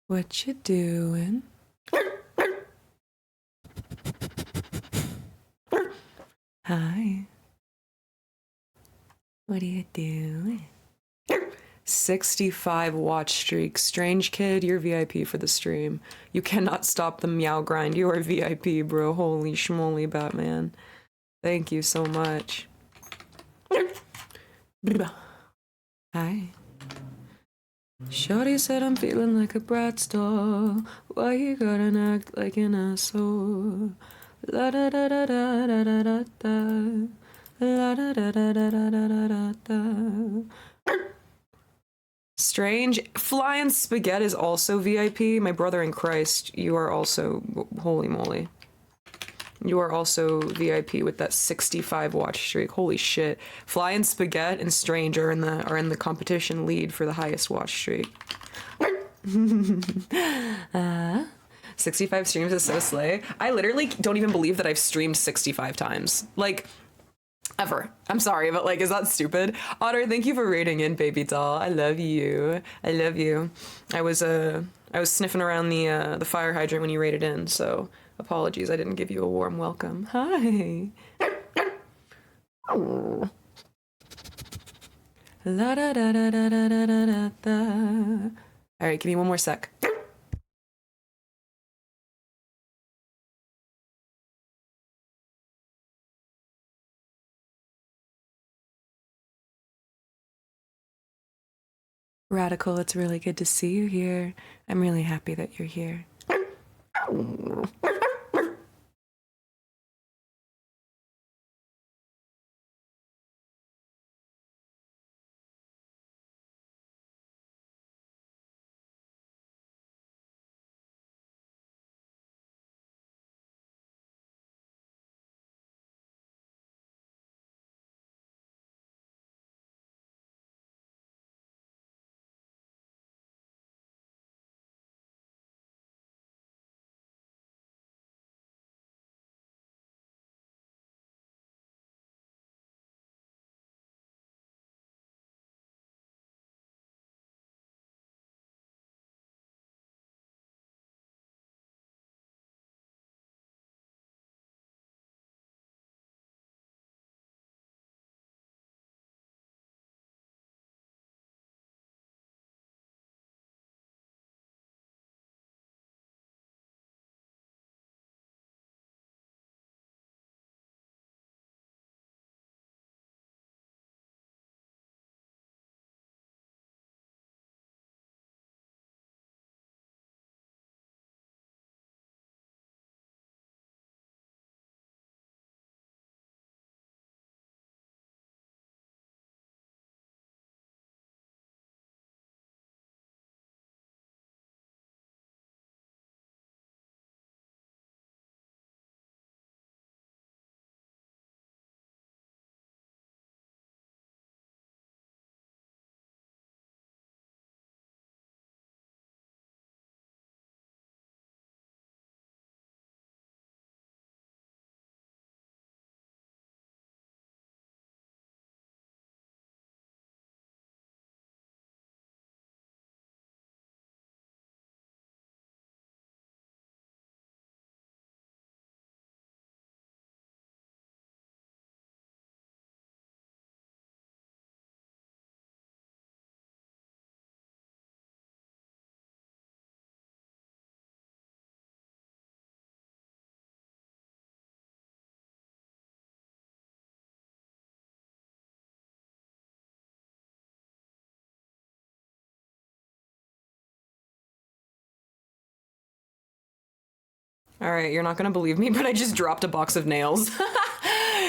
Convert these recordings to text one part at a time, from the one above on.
What you doing? Hi. What are you doing? 65 watch streak. Strange kid, you're VIP for the stream. You cannot stop the meow grind. You are VIP, bro. Holy schmoly, Batman. Thank you so much. Hi. Shorty said I'm feeling like a brat doll. Why you gotta act like an asshole? La da da da da da da da da. La da da da da da da da da. Strange. Flying Spaghetti is also VIP. My brother in Christ, you are also, holy moly. You are also VIP with that 65 watch streak. Holy shit. Flying Spaghetti and Strange are in the competition lead for the highest watch streak. 65 streams is so slay. I literally don't even believe that I've streamed 65 times. Like, ever. I'm sorry, but like, is that stupid? Otter, thank you for raiding in, baby doll. I love you. I love you. I was sniffing around the fire hydrant when you raided in, so apologies, I didn't give you a warm welcome. Hi. Oh. La da da da da da da da da. All right, give me one more sec. Radical, it's really good to see you here. I'm really happy that you're here. All right, you're not gonna believe me, but I just dropped a box of nails.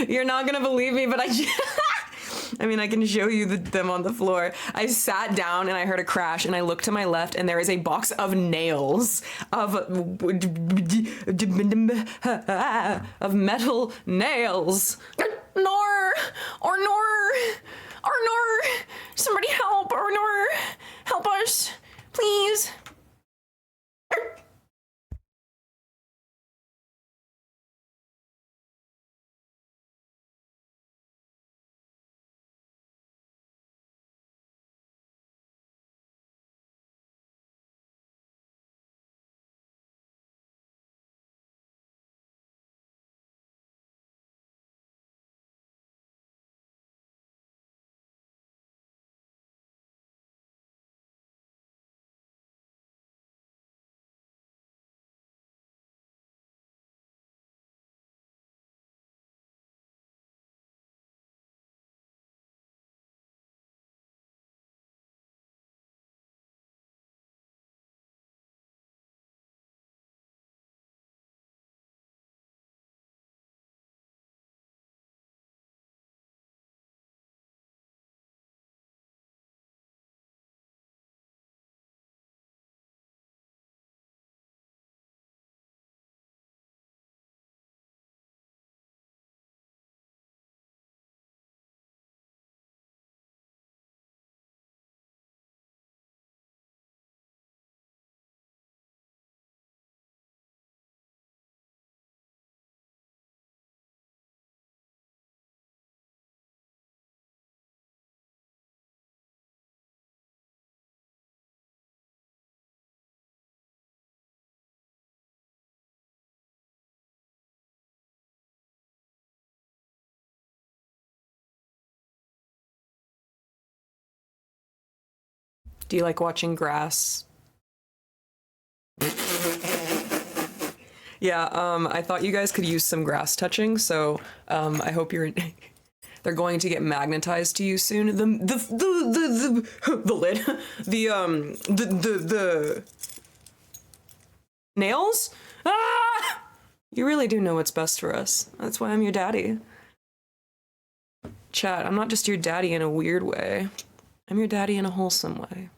You're not gonna believe me, but I mean, I can show you them on the floor. I sat down and I heard a crash and I looked to my left and there is a box of nails, of metal nails. Nor, or nor, or nor, somebody help, or nor, help us, please. Do you like watching grass? Yeah, I thought you guys could use some grass touching, so I hope you're. They're going to get magnetized to you soon. The lid, the nails. Ah! You really do know what's best for us. That's why I'm your daddy. Chat, I'm not just your daddy in a weird way. I'm your daddy in a wholesome way.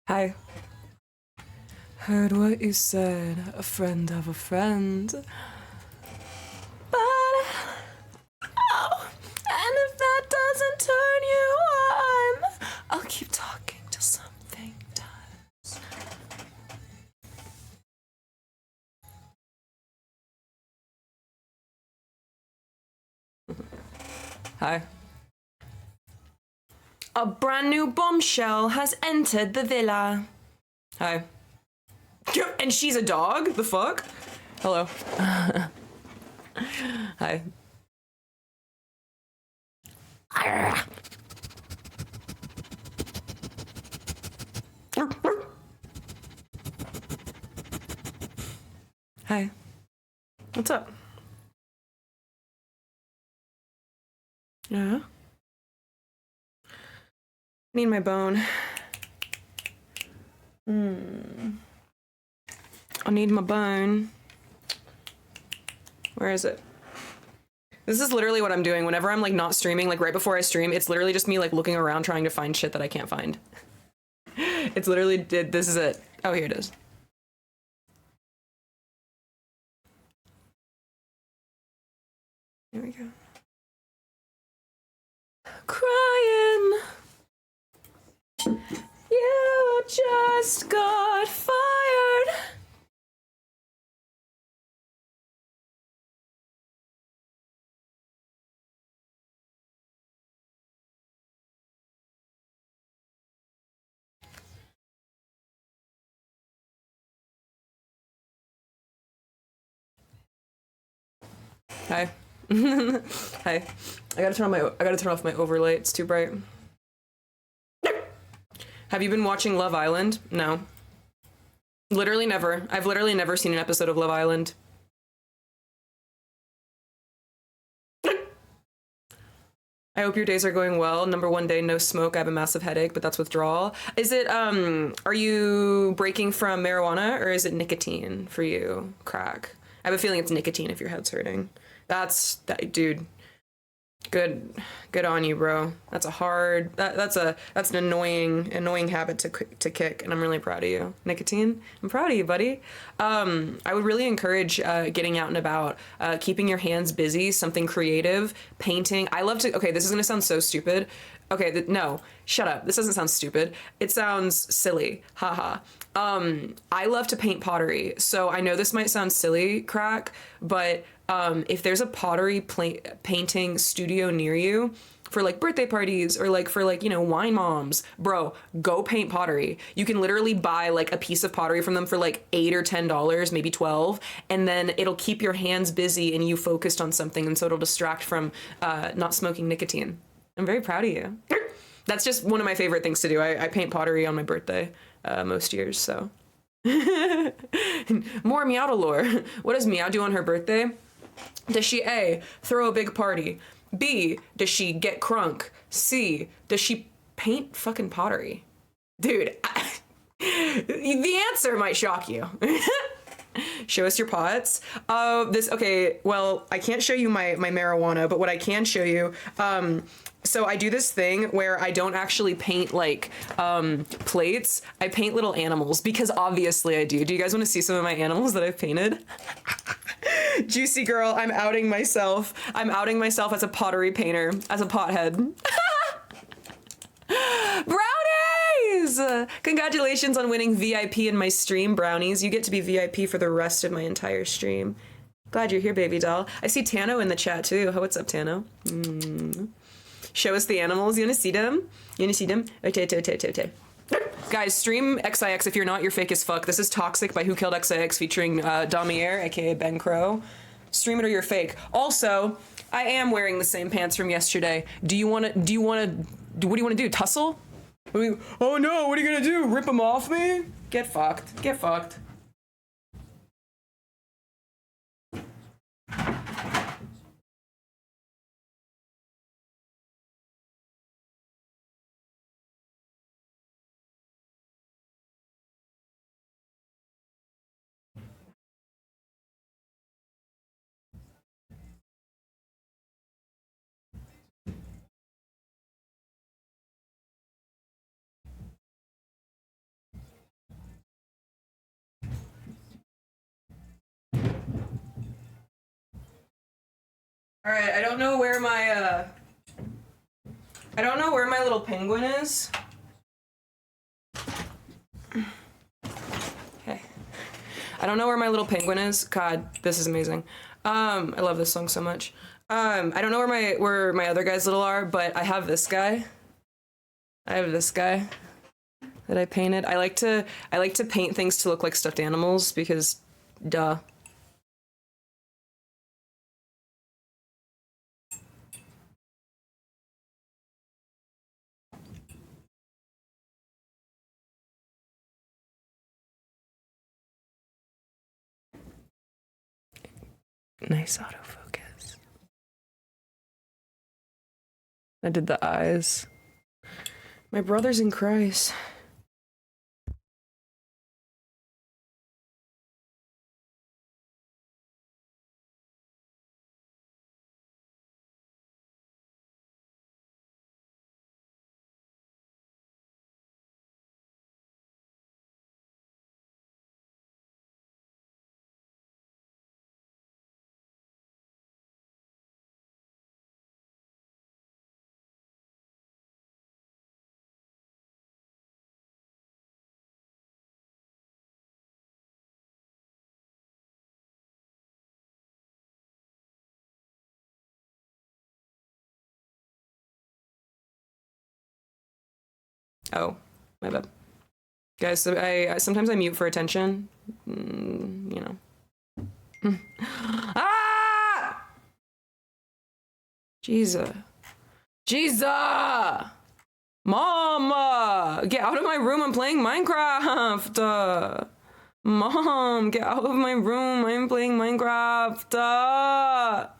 Hi. Heard what you said, a friend of a friend. But, oh, and if that doesn't turn you on, I'll keep talking till something does. Hi. A brand new bombshell has entered the villa. Hi. And she's a dog? The fuck? Hello. Hi. Hi. What's up? Yeah? Need my bone. I need my bone. Where is it? This is literally what I'm doing whenever I'm like not streaming, like right before I stream. It's literally just me like looking around trying to find shit that I can't find. It's literally, this is it. Oh, here it is. Here we go. Crying. You just got fired. Hi. Hi. I gotta turn off my overlay. It's too bright. Have you been watching Love Island? No. Literally never. I've literally never seen an episode of Love Island. I hope your days are going well. Number one day, no smoke. I have a massive headache, but that's withdrawal. Is it, are you breaking from marijuana or is it nicotine for you? Crack. I have a feeling it's nicotine if your head's hurting. That, dude. Good on you, bro. That's a hard, that's an annoying habit to kick, and I'm really proud of you. Nicotine, I'm proud of you, buddy. I would really encourage getting out and about, keeping your hands busy, something creative, painting. I love to, okay, this is gonna sound so stupid. Okay, no, shut up. This doesn't sound stupid. It sounds silly, haha. I love to paint pottery, so I know this might sound silly, crack, but if there's a pottery painting studio near you for like birthday parties or like for like, you know, wine moms, bro, go paint pottery. You can literally buy like a piece of pottery from them for like $8 or $10, maybe 12, and then it'll keep your hands busy and you focused on something, and so it'll distract from not smoking nicotine. I'm very proud of you. That's just one of my favorite things to do. I paint pottery on my birthday most years, so. More Meowda lore. What does Meow do on her birthday? Does she A, throw a big party? B, does she get crunk? C, does she paint fucking pottery? Dude, the answer might shock you. Show us your pots. Okay, well, I can't show you my marijuana, but what I can show you, so I do this thing where I don't actually paint like plates. I paint little animals, because obviously I do. Do you guys want to see some of my animals that I've painted? Juicy girl, I'm outing myself. I'm outing myself as a pottery painter, as a pothead. Brownies! Congratulations on winning VIP in my stream, Brownies. You get to be VIP for the rest of my entire stream. Glad you're here, baby doll. I see Tano in the chat too. Oh, what's up, Tano? Show us the animals. You wanna see them? You wanna see them? Okay. Guys, stream XIX if you're not, you're fake as fuck. This is Toxic by Who Killed XIX featuring Damier, aka Ben Crow. Stream it or you're fake. Also, I am wearing the same pants from yesterday. What do you wanna do? Tussle? Oh no, what are you gonna do? Rip them off me? Get fucked. Get fucked. All right, I don't know where my little penguin is. Okay. I don't know where my little penguin is. God, this is amazing. I love this song so much. I don't know where my other guys little are, but I have this guy. I have this guy that I painted. I like to paint things to look like stuffed animals because duh. Nice autofocus. I did the eyes. My brother's in Christ. Oh, my bad. Guys, so I sometimes I mute for attention. You know. Ah! Jesus. Mama! Get out of my room, I'm playing Minecraft! Mom, get out of my room, I'm playing Minecraft!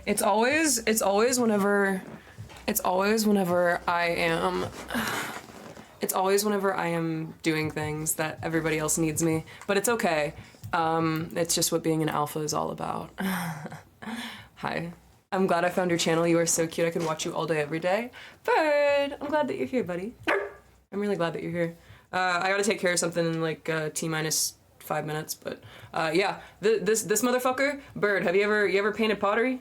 It's always whenever I am doing things that everybody else needs me, but it's okay. It's just what being an alpha is all about. Hi. I'm glad I found your channel. You are so cute. I could watch you all day, every day. Bird, I'm glad that you're here, buddy. I'm really glad that you're here. I gotta take care of something in like T-minus 5 minutes, but yeah. This motherfucker, Bird. Have you ever painted pottery?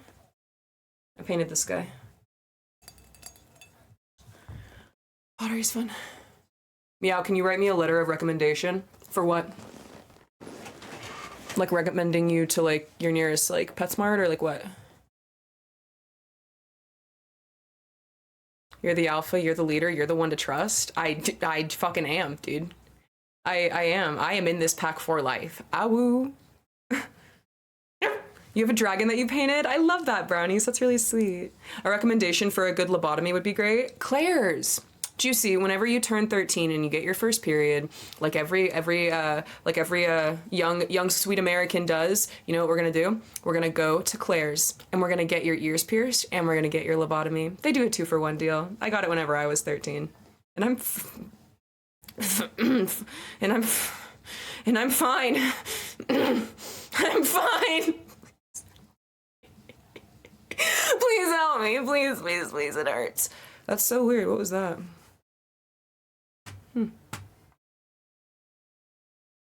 I painted this guy. Pottery's fun. Meow, can you write me a letter of recommendation? For what? Like recommending you to like your nearest like PetSmart or like what? You're the alpha, you're the leader, you're the one to trust. I fucking am, dude. I am. I am in this pack for life. Awoo. You have a dragon that you painted? I love that, Brownies. That's really sweet. A recommendation for a good lobotomy would be great. Claire's. Juicy, whenever you turn 13 and you get your first period, like every young sweet American does, you know what we're gonna do? We're gonna go to Claire's and we're gonna get your ears pierced and we're gonna get your lobotomy. They do a 2-for-1 deal. I got it whenever I was 13, and I'm fine. I'm fine. Please help me. Please, please, please. It hurts. That's so weird. What was that?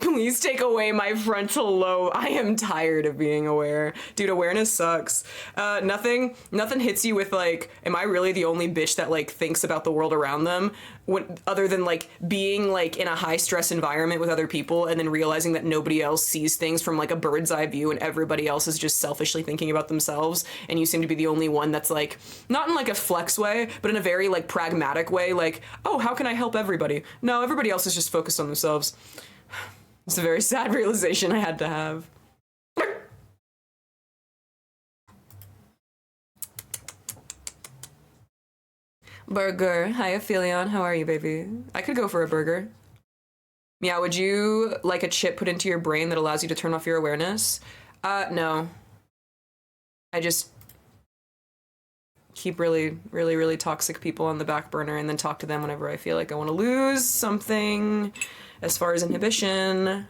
Please take away my frontal lobe. I am tired of being aware. Dude, awareness sucks. Nothing hits you with like, am I really the only bitch that like thinks about the world around them? Other than like being like in a high stress environment with other people and then realizing that nobody else sees things from like a bird's eye view and everybody else is just selfishly thinking about themselves, and you seem to be the only one that's like, not in like a flex way, but in a very like pragmatic way, like, oh, how can I help everybody? No, everybody else is just focused on themselves. It's a very sad realization I had to have. Burger. Hi, Aphelion. How are you, baby? I could go for a burger. Yeah, would you like a chip put into your brain that allows you to turn off your awareness? No. I just keep really, really, really toxic people on the back burner and then talk to them whenever I feel like I want to lose something as far as inhibition.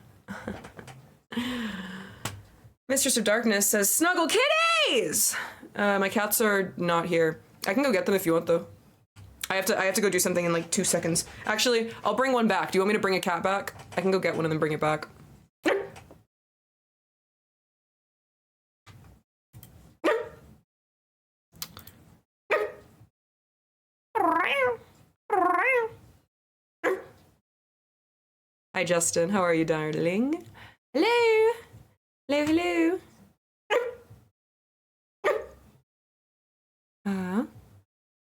Mistress of Darkness says, snuggle kitties! My cats are not here. I can go get them if you want, though. I have to go do something in like 2 seconds. Actually, I'll bring one back. Do you want me to bring a cat back? I can go get one and then bring it back. Hi, Justin. How are you, darling? Hello. Hello, hello.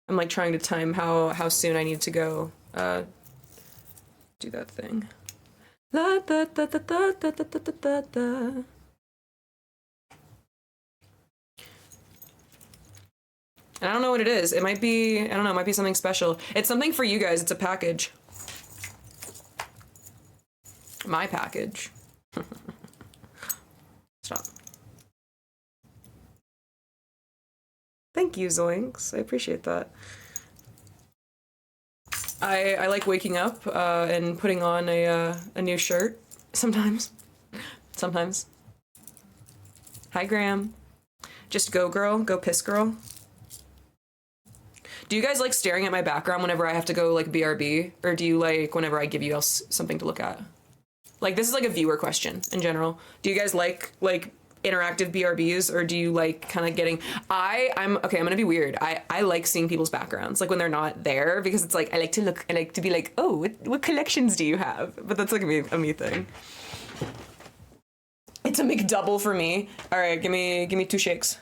I'm like trying to time how soon I need to go do that thing. La da da da da da da da da da. And I don't know what it is. It might be, I don't know, it might be something special. It's something for you guys. It's a package. My package. Stop. Thank you, Zoinks. I appreciate that. I like waking up and putting on a new shirt. Sometimes. Sometimes. Hi, Graham. Just go, girl. Go piss, girl. Do you guys like staring at my background whenever I have to go like BRB? Or do you like whenever I give you else something to look at? Like, this is like a viewer question in general. Do you guys like interactive BRBs, or do you like kind of getting, I'm gonna be weird. I like seeing people's backgrounds, like when they're not there, because it's like, I like to be like, oh, what collections do you have? But that's like a me thing. It's a McDouble for me. All right, give me 2 shakes.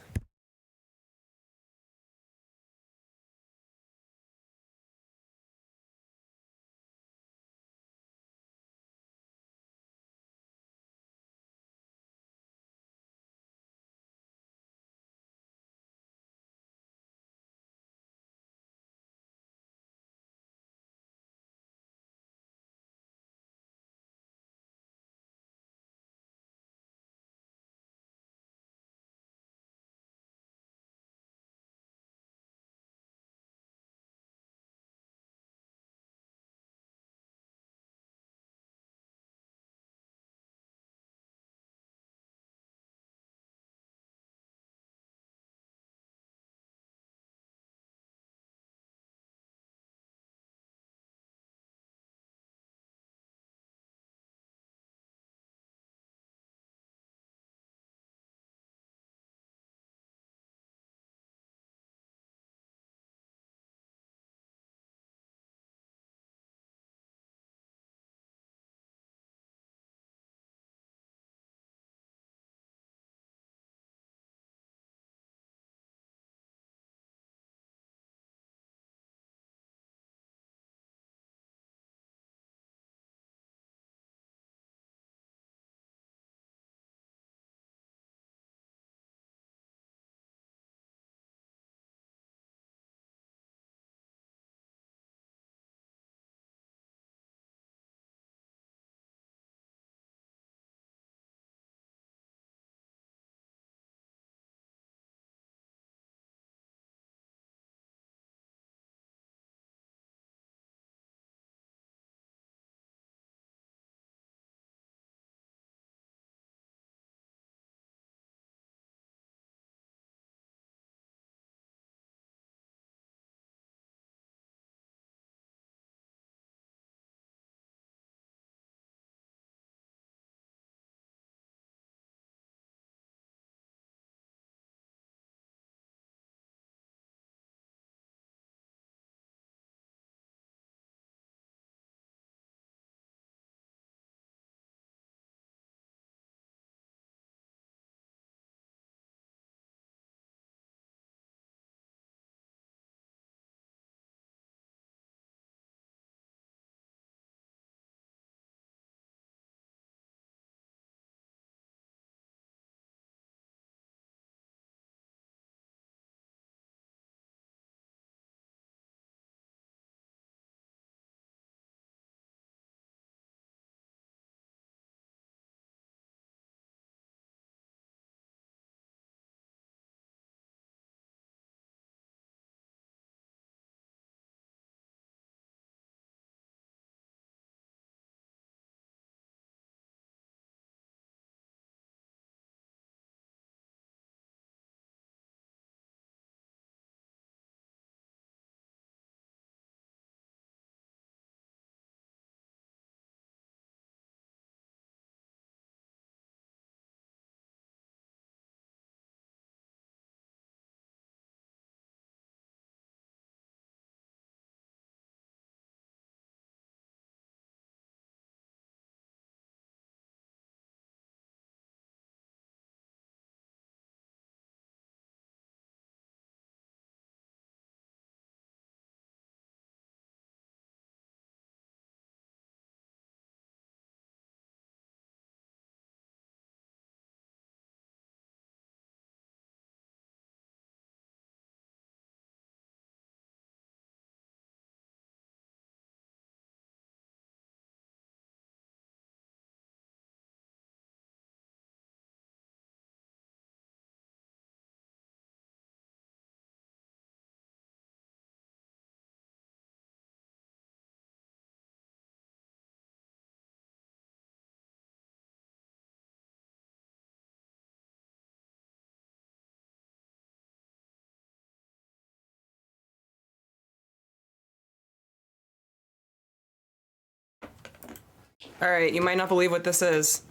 All right, you might not believe what this is.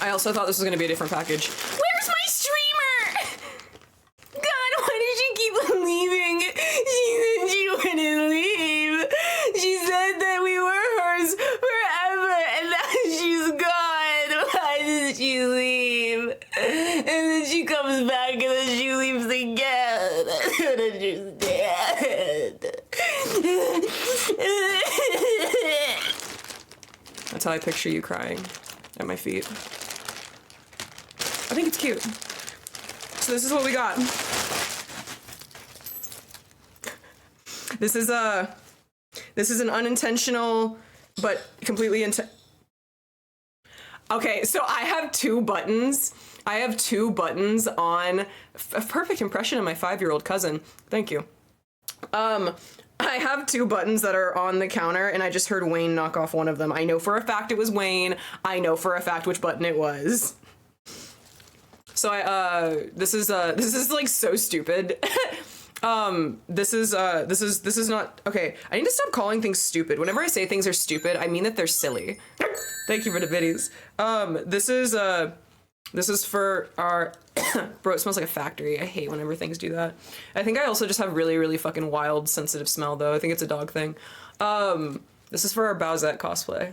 I also thought this was gonna be a different package. Where's my streamer? God, why did she keep leaving? She wouldn't leave. She said that we were hers forever, and now she's gone. Why did she leave? And then she comes back, and then she leaves again. I don't understand. That's how I picture you crying at my feet. I think it's cute. So this is what we got. This is an unintentional but completely Okay, so I have two buttons. I have two buttons on a perfect impression of my 5-year-old cousin. Thank you. I have two buttons that are on the counter, and I just heard Wayne knock off one of them. I know for a fact it was Wayne. I know for a fact which button it was. So this is like so stupid. This is not, okay, I need to stop calling things stupid. Whenever I say things are stupid, I mean that they're silly. Thank you for the biddies. This is for our, bro, it smells like a factory. I hate whenever things do that. I think I also just have really, really fucking wild, sensitive smell though. I think it's a dog thing. This is for our Bowsette cosplay.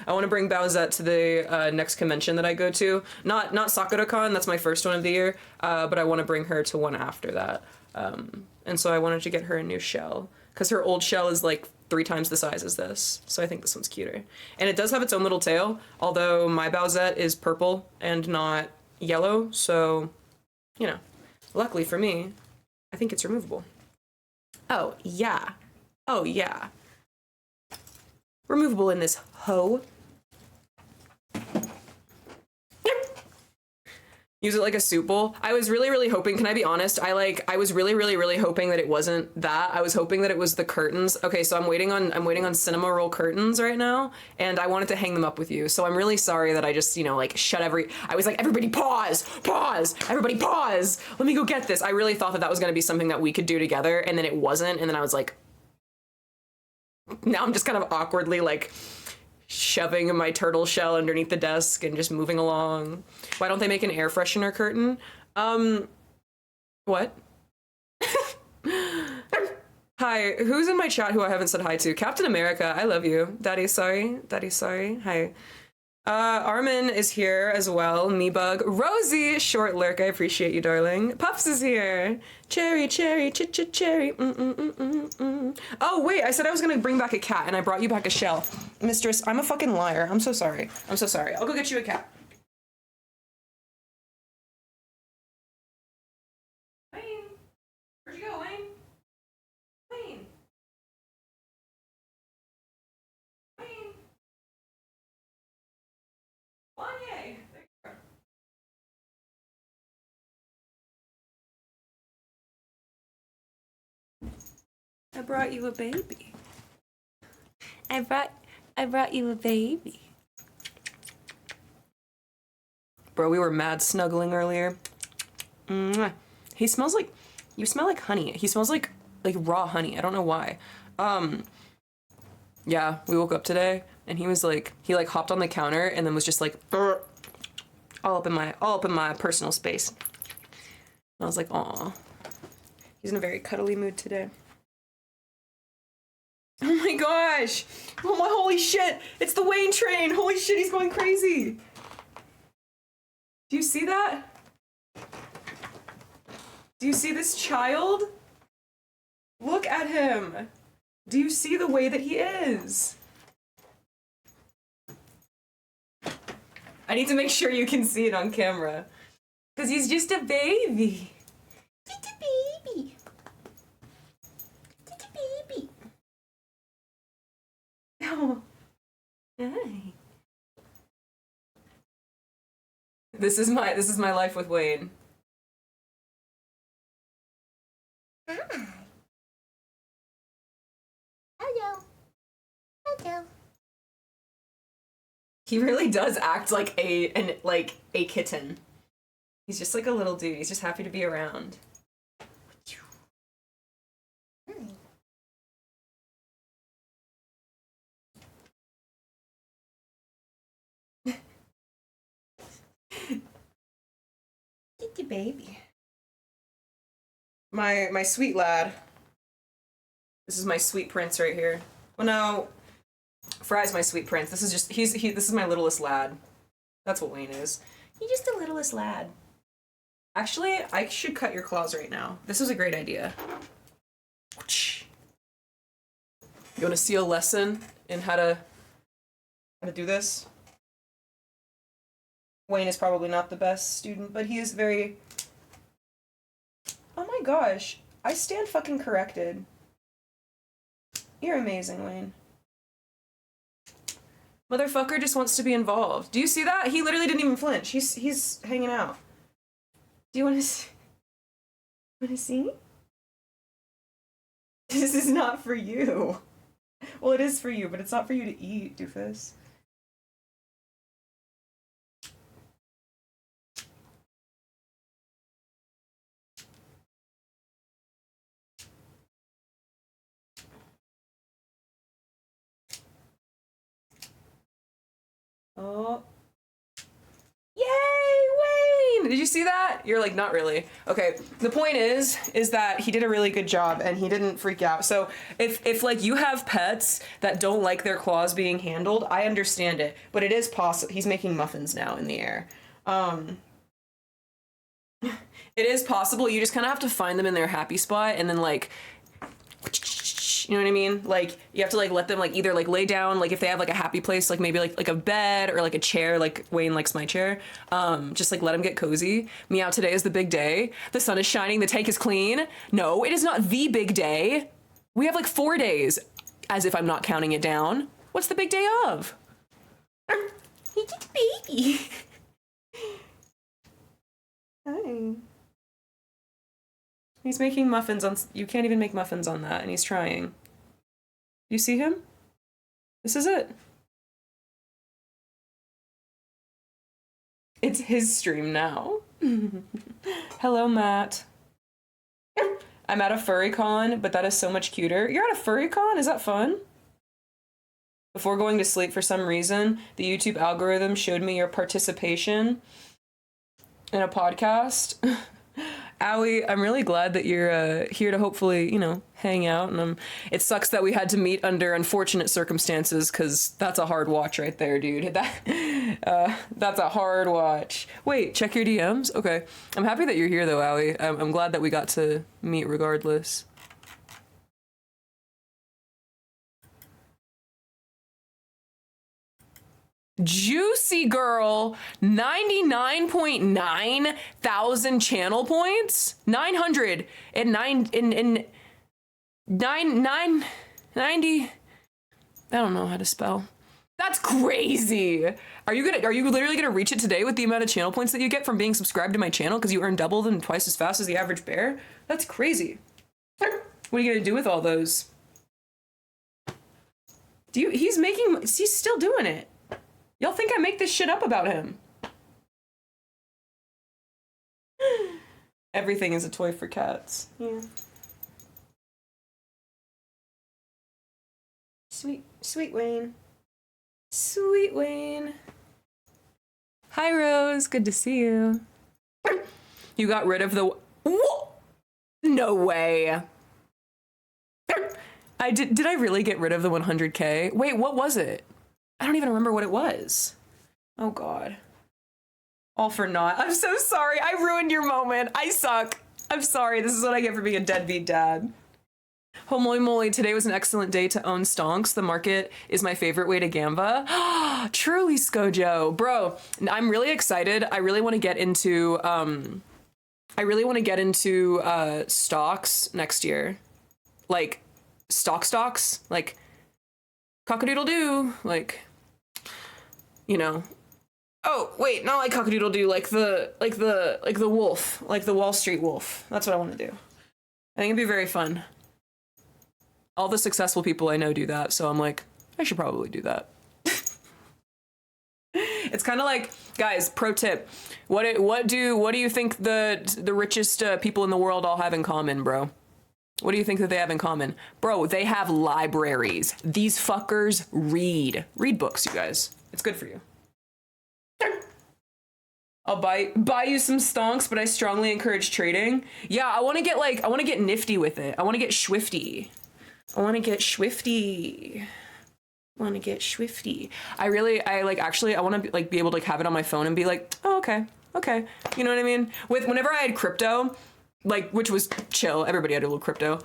I want to bring Bowsette to the next convention that I go to. Not SakuraCon, that's my first one of the year, but I want to bring her to one after that. And so I wanted to get her a new shell, because her old shell is like 3 times the size as this. So I think this one's cuter. And it does have its own little tail, although my Bowsette is purple and not yellow, so, you know, luckily for me, I think it's removable. Oh, yeah. Oh, yeah. Removable in this hoe. Use it like a soup bowl. I was really, really hoping, can I be honest? I was really, really, really hoping that it wasn't that. I was hoping that it was the curtains. Okay, so I'm waiting on cinema roll curtains right now, and I wanted to hang them up with you. So I'm really sorry that I just, you know, like I was like, everybody pause, everybody pause. Let me go get this. I really thought that was gonna be something that we could do together, and then it wasn't, and then I was like, now I'm just kind of awkwardly like shoving my turtle shell underneath the desk and just moving along. Why don't they make an air freshener curtain? What? Hi, who's in my chat who I haven't said hi to? Captain America, I love you. Daddy, sorry. Hi. Armin is here as well. Meebug. Rosie, short lurk, I appreciate you, darling. Puffs is here. Cherry, cherry. Oh, wait, I said I was gonna bring back a cat, and I brought you back a shell. Mistress, I'm a fucking liar. I'm so sorry. I'll go get you a cat. Wayne, where'd you go, Wayne? Wayne. Wanye. There you go. I brought you a baby. I brought you a baby. Bro, we were mad snuggling earlier. Mwah. He smells like, you smell like honey. He smells like raw honey. I don't know why. Yeah, we woke up today and he was like, he like hopped on the counter and then was just like, all up in my personal space. And I was like, aw. He's in a very cuddly mood today. Oh my gosh! Oh my holy shit! It's the Wayne train! Holy shit, he's going crazy! Do you see that? Do you see this child? Look at him! Do you see the way that he is? I need to make sure you can see it on camera. Because he's just a baby. Just a baby. Just a baby. Oh. Hi. This is my life with Wayne. Hi. Hello. Hello. He really does act like a kitten. He's just like a little dude. He's just happy to be around. baby. My sweet lad. This is my sweet prince right here. Well, no, Fry's my sweet prince. This is just this is my littlest lad. That's what Wayne is. He's just the littlest lad. Actually, I should cut your claws right now. This is a great idea. You want to see a lesson in how to do this? Wayne is probably not the best student, but he is very... Oh my gosh. I stand fucking corrected. You're amazing, Wayne. Motherfucker just wants to be involved. Do you see that? He literally didn't even flinch. He's hanging out. Do you want to see? This is not for you. Well, it is for you, but it's not for you to eat, doofus. Oh. Yay, Wayne! Did you see that? You're like, not really. Okay, the point is that he did a really good job and he didn't freak out. So if like you have pets that don't like their claws being handled, I understand it, but it is possible. He's making muffins now in the air. It is possible. You just kind of have to find them in their happy spot and then like, you know what I mean? Like you have to like let them like either like lay down, like if they have like a happy place, like maybe like a bed or like a chair, like Wayne likes my chair. Just like let them get cozy. Meow, today is the big day. The sun is shining, the tank is clean. No, it is not the big day. We have like 4 days, as if I'm not counting it down. What's the big day of? He's just a baby. Hi. He's making muffins on... You can't even make muffins on that, and he's trying. You see him? This is it. It's his stream now. Hello, Matt. I'm at a furry con, but that is so much cuter. You're at a furry con? Is that fun? Before going to sleep, for some reason, the YouTube algorithm showed me your participation in a podcast. Owie, I'm really glad that you're here to hopefully, you know, hang out. And it sucks that we had to meet under unfortunate circumstances, because that's a hard watch right there, dude. That's a hard watch. Wait, check your DMs? Okay. I'm happy that you're here, though, Owie. I'm glad that we got to meet regardless. Juicy girl, 99.9 thousand channel points, 990. I don't know how to spell. That's crazy. Are you literally gonna reach it today with the amount of channel points that you get from being subscribed to my channel because you earn double them twice as fast as the average bear? That's crazy. What are you gonna do with all those? He's still doing it. Y'all think I make this shit up about him? Everything is a toy for cats. Yeah. Sweet Wayne. Sweet Wayne. Hi, Rose. Good to see you. You got rid of the... Whoa! No way. Did I really get rid of the 100K? Wait, what was it? I don't even remember what it was. Oh, God. All for naught. I'm so sorry. I ruined your moment. I suck. I'm sorry. This is what I get for being a deadbeat dad. Holy moly, today was an excellent day to own stonks. The market is my favorite way to gamba. Truly, Skojo. Bro, I'm really excited. I really want to get into, stocks next year. Like, stocks. Like, cock-a-doodle-doo. Like... You know, oh wait, not like cock-a-doodle-doo, like the wolf, like the Wall Street wolf. That's what I want to do. I think it'd be very fun. All the successful people I know do that, so I'm like, I should probably do that. It's kind of like, guys, pro tip. What do you think the richest people in the world all have in common, bro? What do you think that they have in common? Bro, they have libraries. These fuckers read books, you guys. It's good for you. I'll buy you some stonks, but I strongly encourage trading. Yeah, I want to get nifty with it. I want to get swifty. I want to get swifty. I want to like be able to like, have it on my phone and be like, oh, okay. You know what I mean? Whenever I had crypto, like, which was chill, everybody had a little crypto.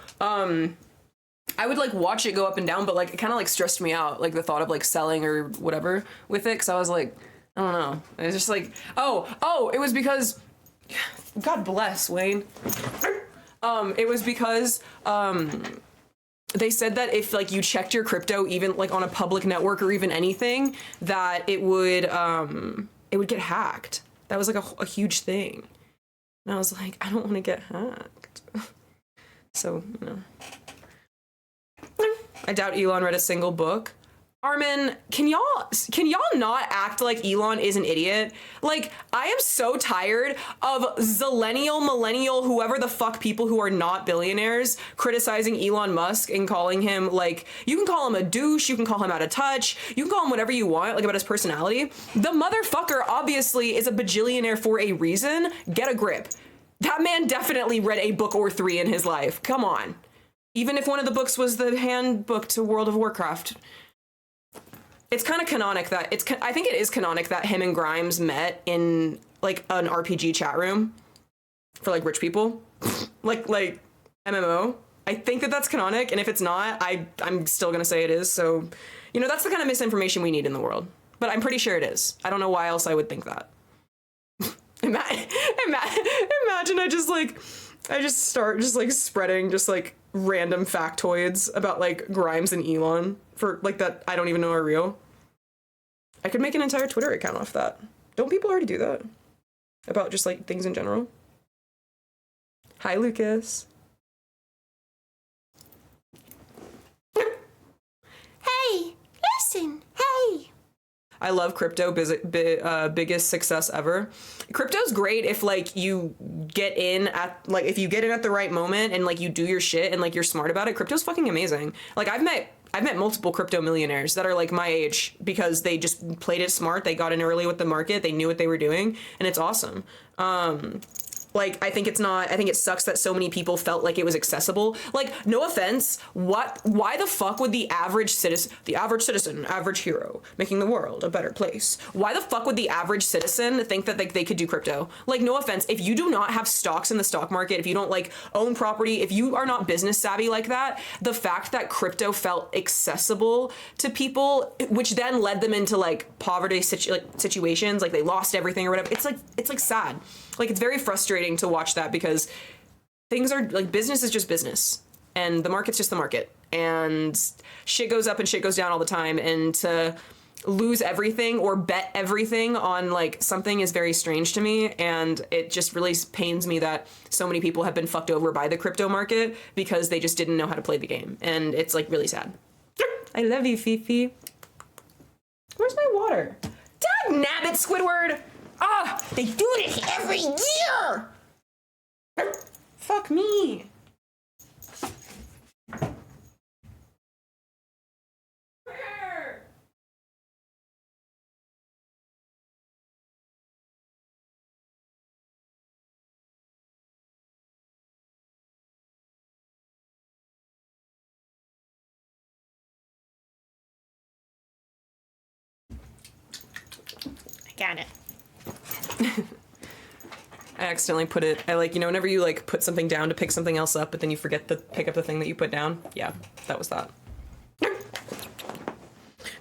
I would like watch it go up and down, but like it kind of like stressed me out, like the thought of like selling or whatever with it, because I was like, I don't know. It's just like, oh, it was because, God bless Wayne. It was because they said that if like you checked your crypto even like on a public network or even anything, that it would get hacked. That was like a huge thing. And I was like, I don't want to get hacked. So, you know. I doubt Elon read a single book. Armin, can y'all not act like Elon is an idiot? Like, I am so tired of zillennial, millennial, whoever the fuck people who are not billionaires criticizing Elon Musk and calling him like, you can call him a douche, you can call him out of touch, you can call him whatever you want, like about his personality. The motherfucker obviously is a bajillionaire for a reason. Get a grip. That man definitely read a book or three in his life. Come on. Even if one of the books was the handbook to World of Warcraft. It's kind of canonic that I think it is canonic that him and Grimes met in like an RPG chat room for like rich people, like MMO. I think that that's canonic, and if it's not, I'm still gonna say it is. So, you know, that's the kind of misinformation we need in the world. But I'm pretty sure it is. I don't know why else I would think that. Imagine I just start just like spreading just like random factoids about like Grimes and Elon for like that I don't even know are real. I could make an entire Twitter account off that. Don't people already do that? About just like things in general? Hi, Lucas. Hey, listen, hey. I love crypto, biggest success ever. Crypto's great if like you get in at the right moment and like you do your shit and like you're smart about it. Crypto's fucking amazing. Like I've met multiple crypto millionaires that are like my age because they just played it smart. They got in early with the market. They knew what they were doing, and it's awesome. Like, I think it sucks that so many people felt like it was accessible. Like, no offense, why the fuck would the average citizen, average hero, making the world a better place, why the fuck would the average citizen think that they could do crypto? Like, no offense, if you do not have stocks in the stock market, if you don't, like, own property, if you are not business savvy like that, the fact that crypto felt accessible to people, which then led them into, like, poverty situations, like, they lost everything or whatever, it's like sad. Like, it's very frustrating to watch that because things are like, business is just business and the market's just the market and shit goes up and shit goes down all the time, and to lose everything or bet everything on like something is very strange to me, and it just really pains me that so many people have been fucked over by the crypto market because they just didn't know how to play the game, and it's like really sad. I love you, Fifi. Where's my water? Dag nabbit, Squidward! Ah, they do this every year! Fuck me. I got it. I accidentally put it, whenever you like put something down to pick something else up, but then you forget to pick up the thing that you put down. Yeah, that was that.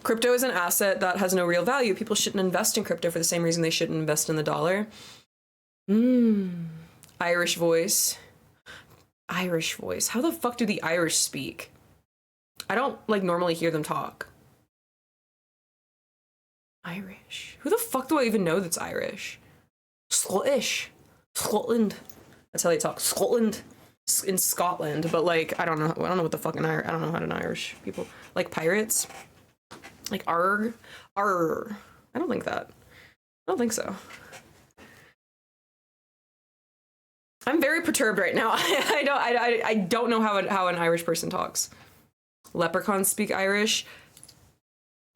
Crypto is an asset that has no real value. People shouldn't invest in crypto for the same reason they shouldn't invest in the dollar. Irish voice. Irish voice. How the fuck do the Irish speak? I don't like normally hear them talk. Irish. Who the fuck do I even know that's Irish? Scottish. Scotland. That's how they talk. Scotland. In Scotland, but like I don't know what the fucking I don't know how to Irish people like pirates. Like arg. I don't think that. I don't think so. I'm very perturbed right now. I don't know how an Irish person talks. Leprechauns speak Irish.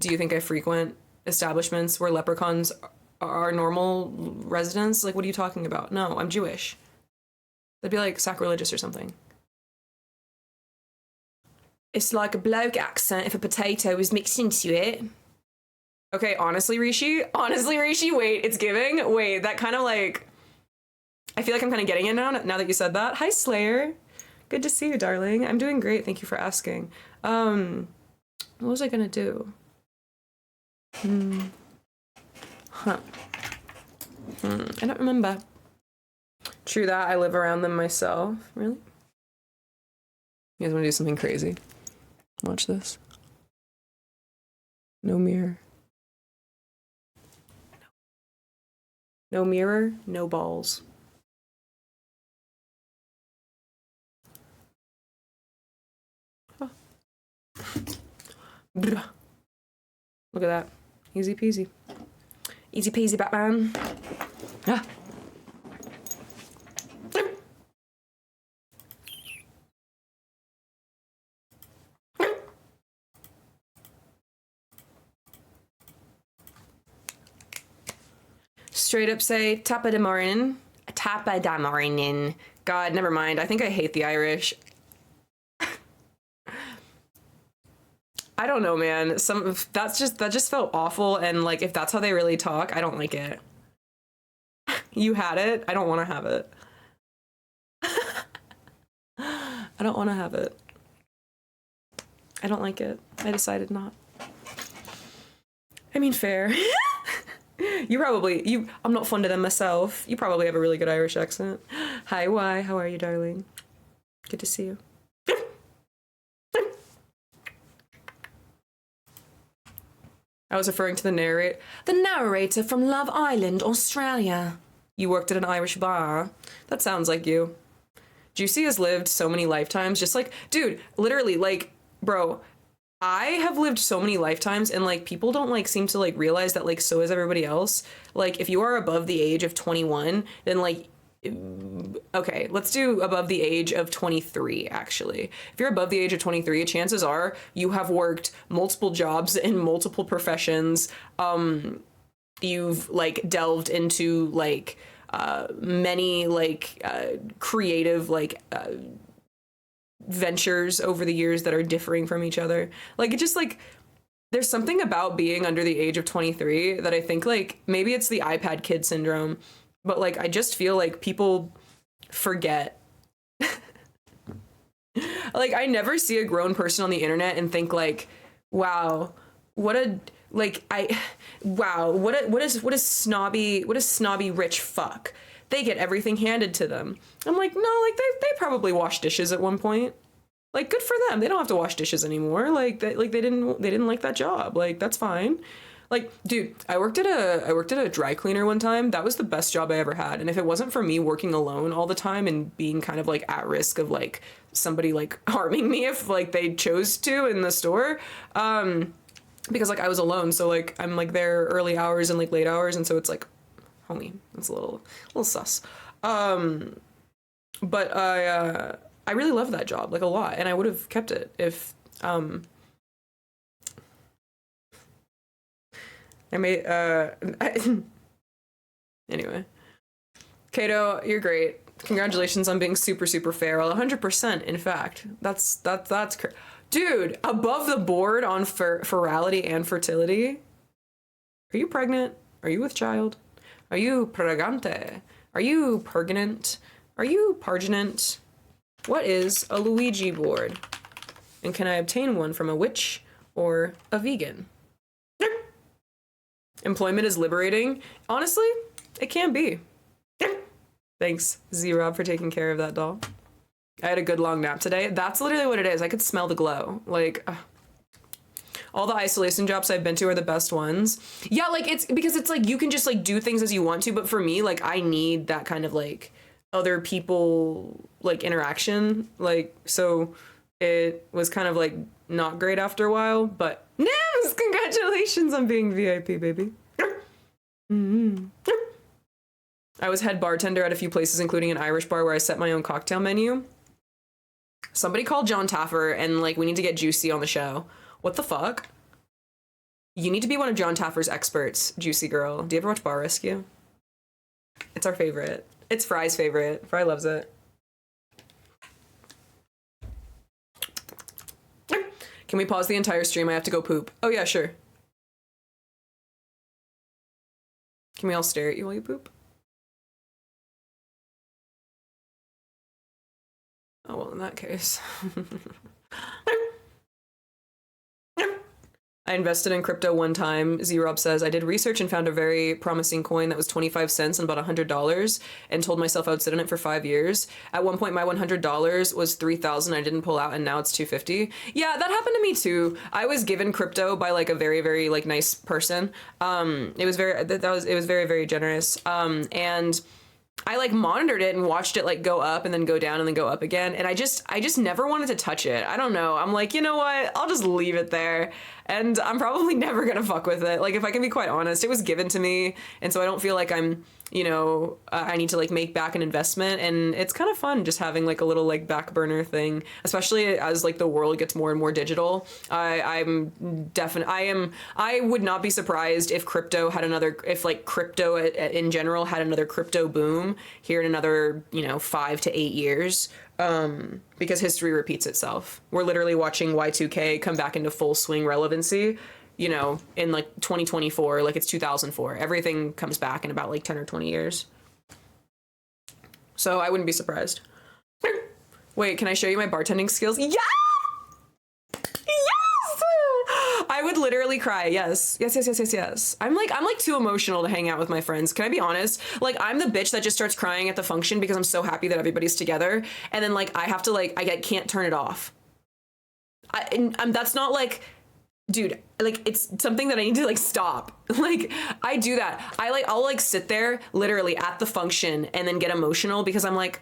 Do you think I frequent establishments where leprechauns our normal residents? Like, what are you talking about? No, I'm Jewish. That'd be like sacrilegious or something. It's like a bloke accent if a potato was mixed into it. Okay, honestly, Rishi, wait, it's giving. Wait, that kind of like, I feel like I'm kind of getting it now that you said that. Hi, Slayer. Good to see you, darling. I'm doing great. Thank you for asking. What was I gonna do? I don't remember. True that, I live around them myself. Really? You guys want to do something crazy? Watch this. No mirror. No mirror, no balls. Oh. Look at that. Easy peasy. Easy peasy, Batman. Ah. Straight up say tapa de morning. Tapa da morning. God, never mind. I think I hate the Irish. I don't know, man. That just felt awful, and like if that's how they really talk, I don't like it. You had it. I don't want to have it. I don't want to have it. I don't like it. I decided not. I mean, fair. I'm not fond of them myself. You probably have a really good Irish accent. Hi, Y. How are you, darling? Good to see you. I was referring to the narrator from Love Island, Australia. You worked at an Irish bar. That sounds like you. Juicy has lived so many lifetimes. Just like, dude, literally, like, bro, I have lived so many lifetimes, and like people don't like seem to like realize that like so is everybody else. Like if you are above the age of 21, then like okay, let's do above the age of 23 actually. If you're above the age of 23, chances are you have worked multiple jobs in multiple professions. You've like delved into like many like creative like ventures over the years that are differing from each other. Like it just like there's something about being under the age of 23 that I think like maybe it's the iPad kid syndrome, but like I just feel like people forget. Like I never see a grown person on the internet and think like, wow, what a snobby rich fuck. They get everything handed to them. I'm like, no, like they probably washed dishes at one point. Like, good for them. They don't have to wash dishes anymore. Like they didn't like that job. Like that's fine. Like, dude, I worked at a dry cleaner one time. That was the best job I ever had. And if it wasn't for me working alone all the time and being kind of like at risk of like somebody like harming me if like they chose to in the store, because like I was alone, so like I'm like there early hours and like late hours, and so it's like, homie, it's a little sus. But I really loved that job like a lot, and I would have kept it if I made anyway. Kato, you're great. Congratulations on being super fair. 100%. In fact, that's dude, above the board on ferality and fertility. Are you pregnant? Are you with child? Are you pregante? Are you pergnant? Are you parginant? What is a Luigi board? And can I obtain one from a witch or a vegan? Employment is liberating. Honestly, it can be. Thanks, Z-Rob, for taking care of that doll. I had a good long nap today. That's literally what it is. I could smell the glow. Like, all the isolation jobs I've been to are the best ones. Yeah, like, it's because it's like you can just like do things as you want to, but for me, like, I need that kind of like other people like interaction. Like, so it was kind of like not great after a while, but Nims, congratulations on being VIP, baby. I was head bartender at a few places, including an Irish bar where I set my own cocktail menu. Somebody called John Taffer and like, we need to get Juicy on the show. What the fuck? You need to be one of John Taffer's experts, Juicy Girl. Do you ever watch Bar Rescue? It's our favorite. It's Fry's favorite. Fry loves it. Can we pause the entire stream? I have to go poop. Oh yeah, sure. Can we all stare at you while you poop? Oh, well, in that case. I invested in crypto one time. Z-Rob says, I did research and found a very promising coin that was 25 cents and about $100 and told myself I would sit on it for 5 years. At one point, my $100 was 3,000. I didn't pull out and now it's 250. Yeah, that happened to me too. I was given crypto by like a very, very like nice person. It was very, very generous. And I like monitored it and watched it like go up and then go down and then go up again. And I just never wanted to touch it. I don't know. I'm like, you know what? I'll just leave it there. And I'm probably never gonna fuck with it. Like, if I can be quite honest, it was given to me. And so I don't feel like I'm, you know, I need to like make back an investment. And it's kind of fun just having like a little like back burner thing, especially as like the world gets more and more digital. I would not be surprised if crypto in general had another crypto boom here in another, you know, 5 to 8 years. Because history repeats itself. We're literally watching Y2K come back into full swing relevancy, you know, in like 2024, like it's 2004. Everything comes back in about like 10 or 20 years. So I wouldn't be surprised. Wait, can I show you my bartending skills? Yeah! I would literally cry. Yes. I'm like too emotional to hang out with my friends. Can I be honest? Like, I'm the bitch that just starts crying at the function because I'm so happy that everybody's together. And then like, I have to like, I can't turn it off. That's not like, dude, like it's something that I need to like stop. Like, I do that. I'll like sit there literally at the function and then get emotional because I'm like,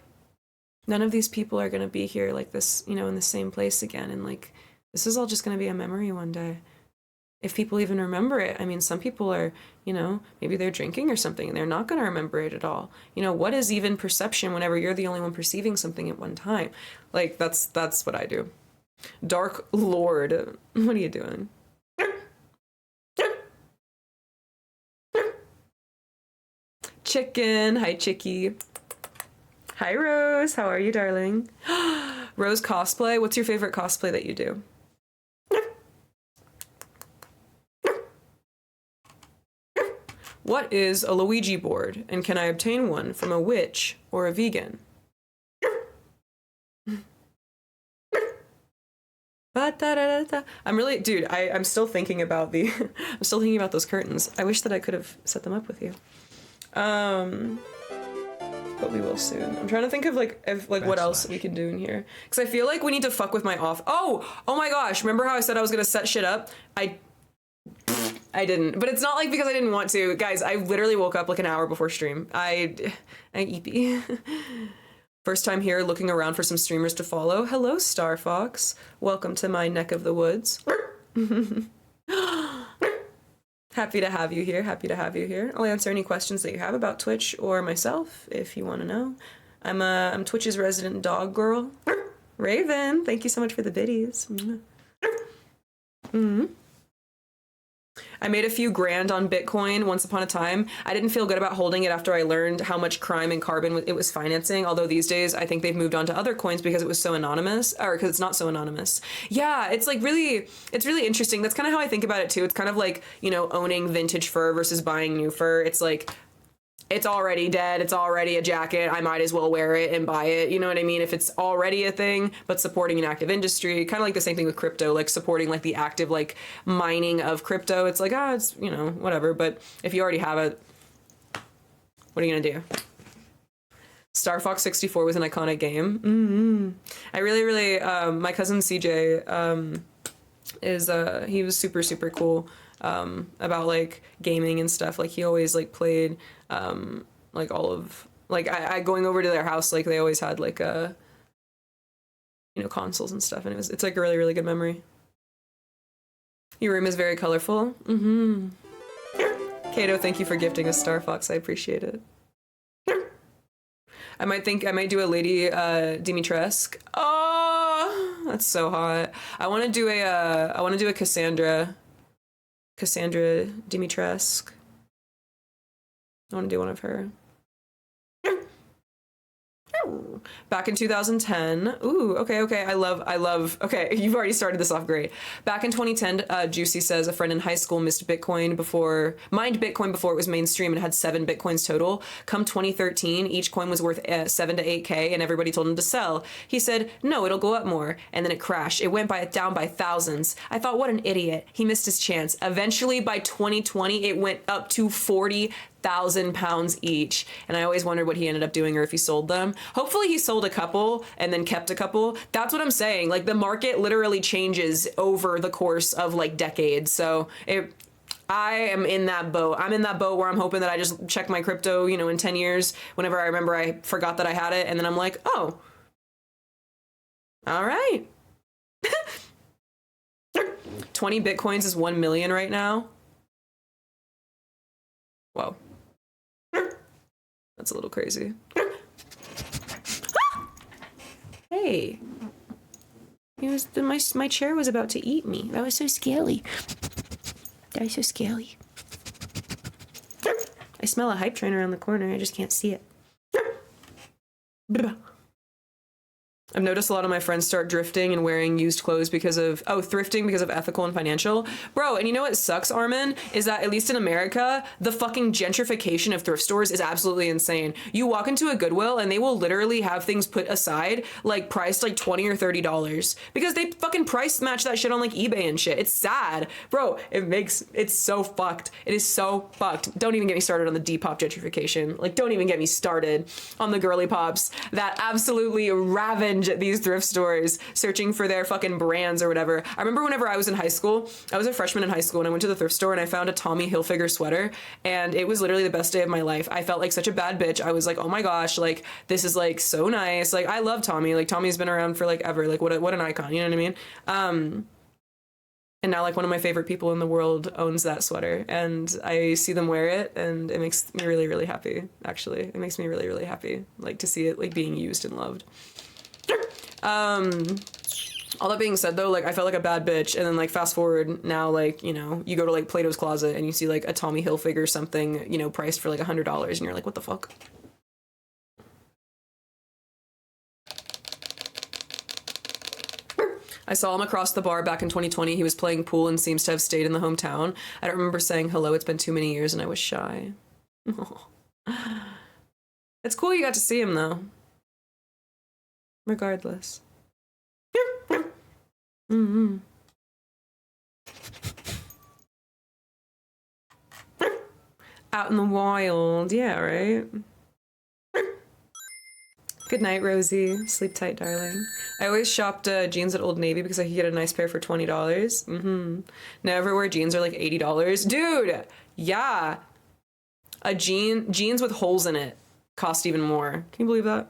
none of these people are going to be here like this, you know, in the same place again. And like, this is all just going to be a memory one day. If people even remember it. I mean, some people are, you know, maybe they're drinking or something and they're not going to remember it at all. You know, what is even perception whenever you're the only one perceiving something at one time? Like, that's what I do. Dark Lord, what are you doing? Chicken, hi Chicky. Hi Rose, how are you, darling? Rose cosplay, what's your favorite cosplay that you do? What is a Luigi board, and can I obtain one from a witch or a vegan? I'm really, dude, I'm still thinking about I'm still thinking about those curtains. I wish that I could have set them up with you. But we will soon. I'm trying to think of like what else we can do in here. Because I feel like we need to fuck with my off. Oh my gosh. Remember how I said I was going to set shit up? I didn't, but it's not like because I didn't want to. Guys, I literally woke up like an hour before stream. I eepy. First time here looking around for some streamers to follow. Hello, Star Fox. Welcome to my neck of the woods. Happy to have you here. Happy to have you here. I'll answer any questions that you have about Twitch or myself if you want to know. I'm Twitch's resident dog girl. Raven, thank you so much for the biddies. I made a few grand on Bitcoin once upon a time. I didn't feel good about holding it after I learned how much crime and carbon it was financing. Although these days I think they've moved on to other coins because it was so anonymous, or because it's not so anonymous. Yeah, it's like it's really interesting. That's kind of how I think about it too. It's kind of like, you know, owning vintage fur versus buying new fur. It's like, it's already dead. It's already a jacket. I might as well wear it and buy it. You know what I mean? If it's already a thing, but supporting an active industry, kind of like the same thing with crypto, like supporting like the active like mining of crypto. It's like, it's, you know, whatever. But if you already have it, what are you going to do? Star Fox 64 was an iconic game. I really, my cousin CJ he was super, super cool about like gaming and stuff. Like he always like played like all of like I going over to their house, like they always had like you know, consoles and stuff, and it's like a really, really good memory. Your room is very colorful. Kato, thank you for gifting us Star Fox. I appreciate it. I might do a Lady Dimitrescu. Oh, that's so hot. I want to do a Cassandra. Cassandra Dimitrescu. I want to do one of her. Back in 2010. Ooh, okay. I love, okay, you've already started this off great. Back in 2010, Juicy says a friend in high school mined Bitcoin before it was mainstream and had 7 Bitcoins total. Come 2013, each coin was worth 7 to 8K and everybody told him to sell. He said, no, it'll go up more. And then it crashed. It went down by thousands. I thought, what an idiot. He missed his chance. Eventually by 2020, it went up to 40,000 pounds each. And I always wondered what he ended up doing or if he sold them. Hopefully he sold a couple and then kept a couple. That's what I'm saying. Like the market literally changes over the course of like decades. So I am in that boat. I'm in that boat where I'm hoping that I just check my crypto, you know, in 10 years, whenever I remember I forgot that I had it. And then I'm like, oh, all right. 20 Bitcoins is 1 million right now. Whoa. That's a little crazy. Hey. My chair was about to eat me. That was so scary. I smell a hype train around the corner. I just can't see it. I've noticed a lot of my friends start drifting and wearing used clothes because of, thrifting because of ethical and financial. Bro, and you know what sucks, Armin? Is that at least in America, the fucking gentrification of thrift stores is absolutely insane. You walk into a Goodwill and they will literally have things put aside, like priced like $20 or $30 because they fucking price match that shit on like eBay and shit. It's sad. Bro, it's so fucked. It is so fucked. Don't even get me started on the Depop gentrification. Like, don't even get me started on the girly pops that absolutely ravage at these thrift stores searching for their fucking brands or whatever. I remember whenever I was in high school, I was a freshman in high school and I went to the thrift store and I found a Tommy Hilfiger sweater and it was literally the best day of my life. I felt like such a bad bitch. I was like, oh my gosh, like this is like so nice. Like I love Tommy. Like Tommy's been around for like ever. Like what an icon, you know what I mean? And now like one of my favorite people in the world owns that sweater and I see them wear it and it makes me really, really happy. Actually, it makes me really, really happy like to see it like being used and loved. All that being said though, like I felt like a bad bitch and then like fast forward now, like, you know, you go to like Plato's Closet and you see like a Tommy Hilfiger something, you know, priced for like $100 and you're like, what the fuck? I saw him across the bar back in 2020. He was playing pool and seems to have stayed in the hometown. I don't remember saying hello. It's been too many years and I was shy. It's cool you got to see him though. Regardless. Mm-hmm. Out in the wild. Yeah, right? Good night, Rosie. Sleep tight, darling. I always shopped jeans at Old Navy because I could get a nice pair for $20. Mm-hmm. Now everywhere jeans are like $80. Dude! Yeah. Jeans with holes in it cost even more. Can you believe that?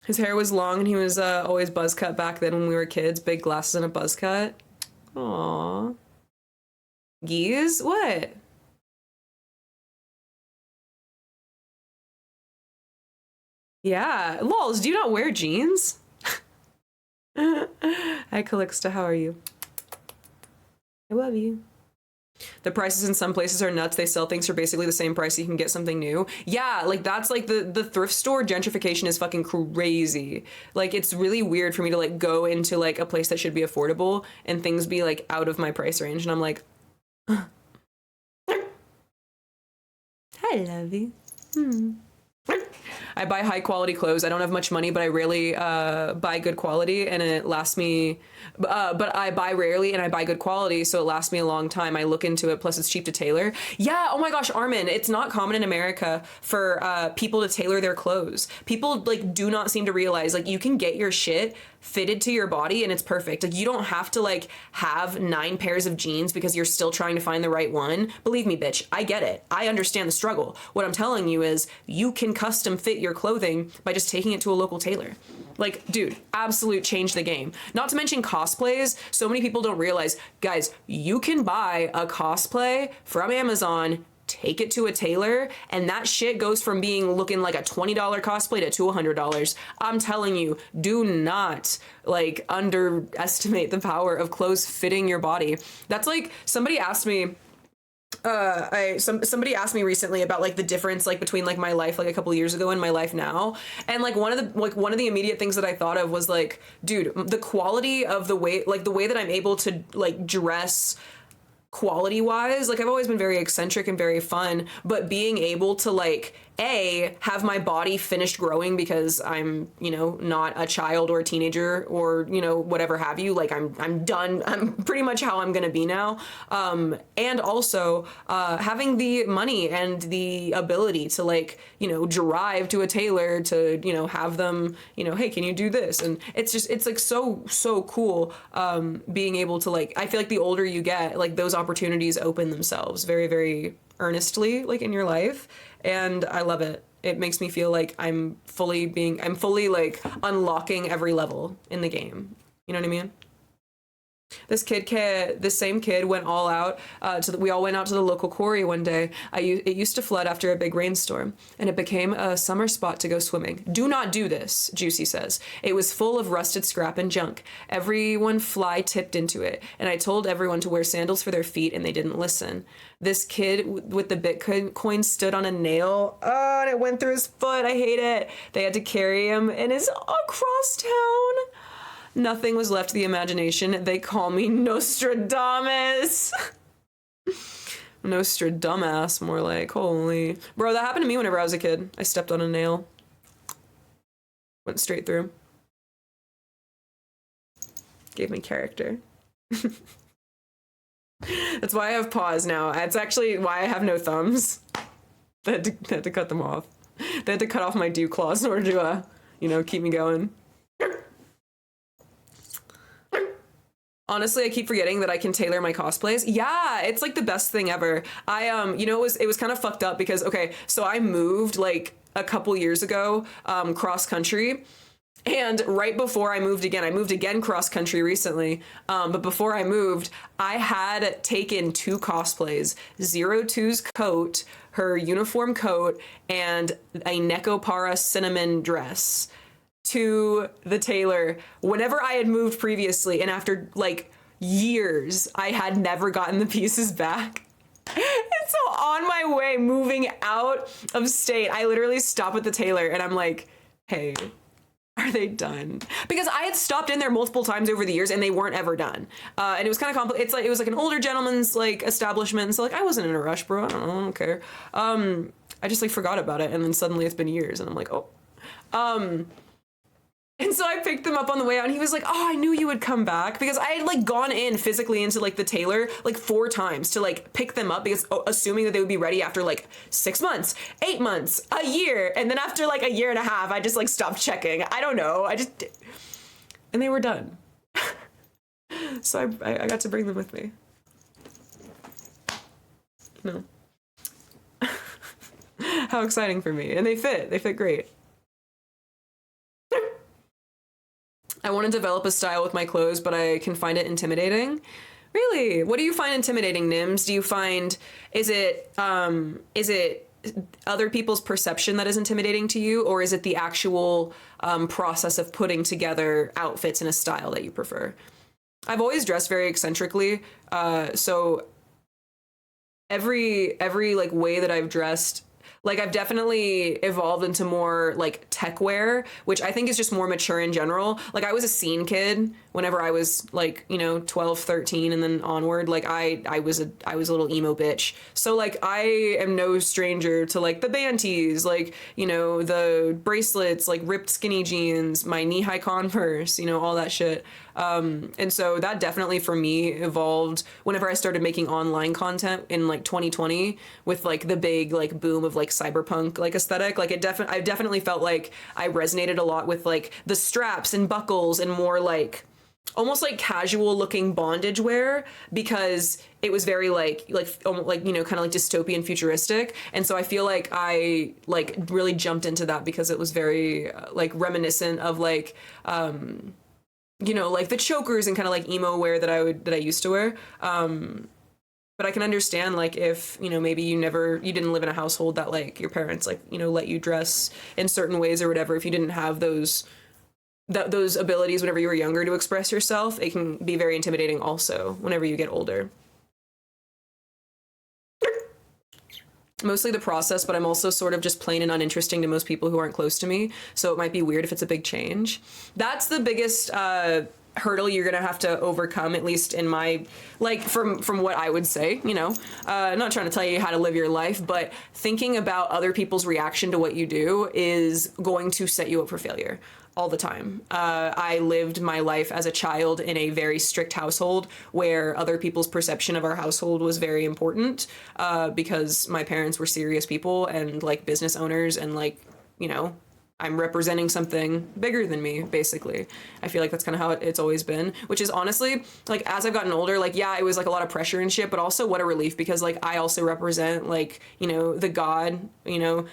His hair was long and he was always buzz cut back then when we were kids. Big glasses and a buzz cut. Aww. Geese? What? Yeah. Lols, do you not wear jeans? Hi, Calixta. How are you? I love you. The prices in some places are nuts. They sell things for basically the same price you can get something new. Yeah, like that's like the thrift store gentrification is fucking crazy. Like it's really weird for me to like go into like a place that should be affordable and things be like out of my price range and I'm like, hi, lovey. I buy high quality clothes. I don't have much money, but I rarely buy good quality and it lasts me, but I buy rarely and I buy good quality. So it lasts me a long time. I look into it. Plus it's cheap to tailor. Yeah. Oh my gosh, Armin, it's not common in America for people to tailor their clothes. People like do not seem to realize like you can get your shit fitted to your body and it's perfect. Like you don't have to like have 9 pairs of jeans because you're still trying to find the right one. Believe me, bitch, I get it. I understand the struggle. What I'm telling you is you can custom fit your clothing by just taking it to a local tailor. Like, dude, absolute change the game. Not to mention cosplays. So many people don't realize, guys, you can buy a cosplay from Amazon, take it to a tailor, and that shit goes from being looking like a $20 cosplay to $200. I'm telling you, do not like underestimate the power of clothes fitting your body. That's like, somebody asked me, somebody asked me recently about like the difference like between like my life like a couple of years ago and my life now, and like one of the immediate things that I thought of was like, dude, the quality of the way that I'm able to like dress quality wise, like I've always been very eccentric and very fun, but being able to like have my body finished growing because I'm, you know, not a child or a teenager or, you know, whatever have you, like I'm done. I'm pretty much how I'm gonna be now. And also having the money and the ability to like, you know, drive to a tailor to, you know, have them, you know, hey, can you do this? And it's like so cool being able to like, I feel like the older you get, like those opportunities open themselves very, very earnestly like in your life, and I love it. It makes me feel like I'm fully like unlocking every level in the game. You know what I mean? This same kid went all out. We all went out to the local quarry one day. It used to flood after a big rainstorm, and it became a summer spot to go swimming. Do not do this, Juicy says. It was full of rusted scrap and junk. Everyone fly tipped into it, and I told everyone to wear sandals for their feet, and they didn't listen. This kid with the Bitcoin stood on a nail. Oh, and it went through his foot. I hate it. They had to carry him, and it's across town. Nothing was left to the imagination. They call me Nostradamus. Nostradamus, more like. Holy. Bro, that happened to me whenever I was a kid. I stepped on a nail. Went straight through. Gave me character. That's why I have paws now. That's actually why I have no thumbs. They had to cut them off. They had to cut off my dew claws in order to, you know, keep me going. Honestly, I keep forgetting that I can tailor my cosplays. Yeah, it's like the best thing ever. You know, it was kind of fucked up because, okay, so I moved like a couple years ago, cross country. And right before I moved again cross country recently. But before I moved, I had taken 2 cosplays, 02's coat, her uniform coat, and a Nekopara cinnamon dress to the tailor whenever I had moved previously, and after like years I had never gotten the pieces back. And so on my way moving out of state, I literally stop at the tailor and I'm like, hey, are they done? Because I had stopped in there multiple times over the years and they weren't ever done. And it was kind of complicated. It was like an older gentleman's like establishment, so like I wasn't in a rush, bro. I don't care. I just like forgot about it, and then suddenly it's been years and I'm like, oh. And so I picked them up on the way out, and he was like, oh, I knew you would come back, because I had like gone in physically into like the tailor like 4 times to like pick them up, because assuming that they would be ready after like 6 months, 8 months, a year. And then after like a year and a half, I just like stopped checking. I don't know. And they were done. So I got to bring them with me. No. How exciting for me. And they fit great. I want to develop a style with my clothes, but I can find it intimidating. Really? What do you find intimidating, Nims? Do you find, is it other people's perception that is intimidating to you, or is it the actual process of putting together outfits in a style that you prefer? I've always dressed very eccentrically, so every like way that I've dressed, like I've definitely evolved into more like tech wear, which I think is just more mature in general. Like I was a scene kid whenever I was like, you know, 12, 13 and then onward. Like I was a little emo bitch. So like I am no stranger to like the banties, like, you know, the bracelets, like ripped skinny jeans, my knee-high Converse, you know, all that shit. And so that definitely for me evolved whenever I started making online content in like 2020 with like the big like boom of like cyberpunk like aesthetic. Like I definitely felt like I resonated a lot with like the straps and buckles and more like almost like casual looking bondage wear, because it was very like you know, kind of like dystopian futuristic. And so I feel like I like really jumped into that because it was very like reminiscent of like you know, like the chokers and kind of like emo wear that I used to wear. But I can understand like if, you know, maybe you didn't live in a household that like your parents like, you know, let you dress in certain ways or whatever. If you didn't have those abilities whenever you were younger to express yourself, it can be very intimidating also whenever you get older. Mostly the process, but I'm also sort of just plain and uninteresting to most people who aren't close to me. So it might be weird if it's a big change. That's the biggest hurdle you're gonna have to overcome, at least in my, like, from what I would say, you know. I'm not trying to tell you how to live your life, but thinking about other people's reaction to what you do is going to set you up for failure all the time. I lived my life as a child in a very strict household where other people's perception of our household was very important, because my parents were serious people and like business owners, and like, you know, I'm representing something bigger than me, basically. I feel like that's kind of how it's always been, which is honestly, like, as I've gotten older, like, yeah, it was like a lot of pressure and shit, but also what a relief, because like I also represent, like, you know, the God, you know,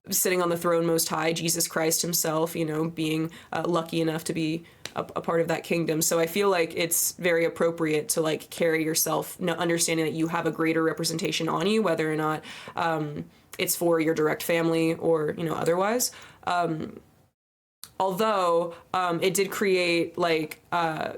sitting on the throne most high, Jesus Christ himself, you know, being lucky enough to be a part of that kingdom. So I feel like it's very appropriate to like carry yourself, understanding that you have a greater representation on you, whether or not it's for your direct family or, you know, otherwise. Although it did create like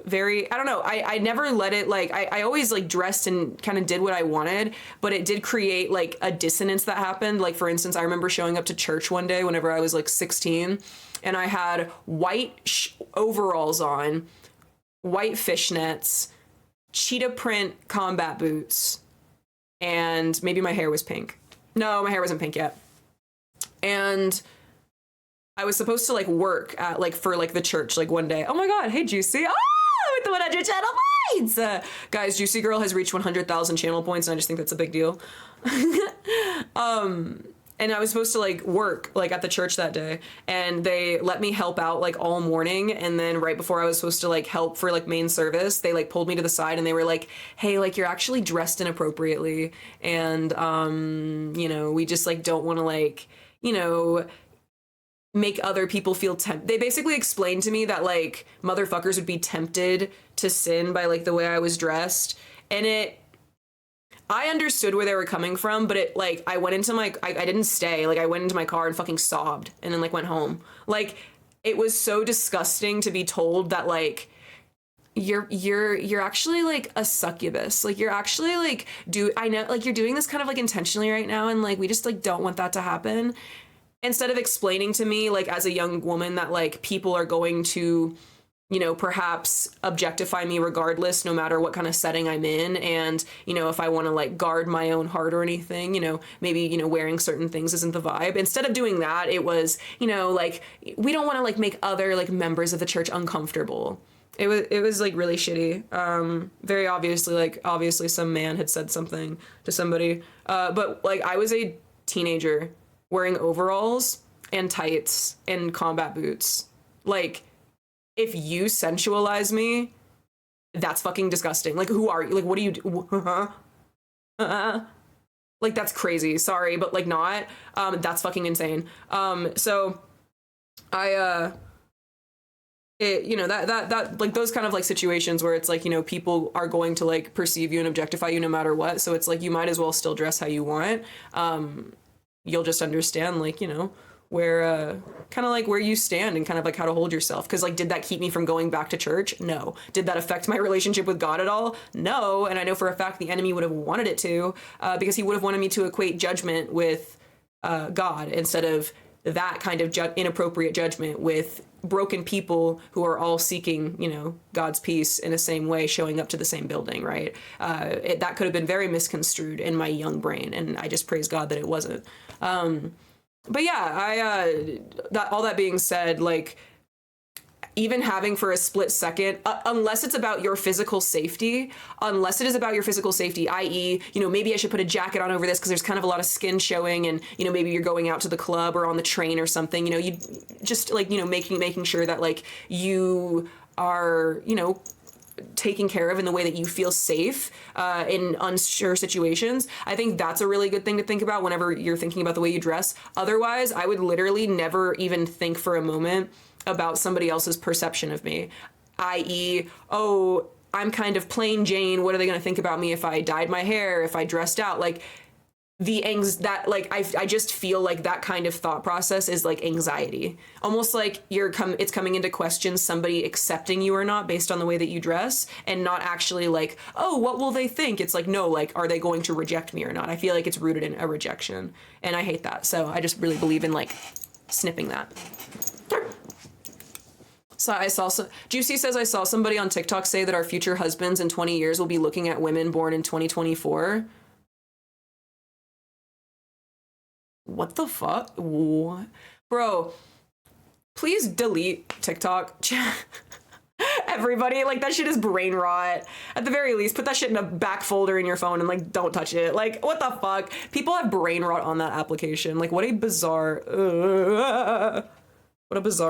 very, I don't know, I never let it, like, I always like dressed and kind of did what I wanted, but it did create like a dissonance that happened. Like, for instance, I remember showing up to church one day whenever I was like 16, and I had white overalls on, white fishnets, cheetah print combat boots, and maybe my hair was pink. No, my hair wasn't pink yet. And I was supposed to like work at like for like the church like one day. Oh my god, hey Juicy. With the 100 channel points. Guys, Juicy Girl has reached 100,000 channel points, and I just think that's a big deal. And I was supposed to like work like at the church that day, and they let me help out like all morning, and then right before I was supposed to like help for like main service, they like pulled me to the side and they were like, hey, like, you're actually dressed inappropriately, and you know, we just like don't want to like, you know, make other people feel they basically explained to me that like motherfuckers would be tempted to sin by like the way I was dressed. And I understood where they were coming from, but it like, I went into I didn't stay. Like, I went into my car and fucking sobbed and then like went home. Like, it was so disgusting to be told that like, you're actually like a succubus. Like, you're actually like, I know like you're doing this kind of like intentionally right now, and like we just like don't want that to happen. Instead of explaining to me, like, as a young woman, that like people are going to, you know, perhaps objectify me regardless, no matter what kind of setting I'm in. And, you know, if I want to like guard my own heart or anything, you know, maybe, you know, wearing certain things isn't the vibe. Instead of doing that, it was, you know, like, we don't want to like make other like members of the church uncomfortable. It was like really shitty. Very obviously some man had said something to somebody. But like, I was a teenager wearing overalls and tights and combat boots. Like, if you sensualize me, that's fucking disgusting. Like, who are you? Like, what do you do? Like, that's crazy. Sorry, but like not. That's fucking insane. So I you know, that like those kind of like situations where it's like, you know, people are going to like perceive you and objectify you no matter what. So it's like, you might as well still dress how you want. You'll just understand, like, you know, where kind of like where you stand and kind of like how to hold yourself. Because like, did that keep me from going back to church? No. Did that affect my relationship with God at all? No. And I know for a fact the enemy would have wanted it to, because he would have wanted me to equate judgment with God, instead of that kind of inappropriate judgment with broken people who are all seeking, you know, God's peace in the same way, showing up to the same building, right? That could have been very misconstrued in my young brain, and I just praise God that it wasn't. But yeah, all that being said, like, even having for a split second, unless it's about your physical safety, i.e., you know, maybe I should put a jacket on over this because there's kind of a lot of skin showing, and, you know, maybe you're going out to the club or on the train or something, you know, you just like, you know, making sure that like you are, you know, taken care of in the way that you feel safe in unsure situations. I think that's a really good thing to think about whenever you're thinking about the way you dress. Otherwise, I would literally never even think for a moment about somebody else's perception of me, i.e., oh, I'm kind of plain Jane. What are they going to think about me if I dyed my hair, if I dressed out? Like I just feel like that kind of thought process is like anxiety, almost like it's coming into question somebody accepting you or not based on the way that you dress, and not actually like, oh, what will they think? It's like, no, like, are they going to reject me or not? I feel like it's rooted in a rejection, and I hate that. So I just really believe in like snipping that. So Juicy says, I saw somebody on TikTok say that our future husbands in 20 years will be looking at women born in 2024. What the fuck? What? Bro, please delete TikTok. Everybody, like, that shit is brain rot. At the very least, put that shit in a back folder in your phone and like don't touch it. Like, what the fuck? People have brain rot on that application. Like, what a bizarre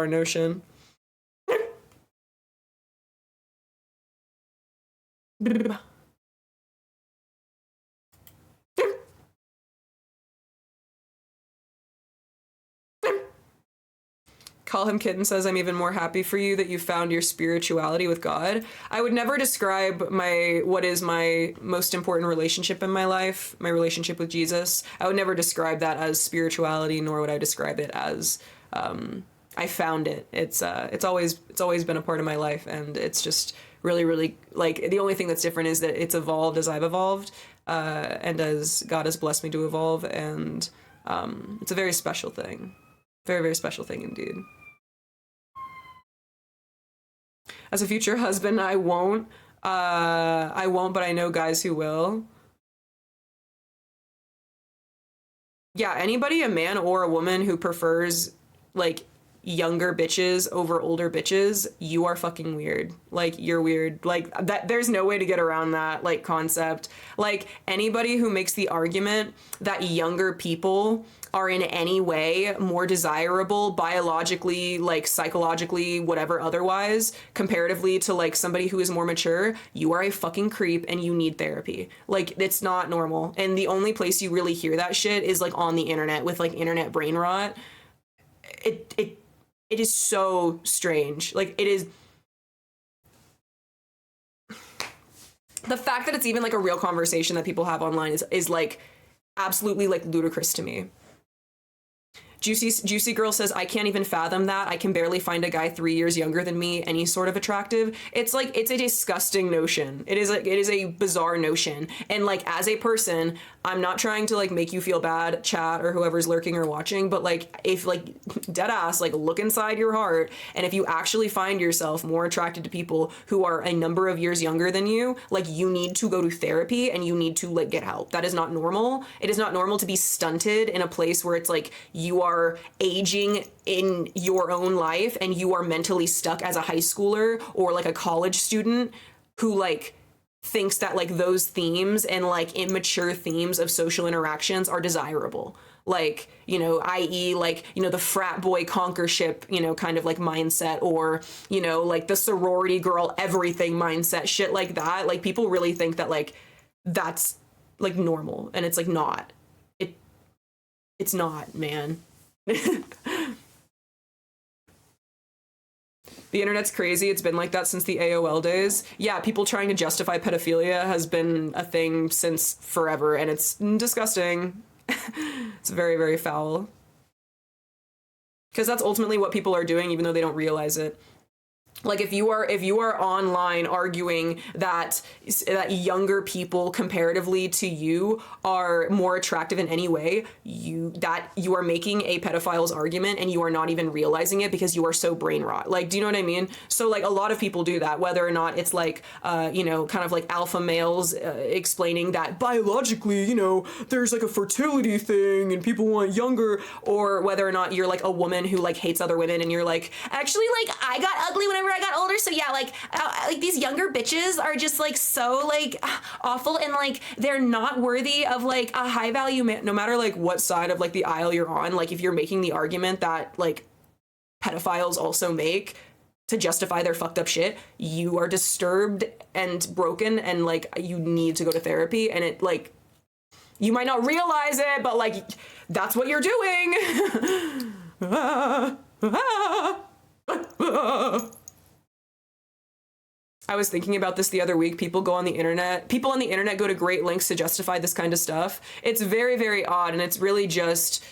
notion. Call Him Kitten says, I'm even more happy for you that you found your spirituality with God. I would never describe what is my most important relationship in my life, my relationship with Jesus. I would never describe that as spirituality, nor would I describe it as I found it. It's always been a part of my life, and it's just really, really, like, the only thing that's different is that it's evolved as I've evolved, and as God has blessed me to evolve, and it's a very special thing. Very, very special thing indeed. As a future husband, I won't, but I know guys who will. Yeah, anybody, a man or a woman, who prefers, like, younger bitches over older bitches, you are fucking weird. Like, you're weird. Like, that, there's no way to get around that, like, concept. Like, anybody who makes the argument that younger people are in any way more desirable biologically, like, psychologically, whatever otherwise, comparatively to, like, somebody who is more mature, you are a fucking creep and you need therapy. Like, it's not normal. And the only place you really hear that shit is, like, on the internet with, like, internet brain rot. It is so strange. Like, it is. The fact that it's even, like, a real conversation that people have online is like, absolutely, like, ludicrous to me. Juicy Girl says, I can't even fathom that. I can barely find a guy 3 years younger than me any sort of attractive. It's like, it's a disgusting notion. It is a bizarre notion. And, like, as a person, I'm not trying to, like, make you feel bad, chat, or whoever's lurking or watching, but, like, if, like, dead ass, like, look inside your heart, and if you actually find yourself more attracted to people who are a number of years younger than you, like, you need to go to therapy and you need to, like, get help. That is not normal. It is not normal to be stunted in a place where it's like you are aging in your own life and you are mentally stuck as a high schooler or, like, a college student who, like, thinks that, like, those themes and, like, immature themes of social interactions are desirable. Like, you know, i.e., like, you know, the frat boy conquer ship, you know, kind of, like, mindset, or, you know, like, the sorority girl everything mindset, shit like that. Like, people really think that, like, that's, like, normal, and it's, like, not. It's not, man. The internet's crazy. It's been like that since the AOL days. Yeah, people trying to justify pedophilia has been a thing since forever, and it's disgusting. It's very, very foul. Because that's ultimately what people are doing, even though they don't realize it. Like, if you are online arguing that younger people comparatively to you are more attractive in any way, you are making a pedophile's argument, and you are not even realizing it because you are so brain rot. Like, do you know what I mean? So, like, a lot of people do that, whether or not it's like, you know, kind of like alpha males explaining that biologically, you know, there's, like, a fertility thing and people want younger, or whether or not you're, like, a woman who, like, hates other women and you're like, actually, like, I got ugly whenever I got older, so yeah, like these younger bitches are just, like, so, like, awful, and, like, they're not worthy of, like, a high value man, no matter, like, what side of, like, the aisle you're on. Like, if you're making the argument that, like, pedophiles also make, to justify their fucked up shit, you are disturbed and broken, and like you need to go to therapy. And it like, you might not realize it, but like that's what you're doing. I was thinking about this the other week. People on the internet go to great lengths to justify this kind of stuff. It's very, very odd, and it's really just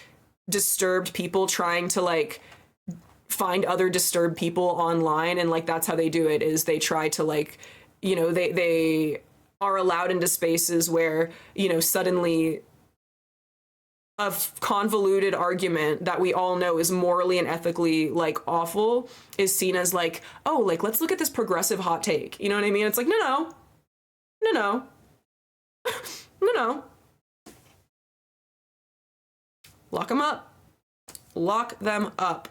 disturbed people trying to like find other disturbed people online, and like that's how they do it, is they try to like, you know, they are allowed into spaces where, you know, suddenly a convoluted argument that we all know is morally and ethically like awful is seen as like, oh, like let's look at this progressive hot take. You know what I mean? It's like, no, no, lock them up. Lock them up.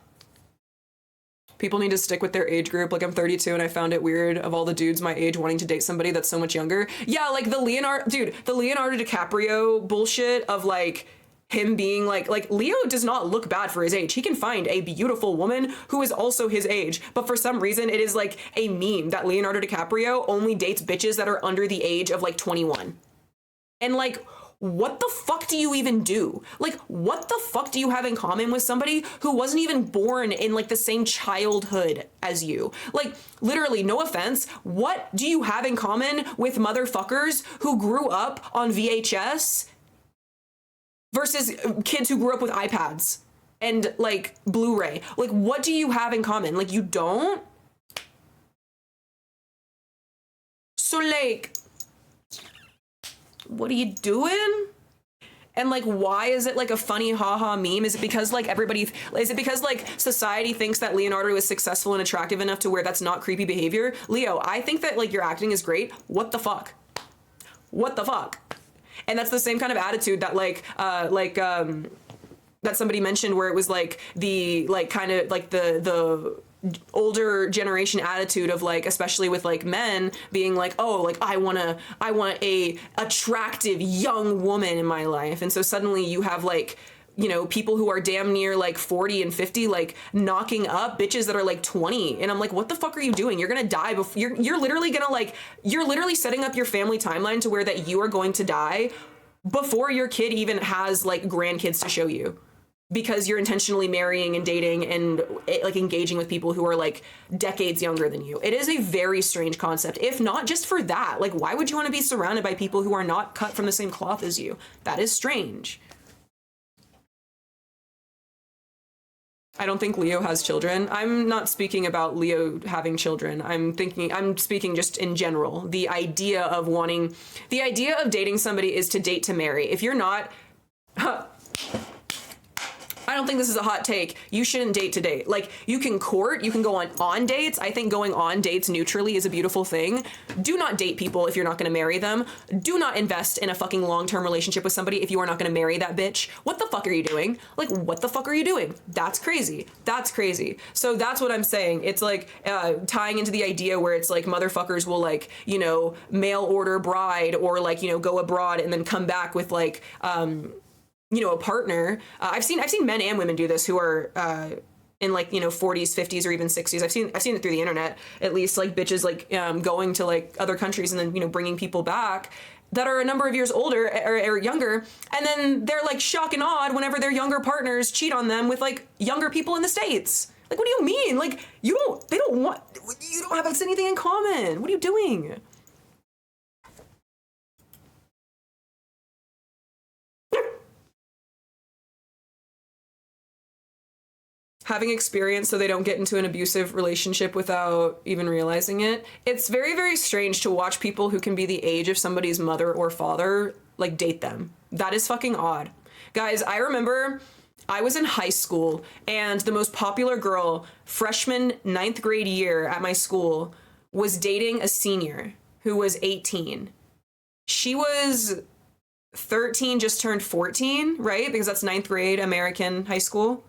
People need to stick with their age group. Like, I'm 32 and I found it weird of all the dudes my age wanting to date somebody that's so much younger. Yeah, like the Leonardo DiCaprio bullshit of like him being like Leo does not look bad for his age. He can find a beautiful woman who is also his age. But for some reason, it is like a meme that Leonardo DiCaprio only dates bitches that are under the age of like 21. And like, what the fuck do you even do? Like, what the fuck do you have in common with somebody who wasn't even born in like the same childhood as you? Like, literally, no offense, what do you have in common with motherfuckers who grew up on VHS versus kids who grew up with iPads and like Blu-ray? Like, what do you have in common? Like, you don't? So like, what are you doing? And like, why is it like a funny haha meme? Is it because like society thinks that Leonardo is successful and attractive enough to where that's not creepy behavior? Leo, I think that like your acting is great. What the fuck? What the fuck? And that's the same kind of attitude that that somebody mentioned, where it was like the like kind of like the older generation attitude of like, especially with like men being like, oh, like I want a attractive young woman in my life. And so suddenly you have like, you know, people who are damn near like 40 and 50 like knocking up bitches that are like 20. And I'm like, what the fuck are you doing? You're gonna die before you're literally gonna like, you're literally setting up your family timeline to where that you are going to die before your kid even has like grandkids to show you, because you're intentionally marrying and dating and like engaging with people who are like decades younger than you. It is a very strange concept. If not just for that, like, why would you want to be surrounded by people who are not cut from the same cloth as you? That is strange. I don't think Leo has children. I'm not speaking about Leo having children. I'm speaking just in general. The idea of dating somebody is to date to marry. If you're not, I don't think this is a hot take. You shouldn't date to date. Like, you can court, you can go on dates. I think going on dates neutrally is a beautiful thing. Do not date people if you're not going to marry them. Do not invest in a fucking long-term relationship with somebody if you are not going to marry that bitch. What the fuck are you doing? Like, what the fuck are you doing? That's crazy. That's crazy. So that's what I'm saying. It's like tying into the idea where it's like motherfuckers will like, you know, mail order bride or like, you know, go abroad and then come back with like, you know, a partner. I've seen men and women do this who are in like, you know, 40s, 50s, or even 60s. I've seen it through the internet, at least, like bitches like going to like other countries and then, you know, bringing people back that are a number of years older or younger, and then they're like shock and awed whenever their younger partners cheat on them with like younger people in the States. Like, what do you mean? Like, you don't have anything in common. What are you doing? Having experience so they don't get into an abusive relationship without even realizing it. It's very, very strange to watch people who can be the age of somebody's mother or father, like, date them. That is fucking odd. Guys, I remember I was in high school and the most popular girl, freshman 9th grade year at my school, was dating a senior who was 18. She was 13, just turned 14, right? Because that's 9th grade American high school.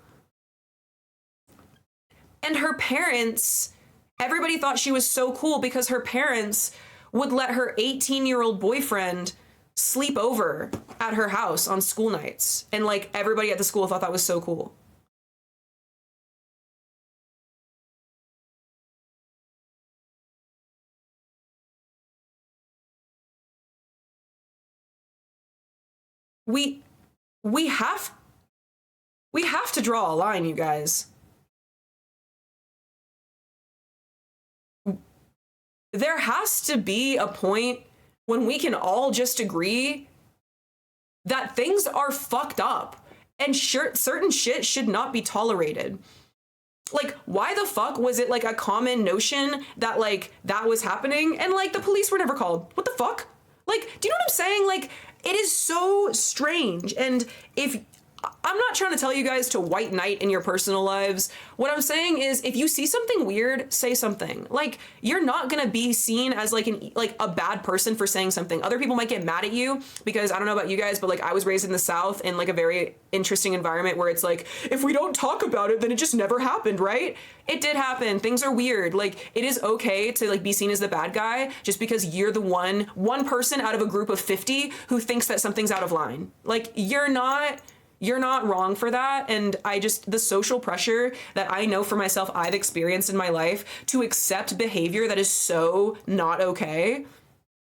And her parents, everybody thought she was so cool because her parents would let her 18-year-old boyfriend sleep over at her house on school nights. And like everybody at the school thought that was so cool. we we have we have to draw a line, you guys. There has to be a point when we can all just agree that things are fucked up and certain shit should not be tolerated. Like, why the fuck was it like a common notion that like that was happening and like the police were never called? What the fuck? Like, do you know what I'm saying? Like, it is so strange. And if I'm not trying to tell you guys to white knight in your personal lives. What I'm saying is, if you see something weird, say something. Like, you're not gonna be seen as like a bad person for saying something. Other people might get mad at you because I don't know about you guys, but like I was raised in the South in like a very interesting environment where it's like, if we don't talk about it, then it just never happened, right? It did happen. Things are weird. Like, it is okay to like be seen as the bad guy just because you're the one person out of a group of 50 who thinks that something's out of line. Like, you're not wrong for that. And the social pressure that I know for myself I've experienced in my life to accept behavior that is so not okay,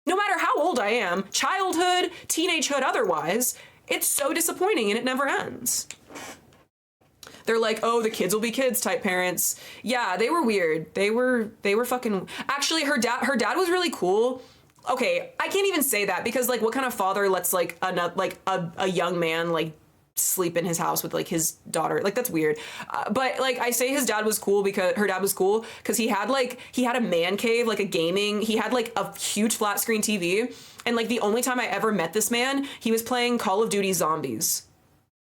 no matter how old I am, childhood, teenagehood, otherwise, it's so disappointing and it never ends. They're like, oh, the kids will be kids type parents. Yeah, they were weird. They were fucking, actually her dad was really cool. Okay, I can't even say that because like what kind of father lets like a young man like sleep in his house with like his daughter? Like, that's weird. But like I say her dad was cool because he had a man cave, like a gaming, he had like a huge flat screen TV, and like the only time I ever met this man, he was playing Call of Duty Zombies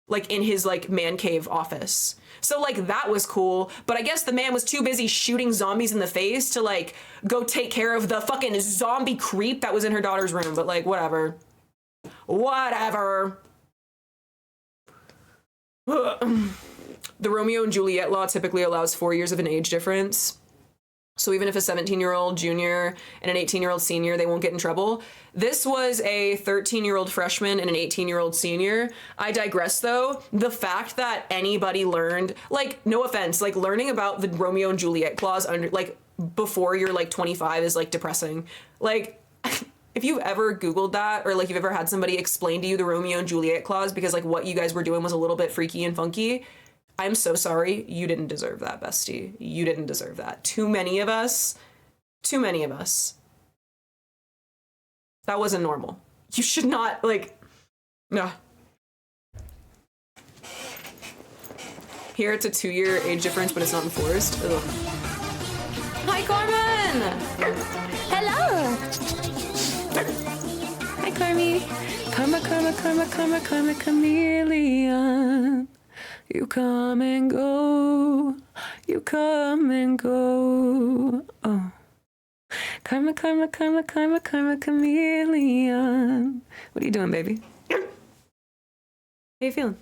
like in his like man cave office. So like that was cool, but I guess the man was too busy shooting zombies in the face to like go take care of the fucking zombie creep that was in her daughter's room. But like whatever. The Romeo and Juliet law typically allows 4 years of an age difference. So even if a 17-year-old junior and an 18-year-old senior, they won't get in trouble. This was a 13-year-old freshman and an 18-year-old senior. I digress though. The fact that anybody learned, like, no offense, like learning about the Romeo and Juliet clause under like before you're like 25 is like depressing. Like, if you've ever Googled that, or like you've ever had somebody explain to you the Romeo and Juliet clause because like what you guys were doing was a little bit freaky and funky, I'm so sorry. You didn't deserve that, bestie. You didn't deserve that. Too many of us. That wasn't normal. You should not, like, no. Here it's a 2-year age difference, but it's not enforced. Ugh. Hi, Carmen! Hello! Hi, Carmi. Karma, chameleon. You come and go. You come and go. Oh. Karma, chameleon. What are you doing, baby? How you feeling?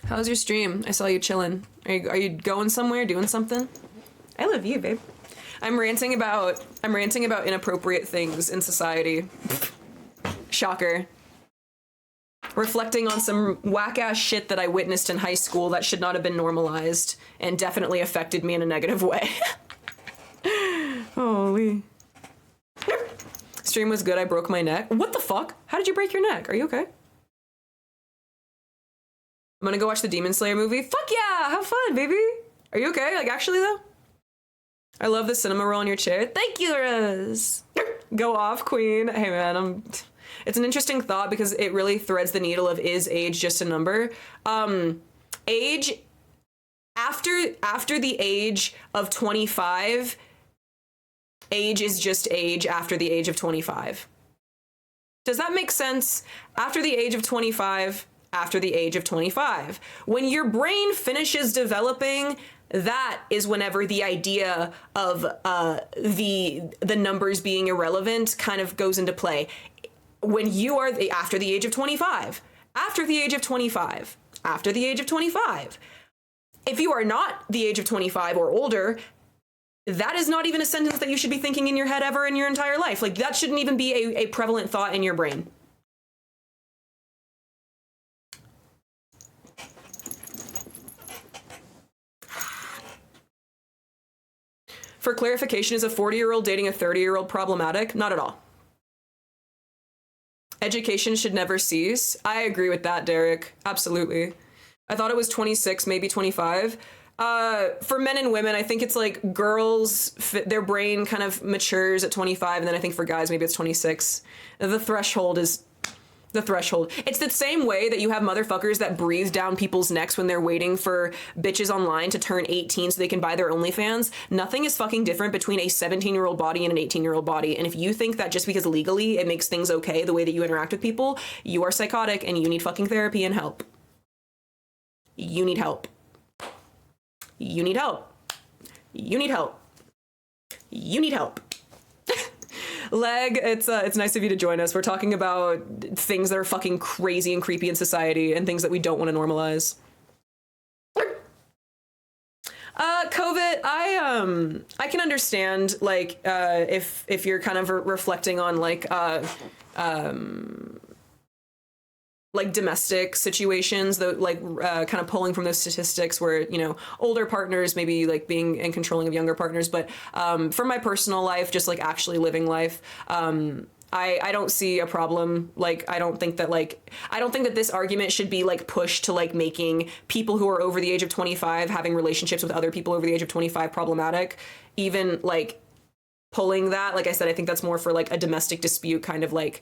How's your stream? I saw you chilling. Are you going somewhere, doing something? I love you, babe. I'm ranting about inappropriate things in society. Shocker. Reflecting on some whack-ass shit that I witnessed in high school that should not have been normalized and definitely affected me in a negative way. Holy. Stream was good. I broke my neck. What the fuck? How did you break your neck? Are you okay? I'm gonna go watch the Demon Slayer movie. Fuck yeah! Have fun, baby! Are you okay? Like, actually, though? I love the cinema roll in your chair. Thank you, Rose! Go off, queen. Hey, man, it's an interesting thought because it really threads the needle of, is age just a number? Age, after the age of 25, age is just age after the age of 25. Does that make sense? After the age of 25... after the age of 25. When your brain finishes developing, that is whenever the idea of the numbers being irrelevant kind of goes into play. When you are after the age of 25, after the age of 25, after the age of 25. If you are not the age of 25 or older, that is not even a sentence that you should be thinking in your head ever in your entire life. Like, that shouldn't even be a prevalent thought in your brain. For clarification, is a 40-year-old dating a 30-year-old problematic? Not at all. Education should never cease. I agree with that, Derek. Absolutely. I thought it was 26, maybe 25. For men and women, I think it's like girls, their brain kind of matures at 25, and then I think for guys, maybe it's 26. The threshold is the threshold. It's the same way that you have motherfuckers that breathe down people's necks when they're waiting for bitches online to turn 18 so they can buy their OnlyFans. Nothing is fucking different between a 17-year-old body and an 18-year-old body. And if you think that just because legally it makes things okay, the way that you interact with people, you are psychotic and you need fucking therapy and help. You need help. You need help. You need help. You need help. Leg, it's nice of you to join us. We're talking about things that are fucking crazy and creepy in society and things that we don't want to normalize. COVID, I can understand, like, if you're kind of reflecting on like domestic situations, though, like kind of pulling from those statistics where, you know, older partners maybe like being and controlling of younger partners. But for my personal life, just like actually living life, I don't see a problem. Like, I don't think that this argument should be like pushed to like making people who are over the age of 25 having relationships with other people over the age of 25 problematic. Even like pulling that, like I said, I think that's more for like a domestic dispute kind of like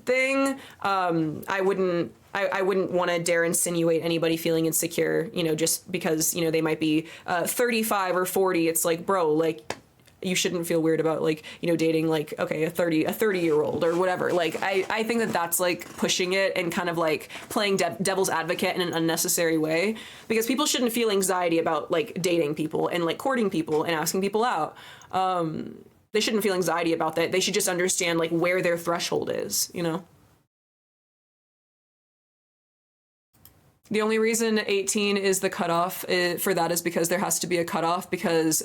thing. I wouldn't want to dare insinuate anybody feeling insecure, you know, just because, you know, they might be 35 or 40. It's like, bro, like, you shouldn't feel weird about like, you know, dating like, okay, a 30-year-old or whatever. Like, I think that that's like pushing it and kind of like playing devil's advocate in an unnecessary way, because people shouldn't feel anxiety about like dating people and like courting people and asking people out. They shouldn't feel anxiety about that. They should just understand like where their threshold is, you know? The only reason 18 is the cutoff for that is because there has to be a cutoff, because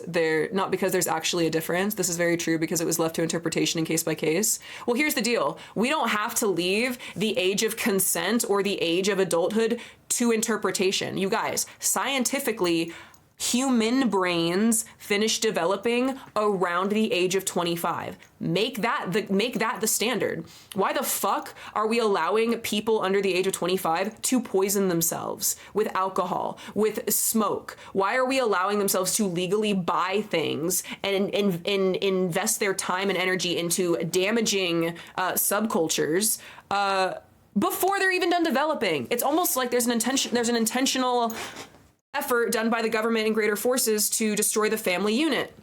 not because there's actually a difference. This is very true because it was left to interpretation and case by case. Well, here's the deal. We don't have to leave the age of consent or the age of adulthood to interpretation. You guys, scientifically, human brains finish developing around the age of 25. Make that the standard. Why the fuck are we allowing people under the age of 25 to poison themselves with alcohol, with smoke? Why are we allowing themselves to legally buy things and invest their time and energy into damaging subcultures before they're even done developing? It's almost like there's an intentional effort done by the government and greater forces to destroy the family unit.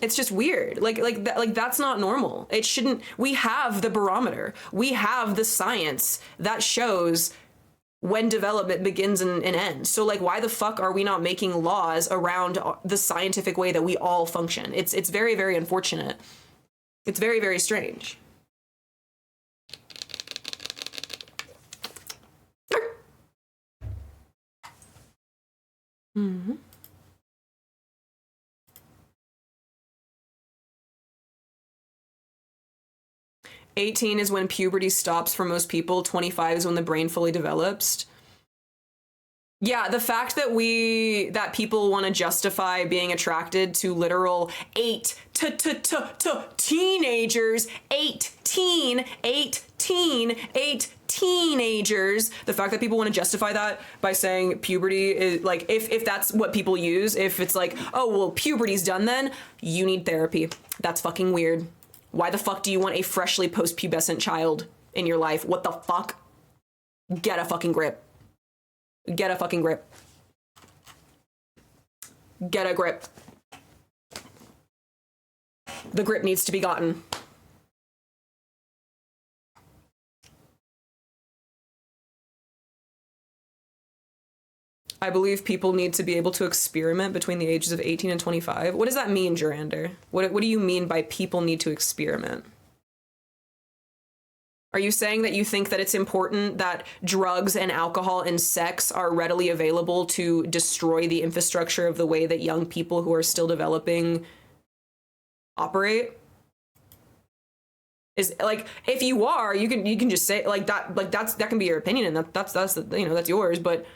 It's just weird. Like that's not normal. It shouldn't. We have the barometer. We have the science that shows when development begins and ends. So like, why the fuck are we not making laws around the scientific way that we all function? It's very, very unfortunate. It's very, very strange. Mm-hmm. 18 is when puberty stops for most people. 25 is when the brain fully develops. Yeah, the fact that people want to justify being attracted to literal teenagers, 18 teenagers, the fact that people want to justify that by saying puberty is like, if that's what people use, if it's like, oh, well, puberty's done then, you need therapy. That's fucking weird. Why the fuck do you want a freshly post-pubescent child in your life? What the fuck? Get a fucking grip. Get a fucking grip. Get a grip. The grip needs to be gotten. I believe people need to be able to experiment between the ages of 18 and 25. What does that mean, Jurander? What do you mean by people need to experiment? Are you saying that you think that it's important that drugs and alcohol and sex are readily available to destroy the infrastructure of the way that young people who are still developing operate? Is like, if you are, you can just say like that can be your opinion, and that's that's yours. But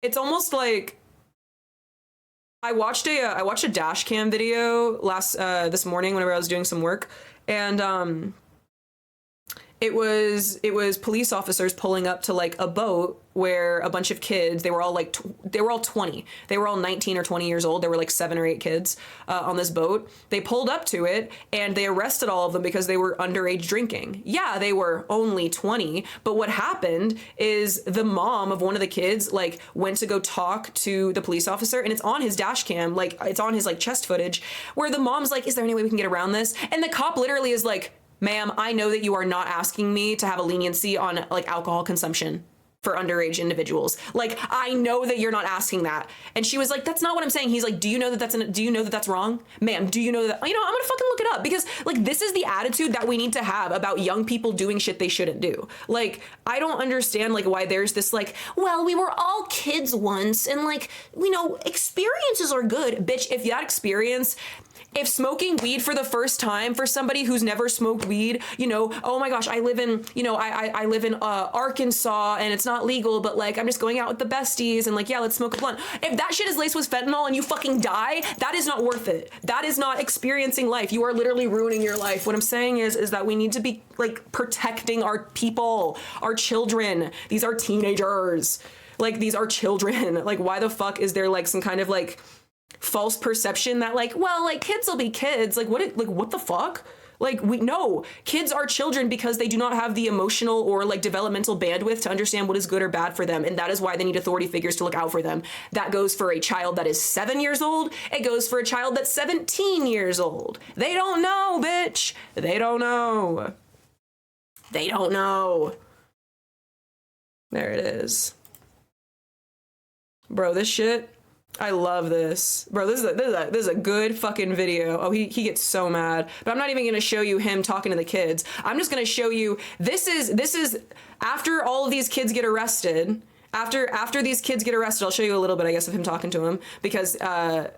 it's almost like I watched a dash cam video this morning whenever I was doing some work, and it was police officers pulling up to like a boat where a bunch of kids, they were all 20, they were all 19 or 20 years old, there were like 7 or 8 kids on this boat. They pulled up to it and they arrested all of them because they were underage drinking. Yeah, they were only 20, but what happened is the mom of one of the kids like went to go talk to the police officer, and it's on his dash cam, like it's on his like chest footage, where the mom's like, is there any way we can get around this? And the cop literally is like, ma'am, I know that you are not asking me to have a leniency on like alcohol consumption for underage individuals. Like, I know that you're not asking that. And she was like, that's not what I'm saying. He's like, do you know that that's wrong? Ma'am, do you know that? You know, I'm gonna fucking look it up, because like, this is the attitude that we need to have about young people doing shit they shouldn't do. Like, I don't understand like why there's this like, well, we were all kids once and like, you know, experiences are good. Bitch, if smoking weed for the first time for somebody who's never smoked weed, you know, oh my gosh, I live in Arkansas and it's not legal, but like, I'm just going out with the besties and like, yeah, let's smoke a blunt. If that shit is laced with fentanyl and you fucking die, that is not worth it. That is not experiencing life. You are literally ruining your life. What I'm saying is that we need to be like protecting our people, our children. These are teenagers. Like, these are children. Like, why the fuck is there like some kind of like false perception that like, well, like kids will be kids, like what the fuck? Like, kids are children because they do not have the emotional or like developmental bandwidth to understand what is good or bad for them, and that is why they need authority figures to look out for them. That goes for a child that is 7 years old. It goes for a child that's 17 years old. They don't know, bitch. They don't know. There it is. Bro, this shit, I love this. Bro, this is a good fucking video. Oh, he gets so mad. But I'm not even gonna show you him talking to the kids. I'm just gonna show you, this is after all of these kids get arrested. After these kids get arrested, I'll show you a little bit, I guess, of him talking to him, because after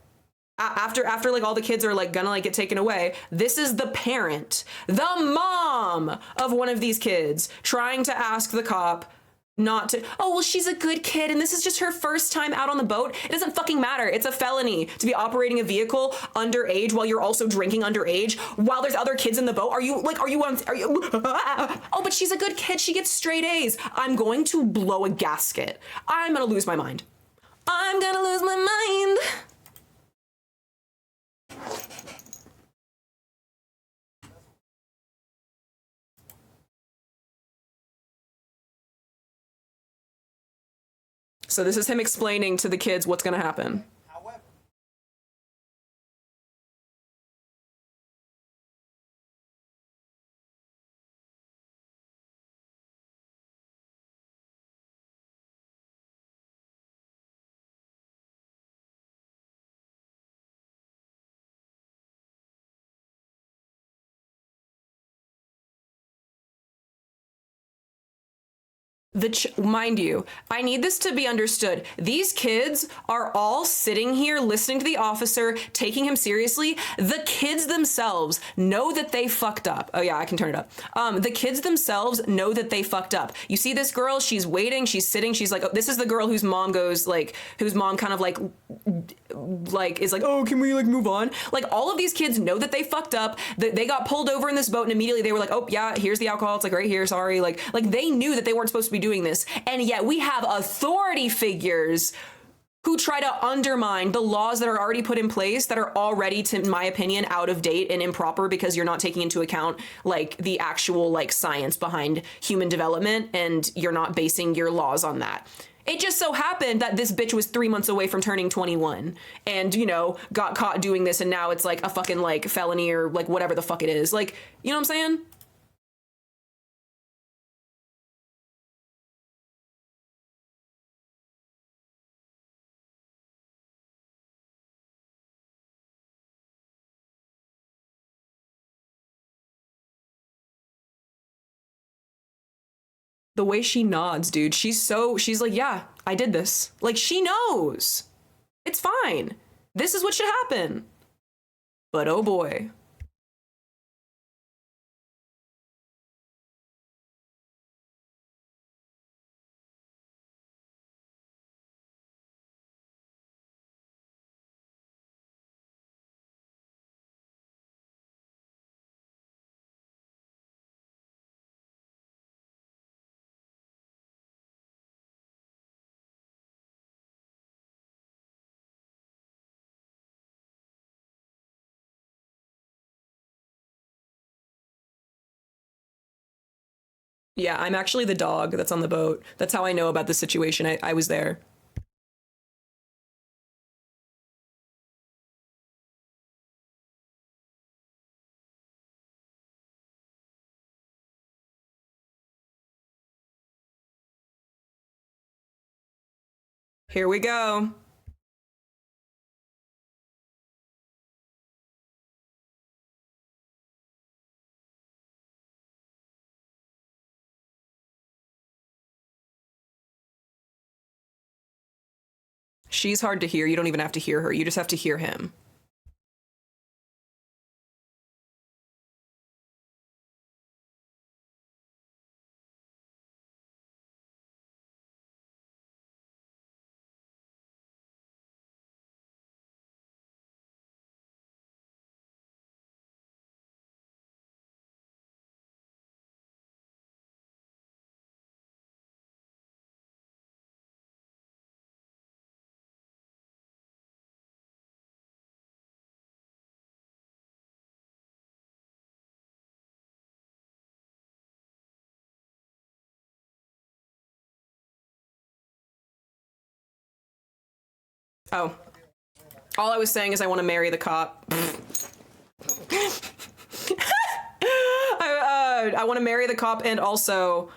like all the kids are like gonna like get taken away, this is the parent, the mom of one of these kids, trying to ask the cop not to, oh, well, she's a good kid and this is just her first time out on the boat. It doesn't fucking matter. It's a felony to be operating a vehicle underage while you're also drinking underage while there's other kids in the boat. Are you oh, but she's a good kid. She gets straight A's. I'm going to blow a gasket. I'm gonna lose my mind. I'm gonna lose my mind. So this is him explaining to the kids what's going to happen. Mind you, I need this to be understood. These kids are all sitting here listening to the officer, taking him seriously. The kids themselves know that they fucked up. Oh yeah, I can turn it up. The kids themselves know that they fucked up. You see this girl, she's waiting, she's sitting, she's like, oh, this is the girl whose mom goes like, whose mom kind of like is like, oh, can we like move on? Like, all of these kids know that they fucked up, that they got pulled over in this boat, and immediately they were like, oh yeah, here's the alcohol, it's like right here, sorry. Like they knew that they weren't supposed to be doing this, and yet we have authority figures who try to undermine the laws that are already put in place, that are already, to my opinion, out of date and improper, because you're not taking into account like the actual like science behind human development, and you're not basing your laws on that. It just so happened that this bitch was 3 months away from turning 21 and, you know, got caught doing this, and now it's like a fucking like felony or like whatever the fuck it is. Like, you know what I'm saying? The way she nods, dude, she's like, yeah, I did this. Like, she knows. It's fine. This is what should happen. But oh boy. Yeah, I'm actually the dog that's on the boat. That's how I know about the situation. I was there. Here we go. She's hard to hear. You don't even have to hear her. You just have to hear him. Oh. All I was saying is I want to marry the cop. I want to marry the cop, and also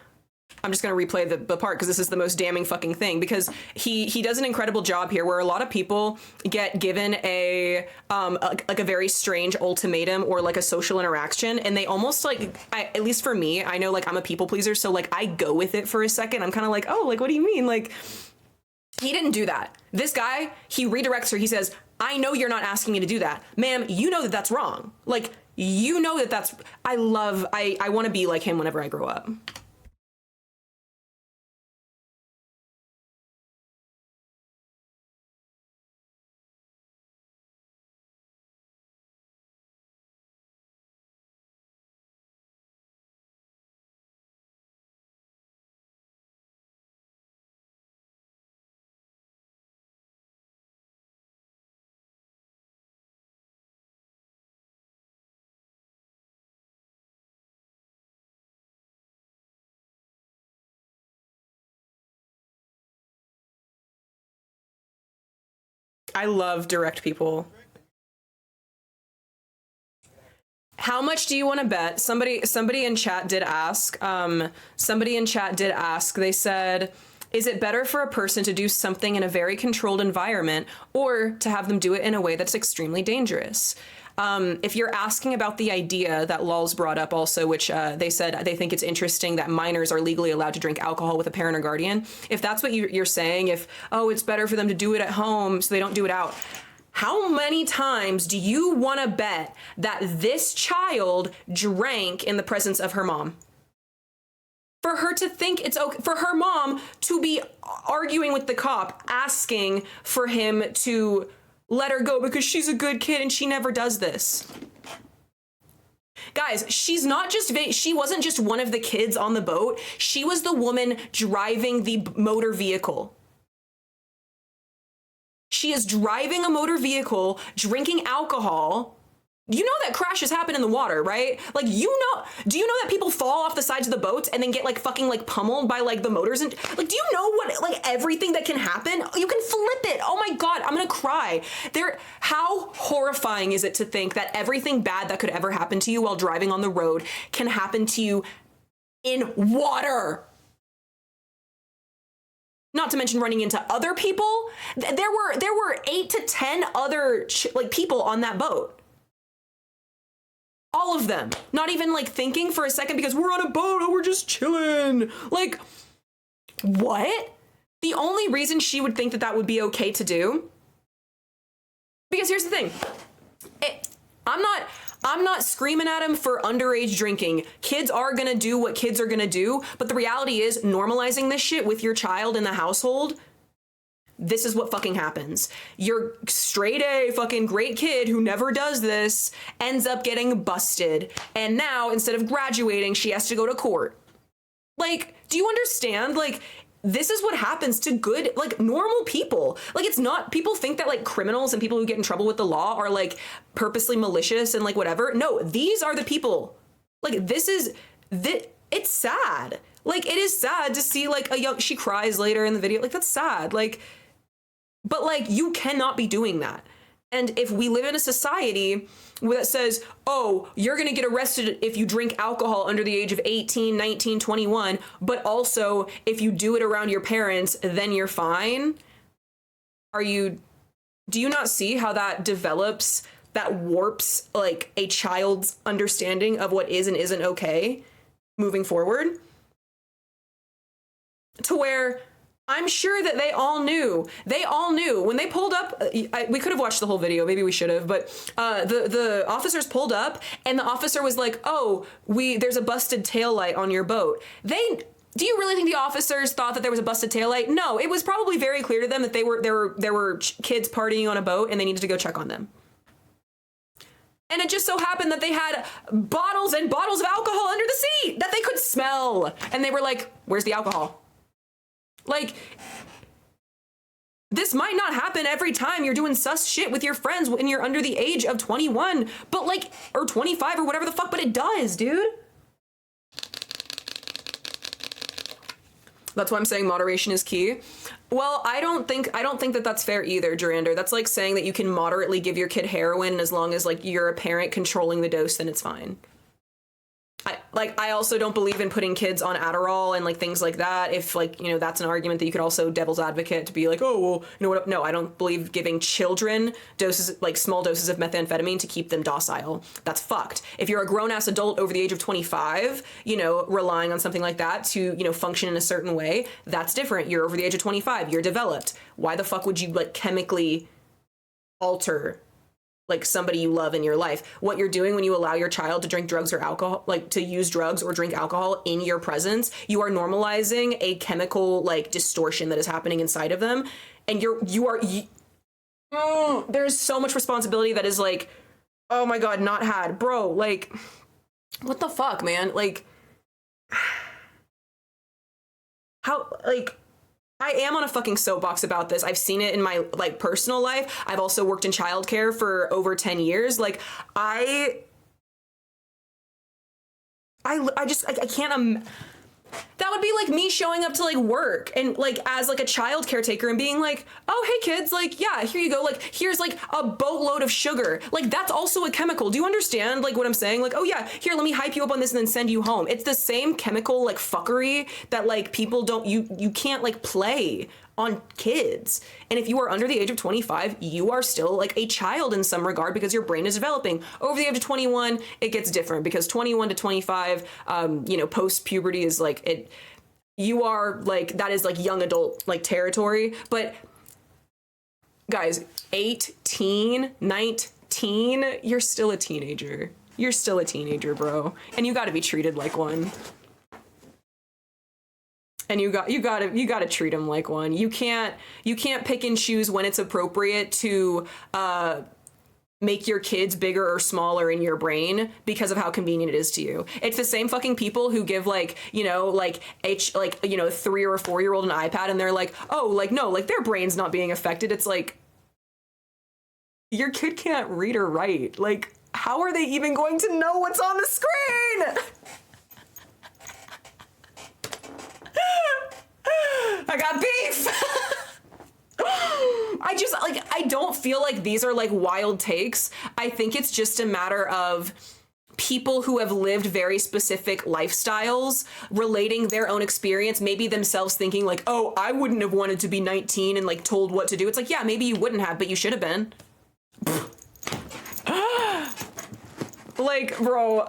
I'm just going to replay the part because this is the most damning fucking thing, because he does an incredible job here where a lot of people get given a like a very strange ultimatum or like a social interaction, and they almost like, at least for me, I know like I'm a people pleaser, so like I go with it for a second. I'm kind of like, oh, like what do you mean? Like, he didn't do that. This guy, he redirects her. He says, I know you're not asking me to do that. Ma'am, you know that that's wrong. Like, you know that that's, I want to be like him whenever I grow up. I love direct people. How much do you want to bet? Somebody in chat did ask. Somebody in chat did ask. They said, is it better for a person to do something in a very controlled environment or to have them do it in a way that's extremely dangerous? If you're asking about the idea that Lulz brought up also, which they said they think it's interesting that minors are legally allowed to drink alcohol with a parent or guardian. If that's what you're saying, if, oh, it's better for them to do it at home so they don't do it out. How many times do you want to bet that this child drank in the presence of her mom? For her to think it's okay, for her mom to be arguing with the cop, asking for him to let her go because she's a good kid and she never does this. Guys, she's not just, she wasn't just one of the kids on the boat. She was the woman driving the motor vehicle. She is driving a motor vehicle, drinking alcohol. You know that crashes happen in the water, right? Like, you know, do you know that people fall off the sides of the boats and then get like fucking like pummeled by like the motors? And like, do you know what, like everything that can happen? You can flip it. Oh my God, I'm gonna cry. How horrifying is it to think that everything bad that could ever happen to you while driving on the road can happen to you in water? Not to mention running into other people. There were 8 to 10 other like people on that boat. All of them. Not even like thinking for a second because we're on a boat, oh, we're just chilling. Like, what? The only reason she would think that that would be okay to do, because here's the thing. I'm not screaming at him for underage drinking. Kids are gonna do what kids are gonna do, but the reality is normalizing this shit with your child in the household, this is what fucking happens. Your straight A fucking great kid who never does this ends up getting busted. And now instead of graduating, she has to go to court. Like, do you understand? Like, this is what happens to good, like, normal people. Like, it's not, people think that like criminals and people who get in trouble with the law are like purposely malicious and like whatever. No, these are the people. Like, it's sad. Like, it is sad to see, like, she cries later in the video. Like, that's sad. Like, but, like, you cannot be doing that. And if we live in a society that says, oh, you're going to get arrested if you drink alcohol under the age of 18, 19, 21, but also if you do it around your parents, then you're fine. Do you not see how that develops, that warps, like, a child's understanding of what is and isn't okay moving forward? To where I'm sure that they all knew when they pulled up. We could have watched the whole video, maybe we should have, but the officers pulled up and the officer was like, oh, there's a busted taillight on your boat. Do you really think the officers thought that there was a busted taillight? No, it was probably very clear to them that there were kids partying on a boat and they needed to go check on them. And it just so happened that they had bottles and bottles of alcohol under the seat that they could smell. And they were like, where's the alcohol? Like, this might not happen every time you're doing sus shit with your friends when you're under the age of 21, but like, or 25 or whatever the fuck, but it does, dude. That's why I'm saying moderation is key. Well, I don't think that that's fair either, Durander. That's like saying that you can moderately give your kid heroin as long as like you're a parent controlling the dose, then it's fine. I also don't believe in putting kids on Adderall and like things like that. If like, you know, that's an argument that you could also devil's advocate to be like, oh, well, you know what? No, I don't believe giving children doses, like small doses of methamphetamine to keep them docile. That's fucked. If you're a grown ass adult over the age of 25, you know, relying on something like that to, you know, function in a certain way, that's different. You're over the age of 25, you're developed. Why the fuck would you like chemically alter like somebody you love in your life? What you're doing when you allow your child to drink drugs or alcohol, like to use drugs or drink alcohol in your presence, you are normalizing a chemical like distortion that is happening inside of them. And there's so much responsibility that is like, oh my God, not had, bro. Like, what the fuck, man? Like, how, like, I am on a fucking soapbox about this. I've seen it in my like personal life. I've also worked in childcare for over 10 years. Like I can't that would be like me showing up to like work and like as like a child caretaker and being like, oh, hey kids, like, yeah, here you go. Like, here's like a boatload of sugar. Like, that's also a chemical. Do you understand like what I'm saying? Like, oh yeah, here, let me hype you up on this and then send you home. It's the same chemical like fuckery that like people don't, you can't like play on kids. And if you are under the age of 25, you are still like a child in some regard because your brain is developing. Over the age of 21, it gets different because 21 to 25, you know, post puberty is like you are like, that is like young adult like territory. But guys, 18, 19, you're still a teenager. You're still a teenager, bro. And you got to be treated like one. And you gotta treat them like one. You can't pick and choose when it's appropriate to make your kids bigger or smaller in your brain because of how convenient it is to you. It's the same fucking people who give like, you know, like a 3 or a 4-year-old an iPad and they're like, oh, like no, like their brain's not being affected. It's like, your kid can't read or write. Like, how are they even going to know what's on the screen? I got beef. I don't feel like these are like wild takes. I think it's just a matter of people who have lived very specific lifestyles relating their own experience, maybe themselves thinking like, oh, I wouldn't have wanted to be 19 and like told what to do. It's like, yeah, maybe you wouldn't have, but you should have been. Like, bro.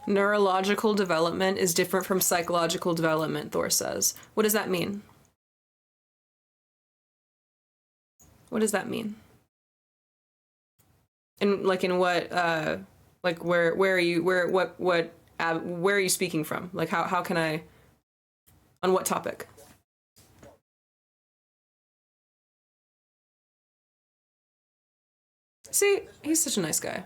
Neurological development is different from psychological development, Thor says. What does that mean? What does that mean? And like in what like where are you where are you speaking from? Like how can I, on what topic? See, he's such a nice guy.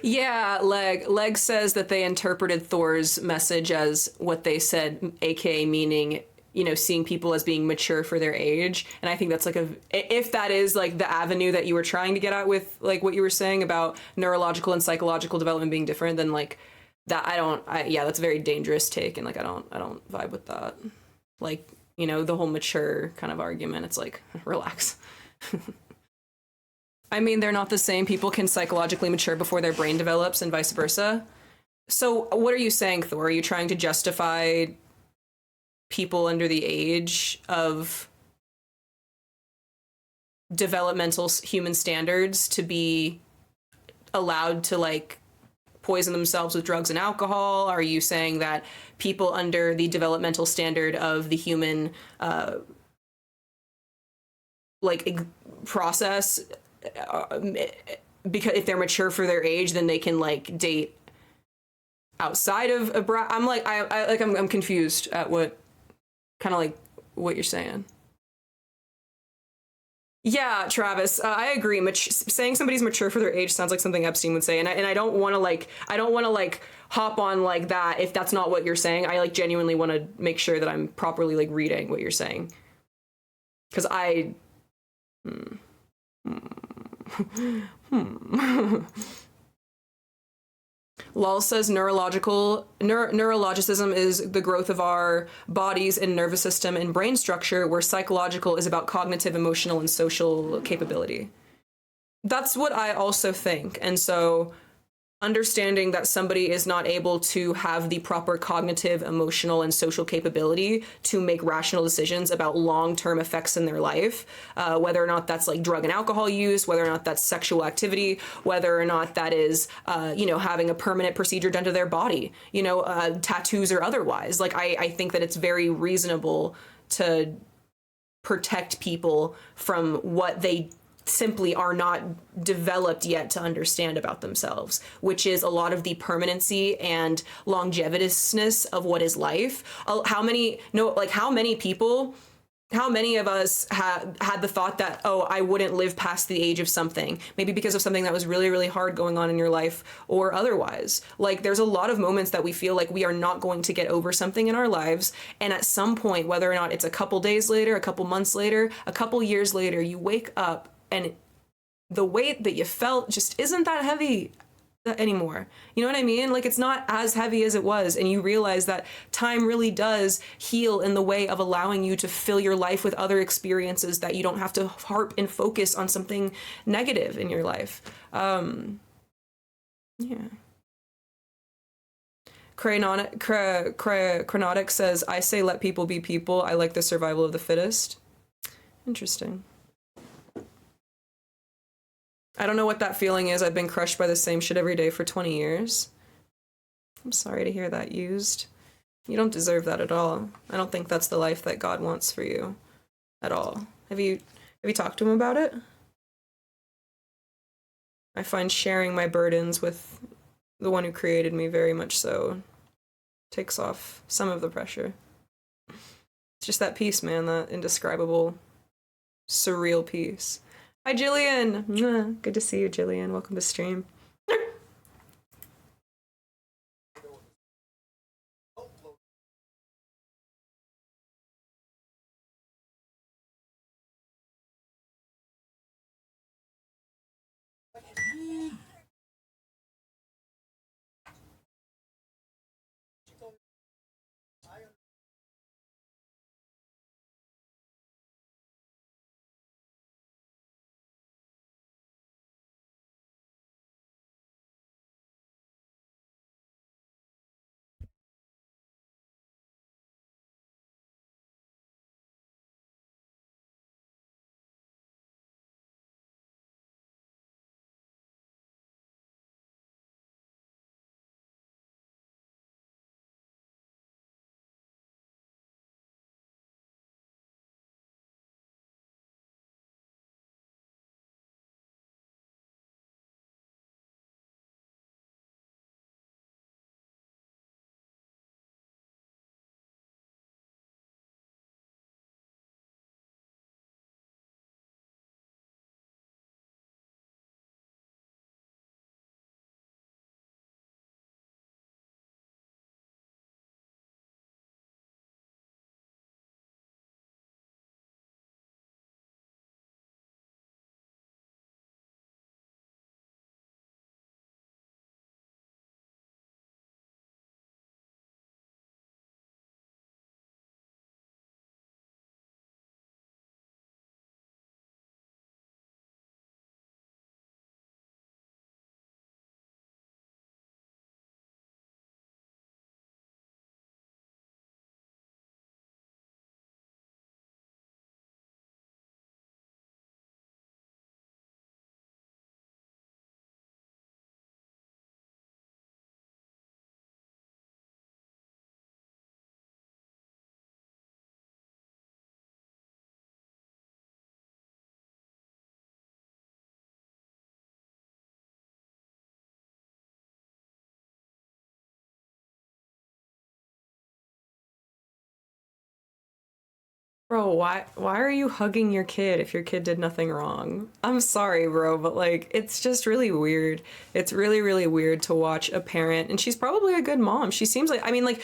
Yeah, Leg says that they interpreted Thor's message as what they said, aka meaning, you know, seeing people as being mature for their age. And I think that's like if that is like the avenue that you were trying to get at with like what you were saying about neurological and psychological development being different, then like that yeah, that's a very dangerous take, and like I don't vibe with that. Like, you know, the whole mature kind of argument, it's like relax. I mean, they're not the same. People can psychologically mature before their brain develops and vice versa. So what are you saying, Thor? Are you trying to justify people under the age of developmental human standards to be allowed to like poison themselves with drugs and alcohol? Are you saying that people under the developmental standard of the human process, because if they're mature for their age, then they can like date outside of a I'm like I'm confused at what kind of like what you're saying. Yeah, Travis, I agree. Saying somebody's mature for their age sounds like something Epstein would say, and I don't want to like hop on like that if that's not what you're saying. I like genuinely want to make sure that I'm properly like reading what you're saying, because Lol says neurologicism is the growth of our bodies and nervous system and brain structure, where psychological is about cognitive, emotional, and social capability. That's what I also think. And so understanding that somebody is not able to have the proper cognitive, emotional, and social capability to make rational decisions about long-term effects in their life, whether or not that's like drug and alcohol use, whether or not that's sexual activity, whether or not that is, you know, having a permanent procedure done to their body, you know, tattoos or otherwise. Like, I think that it's very reasonable to protect people from what they simply are not developed yet to understand about themselves, which is a lot of the permanency and longevitousness of what is life. How many people, how many of us had the thought that, oh, I wouldn't live past the age of something, maybe because of something that was really, really hard going on in your life or otherwise. Like, there's a lot of moments that we feel like we are not going to get over something in our lives. And at some point, whether or not it's a couple days later, a couple months later, a couple years later, you wake up and the weight that you felt just isn't that heavy anymore. You know what I mean? Like, it's not as heavy as it was, and you realize that time really does heal in the way of allowing you to fill your life with other experiences, that you don't have to harp and focus on something negative in your life. Yeah. Chronotic says, I say let people be people. I like the survival of the fittest. Interesting. I don't know what that feeling is. I've been crushed by the same shit every day for 20 years. I'm sorry to hear that used. You don't deserve that at all. I don't think that's the life that God wants for you at all. Have you talked to him about it? I find sharing my burdens with the one who created me very much so takes off some of the pressure. It's just that peace, man, that indescribable, surreal peace. Hi, Jillian. Good to see you, Jillian. Welcome to stream. Bro, why are you hugging your kid if your kid did nothing wrong? I'm sorry, bro, but like it's just really weird. It's really, really weird to watch a parent, and she's probably a good mom. She seems like, I mean, like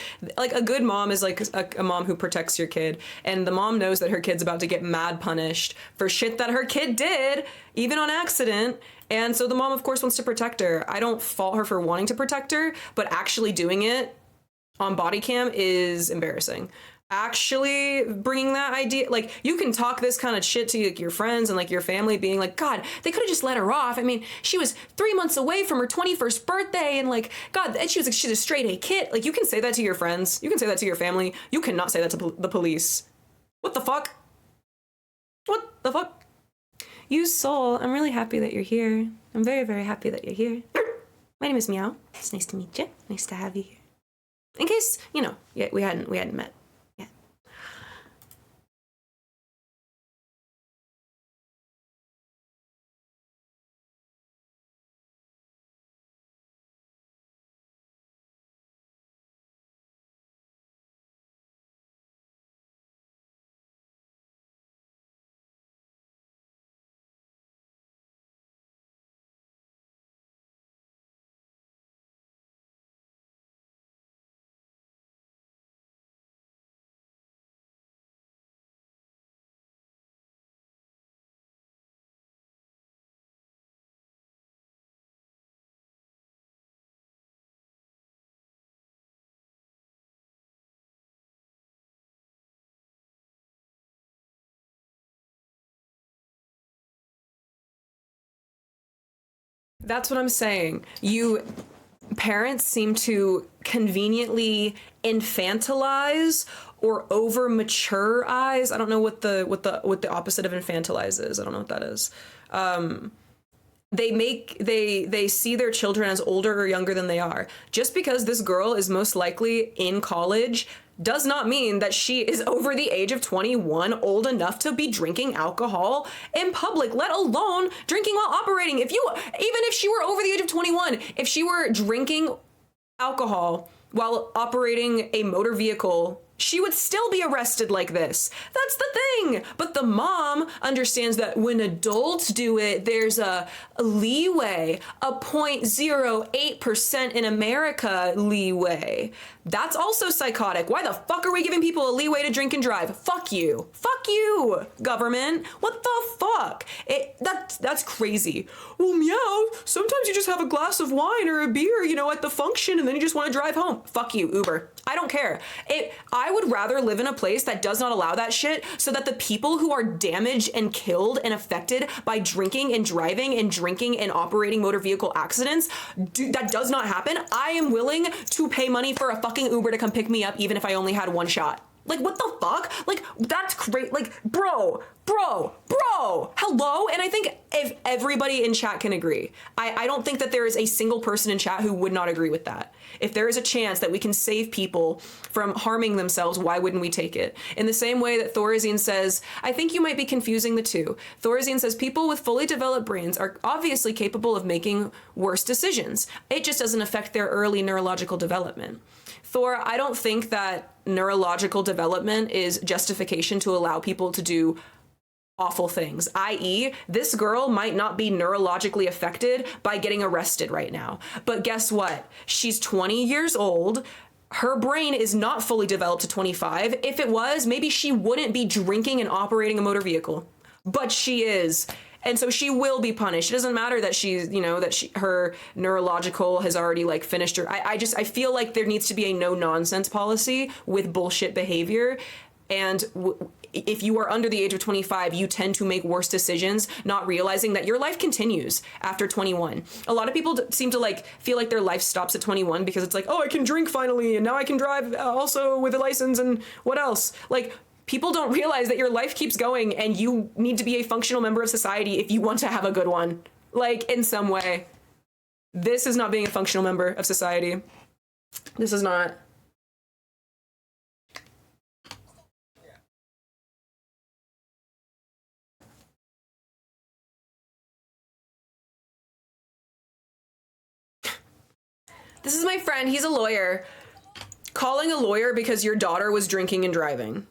a good mom is like a mom who protects your kid, and the mom knows that her kid's about to get mad punished for shit that her kid did, even on accident. And so the mom, of course, wants to protect her. I don't fault her for wanting to protect her, but actually doing it on body cam is embarrassing. Actually bringing that idea, like, you can talk this kind of shit to like your friends and like your family, being like, God, they could have just let her off. I mean, she was 3 months away from her 21st birthday, and like, God, and she's a straight A kid. Like, you can say that to your friends, you can say that to your family, you cannot say that to the police. What the fuck? What the fuck? You soul, I'm really happy that you're here. I'm very, very happy that you're here. My name is Meow. It's nice to meet you. Nice to have you here. In case, you know, yeah, we hadn't met. That's what I'm saying. Parents seem to conveniently infantilize or over maturize. I don't know what the opposite of infantilize is. I don't know what that is. They see their children as older or younger than they are. Just because this girl is most likely in college does not mean that she is over the age of 21, old enough to be drinking alcohol in public, let alone drinking while operating. Even if she were over the age of 21, if she were drinking alcohol while operating a motor vehicle, she would still be arrested like this. That's the thing. But the mom understands that when adults do it, there's a leeway, a 0.08% in America leeway. That's also psychotic. Why the fuck are we giving people a leeway to drink and drive? Fuck you. Fuck you, government. What the fuck? That's crazy. Well, meow, sometimes you just have a glass of wine or a beer, you know, at the function, and then you just want to drive home. Fuck you, Uber. I don't care. I would rather live in a place that does not allow that shit, so that the people who are damaged and killed and affected by drinking and driving and drinking and operating motor vehicle accidents, that does not happen. I am willing to pay money for a fucking Uber to come pick me up, even if I only had one shot. Like, what the fuck? Like, that's great. Like, bro, hello? And I think if everybody in chat can agree, I don't think that there is a single person in chat who would not agree with that. If there is a chance that we can save people from harming themselves, why wouldn't we take it? In the same way that Thorazine says, I think you might be confusing the two. Thorazine says people with fully developed brains are obviously capable of making worse decisions. It just doesn't affect their early neurological development. Thor, I don't think that neurological development is justification to allow people to do awful things, i.e., this girl might not be neurologically affected by getting arrested right now. But guess what? She's 20 years old. Her brain is not fully developed to 25. If it was, maybe she wouldn't be drinking and operating a motor vehicle. But she is. And so she will be punished. It doesn't matter that she's, you know, that her neurological has already like finished her. I feel like there needs to be a no nonsense policy with bullshit behavior. And if you are under the age of 25, you tend to make worse decisions, not realizing that your life continues after 21. A lot of people seem to like feel like their life stops at 21 because it's like, oh, I can drink finally, and now I can drive also with a license, and what else? Like, people don't realize that your life keeps going, and you need to be a functional member of society if you want to have a good one. Like, in some way. This is not being a functional member of society. This is not. This is my friend. He's a lawyer. Calling a lawyer because your daughter was drinking and driving.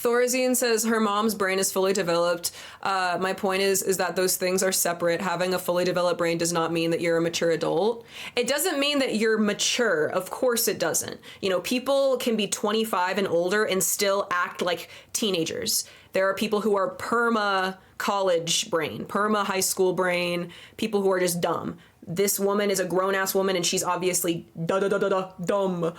Thorazine says her mom's brain is fully developed. My point is that those things are separate. Having a fully developed brain does not mean that you're a mature adult. It doesn't mean that you're mature. Of course it doesn't. You know, people can be 25 and older and still act like teenagers. There are people who are perma college brain, perma high school brain, people who are just dumb. This woman is a grown-ass woman and she's obviously dumb.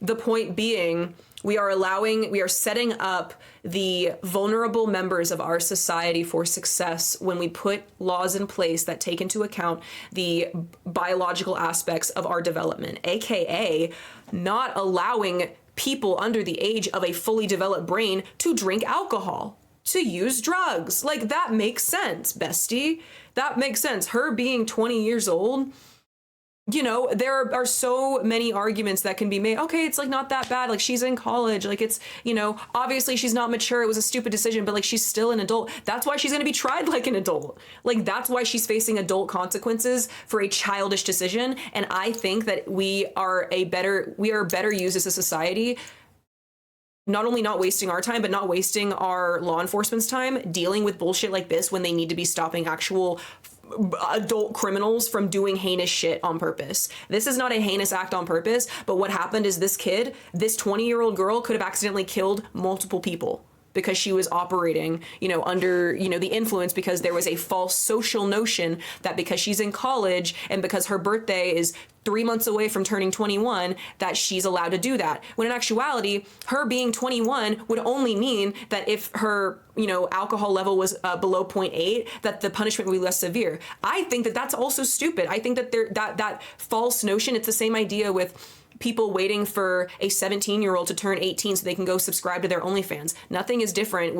The point being, we are setting up the vulnerable members of our society for success when we put laws in place that take into account the biological aspects of our development, aka not allowing people under the age of a fully developed brain to drink alcohol, to use drugs. Like, that makes sense, bestie. That makes sense. Her being 20 years old, you know, there are so many arguments that can be made. Okay, it's like not that bad. Like, she's in college. Like, it's, you know, obviously she's not mature. It was a stupid decision, but like, she's still an adult. That's why she's going to be tried like an adult. Like, that's why she's facing adult consequences for a childish decision. And I think that we are better used as a society, not only not wasting our time, but not wasting our law enforcement's time dealing with bullshit like this when they need to be stopping actual adult criminals from doing heinous shit on purpose. This is not a heinous act on purpose, but what happened is this 20-year-old girl could have accidentally killed multiple people because she was operating, you know, under, you know, the influence, because there was a false social notion that because she's in college and because her birthday is 3 months away from turning 21, that she's allowed to do that. When in actuality, her being 21 would only mean that if her, you know, alcohol level was below 0.8, that the punishment would be less severe. I think that that's also stupid. I think that that false notion, it's the same idea with people waiting for a 17-year-old to turn 18 so they can go subscribe to their OnlyFans. Nothing is different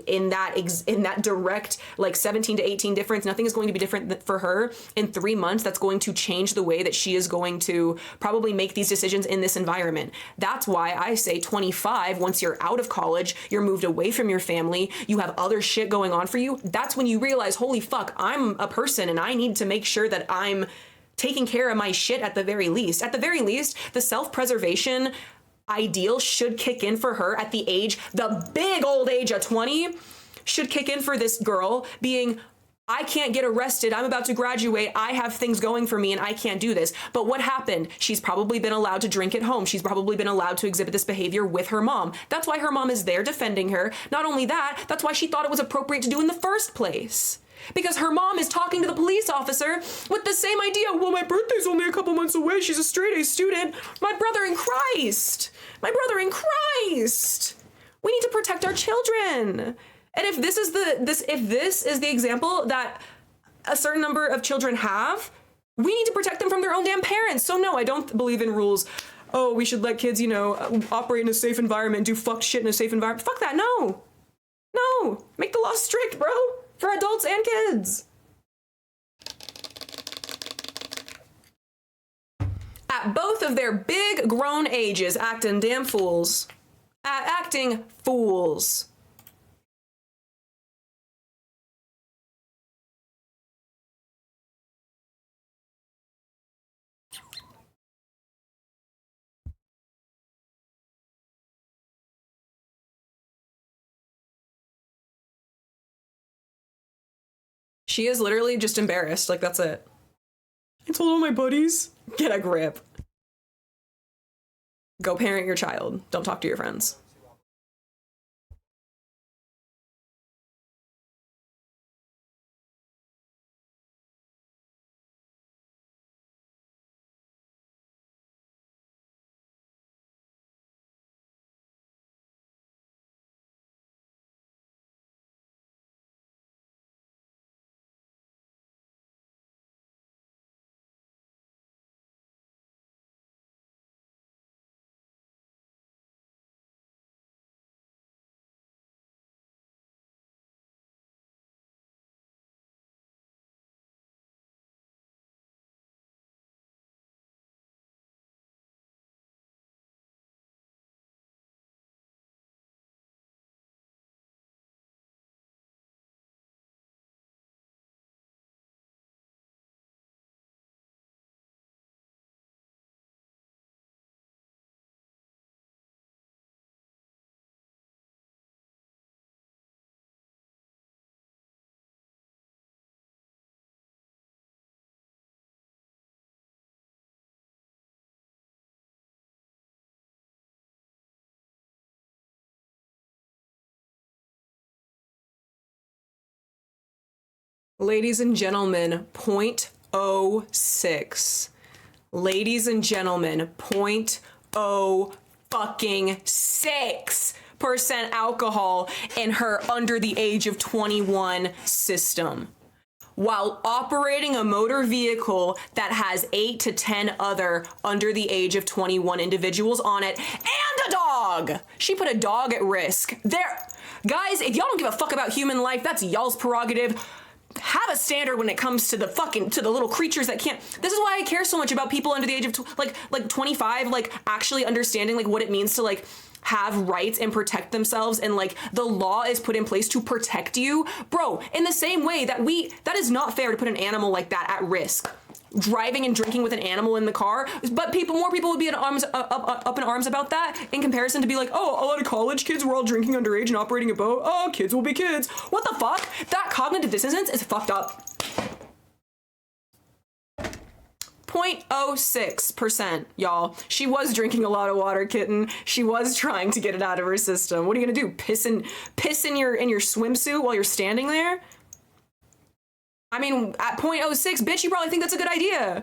in that direct, like, 17 to 18 difference. Nothing is going to be different for her in 3 months. That's going to change the way that she is going to probably make these decisions in this environment. That's why I say 25, once you're out of college, you're moved away from your family, you have other shit going on for you. That's when you realize, holy fuck, I'm a person and I need to make sure that I'm taking care of my shit at the very least. At the very least, the self-preservation ideal should kick in for her at the big old age of 20, should kick in for this girl being, I can't get arrested, I'm about to graduate, I have things going for me and I can't do this. But what happened? She's probably been allowed to drink at home. She's probably been allowed to exhibit this behavior with her mom. That's why her mom is there defending her. Not only that, that's why she thought it was appropriate to do in the first place. Because her mom is talking to the police officer with the same idea. Well, my birthday's only a couple months away. She's a straight A student. My brother in Christ. My brother in Christ. We need to protect our children. And if this is the example that a certain number of children have, we need to protect them from their own damn parents. So no, I don't believe in rules. Oh, we should let kids, you know, operate in a safe environment, do fucked shit in a safe environment. Fuck that. No. No. Make the law strict, bro. For adults and kids. At both of their big grown ages, acting damn fools. Acting fools. She is literally just embarrassed. Like, that's it. I told all my buddies, get a grip. Go parent your child. Don't talk to your friends. Ladies and gentlemen, 0.06. Ladies and gentlemen, 0.0 fucking 6% alcohol in her under the age of 21 system, while operating a motor vehicle that has 8 to 10 other under the age of 21 individuals on it and a dog. She put a dog at risk. There, guys, if y'all don't give a fuck about human life, that's y'all's prerogative. Have a standard when it comes to the little creatures that can't. This is why I care so much about people under the age of 25, like actually understanding like what it means to like have rights and protect themselves, and like the law is put in place to protect you, bro. In the same way that that is not fair to put an animal like that at risk. Driving and drinking with an animal in the car, but more people would be up in arms about that in comparison to be like, oh, a lot of college kids were all drinking underage and operating a boat. Oh, kids will be kids. What the fuck? That cognitive dissonance is fucked up. 0.06%, y'all. She was drinking a lot of water, kitten. She was trying to get it out of her system. What are you gonna do? Piss in your swimsuit while you're standing there? I mean, at 0.06, bitch, you probably think that's a good idea.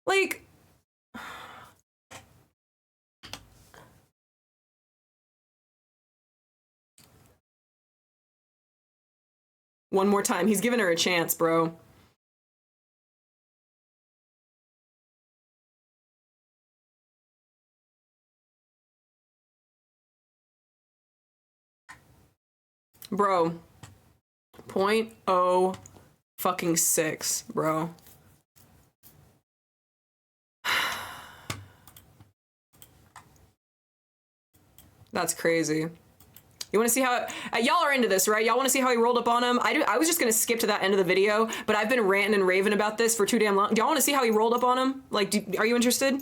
Like, one more time. He's giving her a chance, bro. Bro. 0.0 fucking 6, bro. That's crazy. You want to see how y'all are into this, right? Y'all want to see how he rolled up on him? I was just gonna skip to that end of the video, but I've been ranting and raving about this for too damn long. Do y'all want to see how he rolled up on him? Like, are you interested?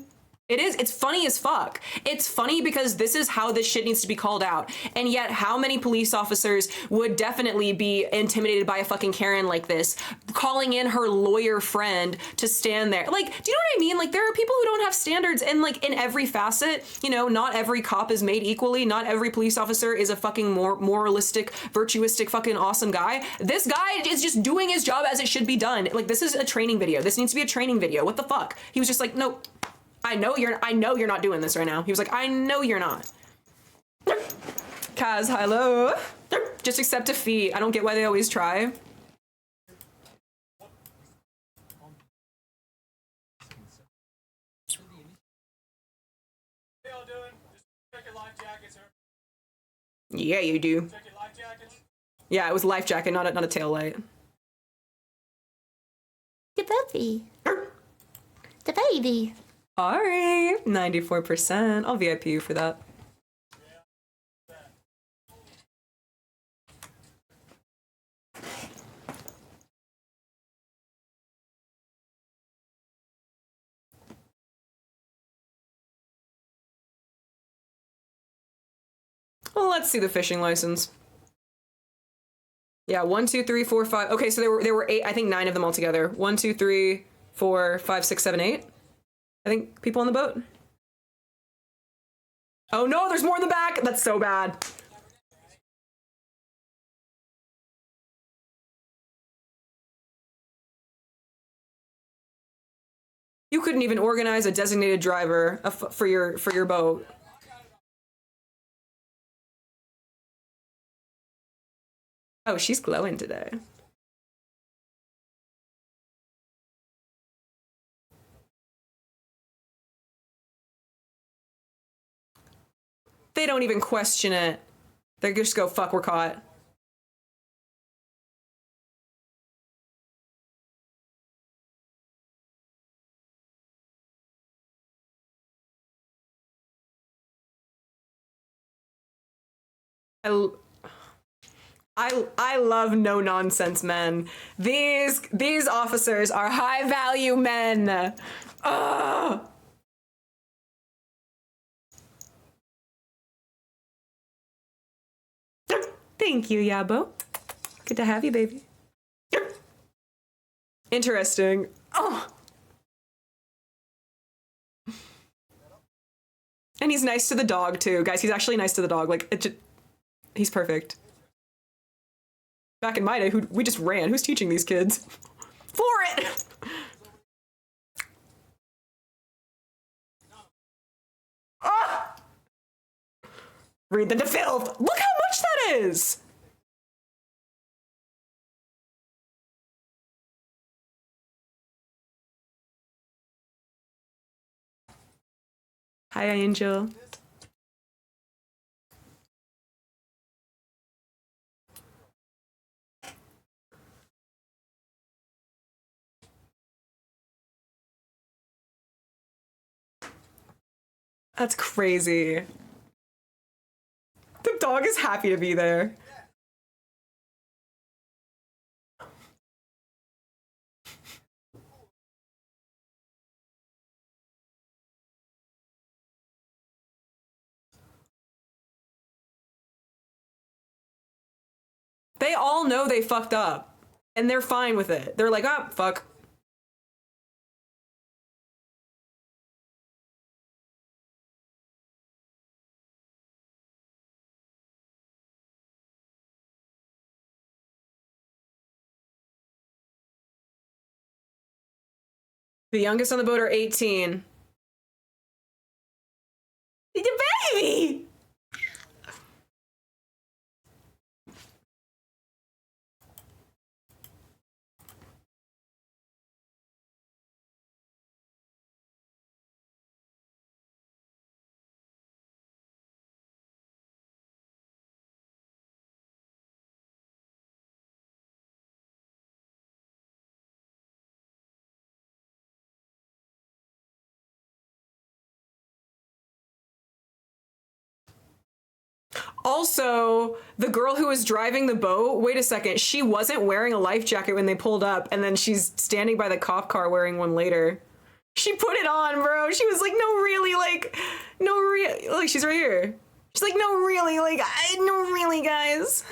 It's funny as fuck. It's funny because this is how this shit needs to be called out. And yet how many police officers would definitely be intimidated by a fucking Karen like this, calling in her lawyer friend to stand there? Like, do you know what I mean? Like, there are people who don't have standards, and like in every facet, you know, not every cop is made equally. Not every police officer is a fucking moralistic, virtuistic, fucking awesome guy. This guy is just doing his job as it should be done. Like, this is a training video. This needs to be a training video. What the fuck? He was just like, nope. I know you're not doing this right now. He was like, I know you're not. Kaz, hello. Just accept defeat. I don't get why they always try. Yeah, you do. Yeah, it was life jacket, not a tail light. The puppy. The baby. Ari, 94%. I'll VIP you for that. Well, let's see the fishing license. Yeah, 1, 2, 3, 4, 5. Okay, so there were 8. I think 9 of them altogether. 1, 2, 3, 4, 5, 6, 7, 8. I think people on the boat. Oh no, there's more in the back. That's so bad. You couldn't even organize a designated driver for your boat. Oh, she's glowing today. They don't even question it. They just go, fuck, we're caught. I love no nonsense men. These officers are high value men. Ugh. Thank you, Yabo. Good to have you, baby. Interesting. Oh. And he's nice to the dog too, guys. He's actually nice to the dog. Like, he's perfect. Back in my day, we just ran. Who's teaching these kids? For it! Ah! Read them to filth! Look how much that is! Hi, Angel. That's crazy. The dog is happy to be there. They all know they fucked up, and they're fine with it. They're like, ah, fuck. The youngest on the boat are 18. It's a baby! Also, the girl who was driving the boat, wait a second, she wasn't wearing a life jacket when they pulled up, and then she's standing by the cop car wearing one later. She put it on, bro. She was like, no, really, like, no, like, she's right here. She's like, no, really, like, no, really, guys.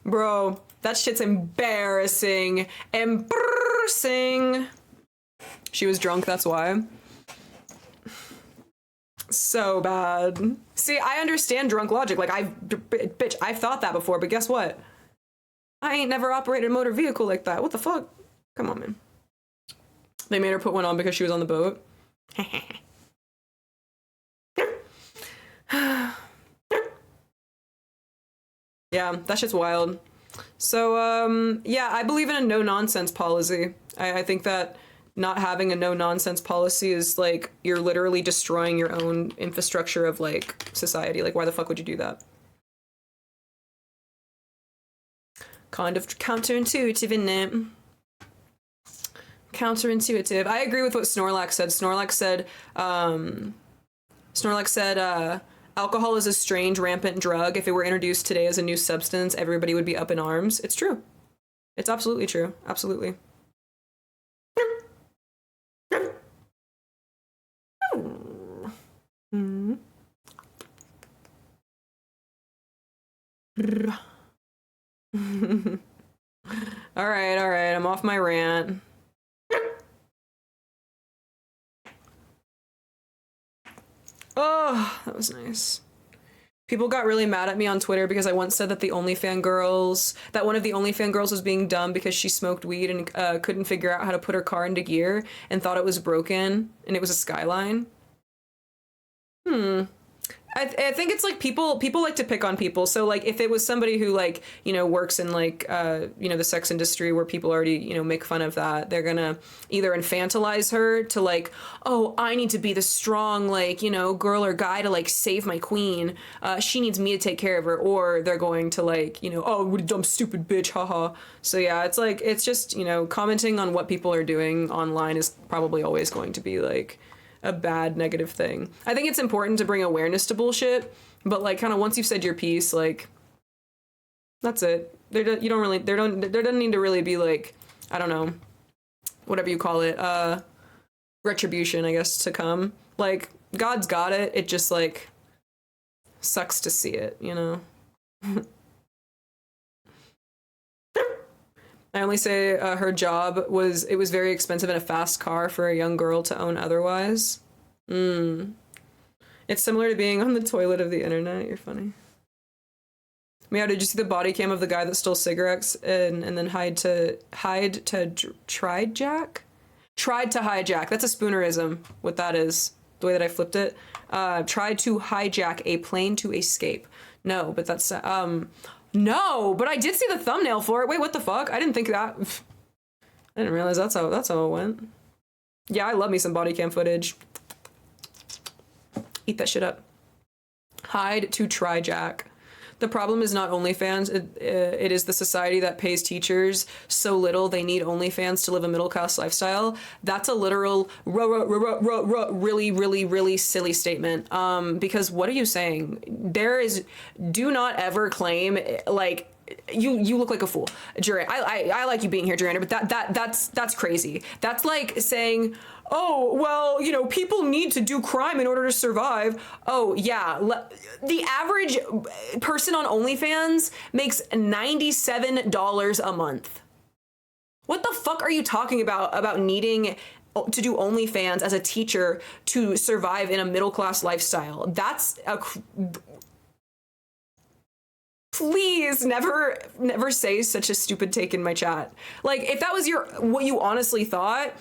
Bro, that shit's embarrassing. Embarrassing. She was drunk, that's why. So bad. See, I understand drunk logic. Like, bitch, I've thought that before, but guess what? I ain't never operated a motor vehicle like that. What the fuck? Come on, man. They made her put one on because she was on the boat. Yeah, that shit's wild. So, yeah, I believe in a no-nonsense policy. I think that not having a no-nonsense policy is, like, you're literally destroying your own infrastructure of, like, society. Like, why the fuck would you do that? Kind of counterintuitive, isn't it? Counterintuitive. I agree with what Snorlax said. Snorlax said, alcohol is a strange, rampant drug. If it were introduced today as a new substance, everybody would be up in arms. It's true. It's absolutely true. Absolutely. All right, I'm off my rant. Oh, that was nice. People got really mad at me on Twitter because I once said that one of the OnlyFans girls was being dumb because she smoked weed and couldn't figure out how to put her car into gear and thought it was broken and it was a Skyline. I think it's like people like to pick on people. So like if it was somebody who like, you know, works in like, you know, the sex industry where people already, you know, make fun of that, they're gonna either infantilize her to like, oh, I need to be the strong, like, you know, girl or guy to like save my queen. She needs me to take care of her. Or they're going to like, you know, oh, what a dumb, stupid bitch, haha. So yeah, it's like, it's just, you know, commenting on what people are doing online is probably always going to be like a bad negative thing. I think it's important to bring awareness to bullshit, but like kind of once you've said your piece, like that's it. There doesn't need to really be like, I don't know, whatever you call it, retribution, I guess, to come. Like God's got it. It just like sucks to see it, you know. I only say her job was, it was very expensive and a fast car for a young girl to own otherwise. It's similar to being on the toilet of the internet. You're funny. Meow, did you see the body cam of the guy that stole cigarettes and then tried to hijack? Tried to hijack. That's a spoonerism, what that is. The way that I flipped it. Tried to hijack a plane to escape. No, but that's, no, but I did see the thumbnail for it. Wait, what the fuck? I didn't think that. I didn't realize that's how it went. Yeah, I love me some body cam footage. Eat that shit up. Hide to tryjack. The problem is not OnlyFans. It is the society that pays teachers so little they need OnlyFans to live a middle-class lifestyle. That's a literal really, really, really silly statement. Because what are you saying? Do not ever claim, like, you look like a fool. I like you being here, Duranda, but that's crazy. That's like saying, oh, well, you know, people need to do crime in order to survive. Oh, yeah. The average person on OnlyFans makes $97 a month. What the fuck are you talking about needing to do OnlyFans as a teacher to survive in a middle-class lifestyle? That's a... Please never say such a stupid take in my chat. Like, if that was what you honestly thought,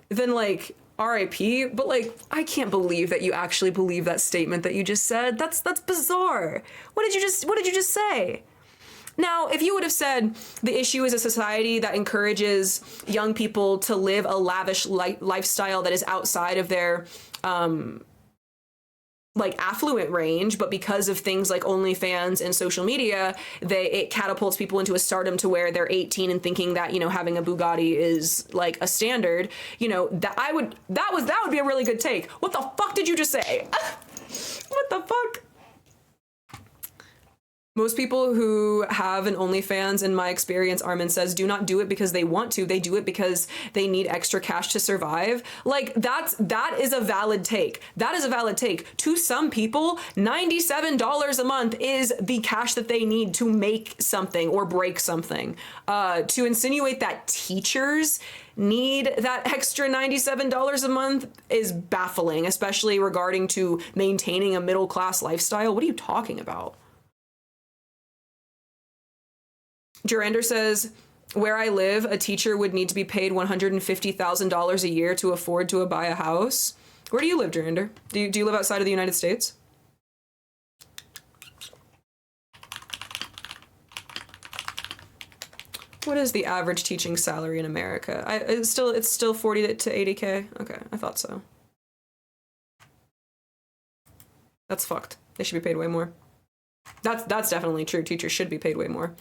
then like RIP, but like I can't believe that you actually believe that statement that you just said. That's bizarre. What did you just say? Now, if you would have said the issue is a society that encourages young people to live a lavish lifestyle that is outside of their like affluent range, but because of things like OnlyFans and social media, it catapults people into a stardom to where they're 18 and thinking that, you know, having a Bugatti is like a standard, you know, that would be a really good take. What the fuck did you just say? What the fuck? Most people who have an OnlyFans, in my experience, Armin says, do not do it because they want to. They do it because they need extra cash to survive. Like, that is a valid take. That is a valid take. To some people, $97 a month is the cash that they need to make something or break something. To insinuate that teachers need that extra $97 a month is baffling, especially regarding to maintaining a middle-class lifestyle. What are you talking about? Jurander says, where I live, a teacher would need to be paid $150,000 a year to afford to buy a house. Where do you live, Jurander? Do you live outside of the United States? What is the average teaching salary in America? It's still 40 to 80K? Okay, I thought so. That's fucked. They should be paid way more. That's definitely true. Teachers should be paid way more.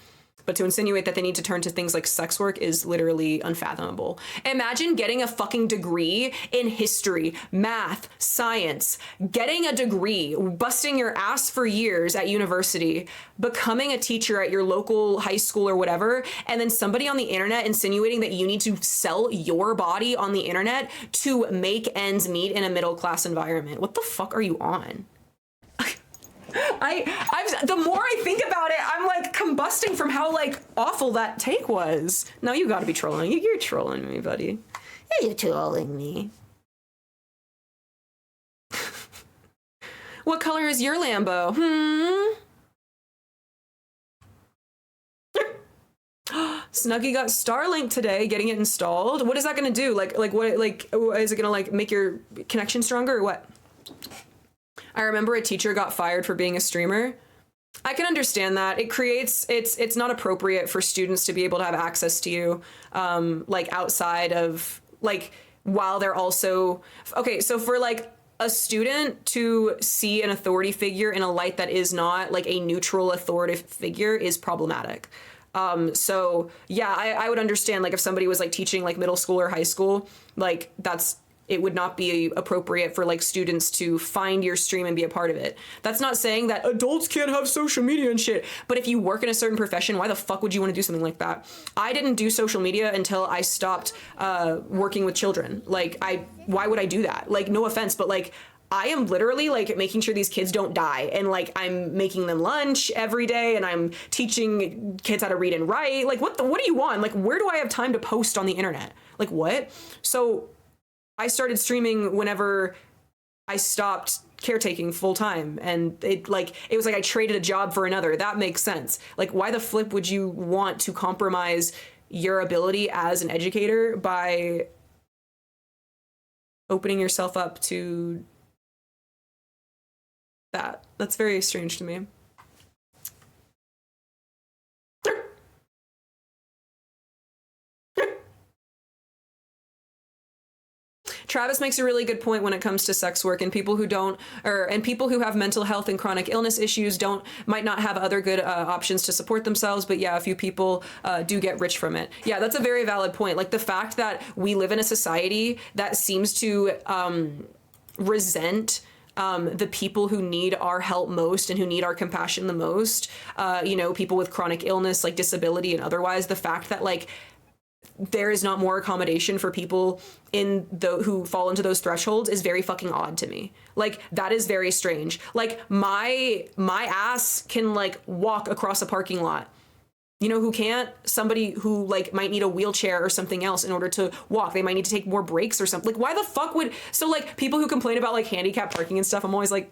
But to insinuate that they need to turn to things like sex work is literally unfathomable. Imagine getting a fucking degree in history, math, science, getting a degree, busting your ass for years at university, becoming a teacher at your local high school or whatever, and then somebody on the internet insinuating that you need to sell your body on the internet to make ends meet in a middle-class environment. What the fuck are you on? The more I think about it, I'm like combusting from how like awful that take was. No, you gotta be trolling. You're trolling me, buddy. Yeah, you're trolling me. What color is your Lambo? Snuggie got Starlink today, getting it installed. What is that gonna do? Like what? Like, is it gonna like make your connection stronger or what? I remember a teacher got fired for being a streamer. I can understand that. It's not appropriate for students to be able to have access to you, like outside of, like, while they're also, okay, so for like a student to see an authority figure in a light that is not like a neutral authoritative figure is problematic. So yeah, I would understand, like, if somebody was like teaching like middle school or high school, like it would not be appropriate for like students to find your stream and be a part of it. That's not saying that adults can't have social media and shit, but if you work in a certain profession, why the fuck would you want to do something like that? I didn't do social media until I stopped working with children. Like, why would I do that? Like, no offense, but like, I am literally like making sure these kids don't die, and like I'm making them lunch every day, and I'm teaching kids how to read and write. Like, what do you want? Like, where do I have time to post on the internet? Like, what? So I started streaming whenever I stopped caretaking full time, and it was like I traded a job for another. That makes sense. Like, why the flip would you want to compromise your ability as an educator by opening yourself up to that? That's very strange to me. Travis makes a really good point when it comes to sex work, and people who don't, and people who have mental health and chronic illness issues might not have other good options to support themselves. But yeah, a few people do get rich from it. Yeah, that's a very valid point. Like, the fact that we live in a society that seems to resent the people who need our help most and who need our compassion the most, people with chronic illness, like disability and otherwise, the fact that like there is not more accommodation for people who fall into those thresholds is very fucking odd to me. Like, that is very strange. Like, my ass can like walk across a parking lot. You know who can't? Somebody who like might need a wheelchair or something else in order to walk. They might need to take more breaks or something. Like, why the fuck would, so like people who complain about like handicap parking and stuff, I'm always like,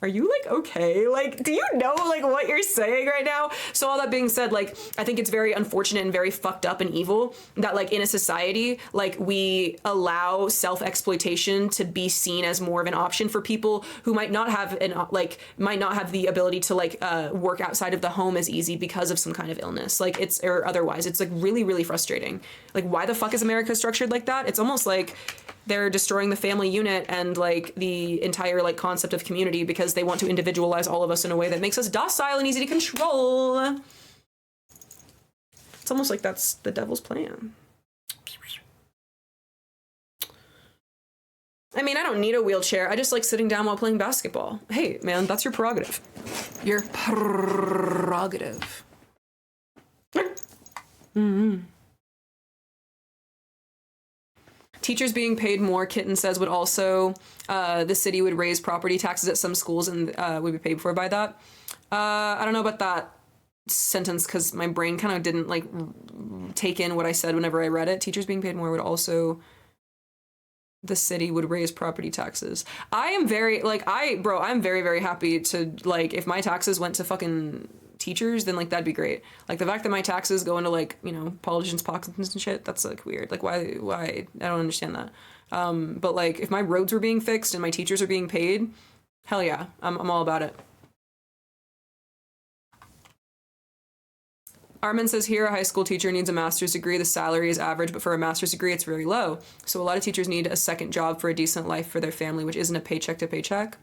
are you like okay? Like, do you know like what you're saying right now? So all that being said, like, I think it's very unfortunate and very fucked up and evil that like in a society, like, we allow self-exploitation to be seen as more of an option for people who might not have the ability to like work outside of the home as easy because of some kind of illness, like or otherwise. It's like really, really frustrating. Like, why the fuck is America structured like that? It's almost like they're destroying the family unit and like the entire like concept of community because they want to individualize all of us in a way that makes us docile and easy to control. It's almost like that's the devil's plan. I mean, I don't need a wheelchair. I just like sitting down while playing basketball. Hey, man, that's your prerogative. Your prerogative. Mm-hmm. Teachers being paid more, Kitten says, would also, the city would raise property taxes at some schools and would be paid for by that. I don't know about that sentence because my brain kind of didn't like take in what I said whenever I read it. Teachers being paid more would also, the city would raise property taxes. I'm very, I'm very, very happy to, like, if my taxes went to fucking teachers, then like that'd be great. Like, the fact that my taxes go into like, politicians' pockets and shit, that's like weird. Like, why I don't understand that. But like, if my roads were being fixed and my teachers are being paid, hell yeah, I'm all about it. Armin says here, a high school teacher needs a master's degree. The salary is average, but for a master's degree, it's very low. So a lot of teachers need a second job for a decent life for their family, which isn't a paycheck to paycheck.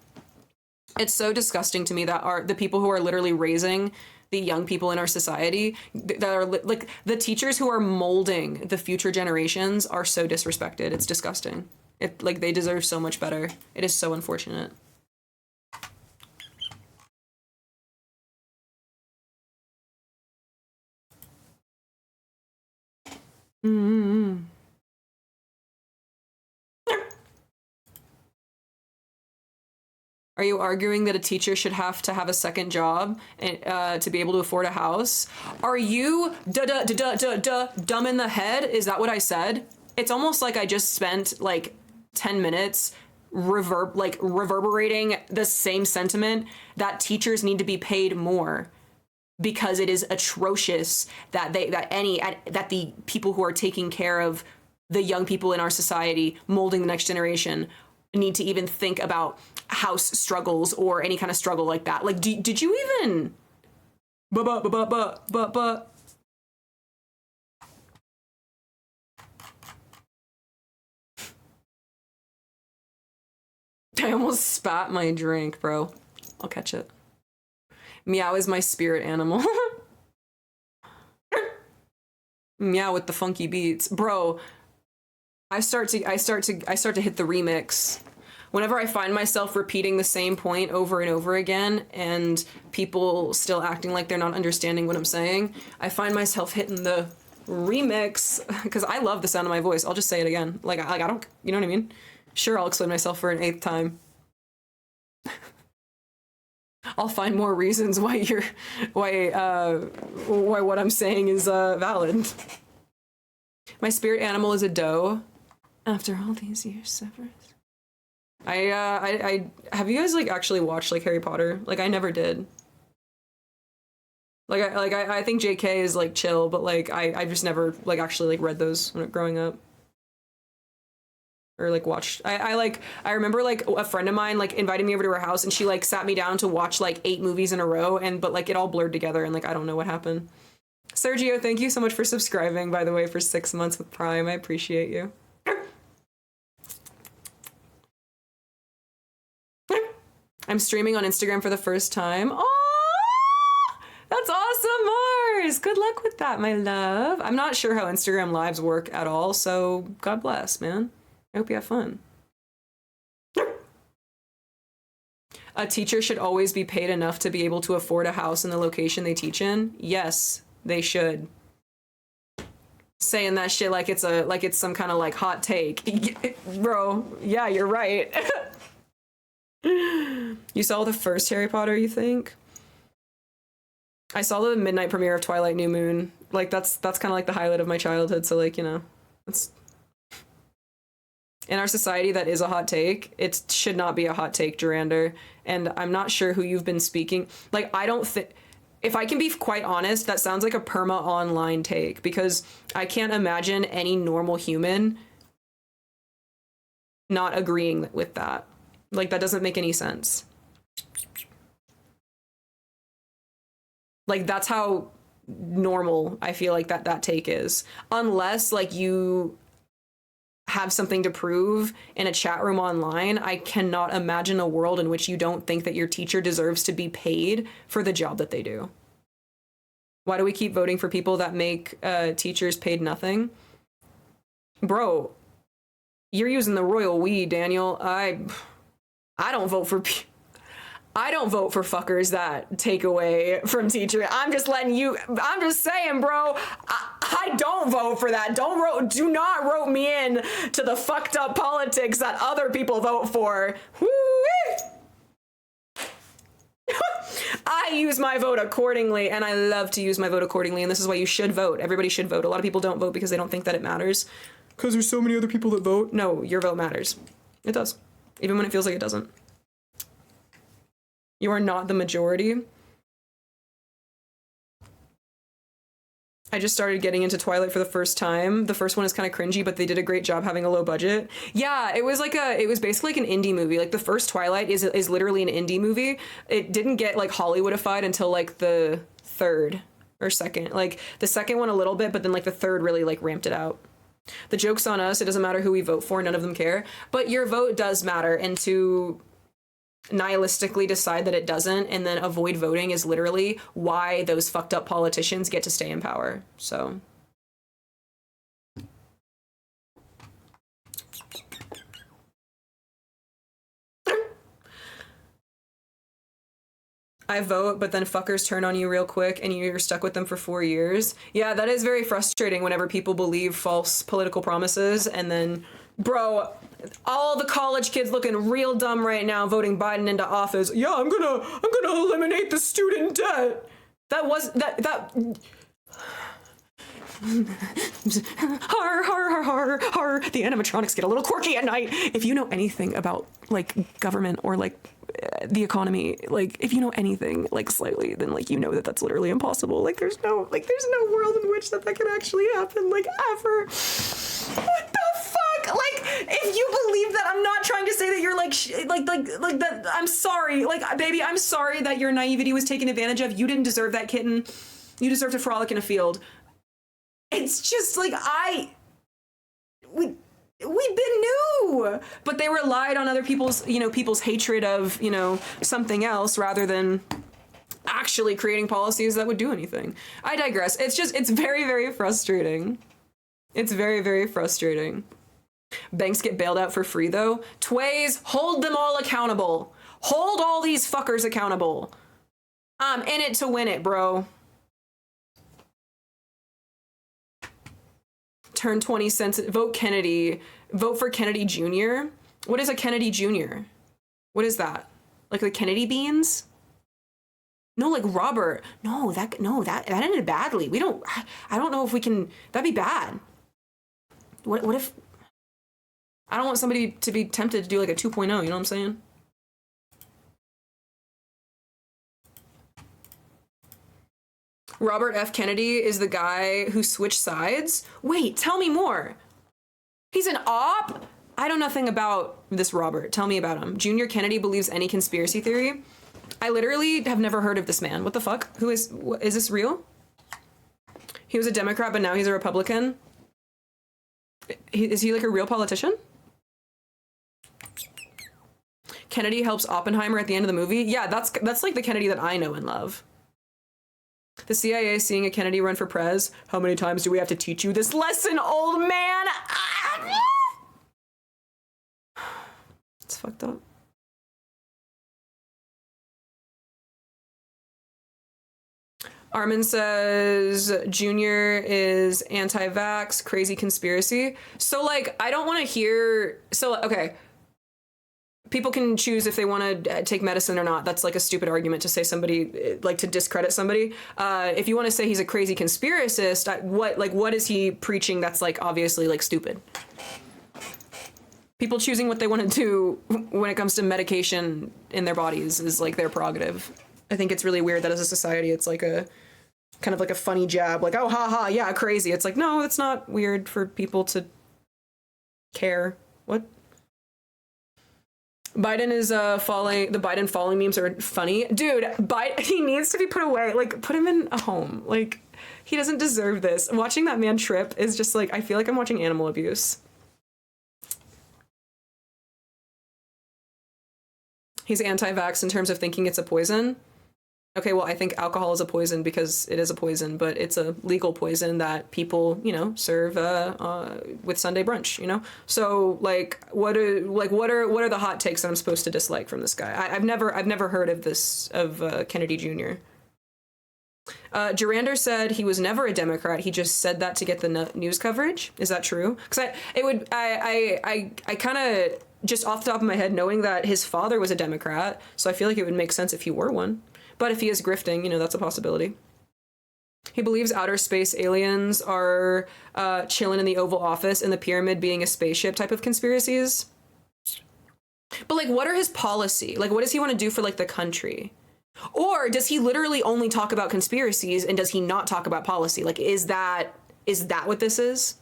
It's so disgusting to me that the people who are literally raising the young people in our society, that are like the teachers who are molding the future generations, are so disrespected. It's disgusting. They deserve so much better. It is so unfortunate. Mm-hmm. Are you arguing that a teacher should have to have a second job and, to be able to afford a house? Are you dumb in the head? Is that what I said? It's almost like I just spent like 10 minutes reverberating the same sentiment that teachers need to be paid more, because it is atrocious that the people who are taking care of the young people in our society, molding the next generation, need to even think about house struggles or any kind of struggle like that. Like, did you even? I almost spat my drink, bro. I'll catch it. Meow is my spirit animal. Meow with the funky beats, bro. I start to hit the remix. Whenever I find myself repeating the same point over and over again and people still acting like they're not understanding what I'm saying, I find myself hitting the remix because I love the sound of my voice. I'll just say it again. Like I don't, you know what I mean? Sure, I'll explain myself for an 8th time. I'll find more reasons why what I'm saying is valid. My spirit animal is a doe. After all these years, Severus. I have you guys like actually watched like Harry Potter? Like I never did. I think JK is like chill, but like I just never like actually like read those when growing up. Or like watched. I remember like a friend of mine like invited me over to her house and she like sat me down to watch like 8 movies in a row but like it all blurred together and like I don't know what happened. Sergio, thank you so much for subscribing, by the way, for 6 months with Prime. I appreciate you. I'm streaming on Instagram for the first time. Oh, that's awesome, Mars. Good luck with that, my love. I'm not sure how Instagram lives work at all, so God bless, man. I hope you have fun. A teacher should always be paid enough to be able to afford a house in the location they teach in. Yes, they should. Saying that shit like it's some kind of like hot take. Bro, yeah, you're right. You saw the first Harry Potter, you think? I saw the midnight premiere of Twilight New Moon. Like that's kind of like the highlight of my childhood, so like, you know, it's in our society that is a hot take. It should not be a hot take, Durander. And I'm not sure who you've been speaking. Like, I don't think, if I can be quite honest, that sounds like a perma online take because I can't imagine any normal human not agreeing with that. Like, that doesn't make any sense. Like, that's how normal I feel like that take is. Unless, like, you have something to prove in a chat room online, I cannot imagine a world in which you don't think that your teacher deserves to be paid for the job that they do. Why do we keep voting for people that make teachers paid nothing? Bro, you're using the royal we, Daniel. I don't vote for fuckers that take away from teacher. I'm just saying, bro, I don't vote for that. Do not rope me in to the fucked up politics that other people vote for. I use my vote accordingly, and I love to use my vote accordingly, and this is why you should vote. Everybody should vote. A lot of people don't vote because they don't think that it matters. Because there's so many other people that vote. No, your vote matters. It does. Even when it feels like it doesn't. You are not the majority. I just started getting into Twilight for the first time. The first one is kind of cringy, but they did a great job having a low budget. Yeah, it was basically like an indie movie. Like the first Twilight is literally an indie movie. It didn't get like Hollywoodified until like the third or second. Like the second one a little bit, but then like the third really like ramped it out. The joke's on us. It doesn't matter who we vote for. None of them care. But your vote does matter, and to nihilistically decide that it doesn't and then avoid voting is literally why those fucked up politicians get to stay in power. So I vote, but then fuckers turn on you real quick and you're stuck with them for 4 years. Yeah, that is very frustrating whenever people believe false political promises and then, bro, all the college kids looking real dumb right now voting Biden into office. Yeah, I'm gonna eliminate the student debt. That har har har har. The animatronics get a little quirky at night. If you know anything about like government or like the economy, like if you know anything like slightly, then like you know that that's literally impossible. Like there's no world in which that can actually happen, like ever. What the fuck? Like if you believe that, I'm not trying to say that you're like that. I'm sorry, like baby, I'm sorry that your naivety was taken advantage of. You didn't deserve that, kitten. You deserve to frolic in a field. It's just like we've been new, but they relied on other people's hatred of, something else rather than actually creating policies that would do anything. I digress. It's very, very frustrating. It's very, very frustrating. Banks get bailed out for free though. Tways, hold them all accountable. Hold all these fuckers accountable. I'm in it to win it, bro. Turn 20 cents. Vote Kennedy. Vote for Kennedy Jr. What is a Kennedy Jr.? What is that? Like the Kennedy beans? No, like Robert. No, that ended badly. I don't know if we can. That'd be bad. What if? I don't want somebody to be tempted to do like a 2.0, you know what I'm saying? Robert F. Kennedy is the guy who switched sides? Wait, tell me more. He's an op? I know nothing about this Robert. Tell me about him. Junior Kennedy believes any conspiracy theory? I literally have never heard of this man. What the fuck? Is this real? He was a Democrat, but now he's a Republican? Is he like a real politician? Kennedy helps Oppenheimer at the end of the movie? Yeah, that's like the Kennedy that I know and love. The CIA seeing a Kennedy run for prez. How many times do we have to teach you this lesson, old man? It's fucked up. Armin says Junior is anti-vax, crazy conspiracy. So like, I don't want to hear, so okay. People can choose if they want to take medicine or not. That's like a stupid argument to say somebody, like to discredit somebody. If you want to say he's a crazy conspiracist, what is he preaching that's like obviously like stupid? People choosing what they want to do when it comes to medication in their bodies is like their prerogative. I think it's really weird that as a society, it's like a kind of like a funny jab, like, oh, haha, yeah, crazy. It's like, no, it's not weird for people to care. What? Biden is falling. The Biden falling memes are funny. Dude, he needs to be put away. Like, put him in a home. Like, he doesn't deserve this. Watching that man trip is just like, I feel like I'm watching animal abuse. He's anti-vax in terms of thinking it's a poison. Okay, well, I think alcohol is a poison because it is a poison, but it's a legal poison that people, you know, serve with Sunday brunch, you know? So, like, what are the hot takes that I'm supposed to dislike from this guy? I've never heard of this, of Kennedy Jr. Jarander said he was never a Democrat. He just said that to get the news coverage. Is that true? Because I kind of, just off the top of my head, knowing that his father was a Democrat, so I feel like it would make sense if he were one. But if he is grifting, you know, that's a possibility. He believes outer space aliens are chilling in the Oval Office and the pyramid being a spaceship type of conspiracies. But, like, what are his policy? Like, what does he want to do for, like, the country? Or does he literally only talk about conspiracies and does he not talk about policy? Like, is that what this is?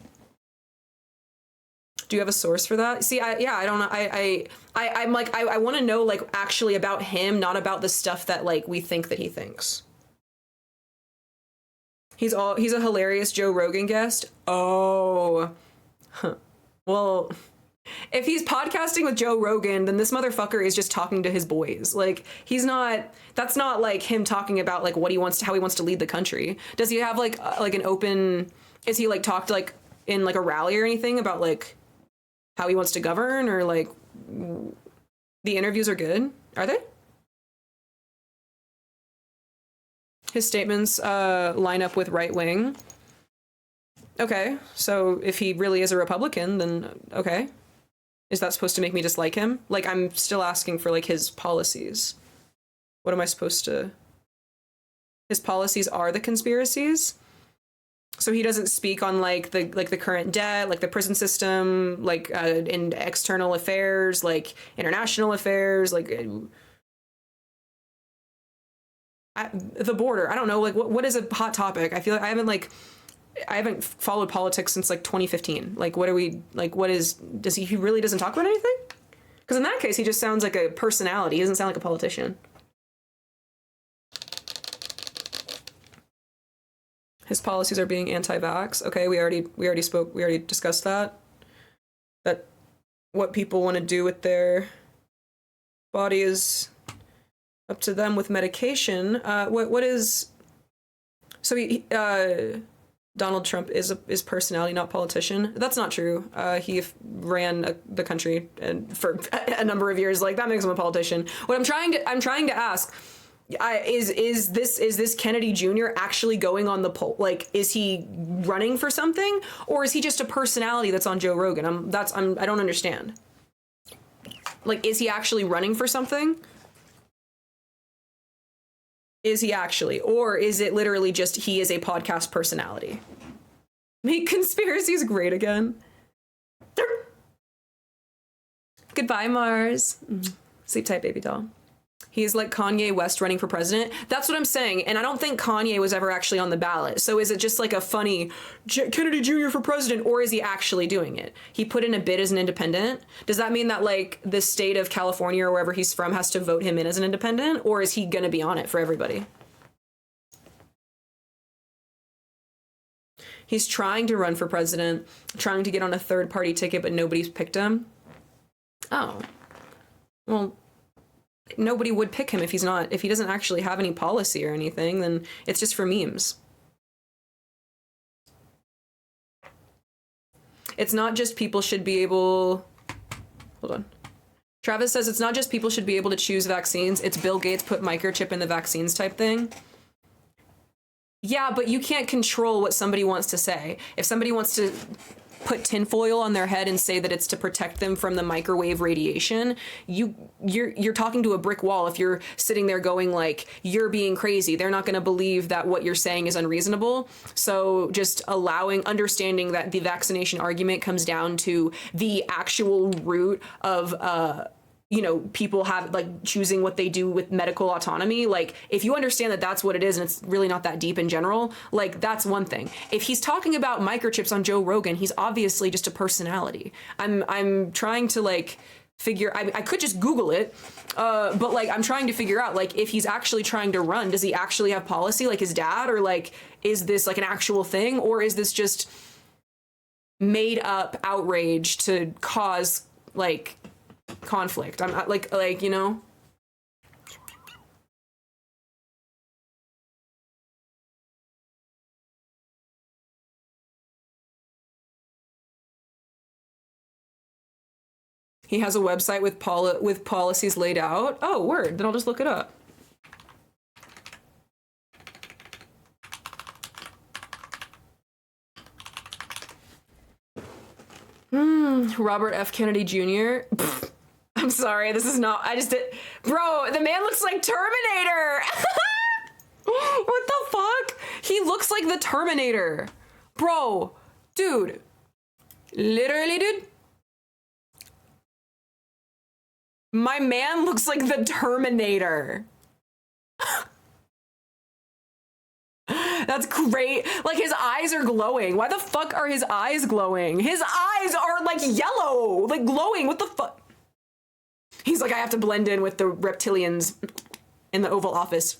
Do you have a source for that? See, I don't know. I'm like, I want to know, like, actually about him, not about the stuff that, like, we think that he thinks. He's a hilarious Joe Rogan guest. Oh, huh. Well, if he's podcasting with Joe Rogan, then this motherfucker is just talking to his boys. Like, that's not like him talking about like how he wants to lead the country. Does he have like an open, is he like talked like in like a rally or anything about like how he wants to govern, or like the interviews are good? Are they? His statements line up with right wing. Okay, so if he really is a Republican, then okay. Is that supposed to make me dislike him? Like, I'm still asking for like his policies. What am I supposed to? His policies are the conspiracies? So he doesn't speak on like the current debt, like the prison system, like in external affairs, like international affairs, like the border. I don't know, like what is a hot topic? I feel like I haven't followed politics since like 2015. Like, what are we like? He really doesn't talk about anything? Because in that case, he just sounds like a personality. He doesn't sound like a politician. His policies are being anti-vax. Okay, we already discussed that. That what people want to do with their body is up to them with medication. What is? So Donald Trump is personality, not politician. That's not true. He ran the country and for a number of years. Like, that makes him a politician. What I'm trying to ask. Is this Kennedy Jr. actually going on the poll? Like, is he running for something, or is he just a personality that's on Joe Rogan? I don't understand. Like, is he actually running for something? Is he actually, or is it literally just he is a podcast personality? Make conspiracies great again. Goodbye, Mars. Sleep tight, baby doll. He's like Kanye West running for president. That's what I'm saying. And I don't think Kanye was ever actually on the ballot. So is it just like a funny Kennedy Jr. for president, or is he actually doing it? He put in a bid as an independent. Does that mean that like the state of California or wherever he's from has to vote him in as an independent, or is he going to be on it for everybody? He's trying to run for president, trying to get on a third party ticket, but nobody's picked him. Oh, well, nobody would pick him if he doesn't actually have any policy or anything, then it's just for memes. It's not just people should be able, hold on. Travis says it's not just people should be able to choose vaccines, it's Bill Gates put microchip in the vaccines type thing. Yeah, but you can't control what somebody wants to say. If somebody wants to put tinfoil on their head and say that it's to protect them from the microwave radiation, you're talking to a brick wall if you're sitting there going like, you're being crazy. They're not going to believe that what you're saying is unreasonable. So just understanding that the vaccination argument comes down to the actual root of people have like choosing what they do with medical autonomy. Like if you understand that that's what it is and it's really not that deep in general, like that's one thing. If he's talking about microchips on Joe Rogan, he's obviously just a personality. I'm trying to like figure, I could just Google it, but like I'm trying to figure out like if he's actually trying to run, does he actually have policy like his dad, or like is this like an actual thing, or is this just made up outrage to cause like conflict? I'm like he has a website with policies laid out. Oh, word. Then I'll just look it up. Robert F. Kennedy Jr. I'm sorry, this is not, bro, the man looks like Terminator. What the fuck? He looks like the Terminator. Bro, dude. Literally, dude. My man looks like the Terminator. That's great. Like his eyes are glowing. Why the fuck are his eyes glowing? His eyes are like yellow, like glowing. What the fuck? He's like, I have to blend in with the reptilians in the Oval Office.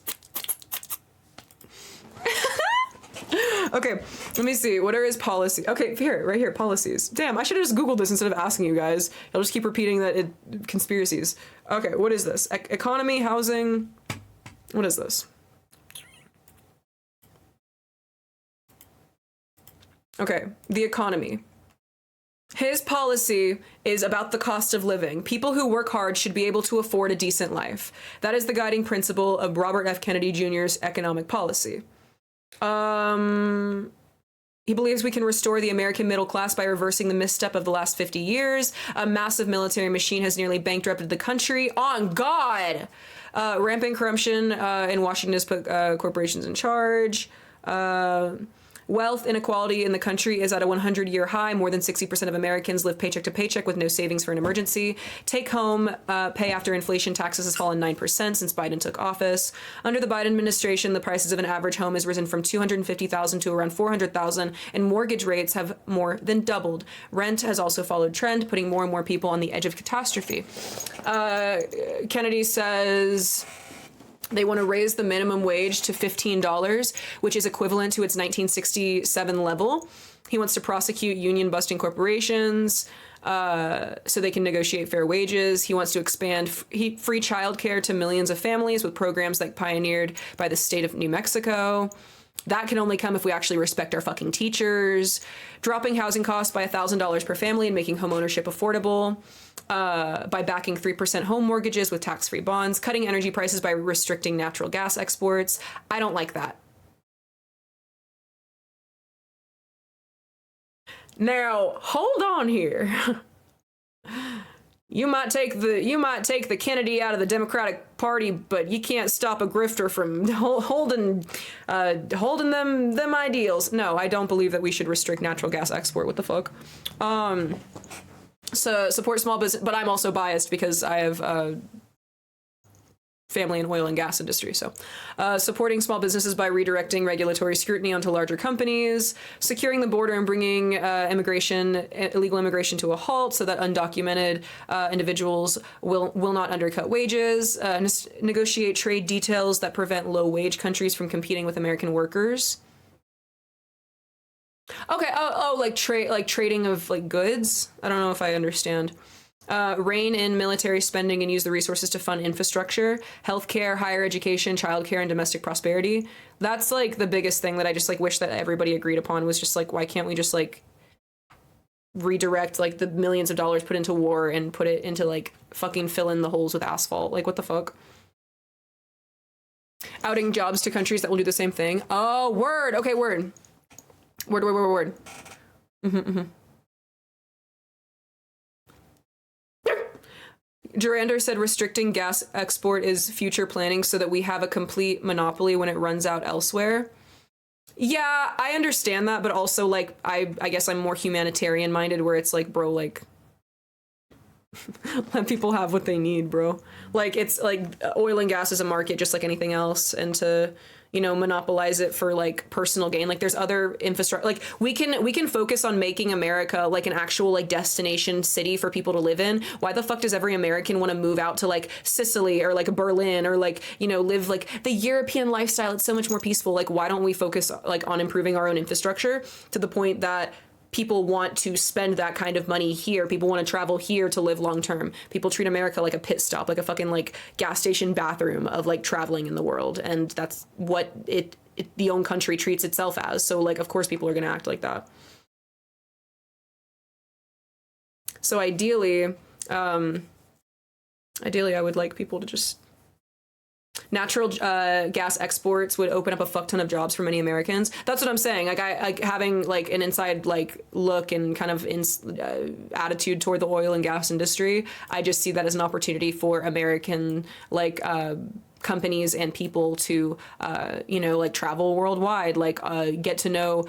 Okay, let me see. What are his policies? Okay, right here, policies. Damn, I should have just Googled this instead of asking you guys. I'll just keep repeating that conspiracies. Okay, what is this? Economy, housing. What is this? Okay, the economy. His policy is about the cost of living. People who work hard should be able to afford a decent life. That is the guiding principle of Robert F. Kennedy Jr.'s economic policy. He believes we can restore the American middle class by reversing the misstep of the last 50 years. A massive military machine has nearly bankrupted the country. On God! Rampant corruption in Washington has put corporations in charge. Wealth inequality in the country is at a 100-year high. More than 60% of Americans live paycheck to paycheck with no savings for an emergency. Take-home pay after inflation taxes has fallen 9% since Biden took office. Under the Biden administration, the prices of an average home has risen from $250,000 to around $400,000, and mortgage rates have more than doubled. Rent has also followed trend, putting more and more people on the edge of catastrophe. Kennedy says they want to raise the minimum wage to $15, which is equivalent to its 1967 level. He wants to prosecute union-busting corporations so they can negotiate fair wages. He wants to expand free childcare to millions of families with programs like pioneered by the state of New Mexico. That can only come if we actually respect our fucking teachers. Dropping housing costs by $1,000 per family and making homeownership affordable. By backing 3% home mortgages with tax-free bonds. Cutting energy prices by restricting natural gas exports. I don't like that. Now, hold on here. You might take the Kennedy out of the Democratic Party, but you can't stop a grifter from holding them ideals. No, I don't believe that we should restrict natural gas export. What the fuck? So support small business, but I'm also biased because I have family in oil and gas industry. So supporting small businesses by redirecting regulatory scrutiny onto larger companies, securing the border and bringing illegal immigration to a halt so that undocumented individuals will not undercut wages, negotiate trade details that prevent low wage countries from competing with American workers. Okay. Like trading of like goods. I don't know if I understand. Rein in military spending and use the resources to fund infrastructure, healthcare, higher education, childcare, and domestic prosperity. That's like the biggest thing that I just like wish that everybody agreed upon was just like, why can't we just like redirect like the millions of dollars put into war and put it into like fucking fill in the holes with asphalt? Like, what the fuck? Outing jobs to countries that will do the same thing. Oh, word. Okay, word. Word. Durander said restricting gas export is future planning so that we have a complete monopoly when it runs out elsewhere. Yeah, I understand that, but also like I guess I'm more humanitarian minded where it's like, bro, like let people have what they need, bro. Like it's like oil and gas is a market just like anything else, and to monopolize it for like personal gain. Like there's other infrastructure. Like we can focus on making America like an actual like destination city for people to live in. Why the fuck does every American want to move out to like Sicily or like Berlin or like, live like the European lifestyle? It's so much more peaceful. Like why don't we focus like on improving our own infrastructure to the point that people want to spend that kind of money here. People want to travel here to live long term. People treat America like a pit stop, like a fucking like gas station bathroom of like traveling in the world. And that's what the own country treats itself as. So like, of course people are going to act like that. So ideally I would like people to just natural gas exports would open up a fuck ton of jobs for many Americans. That's what I'm saying. Like having like an inside like look and kind of attitude toward the oil and gas industry. I just see that as an opportunity for American like companies and people to like travel worldwide, like get to know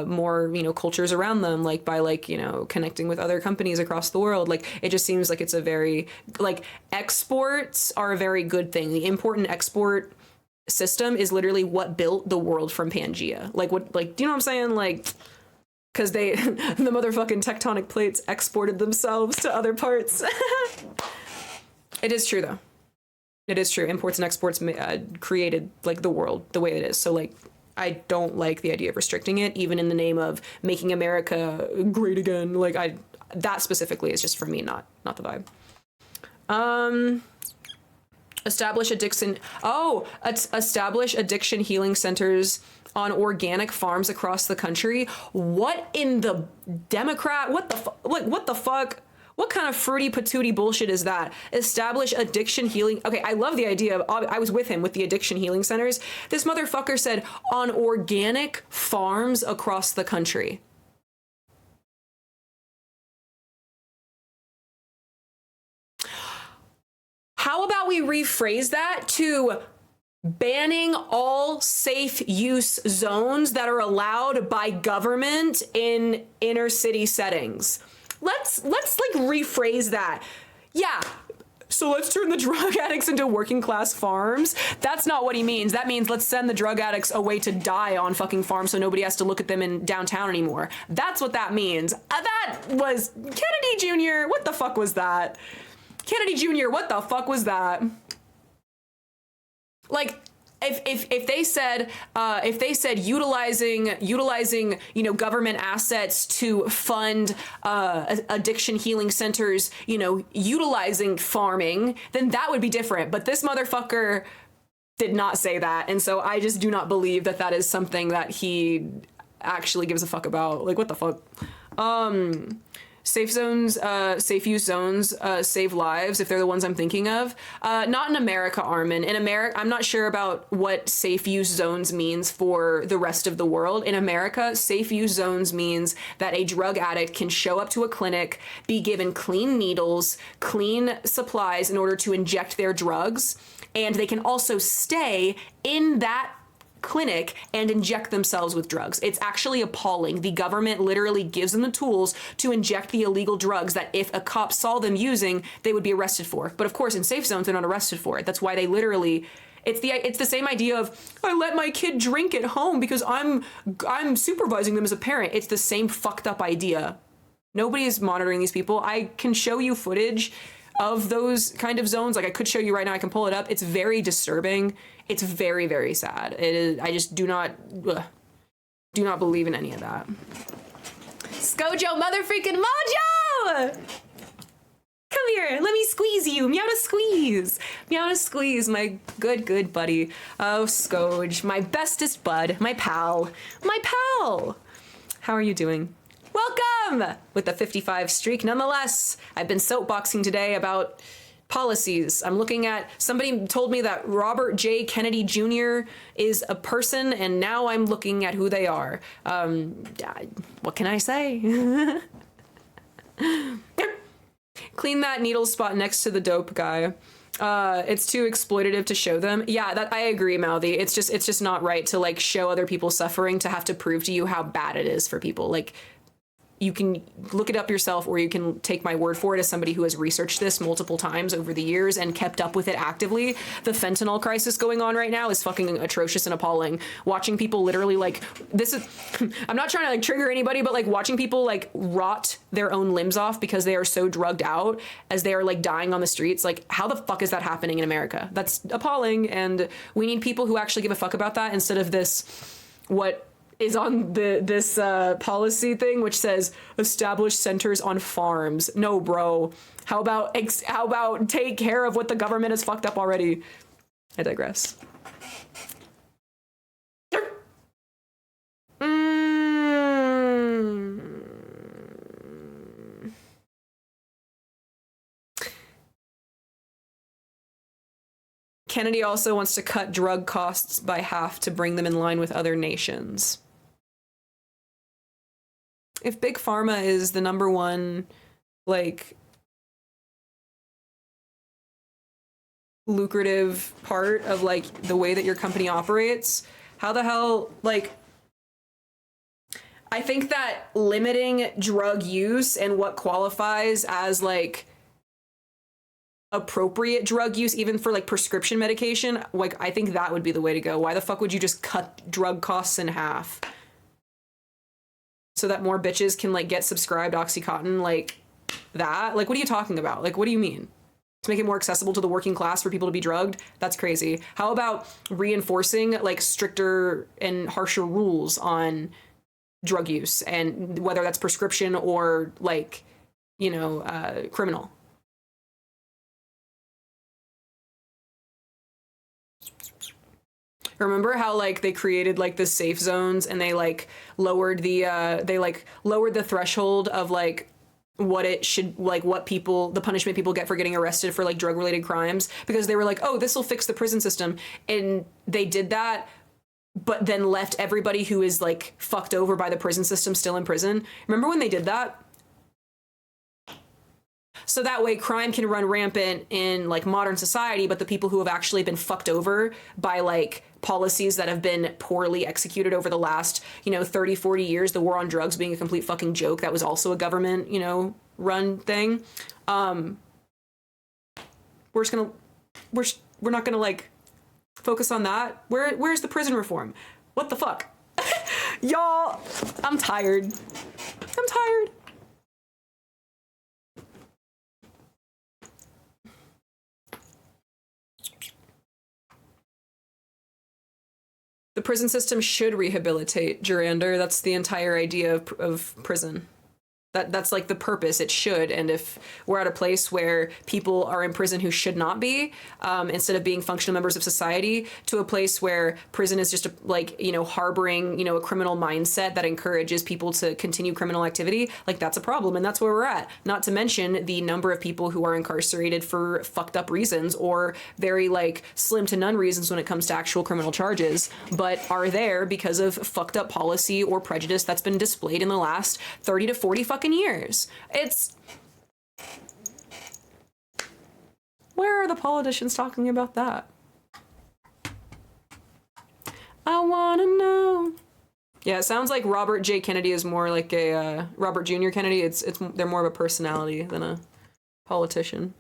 more cultures around them, like by like connecting with other companies across the world. Like it just seems like it's a very like exports are a very good thing. The import and export system is literally what built the world from Pangea. Like what, like, do you know what I'm saying? Like, because the motherfucking tectonic plates exported themselves to other parts. It is true though. It is true. Imports and exports created like the world the way it is. So like, I don't like the idea of restricting it, even in the name of making America great again. Like that specifically is just for me, not the vibe. Establish addiction healing centers on organic farms across the country. What in the Democrat? What the fuck? What kind of fruity patootie bullshit is that? Establish addiction healing. Okay, I love the idea of, I was with him with the addiction healing centers. This motherfucker said on organic farms across the country. How about we rephrase that to banning all safe use zones that are allowed by government in inner city settings? Let's like rephrase that. Yeah. So let's turn the drug addicts into working class farms. That's not what he means. That means let's send the drug addicts away to die on fucking farms so nobody has to look at them in downtown anymore. That's what that means. That was Kennedy Jr. What the fuck was that? Kennedy Jr. What the fuck was that? Like, if they said utilizing government assets to fund addiction healing centers, utilizing farming, then that would be different. But this motherfucker did not say that, and so I just do not believe that is something that he actually gives a fuck about. Like, what the fuck? Safe zones, safe use zones save lives if they're the ones I'm thinking of. Not in America, Armin. In America, I'm not sure about what safe use zones means for the rest of the world. In America, safe use zones means that a drug addict can show up to a clinic, be given clean needles, clean supplies in order to inject their drugs, and they can also stay in that clinic and inject themselves with drugs. It's actually appalling. The government literally gives them the tools to inject the illegal drugs that if a cop saw them using, they would be arrested for. But of course, in safe zones, they're not arrested for it. That's why they literally... It's the same idea of, I let my kid drink at home because I'm supervising them as a parent. It's the same fucked up idea. Nobody is monitoring these people. I can show you footage of those kind of zones. Like I could show you right now. I can pull it up. It's very disturbing. It's very, very sad. It is. I just do not believe in any of that. Scojo mother freaking mojo! Come here, let me squeeze you. Meow to squeeze. Meow to squeeze, my good buddy. Oh, Scoj, my bestest bud, my pal. My pal! How are you doing? Welcome! With the 55 streak, nonetheless. I've been soapboxing today about policies. I'm looking at, somebody told me that Robert J. Kennedy Jr. is a person, and now I'm looking at who they are. What can I say? Clean that needle spot next to the dope guy. It's too exploitative to show them. Yeah, that I agree, Mouthy. It's just not right to like show other people suffering to have to prove to you how bad it is for people. Like, you can look it up yourself, or you can take my word for it as somebody who has researched this multiple times over the years and kept up with it actively. The fentanyl crisis going on right now is fucking atrocious and appalling. Watching people literally like, this is, I'm not trying to like trigger anybody, but like watching people like rot their own limbs off because they are so drugged out as they are like dying on the streets. Like, how the fuck is that happening in America? That's appalling. And we need people who actually give a fuck about that instead of this, what is on this policy thing, which says establish centers on farms. No, bro. How about take care of what the government has fucked up already? I digress. Kennedy also wants to cut drug costs by half to bring them in line with other nations. If Big Pharma is the number one, like, lucrative part of, like, the way that your company operates, how the hell, like, I think that limiting drug use and what qualifies as, like, appropriate drug use, even for, like, prescription medication, like, I think that would be the way to go. Why the fuck would you just cut drug costs in half? So that more bitches can, like, get subscribed Oxycontin, like, that? Like, what are you talking about? Like, what do you mean? To make it more accessible to the working class for people to be drugged? That's crazy. How about reinforcing, like, stricter and harsher rules on drug use, and whether that's prescription or, like, you know, criminal? Remember how, like, they created, like, the safe zones, and they, like, lowered the threshold of, like, what it should, like, what people, the punishment people get for getting arrested for, like, drug-related crimes, because they were like, oh, this will fix the prison system. And they did that, but then left everybody who is, like, fucked over by the prison system still in prison. Remember when they did that? So that way crime can run rampant in, like, modern society, but the people who have actually been fucked over by, like, policies that have been poorly executed over the last, you know, 30, 40 years, the war on drugs being a complete fucking joke, that was also a government, you know, run thing. We're not gonna, like, focus on that. Where's the prison reform? What the fuck? Y'all, I'm tired. I'm tired. The prison system should rehabilitate, Jurander. That's the entire idea of prison. That's like the purpose. It should. And if we're at a place where people are in prison who should not be, instead of being functional members of society, to a place where prison is just like, you know, harboring, you know, a criminal mindset that encourages people to continue criminal activity, like, that's a problem. And that's where we're at. Not to mention the number of people who are incarcerated for fucked up reasons, or very, like, slim to none reasons when it comes to actual criminal charges, but are there because of fucked up policy or prejudice that's been displayed in the last 30 to 40 fucking years. It's, where are the politicians talking about that? I wanna know. Yeah, it sounds like Robert J. Kennedy is more like a Robert Jr. Kennedy. They're more of a personality than a politician.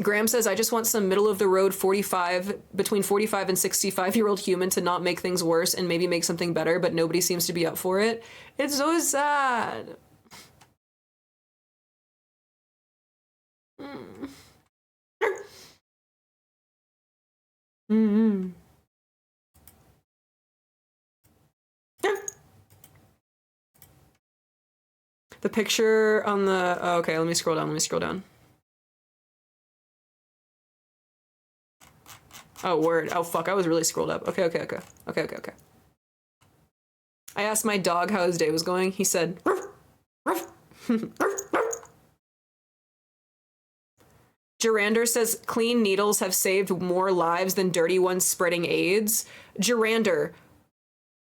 Graham says, I just want some middle of the road between 45 and 65-year-old human to not make things worse and maybe make something better, but nobody seems to be up for it. It's so sad. Mm-hmm. The picture on the... Oh, okay, let me scroll down. Oh, word. Oh, fuck, I was really scrolled up. Okay. I asked my dog how his day was going. He said, ruff, ruff. Gerander says, clean needles have saved more lives than dirty ones spreading AIDS. Gerander,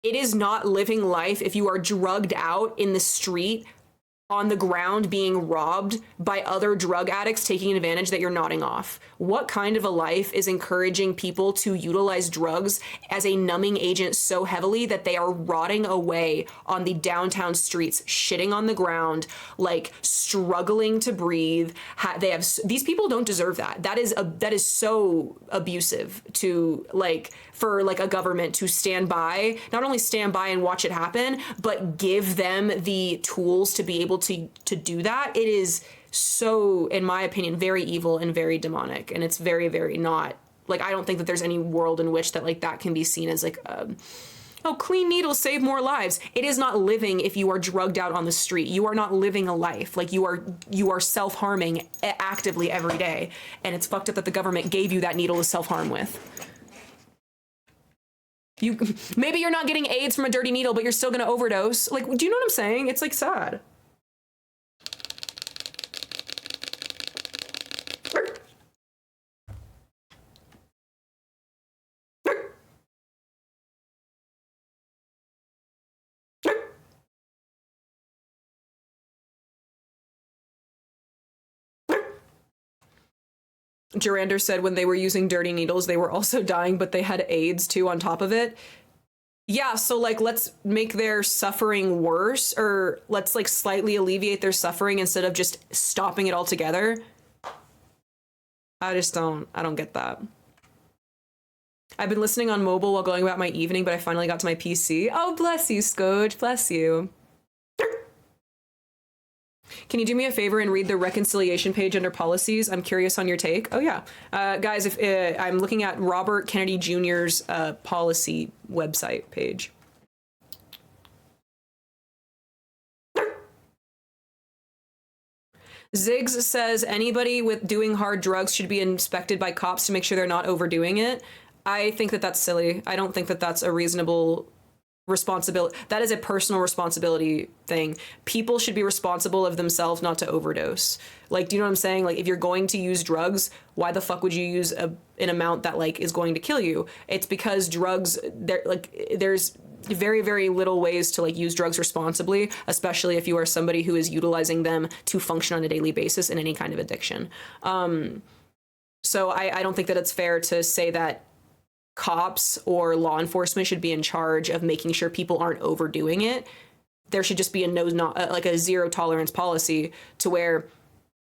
it is not living life if you are drugged out in the street, on the ground, being robbed by other drug addicts taking advantage that you're nodding off. What kind of a life is encouraging people to utilize drugs as a numbing agent so heavily that they are rotting away on the downtown streets, shitting on the ground, like struggling to breathe? These people don't deserve that. That is so abusive to for a government to not only stand by and watch it happen, but give them the tools to be able to do that. It is so, in my opinion, very evil and very demonic, and it's very, very not I don't think that there's any world in which that can be seen as clean needles save more lives. It is not living if you are drugged out on the street. You are not living a life. You are self-harming actively every day, and it's fucked up that the government gave you that needle to self-harm with. Maybe you're not getting AIDS from a dirty needle, but you're still gonna overdose. Do you know what I'm saying? It's sad. Gerander said when they were using dirty needles, they were also dying, but they had AIDS too on top of it. Yeah, so let's make their suffering worse, or let's slightly alleviate their suffering instead of just stopping it altogether. I don't get that. I've been listening on mobile while going about my evening, but I finally got to my PC. Oh, bless you, Scoj, bless you. Can you do me a favor and read the reconciliation page under policies? I'm curious on your take. Oh, yeah. Guys, if I'm looking at Robert Kennedy Jr.'s policy website page. Ziggs says anybody with doing hard drugs should be inspected by cops to make sure they're not overdoing it. I think that that's silly. I don't think that that's a reasonable responsibility. That is a personal responsibility thing. People should be responsible of themselves not to overdose. Do you know what I'm saying? If you're going to use drugs, why the fuck would you use an amount that is going to kill you? It's because drugs, there's very, very little ways to use drugs responsibly, especially if you are somebody who is utilizing them to function on a daily basis in any kind of addiction. So I don't think that it's fair to say that cops or law enforcement should be in charge of making sure people aren't overdoing it. There should just be a zero tolerance policy to where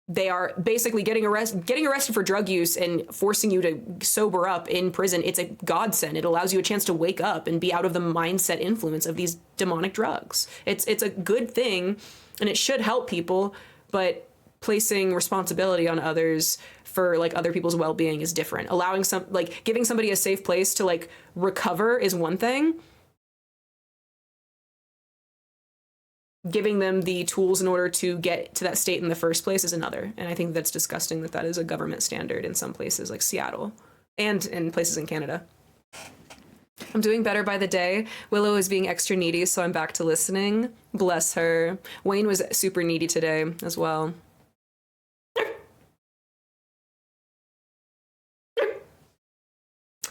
they are basically getting arrested for drug use and forcing you to sober up in prison. It's a godsend. It allows you a chance to wake up and be out of the mindset influence of these demonic drugs. It's a good thing, and it should help people, but placing responsibility on others for other people's well-being is different. Allowing giving somebody a safe place to recover is one thing. Giving them the tools in order to get to that state in the first place is another. And I think that's disgusting that is a government standard in some places like Seattle and in places in Canada. I'm doing better by the day. Willow is being extra needy, so I'm back to listening. Bless her. Wayne was super needy today as well.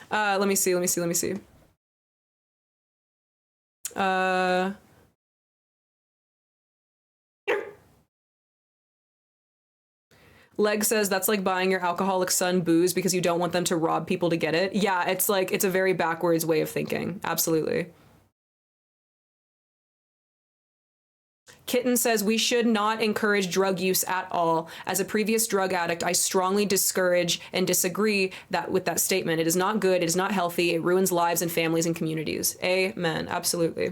Let me see. Leg says that's like buying your alcoholic son booze because you don't want them to rob people to get it. Yeah, it's like, it's a very backwards way of thinking. Absolutely. Kitten says we should not encourage drug use at all. As a previous drug addict, I strongly discourage and disagree with that statement. It is not good. It is not healthy. It ruins lives and families and communities. Amen. Absolutely.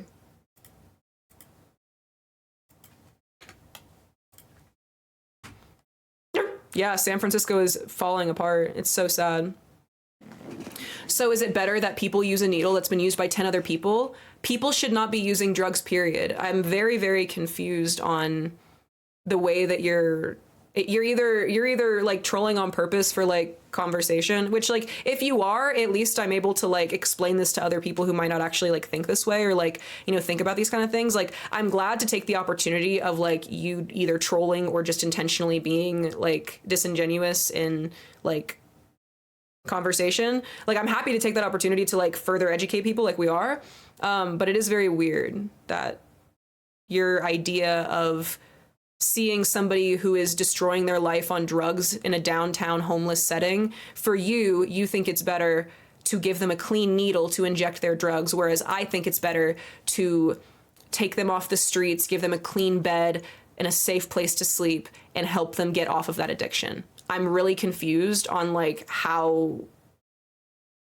Yeah, San Francisco is falling apart. It's so sad. So is it better that people use a needle that's been used by 10 other people? People should not be using drugs, period. I'm very, very confused on the way that you're either like trolling on purpose for like conversation, which like if you are, at least I'm able to like explain this to other people who might not actually like think this way or like, you know, think about these kind of things. Like I'm glad to take the opportunity of like you either trolling or just intentionally being like disingenuous in like conversation. Like I'm happy to take that opportunity to like further educate people like we are. But it is very weird that your idea of seeing somebody who is destroying their life on drugs in a downtown homeless setting, for you think it's better to give them a clean needle to inject their drugs, whereas I think it's better to take them off the streets, give them a clean bed and a safe place to sleep, and help them get off of that addiction. I'm really confused on like how,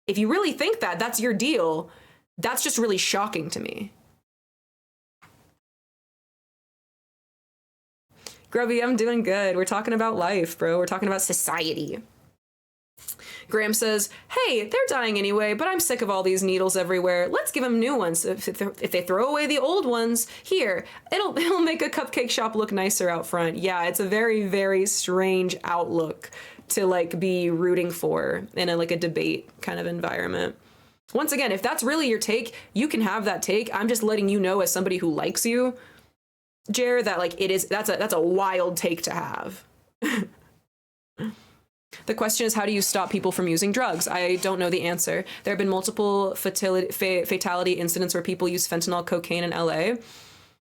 if you really think that that's your deal, that's just really shocking to me. Grubby, I'm doing good. We're talking about life, bro. We're talking about society. Graham says, hey, they're dying anyway, but I'm sick of all these needles everywhere. Let's give them new ones. If they throw away the old ones, here, it'll make a cupcake shop look nicer out front. Yeah, it's a very, very strange outlook to like be rooting for in a debate kind of environment. Once again, if that's really your take, you can have that take. I'm just letting you know as somebody who likes you, Jer, that like that's a wild take to have. The question is, how do you stop people from using drugs? I don't know the answer. There have been multiple fatality incidents where people use fentanyl, cocaine in LA.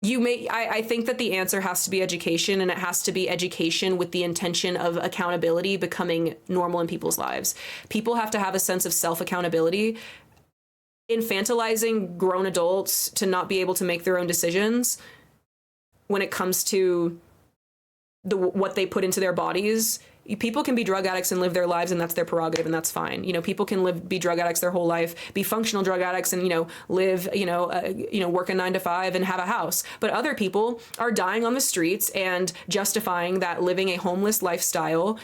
I think that the answer has to be education, and it has to be education with the intention of accountability becoming normal in people's lives. People have to have a sense of self-accountability. Infantilizing grown adults to not be able to make their own decisions when it comes to what they put into their bodies. People can be drug addicts and live their lives, and that's their prerogative, and that's fine. You know, people can be drug addicts their whole life, be functional drug addicts, and live, work a 9 to 5 and have a house. But other people are dying on the streets and justifying that living a homeless lifestyle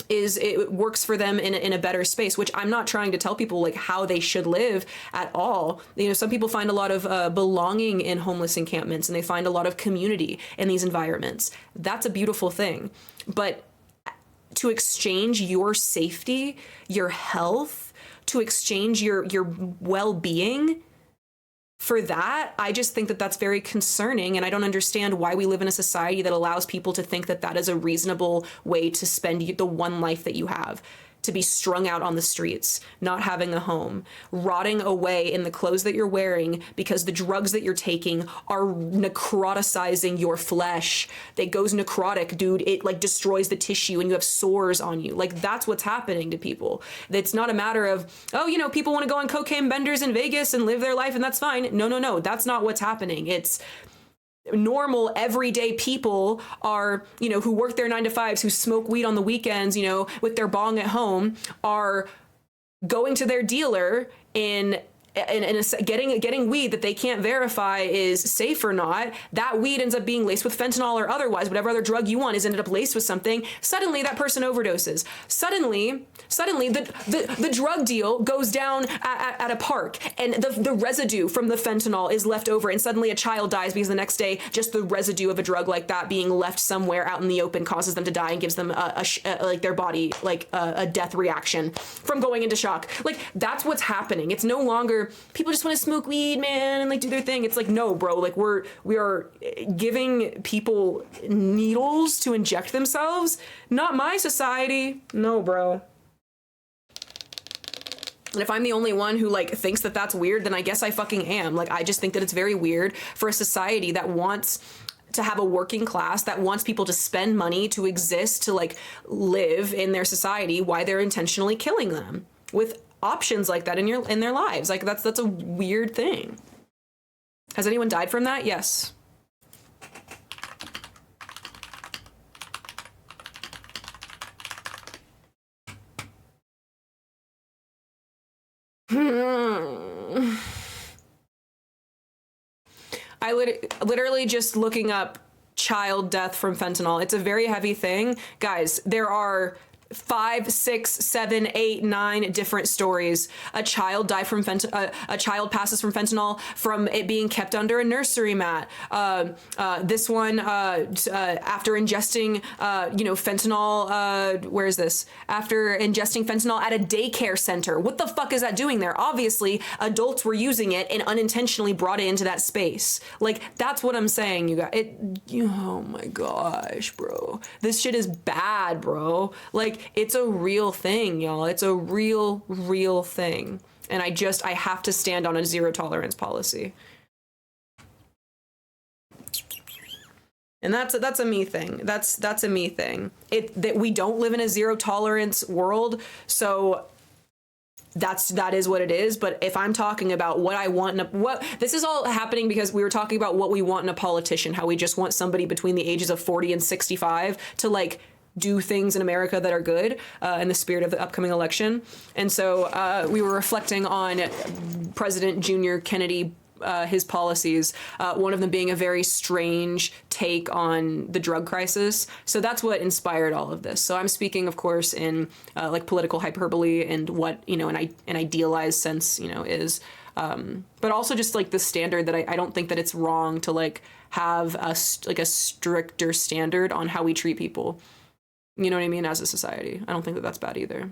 it works for them in a better space, which I'm not trying to tell people like how they should live at all. Some people find a lot of belonging in homeless encampments, and they find a lot of community in these environments. That's a beautiful thing. But to exchange your safety, your health, to exchange your well-being for that, I just think that that's very concerning, and I don't understand why we live in a society that allows people to think that that is a reasonable way to spend the one life that you have. To be strung out on the streets, not having a home, rotting away in the clothes that you're wearing because the drugs that you're taking are necroticizing your flesh. That goes necrotic, dude. It like destroys the tissue and you have sores on you. Like that's what's happening to people. It's not a matter of, people want to go on cocaine benders in Vegas and live their life and that's fine. No. That's not what's happening. It's normal everyday people are, who work their 9 to 5s, who smoke weed on the weekends, with their bong at home, are going to their dealer and getting weed that they can't verify is safe or not. That weed ends up being laced with fentanyl or otherwise, whatever other drug you want is ended up laced with something. Suddenly that person overdoses. Suddenly the drug deal goes down at a park, and the residue from the fentanyl is left over, and suddenly a child dies because the next day just the residue of a drug like that being left somewhere out in the open causes them to die and gives them their body a death reaction from going into shock. Like that's what's happening. It's no longer people just want to smoke weed, man, and like do their thing. It's like, no, bro, like we are giving people needles to inject themselves. Not my society. No, bro. And if I'm the only one who like thinks that that's weird, then I guess I fucking am. Like, I just think that it's very weird for a society that wants to have a working class that wants people to spend money to exist, to like live in their society, why they're intentionally killing them with options like that in their lives. Like that's a weird thing. Has anyone died from that? Yes. I literally just looking up child death from fentanyl. It's a very heavy thing. Guys, there are 5, 6, 7, 8, 9 different stories. A child died from a child passes from fentanyl from it being kept under a nursery mat. This one after ingesting fentanyl. Where is this? After ingesting fentanyl at a daycare center. What the fuck is that doing there? Obviously, adults were using it and unintentionally brought it into that space. Like that's what I'm saying. You guys. Oh my gosh, bro. This shit is bad, bro. Like. It's a real thing, y'all. It's a real thing. And I have to stand on a zero tolerance policy. And that's a me thing. That's a me thing. That we don't live in a zero tolerance world, so that is what it is. But if I'm talking about what I want this is all happening because we were talking about what we want in a politician, how we just want somebody between the ages of 40 and 65 to like do things in America that are good in the spirit of the upcoming election. And so we were reflecting on President Junior Kennedy, his policies, one of them being a very strange take on the drug crisis. So that's what inspired all of this. So I'm speaking, of course, in like political hyperbole and what, an idealized sense, is, but also just like the standard that I don't think that it's wrong to like have a stricter standard on how we treat people. You know what I mean? As a society. I don't think that that's bad either.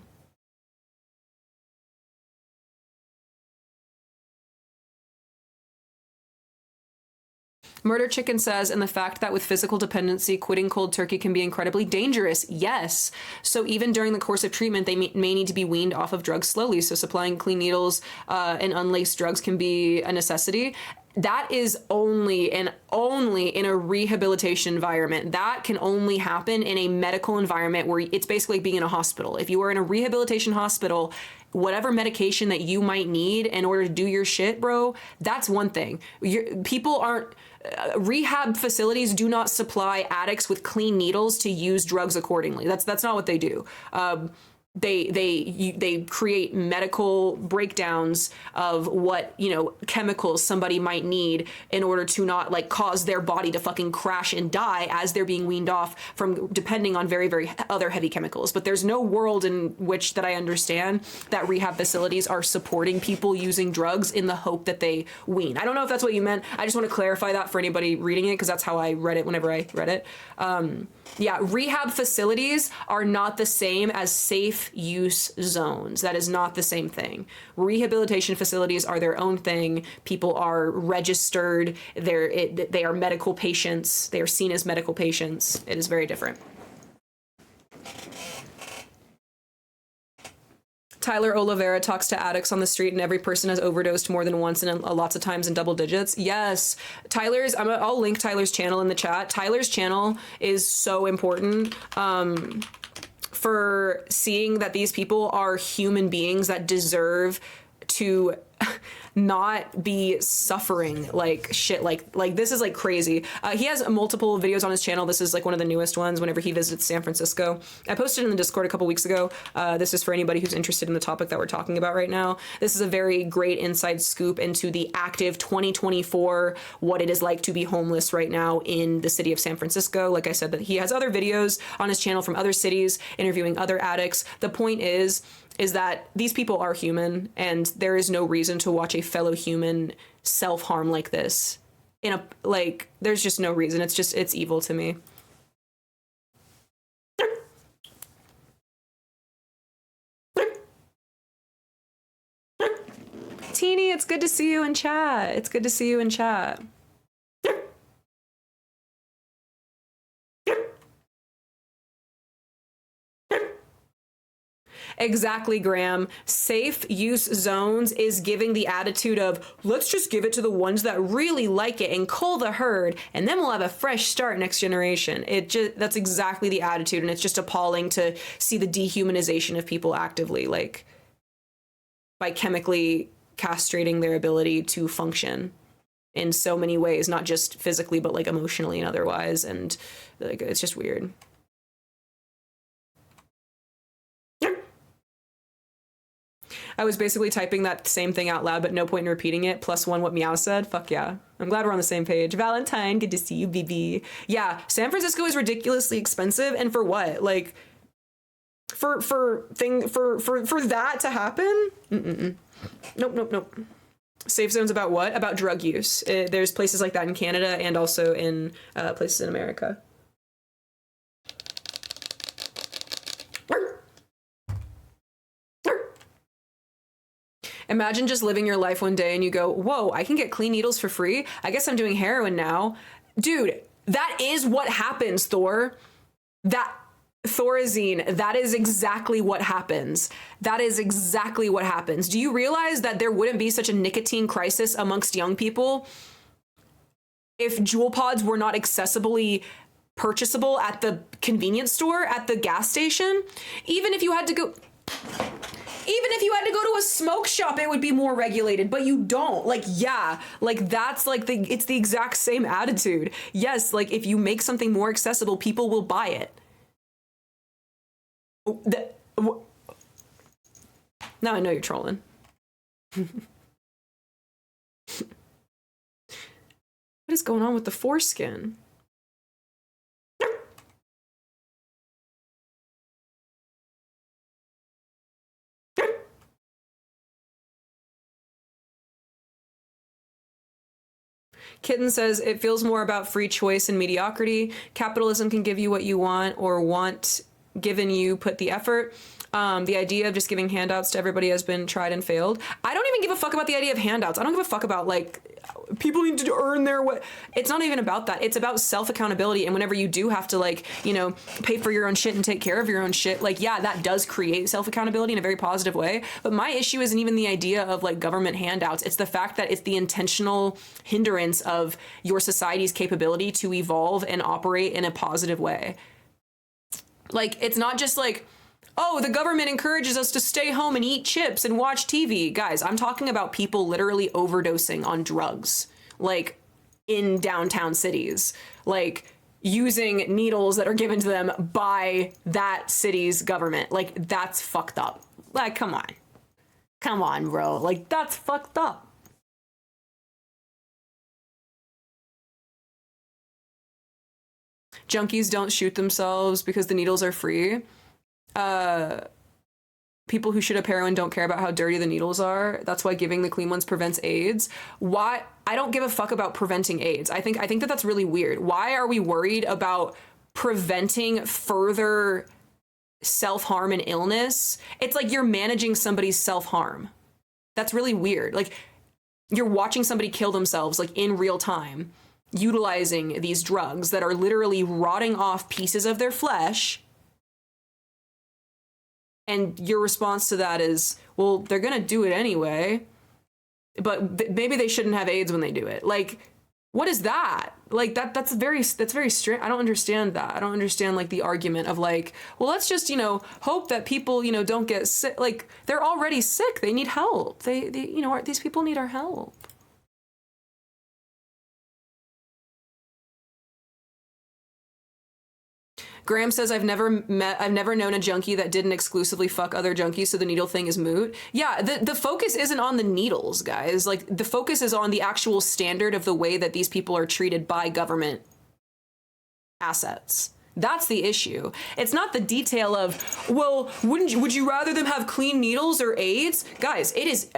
Murder Chicken says, and the fact that with physical dependency, quitting cold turkey can be incredibly dangerous. Yes. So even during the course of treatment, they may need to be weaned off of drugs slowly. So supplying clean needles and unlaced drugs can be a necessity. That is only in a rehabilitation environment. That can only happen in a medical environment where it's basically being in a hospital. If you are in a rehabilitation hospital, whatever medication that you might need in order to do your shit, bro, that's one thing. People aren't... rehab facilities do not supply addicts with clean needles to use drugs accordingly. That's not what they do. They create medical breakdowns of what, chemicals somebody might need in order to not like cause their body to fucking crash and die as they're being weaned off from depending on very, very other heavy chemicals. But there's no world in which that I understand that rehab facilities are supporting people using drugs in the hope that they wean. I don't know if that's what you meant. I just want to clarify that for anybody reading it because that's how I read it whenever I read it. Yeah, rehab facilities are not the same as safe use zones. That is not the same thing. Rehabilitation facilities are their own thing. People are registered. They are medical patients. They are seen as medical patients. It is very different. Tyler Oliveira talks to addicts on the street and every person has overdosed more than once and lots of times in double digits. Yes. I'll link Tyler's channel in the chat. Tyler's channel is so important for seeing that these people are human beings that deserve to not be suffering like shit. Like this is like crazy. He has multiple videos on his channel. This is like one of the newest ones whenever he visits San Francisco. I posted in the Discord a couple weeks ago. This is for anybody who's interested in the topic that we're talking about right now. This is a very great inside scoop into the active 2024, what it is like to be homeless right now in the city of San Francisco. Like I said, that he has other videos on his channel from other cities, interviewing other addicts. The point is that these people are human and there is no reason to watch a fellow human self-harm like this. There's just no reason. It's evil to me. Teeny, it's good to see you in chat. It's good to see you in chat. Exactly, Graham. Safe use zones is giving the attitude of, let's just give it to the ones that really like it and cull the herd, and then we'll have a fresh start next generation. That's exactly the attitude, and it's just appalling to see the dehumanization of people actively, like, by chemically castrating their ability to function in so many ways, not just physically, but like emotionally and otherwise. And like, it's just weird. I was basically typing that same thing out loud, but no point in repeating it. +1 what Meow said. Fuck yeah. I'm glad we're on the same page. Valentine, good to see you, BB. Yeah, San Francisco is ridiculously expensive, and for what? Like, for that to happen? Nope. Safe zones about what? About drug use. There's places like that in Canada and also in places in America. Imagine just living your life one day and you go, whoa, I can get clean needles for free? I guess I'm doing heroin now. Dude, that is what happens, Thor. Thorazine, that is exactly what happens. That is exactly what happens. Do you realize that there wouldn't be such a nicotine crisis amongst young people if Juul pods were not accessibly purchasable at the convenience store, at the gas station? Even if you had to go to a smoke shop, it would be more regulated, but you don't. Like, yeah, like that's like it's the exact same attitude. Yes, like if you make something more accessible, people will buy it. Now I know you're trolling. What is going on with the foreskin? Kitten says, it feels more about free choice and mediocrity. Capitalism can give you what you want or want given you put the effort. The idea of just giving handouts to everybody has been tried and failed. I don't even give a fuck about the idea of handouts. I don't give a fuck about, like, people need to earn their way. It's not even about that. It's about self-accountability. And whenever you do have to, like, you know, pay for your own shit and take care of your own shit, like, yeah, that does create self-accountability in a very positive way. But my issue isn't even the idea of, like, government handouts. It's the fact that it's the intentional hindrance of your society's capability to evolve and operate in a positive way. Like, it's not just like, oh, the government encourages us to stay home and eat chips and watch TV. Guys, I'm talking about people literally overdosing on drugs, like, in downtown cities, like, using needles that are given to them by that city's government. Like, that's fucked up. Like, come on. Come on, bro. Like, that's fucked up. Junkies don't shoot themselves because the needles are free. People who shoot up heroin don't care about how dirty the needles are. That's why giving the clean ones prevents AIDS. Why? I don't give a fuck about preventing AIDS. I think that that's really weird. Why are we worried about preventing further self-harm and illness? It's like you're managing somebody's self-harm. That's really weird. Like, you're watching somebody kill themselves, like, in real time, utilizing these drugs that are literally rotting off pieces of their flesh. And your response to that is, well, they're going to do it anyway, but maybe they shouldn't have AIDS when they do it. Like, what is that? Like, that's very strange. I don't understand that. I don't understand, like, the argument of, like, well, let's just, you know, hope that people, you know, don't get sick. Like, they're already sick. They need help. They you know, these people need our help. Graham says, I've never known a junkie that didn't exclusively fuck other junkies, so the needle thing is moot. Yeah, the focus isn't on the needles, guys. Like, the focus is on the actual standard of the way that these people are treated by government assets. That's the issue. It's not the detail of, well, would you rather them have clean needles or AIDS? Guys, it is...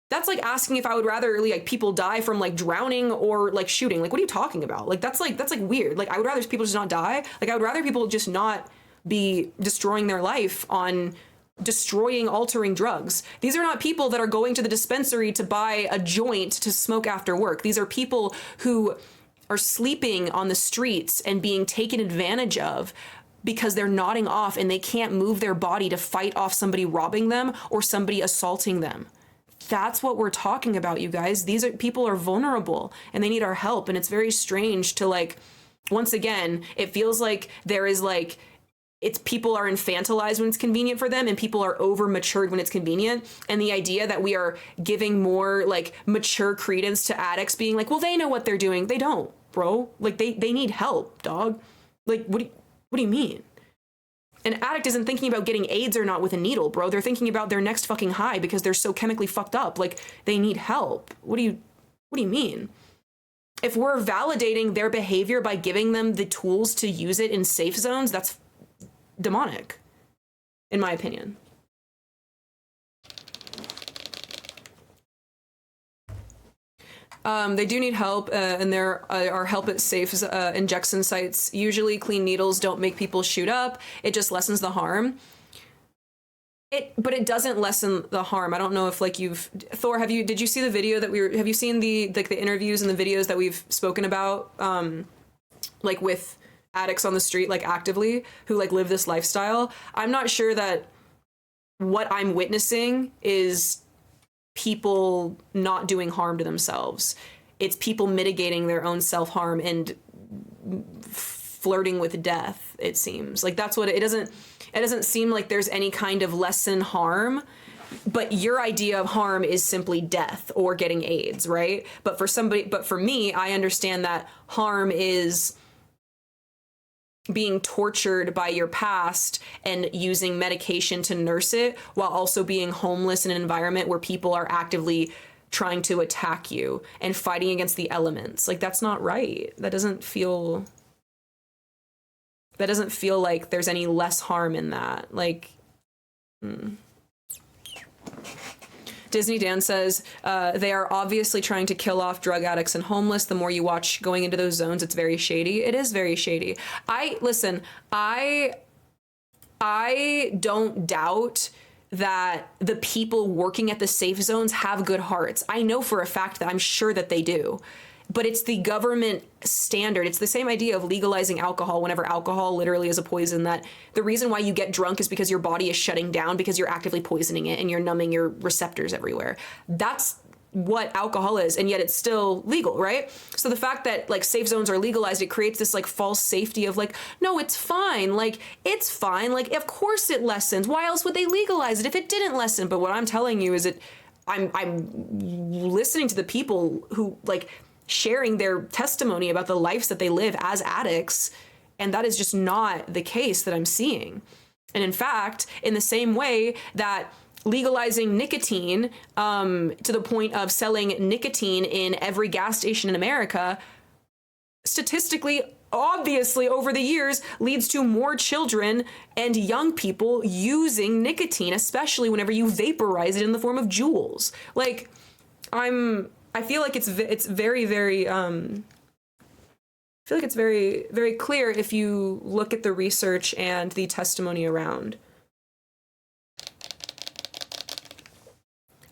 That's like asking if I would rather, like, people die from, like, drowning or, like, shooting. Like, what are you talking about? Like, that's weird. Like, I would rather people just not die. Like, I would rather people just not be destroying their life on destroying, altering drugs. These are not people that are going to the dispensary to buy a joint to smoke after work. These are people who are sleeping on the streets and being taken advantage of because they're nodding off and they can't move their body to fight off somebody robbing them or somebody assaulting them. That's what we're talking about, you guys. People are vulnerable and they need our help. And it's very strange to, like, once again, it feels like there is like, people are infantilized when it's convenient for them and people are over matured when it's convenient. And the idea that we are giving more like mature credence to addicts being like, well, they know what they're doing. They don't, bro. Like they need help, dog. Like, what do you mean? An addict isn't thinking about getting AIDS or not with a needle, bro. They're thinking about their next fucking high because they're so chemically fucked up. Like, they need help. What do you mean? If we're validating their behavior by giving them the tools to use it in safe zones, that's demonic, in my opinion. They do need help, and there are help at safe injection sites. Usually clean needles don't make people shoot up. It just lessens the harm. But it doesn't lessen the harm. I don't know if like Thor, did you see the video that have you seen the interviews and the videos that we've spoken about, like with addicts on the street, like actively, who like live this lifestyle? I'm not sure that what I'm witnessing is people not doing harm to themselves. It's people mitigating their own self-harm and flirting with death, it seems. Like that's what it doesn't seem like there's any kind of lessen harm, but your idea of harm is simply death or getting AIDS, right? But for me, I understand that harm is being tortured by your past and using medication to nurse it while also being homeless in an environment where people are actively trying to attack you and fighting against the elements. Like, that's not right. That doesn't feel like there's any less harm in that. Like, Disney Dan says, they are obviously trying to kill off drug addicts and homeless. The more you watch going into those zones, it's very shady. It is very shady. I don't doubt that the people working at the safe zones have good hearts. I know for a fact that I'm sure that they do. But it's the government standard. It's the same idea of legalizing alcohol whenever alcohol literally is a poison, that the reason why you get drunk is because your body is shutting down because you're actively poisoning it and you're numbing your receptors everywhere. That's what alcohol is, and yet it's still legal, right? So the fact that like safe zones are legalized, it creates this like false safety of like, no, it's fine. Like, it's fine. Like, of course it lessens. Why else would they legalize it if it didn't lessen? But what I'm telling you is that I'm listening to the people who like sharing their testimony about the lives that they live as addicts, and that is just not the case that I'm seeing. And in fact, in the same way that legalizing nicotine to the point of selling nicotine in every gas station in America, statistically, obviously over the years leads to more children and young people using nicotine, especially whenever you vaporize it in the form of jewels. Like, I feel like it's very, very, I feel like it's very, very clear if you look at the research and the testimony around.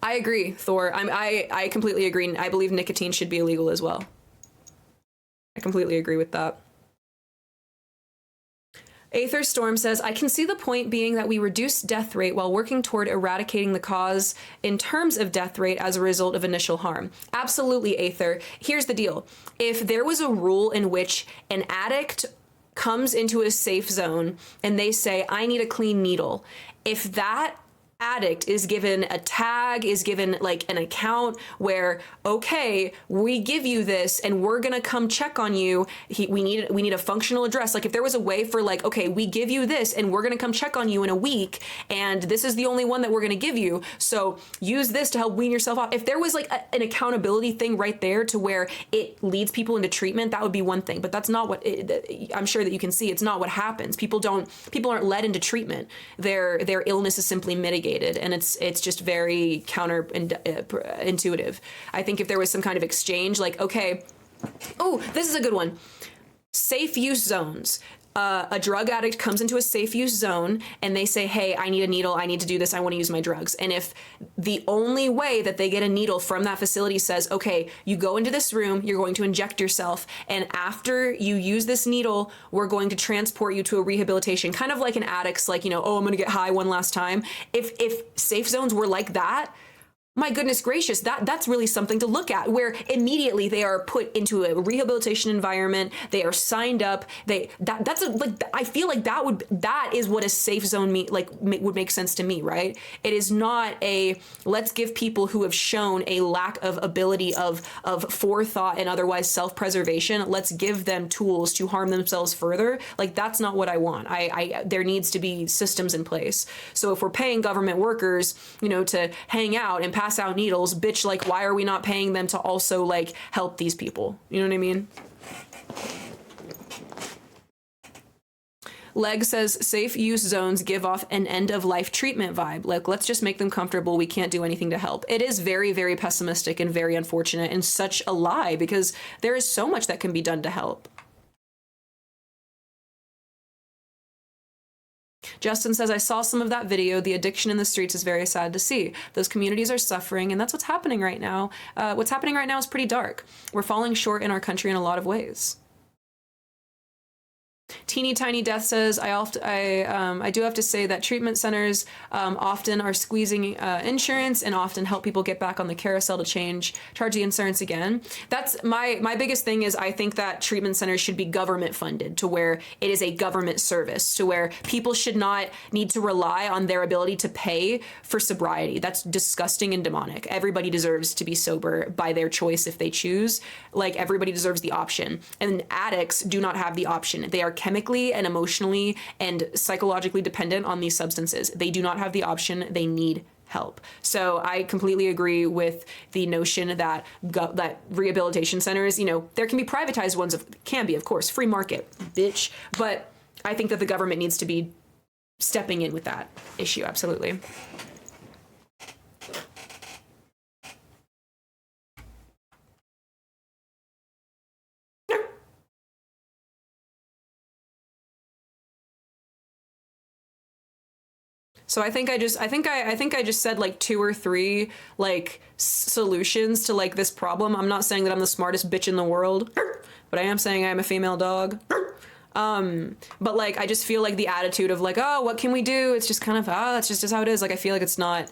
I agree, Thor. I completely agree. I believe nicotine should be illegal as well. I completely agree with that. Aether Storm says, I can see the point being that we reduce death rate while working toward eradicating the cause in terms of death rate as a result of initial harm. Absolutely, Aether. Here's the deal. If there was a rule in which an addict comes into a safe zone and they say, I need a clean needle, if that addict is given a tag, is given like an account where, okay, we give you this and we're gonna come check on you. We need a functional address. Like if there was a way for like, okay, we give you this and we're gonna come check on you in a week, and this is the only one that we're gonna give you, so use this to help wean yourself off. If there was like an accountability thing right there to where it leads people into treatment, that would be one thing. But that's not what I'm sure that you can see. It's not what happens. People aren't led into treatment. Their illness is simply mitigated. And it's just very counterintuitive. I think if there was some kind of exchange, like, okay, oh, this is a good one. Safe use zones. a drug addict comes into a safe use zone and they say, hey, I need a needle, I need to do this, I want to use my drugs. And if the only way that they get a needle from that facility says, okay, you go into this room, you're going to inject yourself, and after you use this needle, we're going to transport you to a rehabilitation, kind of like an addict's, like, you know, oh, I'm gonna get high one last time. If safe zones were like that, my goodness gracious, that's really something to look at, where immediately they are put into a rehabilitation environment, they are signed up, I feel like that is what a safe zone would make sense to me, right? It is not a, let's give people who have shown a lack of ability of forethought and otherwise self-preservation, let's give them tools to harm themselves further. Like, that's not what I want. There needs to be systems in place. So if we're paying government workers, you know, to hang out and pass out needles, bitch, like, why are we not paying them to also, like, help these people? You know what I mean? Leg says safe use zones give off an end of life treatment vibe. Like, let's just make them comfortable. We can't do anything to help. It is very, very pessimistic and very unfortunate and such a lie, because there is so much that can be done to help. Justin says, I saw some of that video. The addiction in the streets is very sad to see. Those communities are suffering, and that's what's happening right now. What's happening right now is pretty dark. We're falling short in our country in a lot of ways. Teeny Tiny Death says, I do have to say that treatment centers often are squeezing insurance and often help people get back on the carousel to charge the insurance again. That's my biggest thing is I think that treatment centers should be government funded, to where it is a government service, to where people should not need to rely on their ability to pay for sobriety. That's disgusting and demonic. Everybody deserves to be sober by their choice if they choose. Like, everybody deserves the option. And addicts do not have the option. They are chemically and emotionally and psychologically dependent on these substances. They do not have the option. They need help. So I completely agree with the notion that that rehabilitation centers, you know, there can be privatized ones, can be, of course, free market, bitch. But I think that the government needs to be stepping in with that issue. Absolutely. So I think I just said like 2 or 3 like solutions to like this problem. I'm not saying that I'm the smartest bitch in the world, but I am saying I'm a female dog. But like, I just feel like the attitude of like, oh, what can we do? It's just kind of, that's just how it is. Like, I feel like it's not.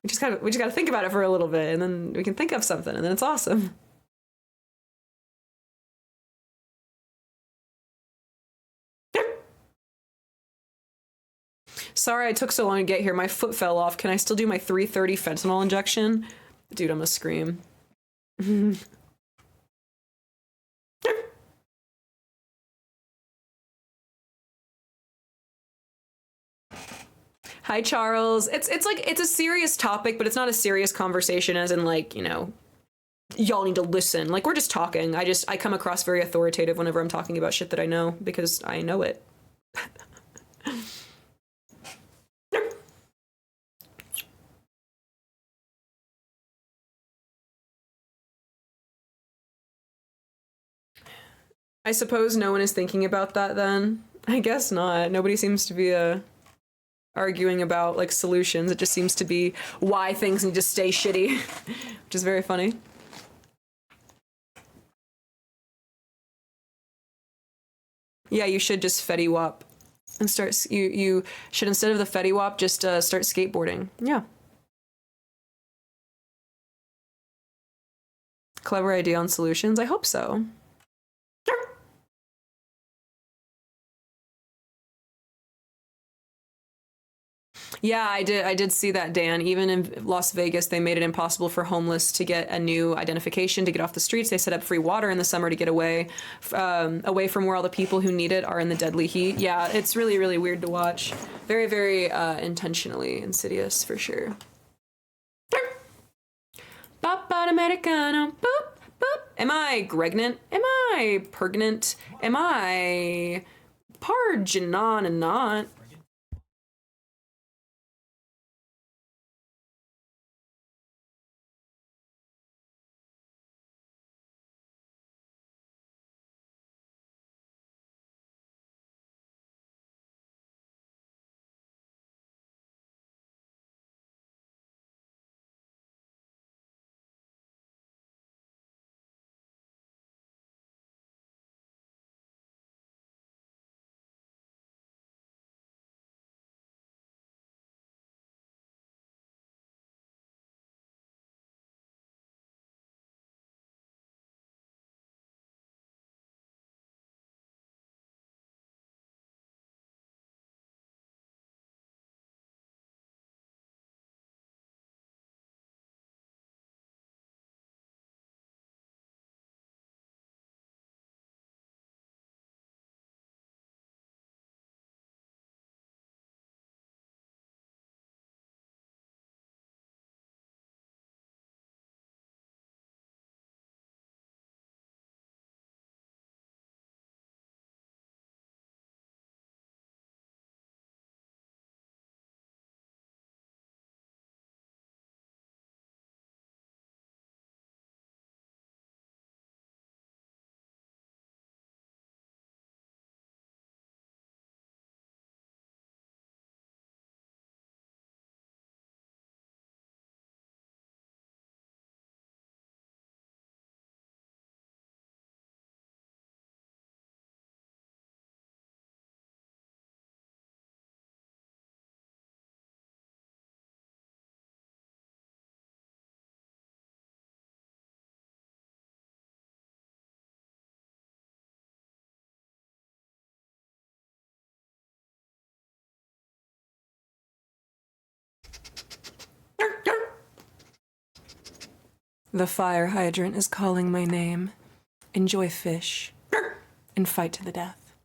we just gotta think about it for a little bit, and then we can think of something, and then it's awesome. Sorry I took so long to get here. My foot fell off. Can I still do my 330 fentanyl injection? Dude, I'm gonna scream. Hi, Charles. It's like, it's a serious topic, but it's not a serious conversation as in like, you know, y'all need to listen. Like, we're just talking. I come across very authoritative whenever I'm talking about shit that I know, because I know it. I suppose no one is thinking about that then. I guess not. Nobody seems to be arguing about like solutions. It just seems to be why things need to stay shitty, which is very funny. Yeah, you should just Fetty Wap and start. You should, instead of the Fetty Wap, just start skateboarding. Yeah. Clever idea on solutions. I hope so. Yeah, I did see that, Dan. Even in Las Vegas, they made it impossible for homeless to get a new identification to get off the streets. They set up free water in the summer to get away from where all the people who need it are in the deadly heat. Yeah, it's really, really weird to watch. Very, very intentionally insidious, for sure. Bop Americano. Boop, boop. Am I pregnant? Am I pregnant? Am I pargenon and not? The fire hydrant is calling my name. Enjoy fish and fight to the death.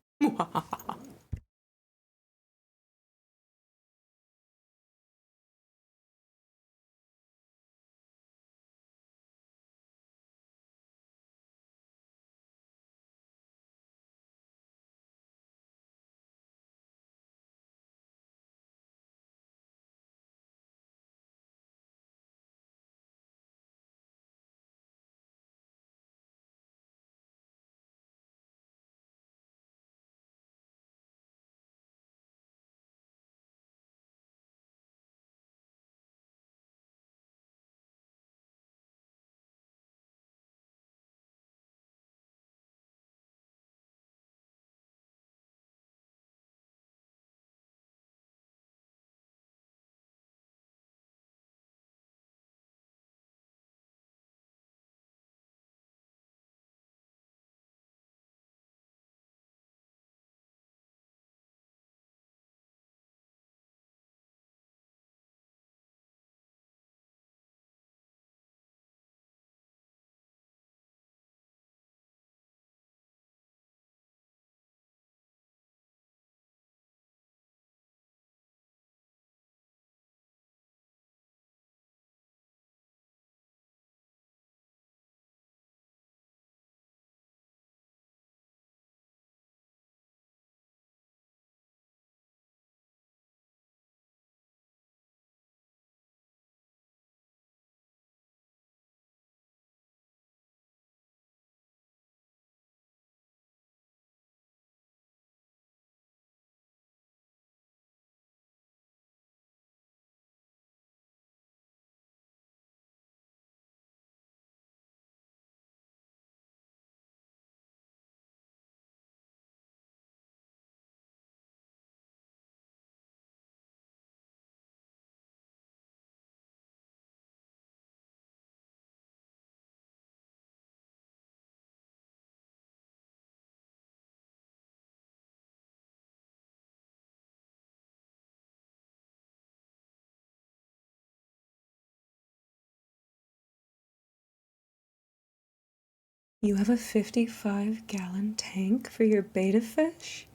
You have a 55-gallon tank for your betta fish?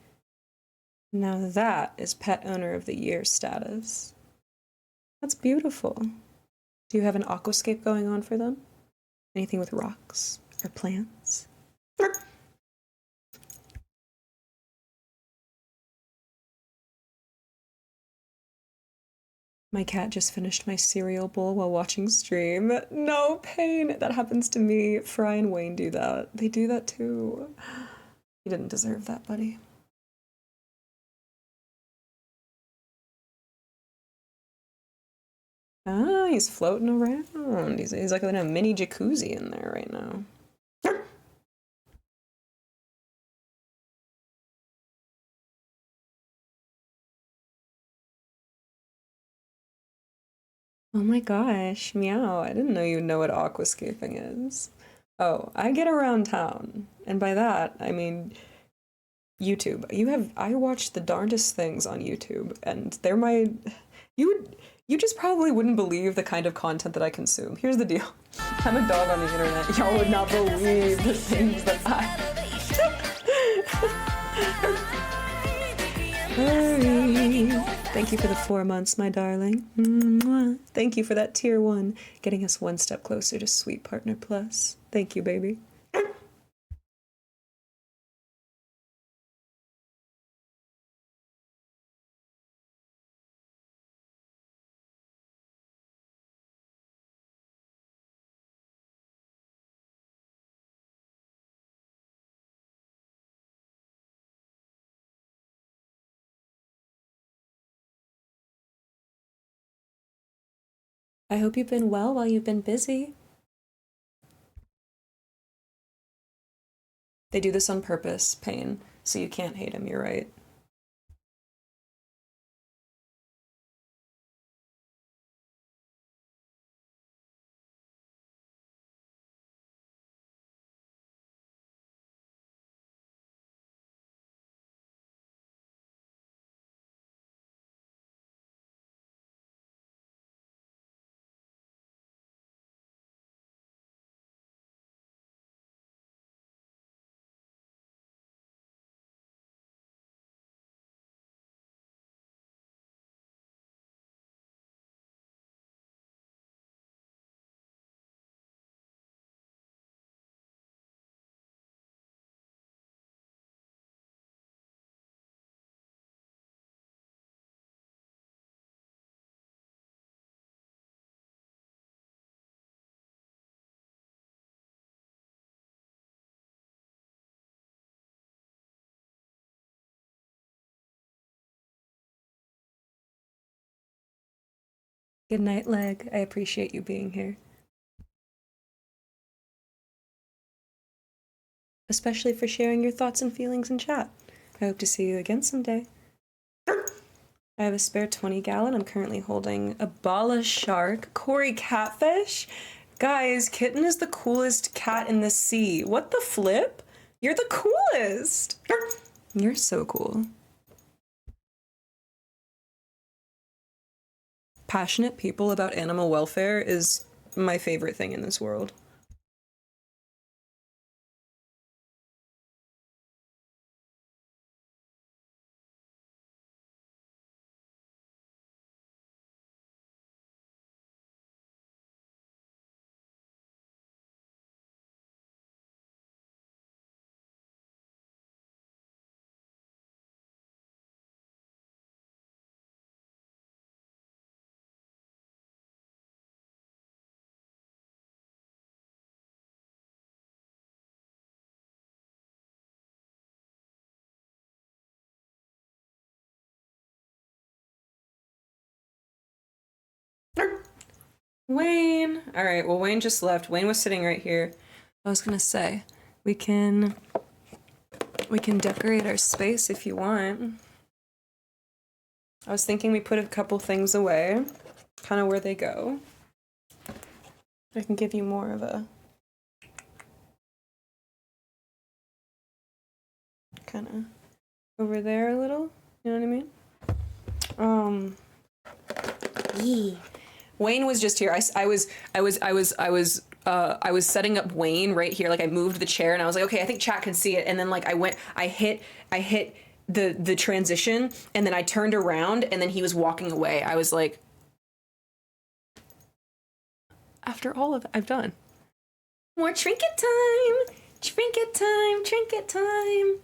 Now that is pet owner of the year status. That's beautiful. Do you have an aquascape going on for them? Anything with rocks or plants? My cat just finished my cereal bowl while watching stream. No pain. That happens to me. Fry and Wayne do that. They do that too. You didn't deserve that, buddy. Ah, he's floating around. He's like in a mini jacuzzi in there right now. Oh my gosh, meow. I didn't know you know what aquascaping is. Oh, I get around town. And by that, I mean YouTube. I watch the darndest things on YouTube, and they're my you just probably wouldn't believe the kind of content that I consume. Here's the deal. I'm a dog on the internet. Y'all would not believe the things that Hurry. Thank you for the 4 months, my darling. Mwah. Thank you for that tier 1, getting us one step closer to Sweet Partner Plus. Thank you, baby. I hope you've been well while you've been busy. They do this on purpose, Pain, so you can't hate him, you're right. Good night, Leg. I appreciate you being here. Especially for sharing your thoughts and feelings in chat. I hope to see you again someday. I have a spare 20 gallon. I'm currently holding a Bala shark, Cory catfish. Guys, Kitten is the coolest cat in the sea. What the flip? You're the coolest. You're so cool. Passionate people about animal welfare is my favorite thing in this world. Wayne. All right, well, Wayne just left. Wayne was sitting right here. I was gonna say, we can decorate our space if you want. I was thinking we put a couple things away, kind of where they go. I can give you more of a kind of over there a little, you know what I mean? Yeah. Wayne was just here. I was setting up Wayne right here. Like I moved the chair and I was like, okay, I think chat can see it. And then like I hit the transition and then I turned around and then he was walking away. I was like, after all of I've done. More trinket time. Trinket time. Trinket time.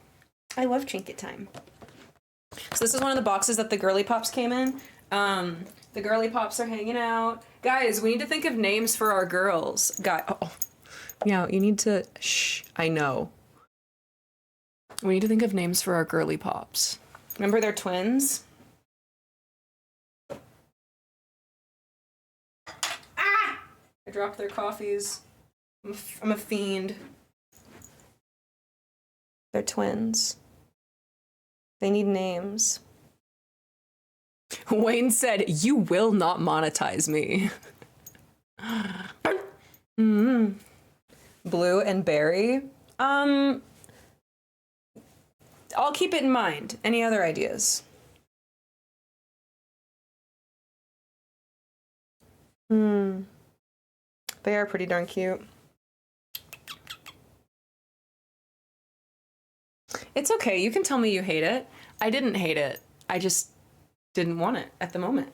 I love trinket time. So this is one of the boxes that the girly pops came in. The girly pops are hanging out. Guys, we need to think of names for our girls. Yeah, you need to, shh, I know. We need to think of names for our girly pops. Remember they're twins? Ah! I dropped their coffees. I'm a fiend. They're twins. They need names. Wayne said, "You will not monetize me." Blue and Berry. I'll keep it in mind. Any other ideas? They are pretty darn cute. It's okay. You can tell me you hate it. I didn't hate it. I just didn't want it at the moment.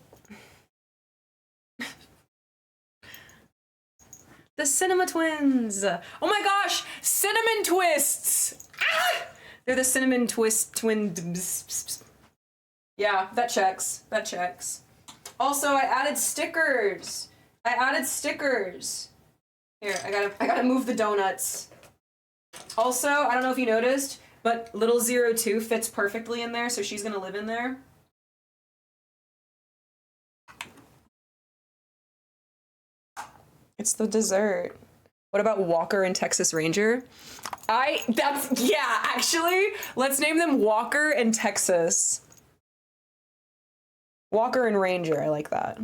The Cinema Twins. Oh my gosh, Cinnamon Twists. Ah! They're the Cinnamon Twist twin. Yeah, that checks. That checks. Also, I added stickers. Here, I gotta move the donuts. Also, I don't know if you noticed, but little 02 fits perfectly in there, so she's gonna live in there. It's the dessert. What about Walker and Texas Ranger? Actually, let's name them Walker and Texas. Walker and Ranger, I like that.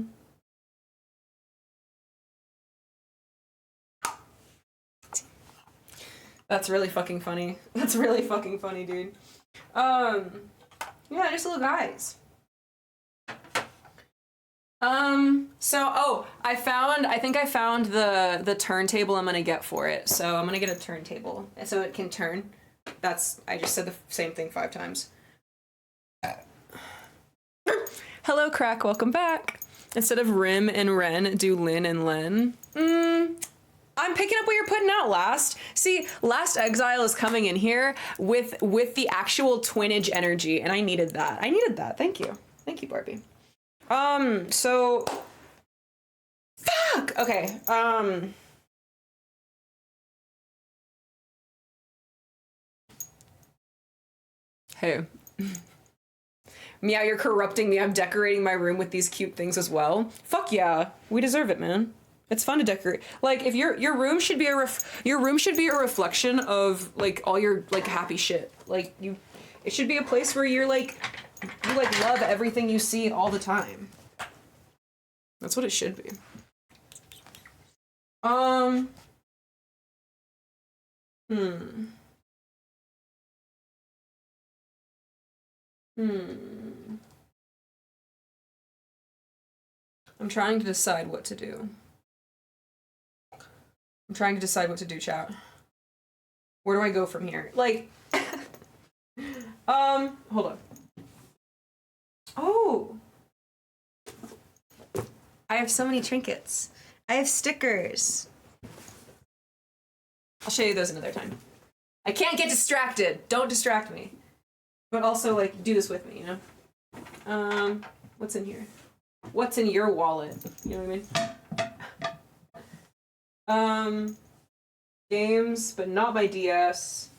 That's really fucking funny. That's really fucking funny, dude. Yeah, just little guys. I think I found the turntable I'm gonna get for it. So I'm gonna get a turntable so it can turn. I just said the same thing 5 times. Hello, Crack, welcome back. Instead of Rim and Ren, do Lynn and Len. I'm picking up what you're putting out, Last. See, Last Exile is coming in here with the actual twinage energy, and I needed that. Thank you. Thank you, Barbie. So fuck. Okay. Hey. Meow, you're corrupting me. I'm decorating my room with these cute things as well. Fuck yeah. We deserve it, man. It's fun to decorate. Like, if your room should be a reflection of like all your like happy shit. Like it should be a place where you love everything you see all the time. That's what it should be. I'm trying to decide what to do. Chat. Where do I go from here? Like, hold on. Oh! I have so many trinkets. I have stickers. I'll show you those another time. I can't get distracted. Don't distract me. But also, like, do this with me, you know? What's in here? What's in your wallet? You know what I mean? Games, but not my DS.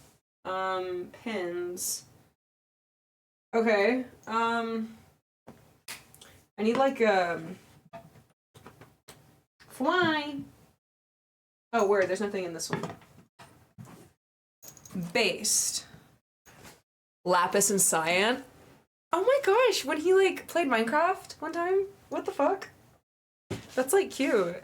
Pins. Okay. I need, like, fly. Oh, word, there's nothing in this one. Based. Lapis and cyan. Oh my gosh, when he like played Minecraft one time? What the fuck? That's like cute.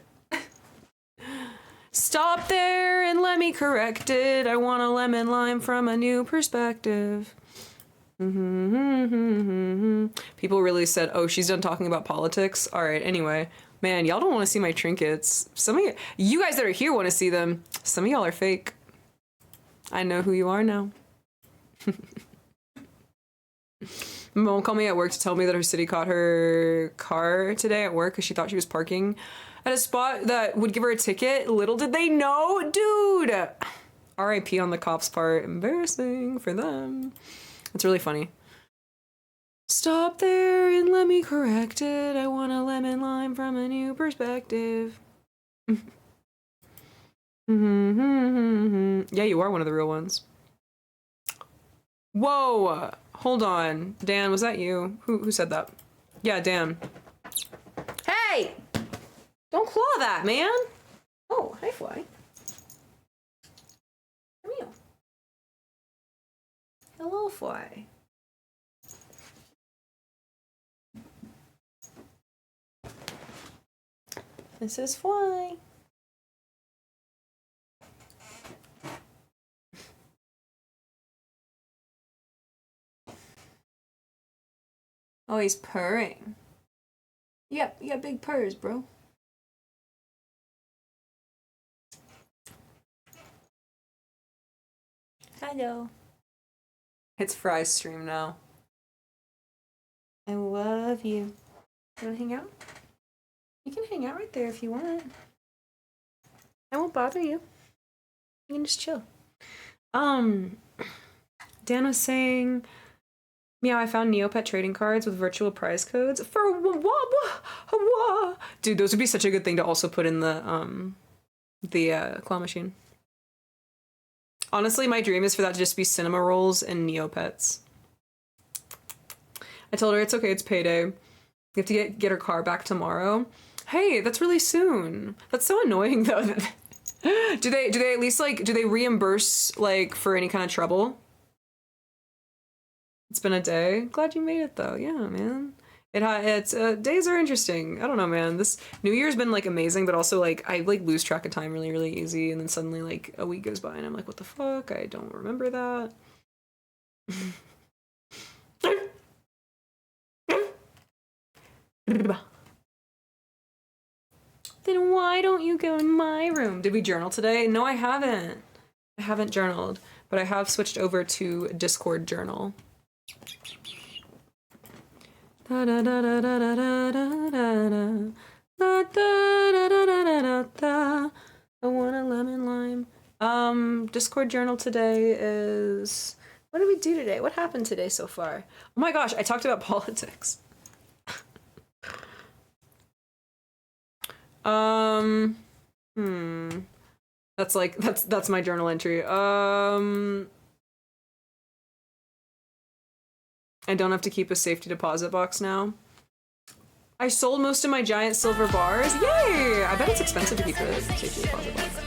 Stop there and let me correct it. I want a lemon lime from a new perspective. People really said, oh, she's done talking about politics. All right, anyway. Man, y'all don't want to see my trinkets. Some of you guys that are here want to see them. Some of y'all are fake. I know who you are now. Mom called me at work to tell me that her city caught her car today at work because she thought she was parking at a spot that would give her a ticket. Little did they know, dude. R.I.P. on the cops' part. Embarrassing for them. It's really funny. Stop there and let me correct it. I want a lemon lime from a new perspective. Yeah, you are one of the real ones. Whoa! Hold on. Dan, was that you? Who said that? Yeah, Dan. Hey! Don't claw that, man! Oh, hi, Fly. Come here. Hello, Fly. This is Fly. Oh, he's purring. Yep, you got big purrs, bro. Hello. It's Fry's stream now. I love you. You wanna hang out? You can hang out right there if you want. I won't bother you. You can just chill. Dan was saying, Meow, I found Neopet trading cards with virtual prize codes for dude, those would be such a good thing to also put in the claw machine. Honestly, my dream is for that to just be cinema rolls and Neopets. I told her it's okay, it's payday. We have to get her car back tomorrow. Hey, that's really soon. That's so annoying though. do they at least like do they reimburse like for any kind of trouble? It's been a day. Glad you made it though. Yeah, man. It's days are interesting. I don't know, man. This New Year's been like amazing, but also like I like lose track of time really, really easy, and then suddenly like a week goes by and I'm like, what the fuck? I don't remember that. Then why don't you go in my room? Did we journal today? No, I haven't. I haven't journaled, but I have switched over to Discord journal. I want a lemon lime. Discord journal today is... What did we do today? What happened today so far? Oh my gosh, I talked about politics. That's my journal entry. I don't have to keep a safety deposit box now. I sold most of my giant silver bars. Yay! I bet it's expensive to keep a safety deposit box.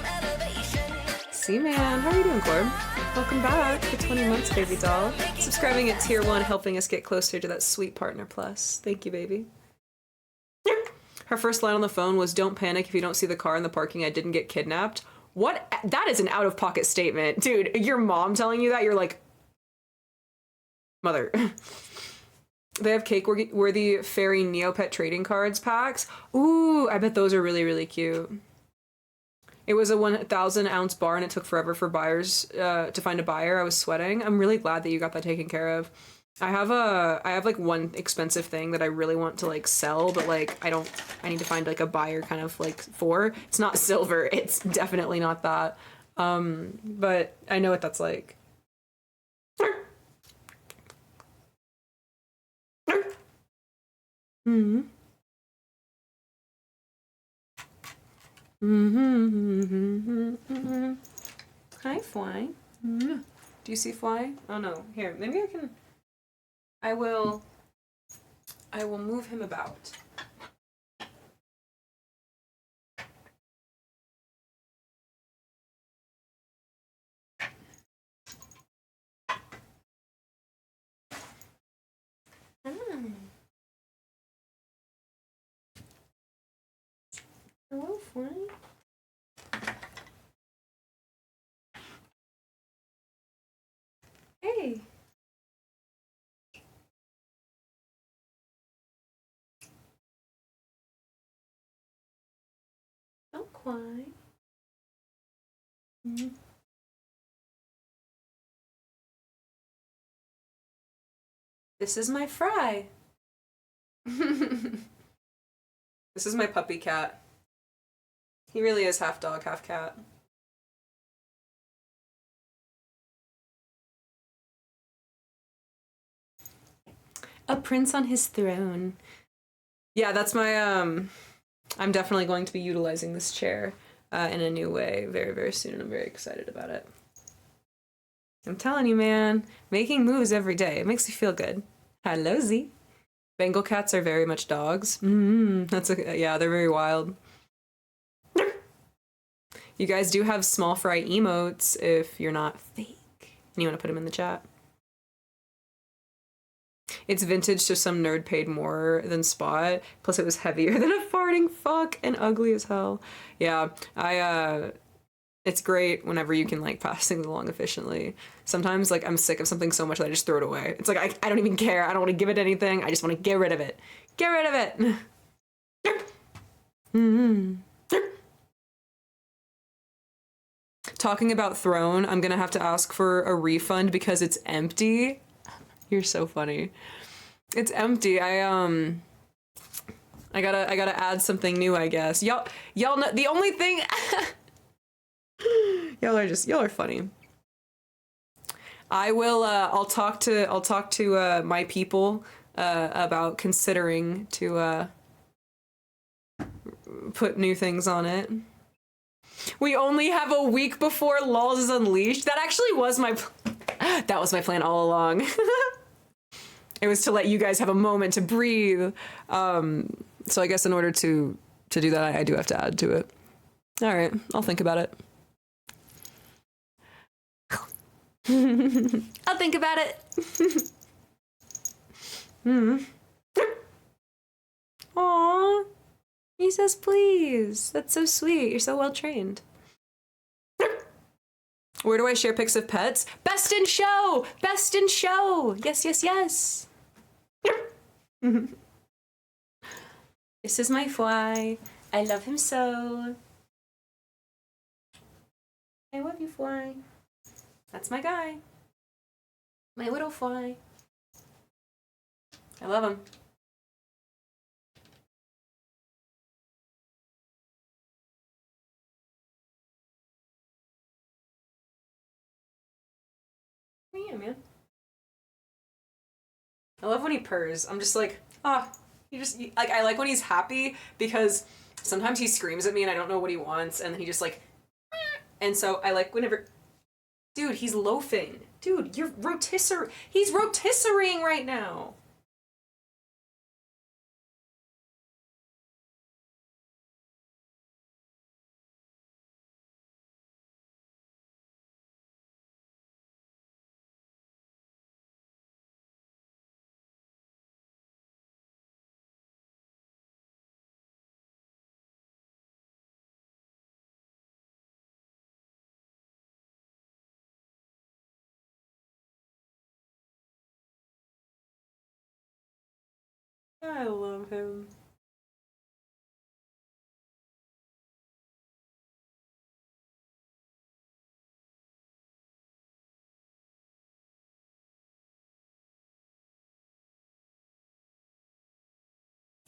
See, man. How are you doing, Corb? Welcome back for 20 months, baby doll. Subscribing at tier 1, helping us get closer to that sweet partner plus. Thank you, baby. Her first line on the phone was, "Don't panic if you don't see the car in the parking. I didn't get kidnapped." What? That is an out-of-pocket statement. Dude, your mom telling you that, you're like, mother. They have cake-worthy fairy Neopet trading cards packs. Ooh, I bet those are really, really cute. It was a 1,000-ounce bar and it took forever for buyers to find a buyer. I was sweating. I'm really glad that you got that taken care of. I have like one expensive thing that I really want to like sell, but like I need to find like a buyer kind of like for. It's not silver. It's definitely not that. But I know what that's like. Mm-hmm. Mm-hmm. Hi, Fly. Mm-hmm. Do you see Fly? Oh no. Here, maybe I can. I will move him about. Hello, Fly. Hey. Don't cry. Mm-hmm. This is my Fry. This is my puppy cat. He really is half dog, half cat. A prince on his throne. Yeah, that's my, I'm definitely going to be utilizing this chair in a new way very, very soon, and I'm very excited about it. I'm telling you, man, making moves every day. It makes me feel good. Hello, Z. Bengal cats are very much dogs. Yeah, they're very wild. You guys do have small fry emotes if you're not fake. And you want to put them in the chat. It's vintage, so some nerd paid more than Spot. Plus it was heavier than a farting fuck and ugly as hell. Yeah, it's great whenever you can like pass things along efficiently. Sometimes like I'm sick of something so much that I just throw it away. It's like I don't even care. I don't want to give it anything. I just want to get rid of it. Get rid of it. Mm-hmm. Talking about Throne, I'm gonna have to ask for a refund because it's empty. You're so funny. It's empty. I gotta add something new, I guess. Y'all know the only thing. y'all are funny. I will. I'll talk to my people about considering to put new things on it. We only have a week before LOLs is unleashed. That actually was my that was my plan all along. It was to let you guys have a moment to breathe. So I guess in order to do that, I do have to add to it. All right, I'll think about it. I'll think about it. Aww. He says please. That's so sweet. You're so well trained. Where do I share pics of pets? Best in show! Best in show! Yes, yes, yes. This is my Fly. I love him so. I love you, Fly. That's my guy. My little Fly. I love him. Yeah, man. I love when he purrs. I'm just like, like, I like when he's happy because sometimes he screams at me and I don't know what he wants and then he just like, and so I like whenever, Dude, he's loafing. Dude, you're he's rotisserieing right now. I love him.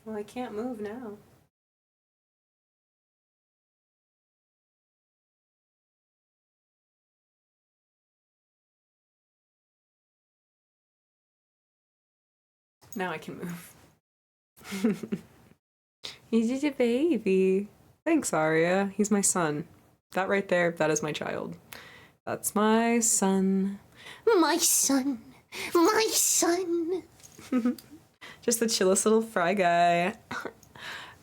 Well, I can't move now. Now I can move. He's just a baby. Thanks, Arya. He's my son. That right there, that is my child. That's my son. My son. My son. Just the chillest little fry guy.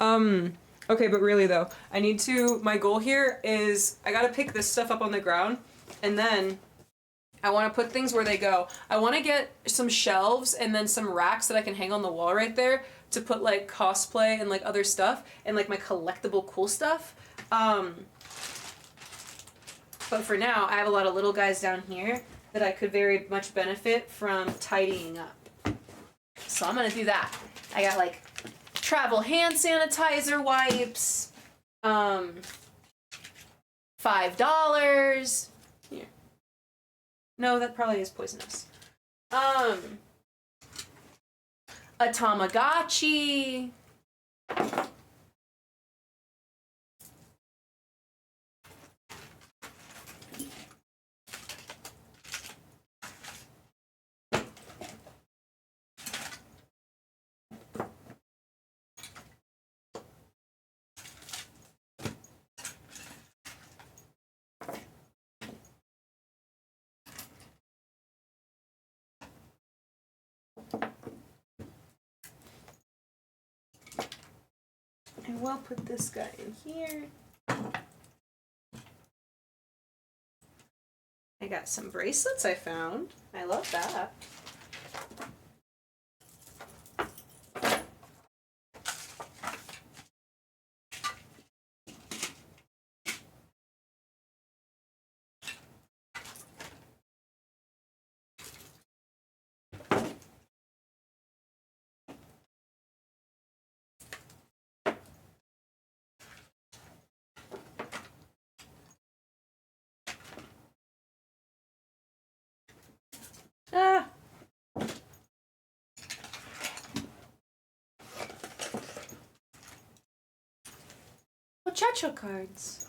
Okay, but really though, my goal here is I gotta pick this stuff up on the ground, and then I want to put things where they go. I want to get some shelves and then some racks that I can hang on the wall right there to put like cosplay and like other stuff and like my collectible cool stuff. But for now, I have a lot of little guys down here that I could very much benefit from tidying up. So I'm gonna do that. I got like travel hand sanitizer wipes, $5. Here. No, that probably is poisonous. A Tamagotchi. I will put this guy in here. I got some bracelets I found. I love that. Ah! Muchacho cards.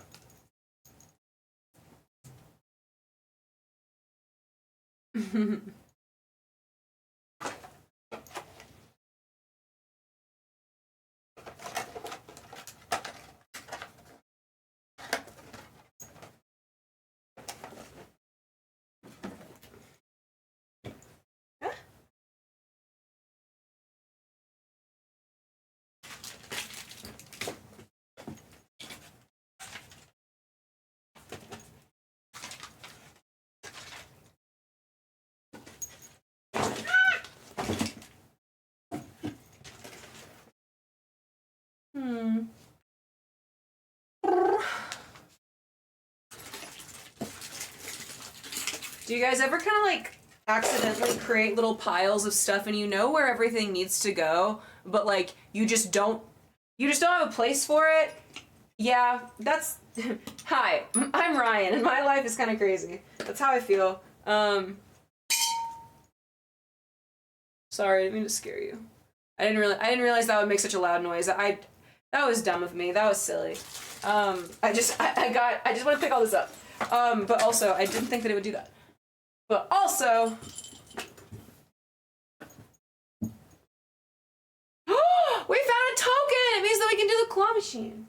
Do you guys ever kind of like accidentally create little piles of stuff and you know where everything needs to go, but like you just don't have a place for it? Yeah, that's hi, I'm Ryan and my life is kind of crazy. That's how I feel. Sorry, I didn't mean to scare you. I didn't realize that would make such a loud noise. That was dumb of me. That was silly. I just want to pick all this up. But also I didn't think that it would do that. But also, we found a token! It means that we can do the claw machine.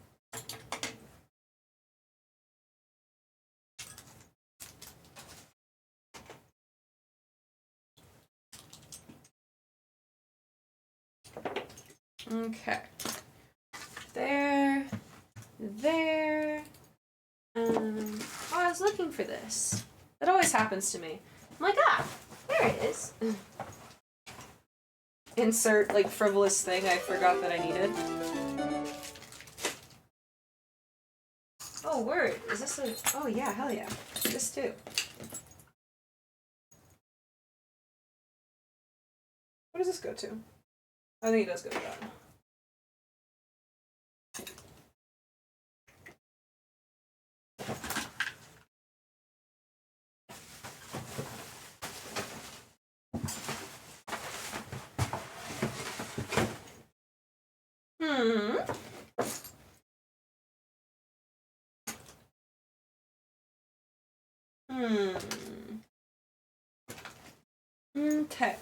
Okay. There. Oh, I was looking for this. That always happens to me. I'm like, there it is. Insert, like, frivolous thing I forgot that I needed. Oh, word. Is this a... Oh, yeah, hell yeah. This too. What does this go to? I think it does go to that. Okay.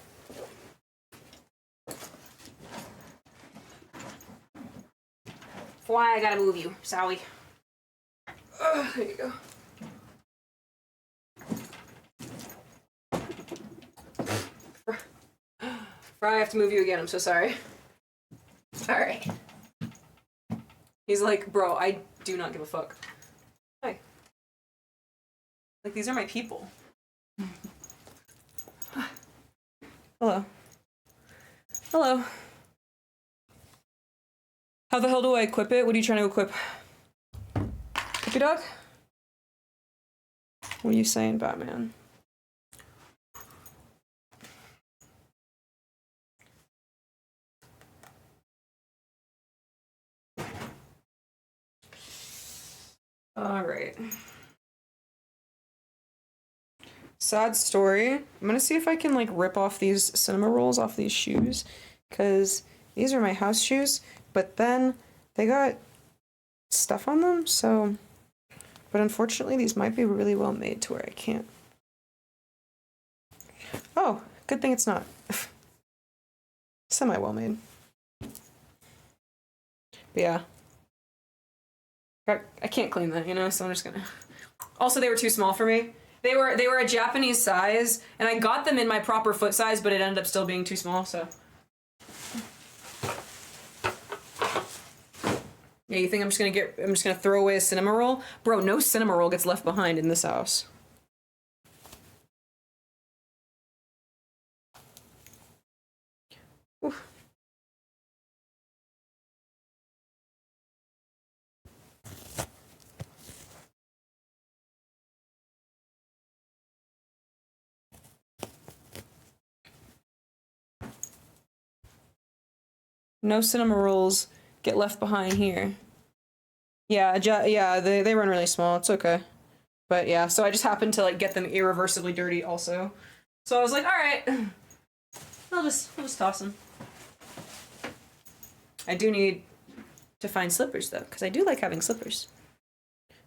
Why I gotta move you, Sally. There you go. Fry, I have to move you again. I'm so sorry. Alright. He's like, bro, I do not give a fuck. Hi. Like, these are my people. Hello. Hello. How the hell do I equip it? What are you trying to equip? Puppy dog? What are you saying, Batman? Alright. Sad story. I'm gonna see if I can, like, rip off these cinema rolls off these shoes. Because these are my house shoes. But then they got stuff on them, so... But unfortunately, these might be really well made to where I can't. Oh, good thing it's not. Semi-well made. But yeah. I can't clean that, you know, so I'm just gonna... Also, they were too small for me. They were a Japanese size, and I got them in my proper foot size, but it ended up still being too small, so... Yeah, you think I'm just gonna throw away a cinema roll? Bro, no cinema roll gets left behind in this house. Oof. No cinema rolls get left behind here. Yeah, they run really small. It's okay. But yeah, so I just happened to, like, get them irreversibly dirty also. So I was like, all right, we'll just toss them. I do need to find slippers though, because I do like having slippers.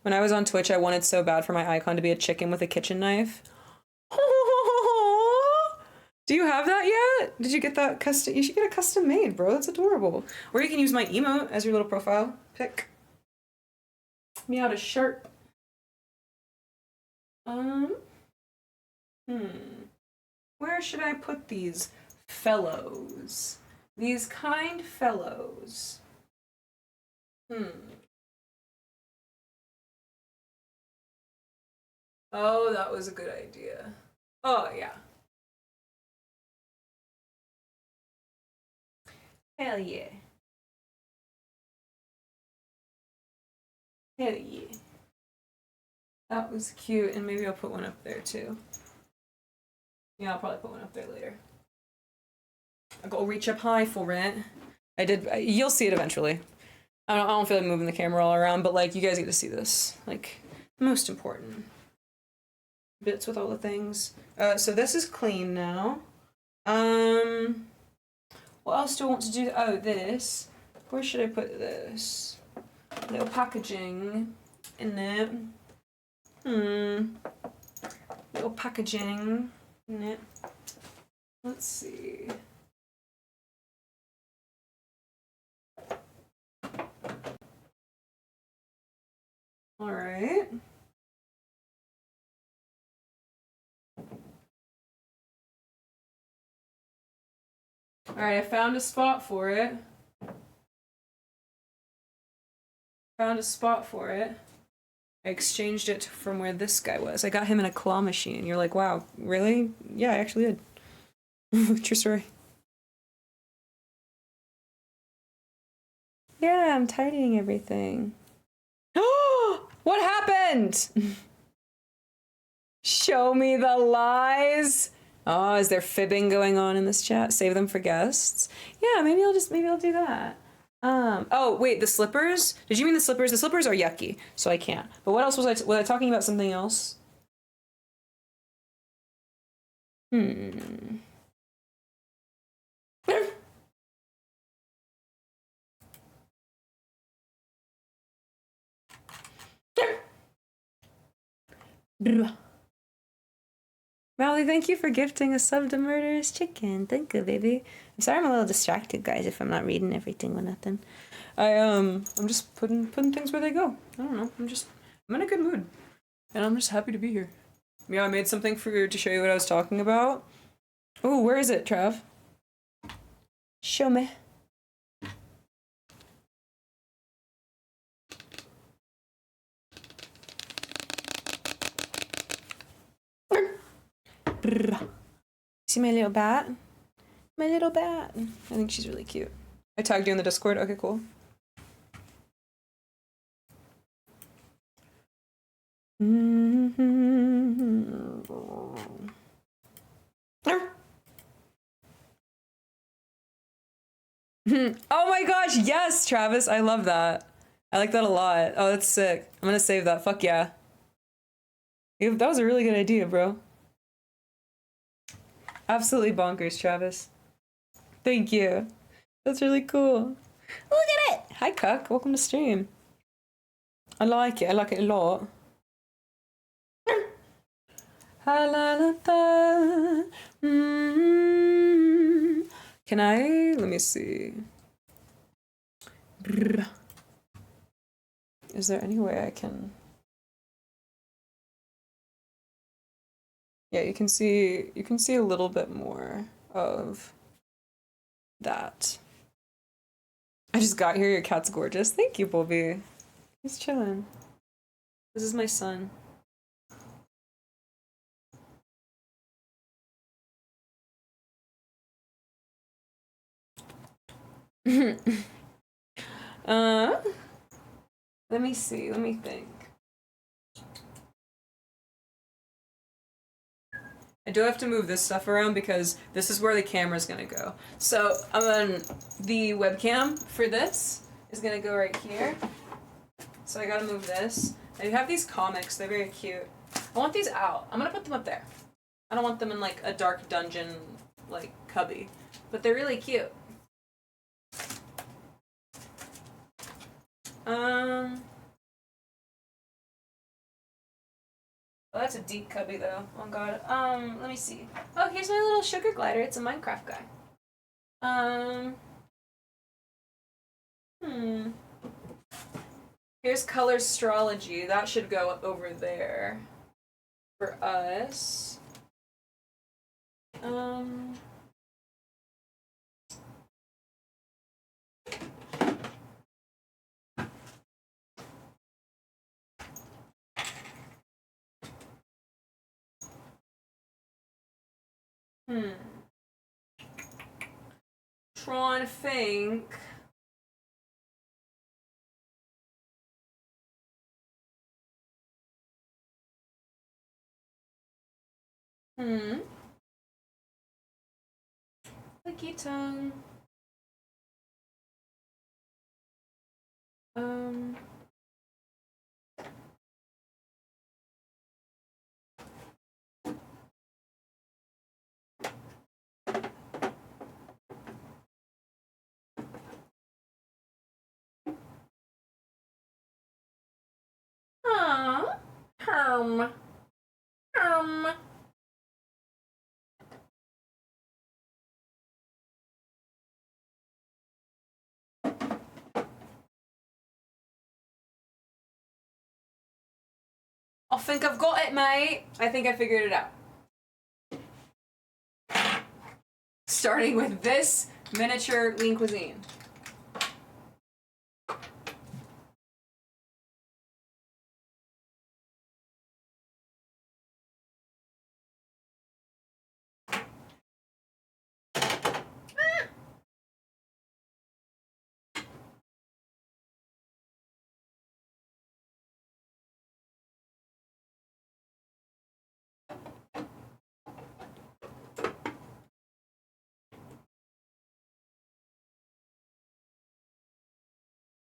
When I was on Twitch, I wanted so bad for my icon to be a chicken with a kitchen knife. Do you have that yet? Did you get that custom? You should get a custom made, bro. That's adorable. Or you can use my emote as your little profile pic. Meow to sharp. Where should I put these fellows? These kind fellows. Oh, that was a good idea. Oh, yeah. Hell yeah. Hell yeah. That was cute, and maybe I'll put one up there too. Yeah, I'll probably put one up there later. I'll go reach up high for it. You'll see it eventually. I don't feel like moving the camera all around, but, like, you guys get to see this. Like, most important bits with all the things. So this is clean now. What else do I want to do? Oh, this. Where should I put this? Little packaging in it. Little packaging in it. Let's see. All right. All right, I found a spot for it. found a spot for it. I exchanged it from where this guy was. I got him in a claw machine. You're like, wow, really? Yeah, I actually did. True story. Yeah, I'm tidying everything. What happened? Show me the lies. Oh, is there fibbing going on in this chat? Save them for guests. Yeah, maybe I'll do that. Oh wait, the slippers? Did you mean the slippers? The slippers are yucky, so I can't. But what else was I talking about something else? Molly, thank you for gifting a sub to Murderous Chicken. Thank you, baby. I'm sorry I'm a little distracted, guys, if I'm not reading everything or nothing. I'm just putting things where they go. I don't know. I'm in a good mood. And I'm just happy to be here. Yeah, I made something for you to show you what I was talking about. Oh, where is it, Trav? Show me. See my little bat? My little bat. I think she's really cute. I tagged you in the Discord. Okay, cool. Oh my gosh, yes, Travis. I love that. I like that a lot. Oh, that's sick. I'm gonna save that. Fuck yeah. That was a really good idea, bro. Absolutely bonkers, Travis. Thank you. That's really cool. Look at it! Hi, Cuck. Welcome to stream. I like it. I like it a lot. Can I? Let me see. Is there any way I can... Yeah, you can see a little bit more of that. I just got here. Your cat's gorgeous. Thank you, Bobby. He's chilling. This is my son. Let me see. Let me think. I do have to move this stuff around because this is where the camera's gonna go. So the webcam for this is gonna go right here. So I gotta move this. I have these comics, they're very cute. I want these out. I'm gonna put them up there. I don't want them in like a dark dungeon like cubby. But they're really cute. Oh, that's a deep cubby though. Oh god. Let me see. Oh, here's my little sugar glider. It's a Minecraft guy. Here's color astrology. That should go over there. For us. Trying to think. Licky tongue. I think I've got it, mate. I think I figured it out. Starting with this miniature lean cuisine.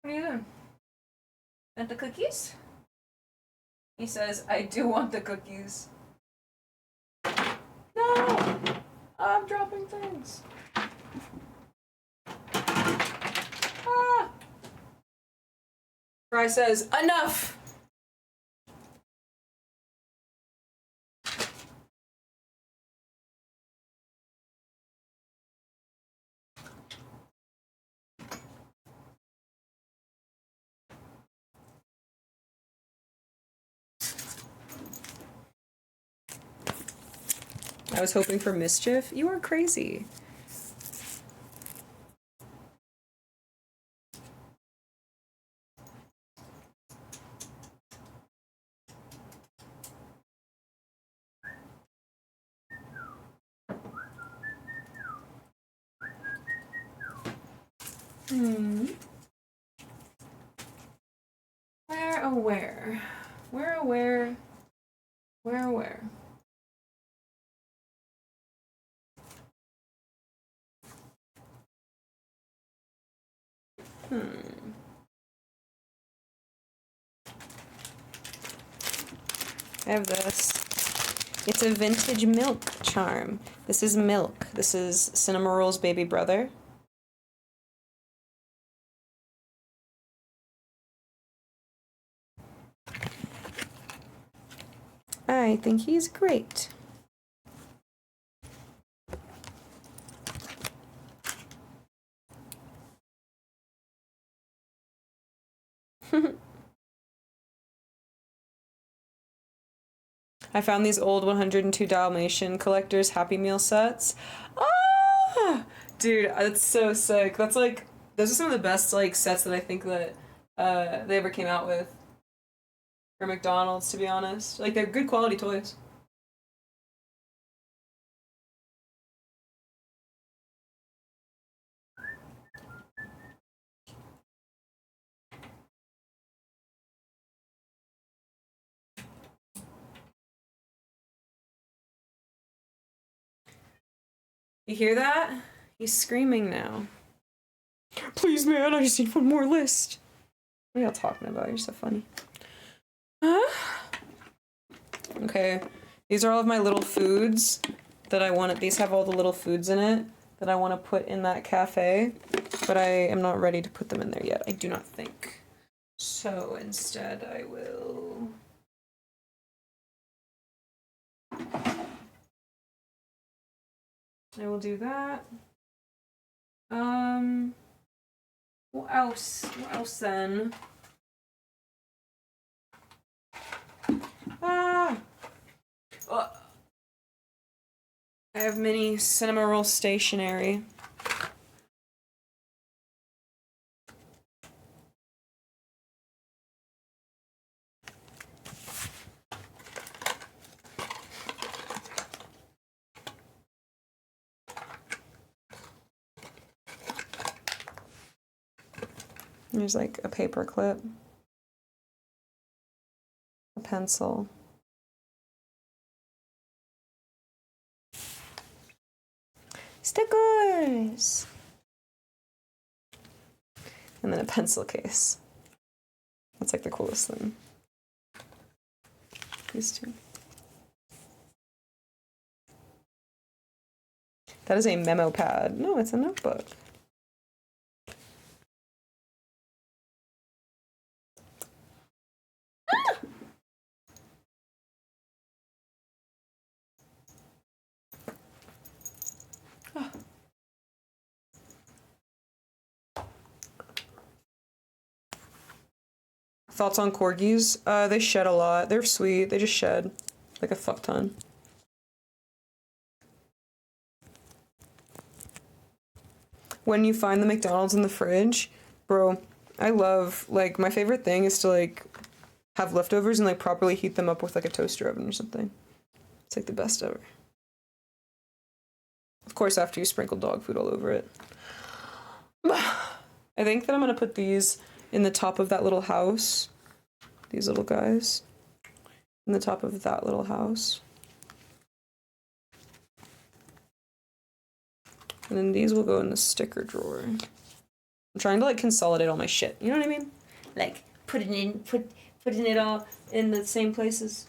What are you doing? Want the cookies? He says, I do want the cookies. No! I'm dropping things. Ah! Fry says, enough! I was hoping for mischief. You are crazy. Where, oh, where? Where, oh, where? Where, oh, where? I have this. It's a vintage milk charm. This is milk. This is Cinnamoroll's baby brother. I think he's great. I found these old 102 Dalmatian collectors Happy Meal sets. Ah! Dude, that's so sick. That's like, those are some of the best like sets that I think that they ever came out with for McDonald's, to be honest. Like, they're good quality toys. You hear that? He's screaming now. Please, man, I just need one more list. What are y'all talking about? You're so funny. Okay, these are all of my little foods that I want. These have all the little foods in it that I want to put in that cafe, but I am not ready to put them in there yet. I do not think. So instead, I will. I will do that. What else? What else then? I have mini Cinnamoroll stationery. There's like a paper clip, a pencil, stickers, and then a pencil case. That's like the coolest thing. These two. That is a memo pad. No, it's a notebook. Thoughts on corgis? They shed a lot. They're sweet. They just shed like a fuck ton. When you find the McDonald's in the fridge, bro, I love, like, my favorite thing is to, like, have leftovers and, like, properly heat them up with, like, a toaster oven or something. It's, like, the best ever. Of course, after you sprinkle dog food all over it. I think that I'm gonna put these in the top of that little house. These little guys. In the top of that little house. And then these will go in the sticker drawer. I'm trying to like consolidate all my shit. You know what I mean? Like putting it all in the same places.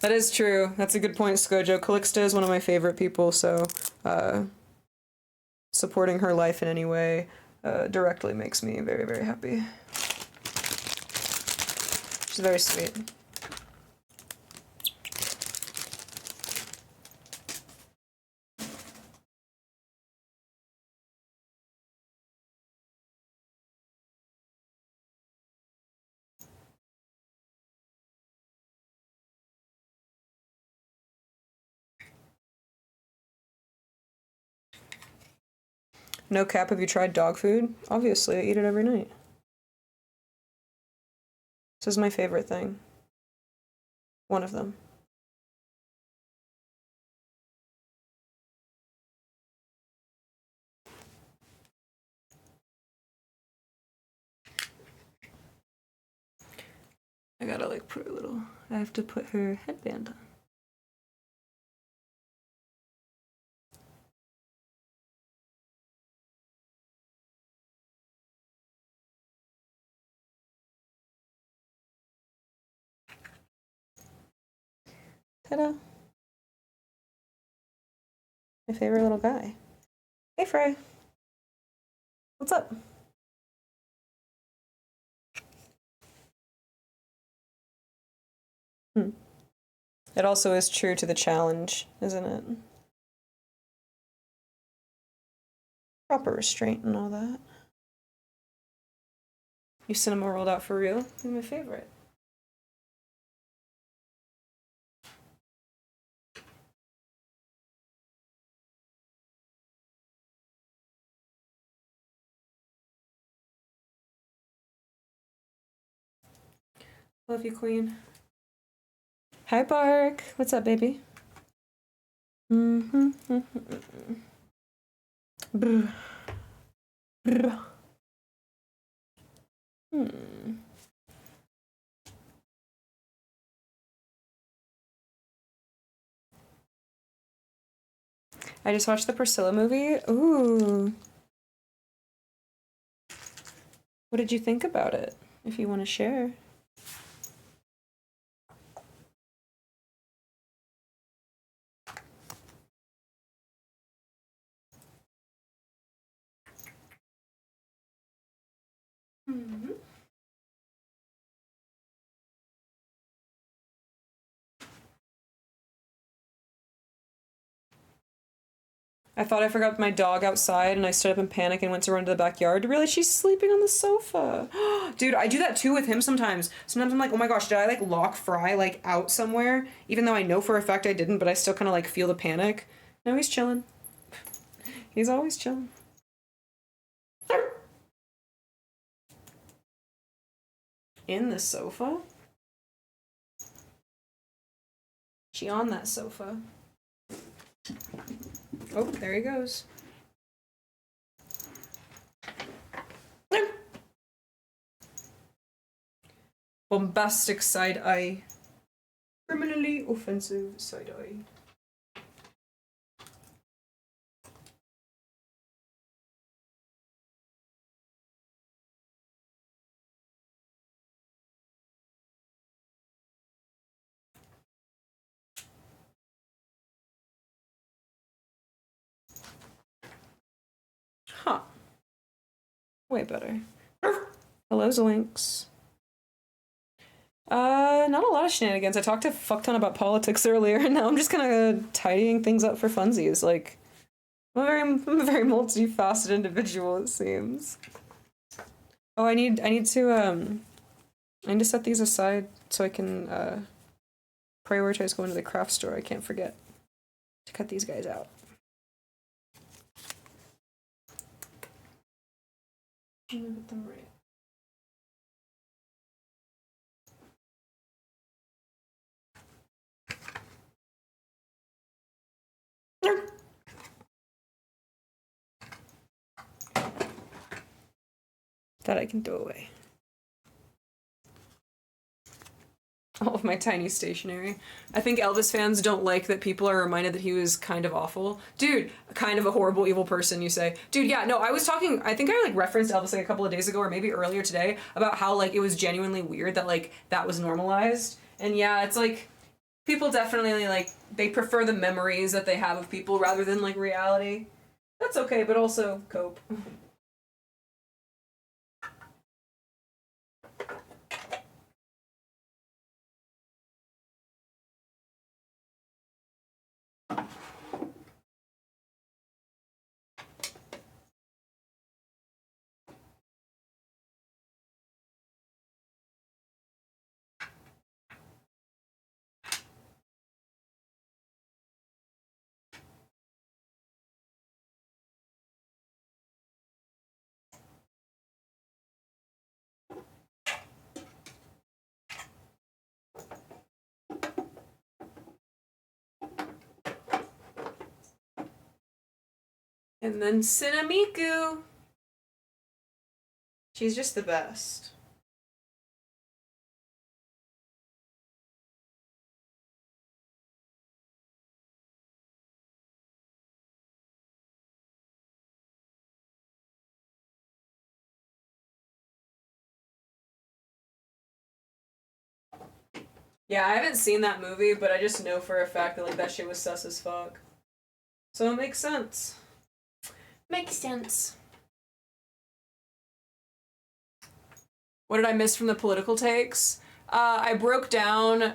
That is true. That's a good point, Skojo. Calixta is one of my favorite people, so supporting her life in any way directly makes me very, very happy. She's very sweet. No cap, have you tried dog food? Obviously, I eat it every night. This is my favorite thing. One of them. I gotta like put a little, I have to put her headband on. Ta-da. My favorite little guy. Hey, Frey. What's up? It also is true to the challenge, isn't it? Proper restraint and all that. You cinema rolled out for real? You're my favorite. Love you, queen. Hi, Bark. What's up, baby? Brr. Brr. I just watched the Priscilla movie. Ooh. What did you think about it? If you want to share. I thought I forgot my dog outside and I stood up in panic and went to run to the backyard to realize she's sleeping on the sofa. Dude, I do that too with him sometimes. Sometimes I'm like, oh my gosh, did I like lock Fry like out somewhere? Even though I know for a fact I didn't, but I still kind of like feel the panic. No, he's chilling. He's always chilling. In the sofa? She on that sofa. Oh, there he goes. Bombastic side eye. Criminally offensive side eye. Huh. Way better. Hello, Zoinks. Not a lot of shenanigans. I talked a fuck ton about politics earlier, and now I'm just kind of tidying things up for funsies. Like, I'm a very multifaceted individual, it seems. Oh, I need to set these aside so I can, prioritize going to the craft store. I can't forget to cut these guys out. Put them right. that I can throw away. All of my tiny stationery. I think Elvis fans don't like that people are reminded that he was kind of awful. Dude, kind of a horrible, evil person, you say. Dude, yeah, no, I was talking, I think I like referenced Elvis like a couple of days ago or maybe earlier today about how like it was genuinely weird that like that was normalized. And yeah, it's like people definitely like, they prefer the memories that they have of people rather than like reality. That's okay, but also cope. And then Cinemiku. She's just the best. Yeah, I haven't seen that movie, but I just know for a fact that like that shit was sus as fuck. So it makes sense. Makes sense. What did I miss from the political takes? I broke down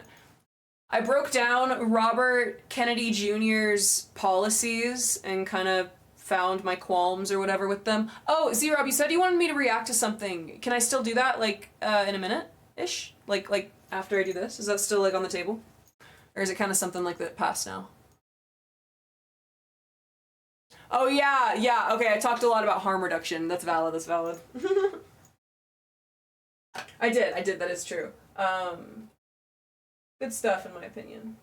Robert Kennedy Jr.'s policies and kind of found my qualms or whatever with them. Oh, Z-Rob, you said you wanted me to react to something. Can I still do that, like, in a minute-ish? Like, after I do this? Is that still, like, on the table? Or is it kind of something like that past now? Oh, yeah, okay, I talked a lot about harm reduction. That's valid. I did, that is true. Good stuff, in my opinion.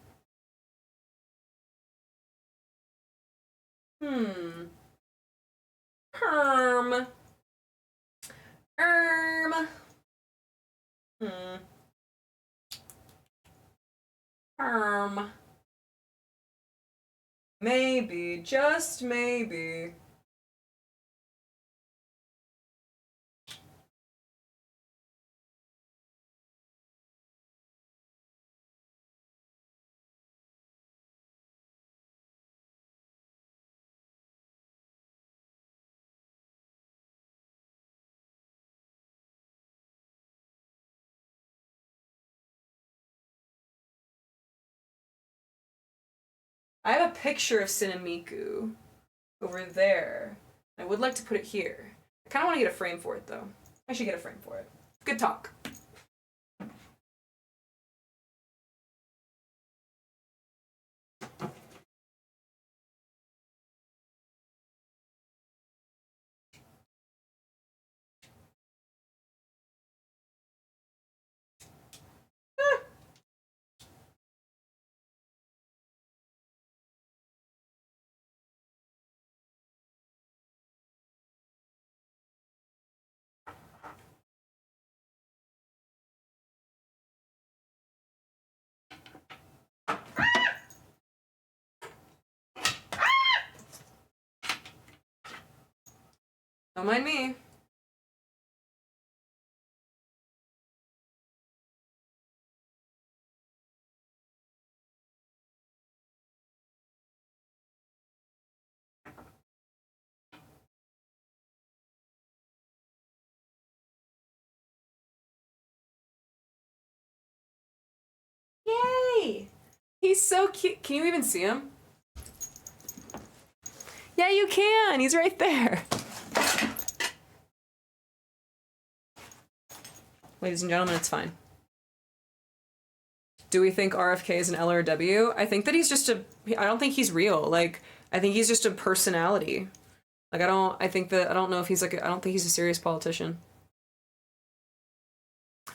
Herm. Maybe, just maybe. I have a picture of Cinemiku over there. I would like to put it here. I kind of want to get a frame for it, though. I should get a frame for it. Good talk. Don't mind me. Yay! He's so cute. Can you even see him? Yeah, you can. He's right there. Ladies and gentlemen, it's fine. Do we think RFK is an L or a W? I think that he's just I don't think he's real. Like, I think he's just a personality. Like, I don't know if he's like, I don't think he's a serious politician.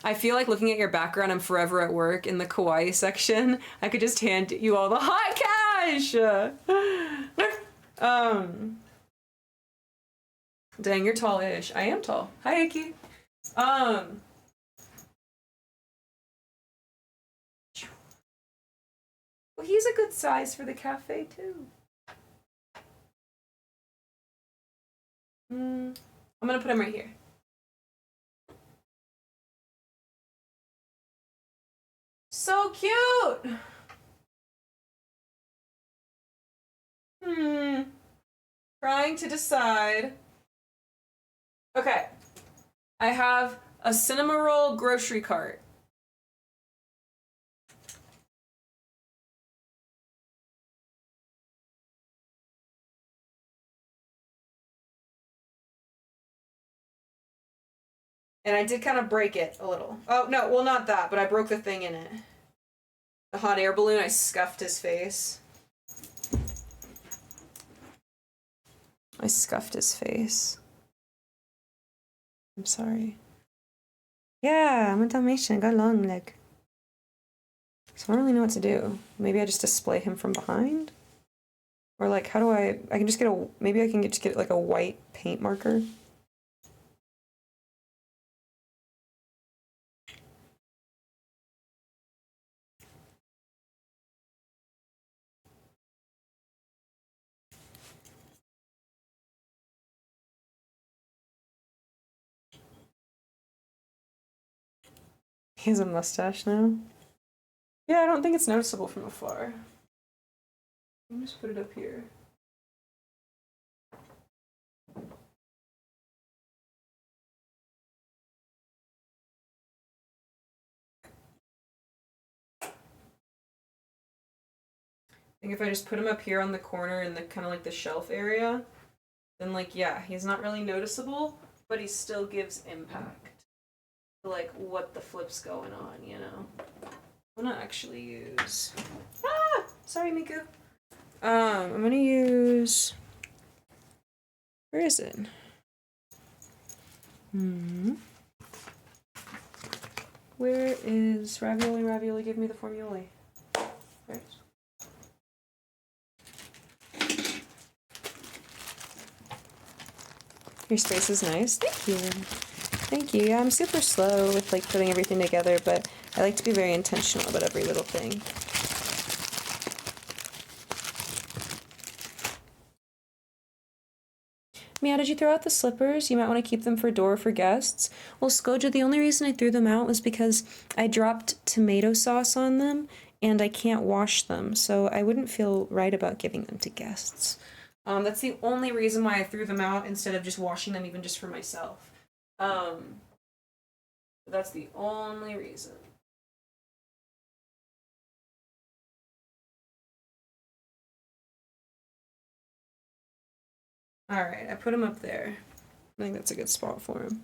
I feel like looking at your background, I'm forever at work in the kawaii section. I could just hand you all the hot cash! Dang, you're tall-ish. I am tall. Hi, Iki. Well, he's a good size for the cafe too. I'm gonna put him right here. So cute! Trying to decide. Okay. I have a cinema roll grocery cart. And I did kind of break it a little. Oh, no, well, not that, but I broke the thing in it. The hot air balloon, I scuffed his face. I scuffed his face. I'm sorry. Yeah, I'm a Dalmatian. I got a long leg. So I don't really know what to do. Maybe I just display him from behind? Or like, how do I can just get a, maybe I can just get like a white paint marker. He has a mustache now. Yeah, I don't think it's noticeable from afar. Let me just put it up here. I think if I just put him up here on the corner in the kind of like the shelf area, then like, yeah, he's not really noticeable, but he still gives impact to like what the flip's going on, you know? I'm gonna actually use, sorry, Miku. I'm gonna use, where is it? Where is ravioli? Ravioli, give me the formulas. Right. Your space is nice. Thank you. Thank you. Yeah, I'm super slow with like putting everything together, but I like to be very intentional about every little thing. Meow, did you throw out the slippers? You might want to keep them for door for guests. Well, Skoja, the only reason I threw them out was because I dropped tomato sauce on them and I can't wash them, so I wouldn't feel right about giving them to guests. That's the only reason why I threw them out instead of just washing them even just for myself. That's the only reason. Alright, I put him up there. I think that's a good spot for him.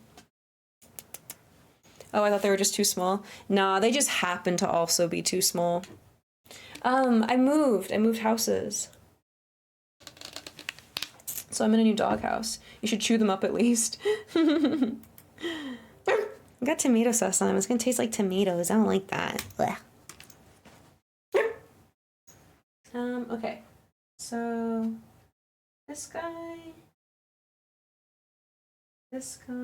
Oh, I thought they were just too small. Nah, they just happen to also be too small. I moved houses. So I'm in a new doghouse. You should chew them up at least. I got tomato sauce on them. It's gonna taste like tomatoes. I don't like that. Blech. Okay. So this guy. This guy.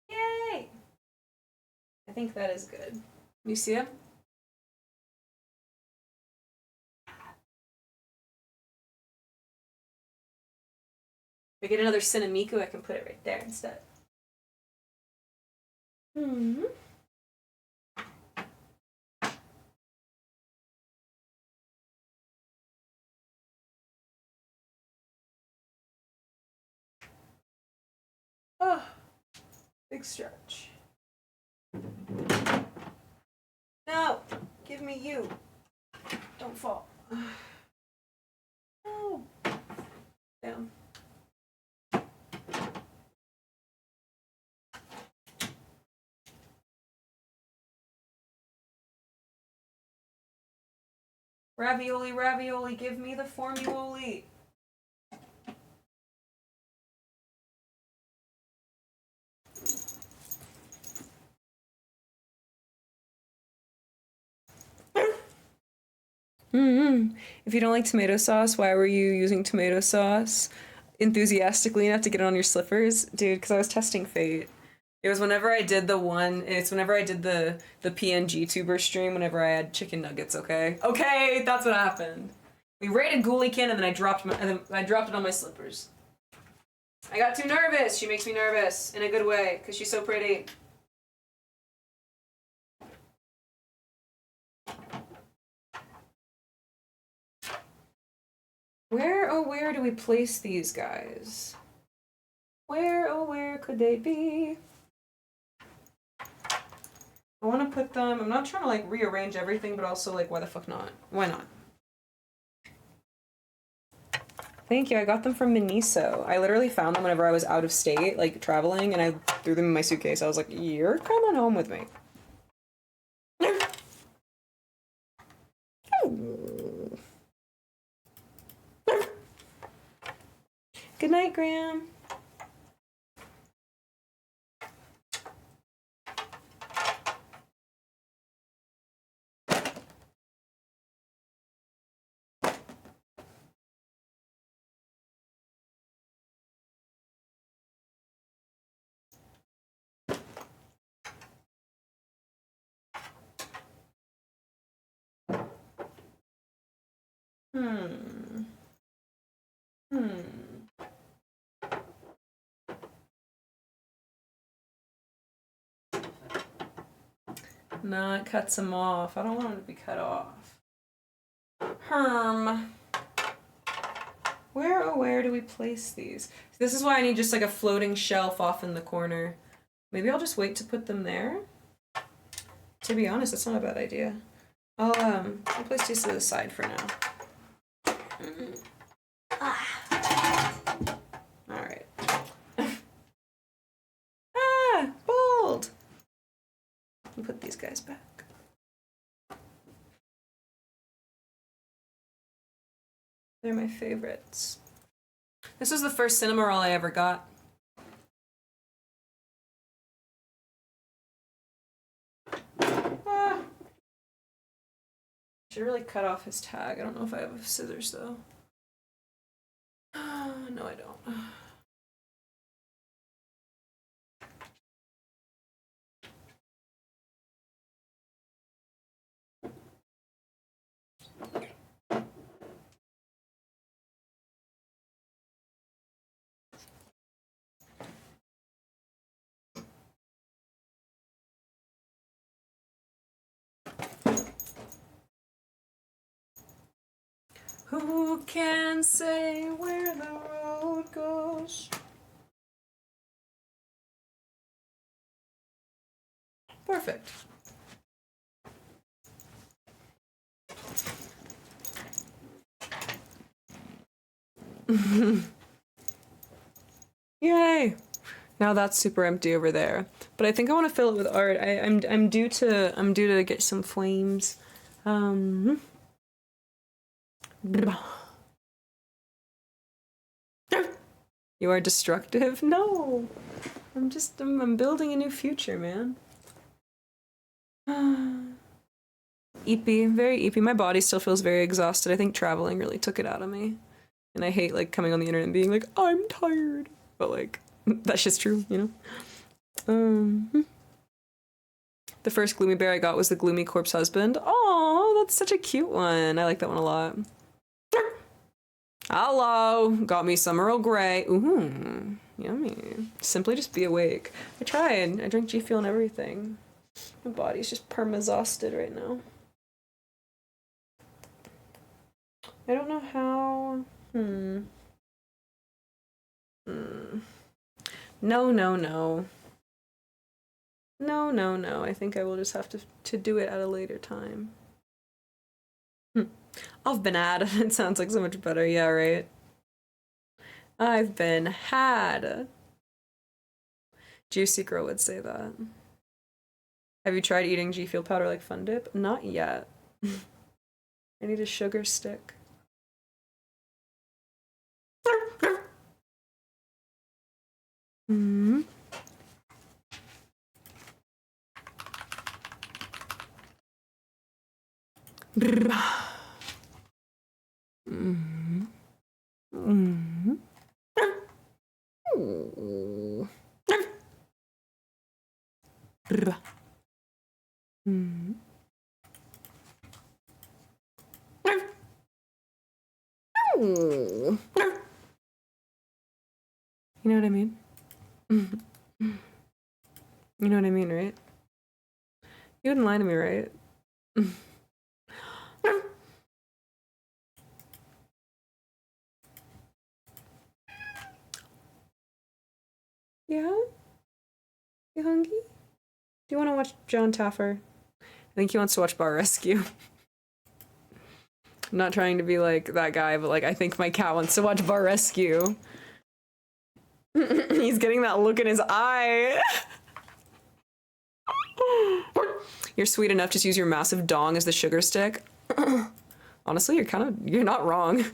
Yay! I think that is good. You see him? If I get another Cinnamiku, I can put it right there instead. Oh, big stretch. Give me you. Don't fall. Oh. Damn. Ravioli, ravioli, give me the formuoli. If you don't like tomato sauce, why were you using tomato sauce enthusiastically enough to get it on your slippers? Dude, because I was testing fate. It was whenever I did the PNG tuber stream, whenever I had chicken nuggets, okay? Okay, that's what happened. We raided Ghoulikin and then I dropped it on my slippers. I got too nervous. She makes me nervous in a good way, because she's so pretty. Where, oh where do we place these guys? Where, oh where could they be? I want to put them, I'm not trying to like rearrange everything, but also like why the fuck not? Why not? Thank you, I got them from Miniso. I literally found them whenever I was out of state, like traveling, and I threw them in my suitcase. I was like, you're coming home with me. Good night, Graham. No, it cuts them off. I don't want them to be cut off. Where, oh where do we place these? This is why I need just like a floating shelf off in the corner. Maybe I'll just wait to put them there. To be honest, that's not a bad idea. I'll place these to the side for now. Alright. Ah! Bold! I'll put these guys back. They're my favorites. This was the first cinema roll I ever got. Ah. Should really cut off his tag. I don't know if I have scissors though. No, I don't. Who can say where the road goes? Perfect. Yay! Now that's super empty over there. But I think I want to fill it with art. I'm due to get some flames. You are destructive? No. I'm building a new future, man. Eepy, very eepy. My body still feels very exhausted. I think traveling really took it out of me. And I hate like coming on the internet and being like, I'm tired. But like, that's just true, you know? The first Gloomy Bear I got was the Gloomy Corpse Husband. Oh, that's such a cute one. I like that one a lot. Hello, got me some Earl Grey. Ooh, yummy. Simply just be awake. I tried. I drink G Fuel and everything. My body's just perma-exhausted right now. I don't know how. No, no, no. No, no, no. I think I will just have to do it at a later time. I've been had. It sounds like so much better. Yeah, right. I've been had. Juicy Girl would say that. Have you tried eating G Fuel powder like Fun Dip? Not yet. I need a sugar stick. Mm-hmm. Mm-hmm. Mm-hmm. Mm-hmm. You know what I mean? You know what I mean, right? You wouldn't lie to me, right? Yeah? You hungry? Do you want to watch John Taffer? I think he wants to watch Bar Rescue. I'm not trying to be like that guy, but like I think my cat wants to watch Bar Rescue. He's getting that look in his eye. You're sweet enough, just use your massive dong as the sugar stick. Honestly, you're not wrong.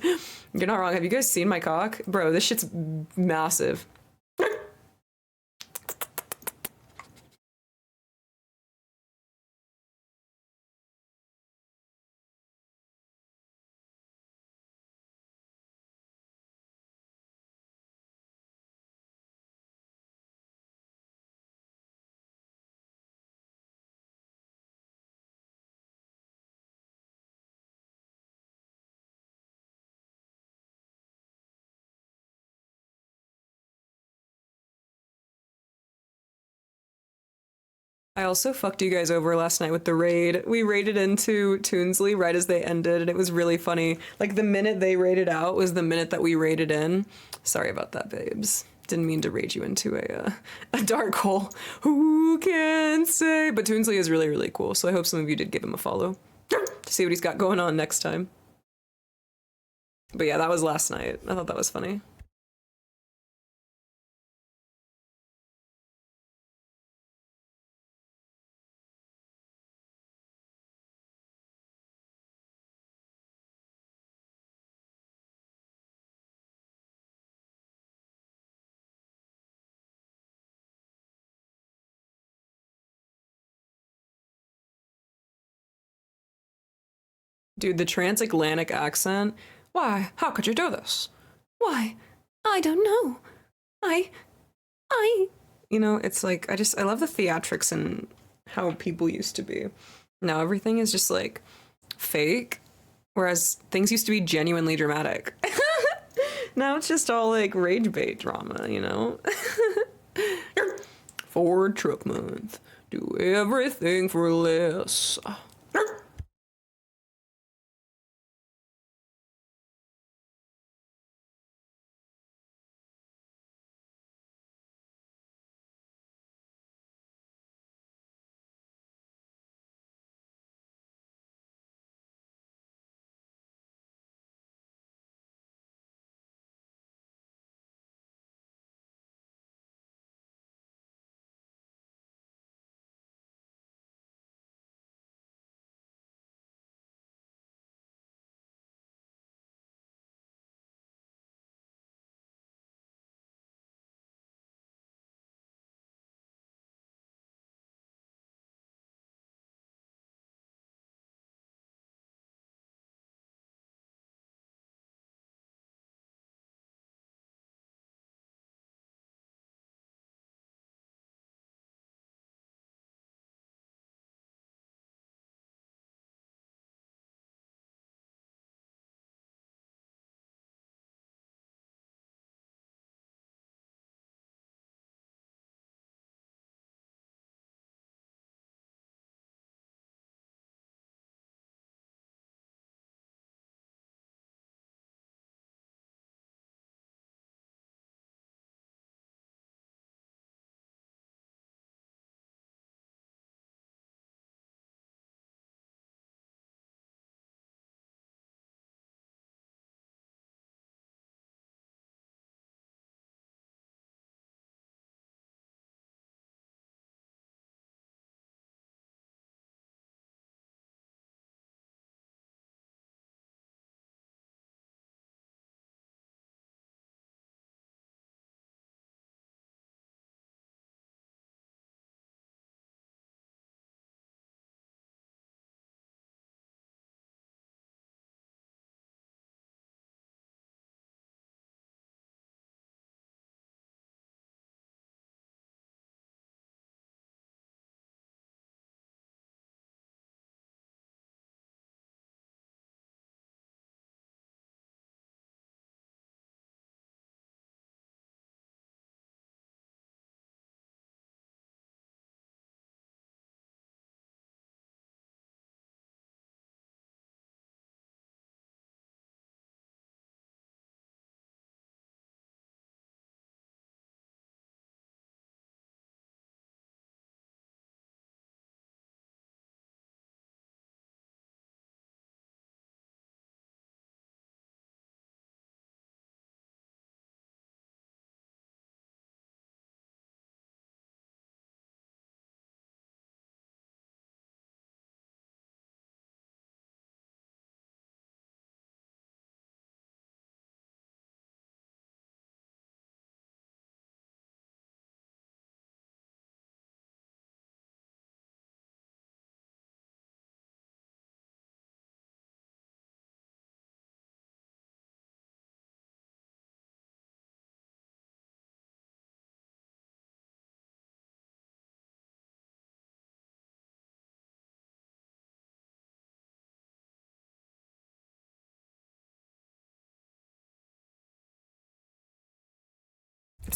You're not wrong. Have you guys seen my cock? Bro, this shit's massive. I also fucked you guys over last night with the raid. We raided into Toonsley right as they ended, and it was really funny. Like, the minute they raided out was the minute that we raided in. Sorry about that, babes. Didn't mean to raid you into a dark hole. Who can say? But Toonsley is really, really cool, so I hope some of you did give him a follow to see what he's got going on next time. But yeah, that was last night. I thought that was funny. Dude, the transatlantic accent. Why? How could you do this? Why? I don't know. I. You know, it's like, I love the theatrics and how people used to be. Now everything is just like fake, whereas things used to be genuinely dramatic. Now it's just all like rage bait drama, you know? Ford Truck Month. Do everything for less.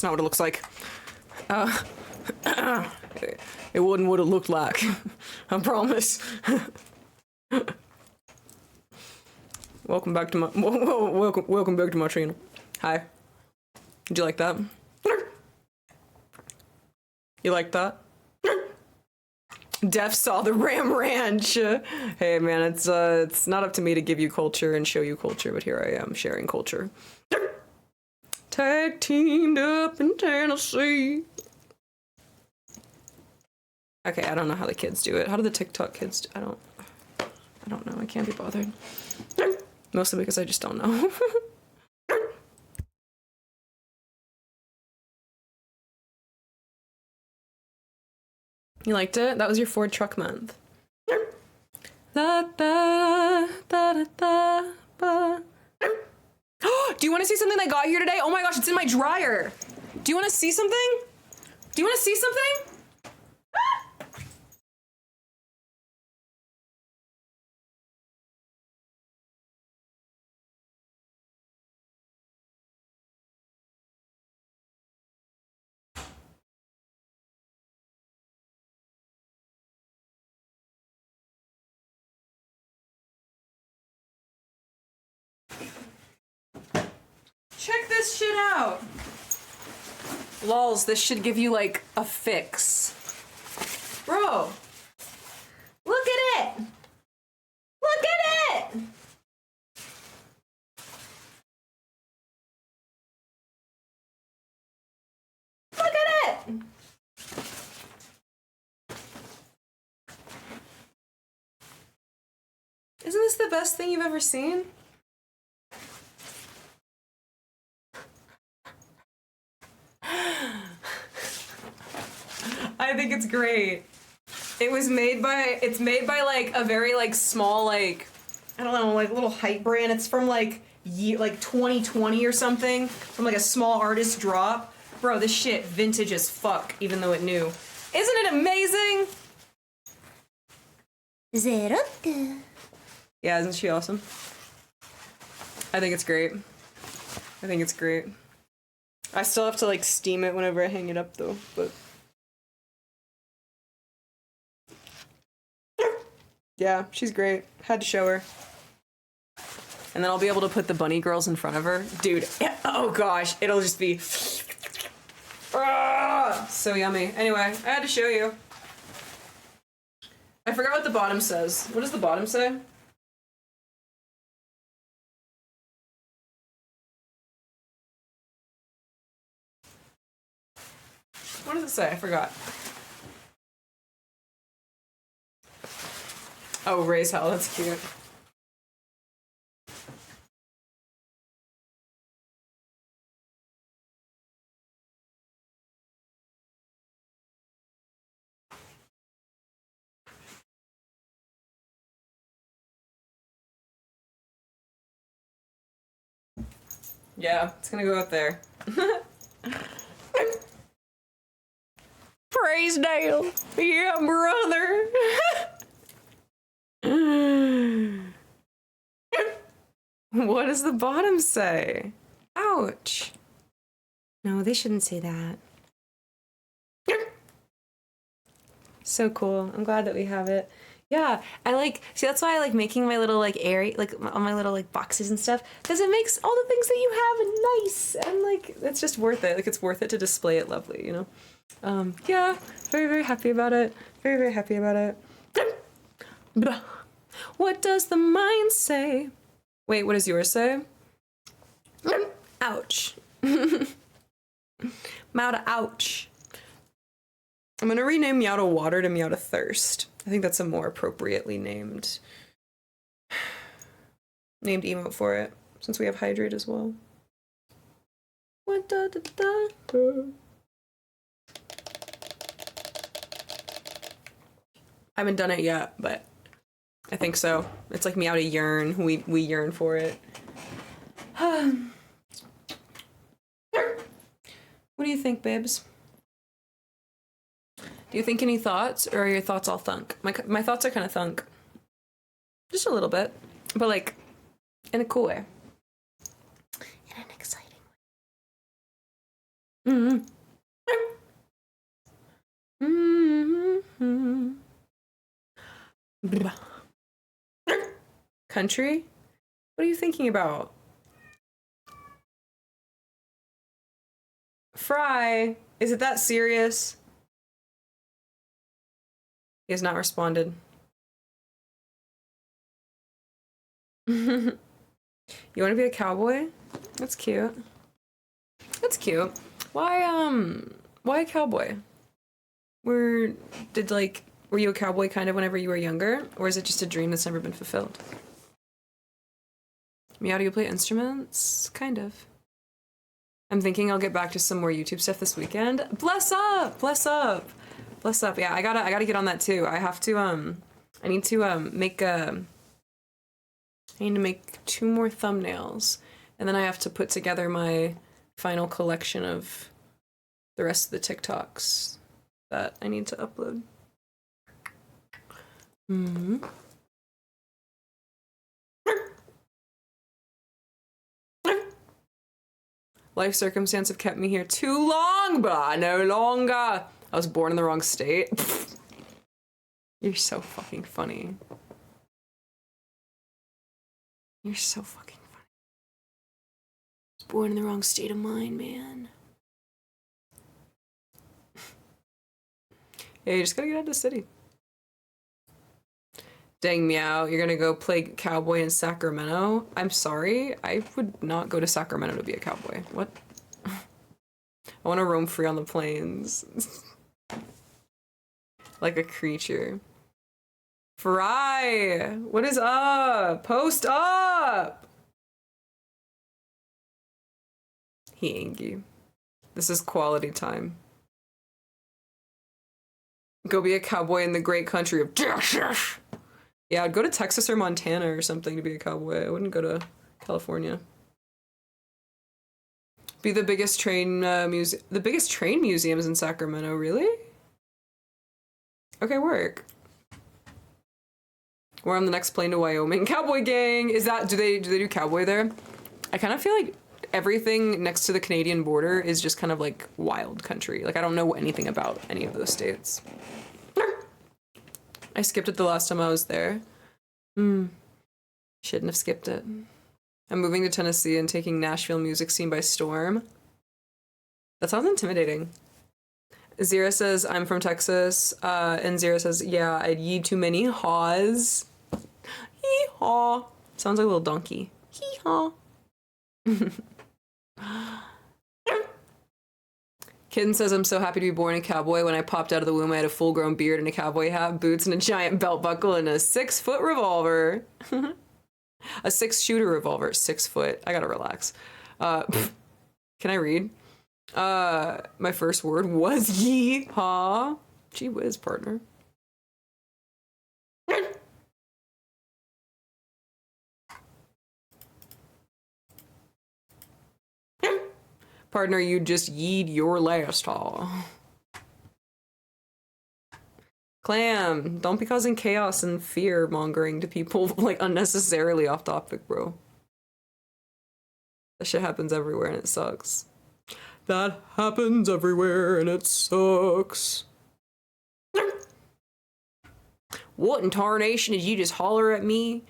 not what it looks like. It wasn't what it looked like. I promise. Welcome back to my welcome back to my channel. Hi. Did you like that? You like that? Def saw the Ram Ranch. Hey man, it's not up to me to give you culture and show you culture, but here I am sharing culture. Tag teamed up in Tennessee. Okay, I don't know how the kids do it. How do the TikTok kids do? I don't know. I can't be bothered. Mostly because I just don't know. You liked it? That was your Ford truck month. Da, da, da, da, da, da. Do you want to see something I got here today? Oh my gosh, it's in my dryer. Do you want to see something? Do you want to see something? Check this shit out. Lols, this should give you like a fix. Bro, look at it. Look at it. Look at it. Isn't this the best thing you've ever seen? I think it's great. It's made by like a very like small like, I don't know, like little hype brand. It's from like 2020 or something, from like a small artist drop. Bro, this shit vintage as fuck, even though it new. Isn't it amazing? Zeroka. Yeah, isn't she awesome? I think it's great. I think it's great. I still have to like steam it whenever I hang it up though, but yeah, she's great. Had to show her. And then I'll be able to put the bunny girls in front of her. Dude, oh gosh, it'll just be so yummy. Anyway, I had to show you. I forgot what the bottom says. What does the bottom say? What does it say? I forgot. Oh, raise hell. That's cute. Yeah, it's gonna go up there. Praise Dale. Yeah, brother. What does the bottom say? Ouch. No, they shouldn't say that. So cool. I'm glad that we have it. Yeah, see, that's why I like making my little like area, like all my little like boxes and stuff, because it makes all the things that you have nice, and like it's just worth it. Like it's worth it to display it lovely, you know? Yeah, very, very happy about it. Very, very happy about it. What does the mind say? Wait, what does yours say? Ouch. Meowda ouch. I'm gonna rename Meowda Water to Meowda Thirst. I think that's a more appropriately named emote for it, since we have Hydrate as well. What da da da da. I haven't done it yet, but I think so. It's like Meowda Yearn. We yearn for it. What do you think, babes? Do you think any thoughts, or are your thoughts all thunk? My thoughts are kind of thunk. Just a little bit, but like in a cool way. In an exciting way. Mm-hmm. Mm-hmm. Country? What are you thinking about? Fry, is it that serious? He has not responded. You want to be a cowboy? That's cute. That's cute. Why a cowboy? Were you a cowboy kind of whenever you were younger? Or is it just a dream that's never been fulfilled? Meow, do you play instruments? Kind of. I'm thinking I'll get back to some more YouTube stuff this weekend. Bless up! Bless up! Bless up. Yeah, I gotta get on that too. I have to, I need to, make 2 more thumbnails. And then I have to put together my final collection of the rest of the TikToks that I need to upload. Mm-hmm. Life circumstance have kept me here too long, but I no longer. I was born in the wrong state. You're so fucking funny. You're so fucking funny. I was born in the wrong state of mind, man. Yeah, you just gotta get out of the city. Dang, Meow, you're gonna go play cowboy in Sacramento? I'm sorry, I would not go to Sacramento to be a cowboy. What? I want to roam free on the plains. Like a creature. Fry! What is up? Post up! He angry. This is quality time. Go be a cowboy in the great country of Texas! Yeah, I'd go to Texas or Montana or something to be a cowboy. I wouldn't go to California. Be the biggest train the biggest train museums in Sacramento, really? Okay, work. We're on the next plane to Wyoming. Cowboy gang! Is that, do they do cowboy there? I kind of feel like everything next to the Canadian border is just kind of like wild country. Like I don't know anything about any of those states. I skipped it the last time I was there. Shouldn't have skipped it. I'm moving to Tennessee and taking Nashville music scene by storm. That sounds intimidating. Zira says, I'm from Texas. And Zira says, yeah, I'd yeed too many haws. Hee-haw. Sounds like a little donkey. Hee-haw. Kitten says, I'm so happy to be born a cowboy. When I popped out of the womb, I had a full-grown beard and a cowboy hat, boots and a giant belt buckle and a 6-foot revolver. A 6-shooter revolver. 6 foot. I gotta relax. Can I read? My first word was yee-haw. Gee whiz, partner. Partner, you just yeed your last haw. Clam, don't be causing chaos and fear mongering to people like unnecessarily off topic, bro. That shit happens everywhere and it sucks. That happens everywhere and it sucks. What in tarnation did you just holler at me?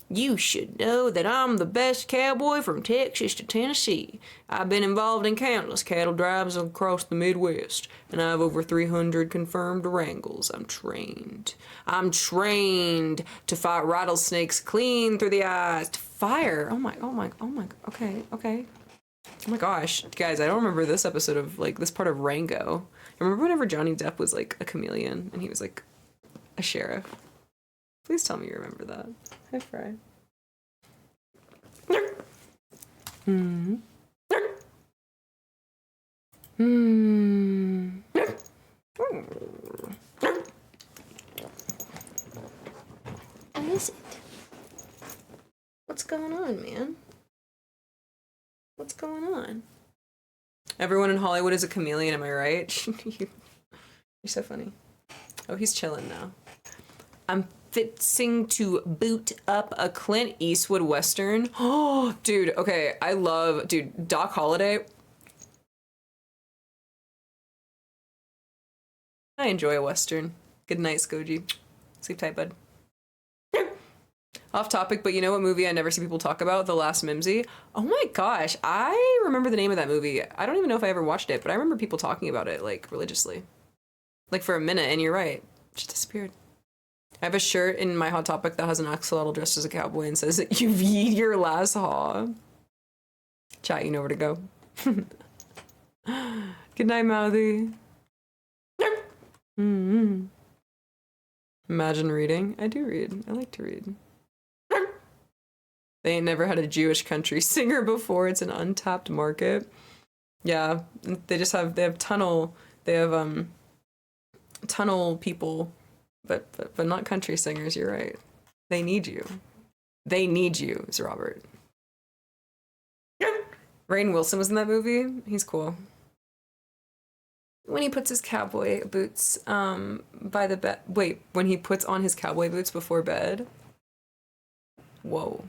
You should know that I'm the best cowboy from Texas to Tennessee. I've been involved in countless cattle drives across the Midwest, and I have over 300 confirmed wrangles. I'm trained. I'm trained to fight rattlesnakes clean through the eyes. To fire. Oh my, okay. Oh my gosh. Guys, I don't remember this episode of, like, this part of Rango. I remember whenever Johnny Depp was, like, a chameleon, and he was, like, a sheriff. Please tell me you remember that. Hi, Fry. What is it? What's going on, man? What's going on? Everyone in Hollywood is a chameleon, am I right? You're so funny. Oh, he's chilling now. I'm fixing to boot up a Clint Eastwood Western. Oh, dude, okay, I love, dude, Doc Holliday. I enjoy a Western. Good night, Skoji. Sleep tight, bud. Off topic, but you know what movie I never see people talk about? The Last Mimsy. Oh my gosh, I remember the name of that movie. I don't even know if I ever watched it, but I remember people talking about it, like, religiously. Like, for a minute, and you're right. It just disappeared. I have a shirt in my Hot Topic that has an axolotl dressed as a cowboy and says, "You've eat your last haw." Chat, you know where to go. Good night, Mouthy. Mm-hmm. Imagine reading. I do read. I like to read. They ain't never had a Jewish country singer before. It's an untapped market. Yeah, they have tunnel people, but not country singers. You're right. They need you. They need you, is Robert. Rainn Wilson was in that movie. He's cool. When he puts his cowboy boots by the bed. Wait, when he puts on his cowboy boots before bed? Whoa.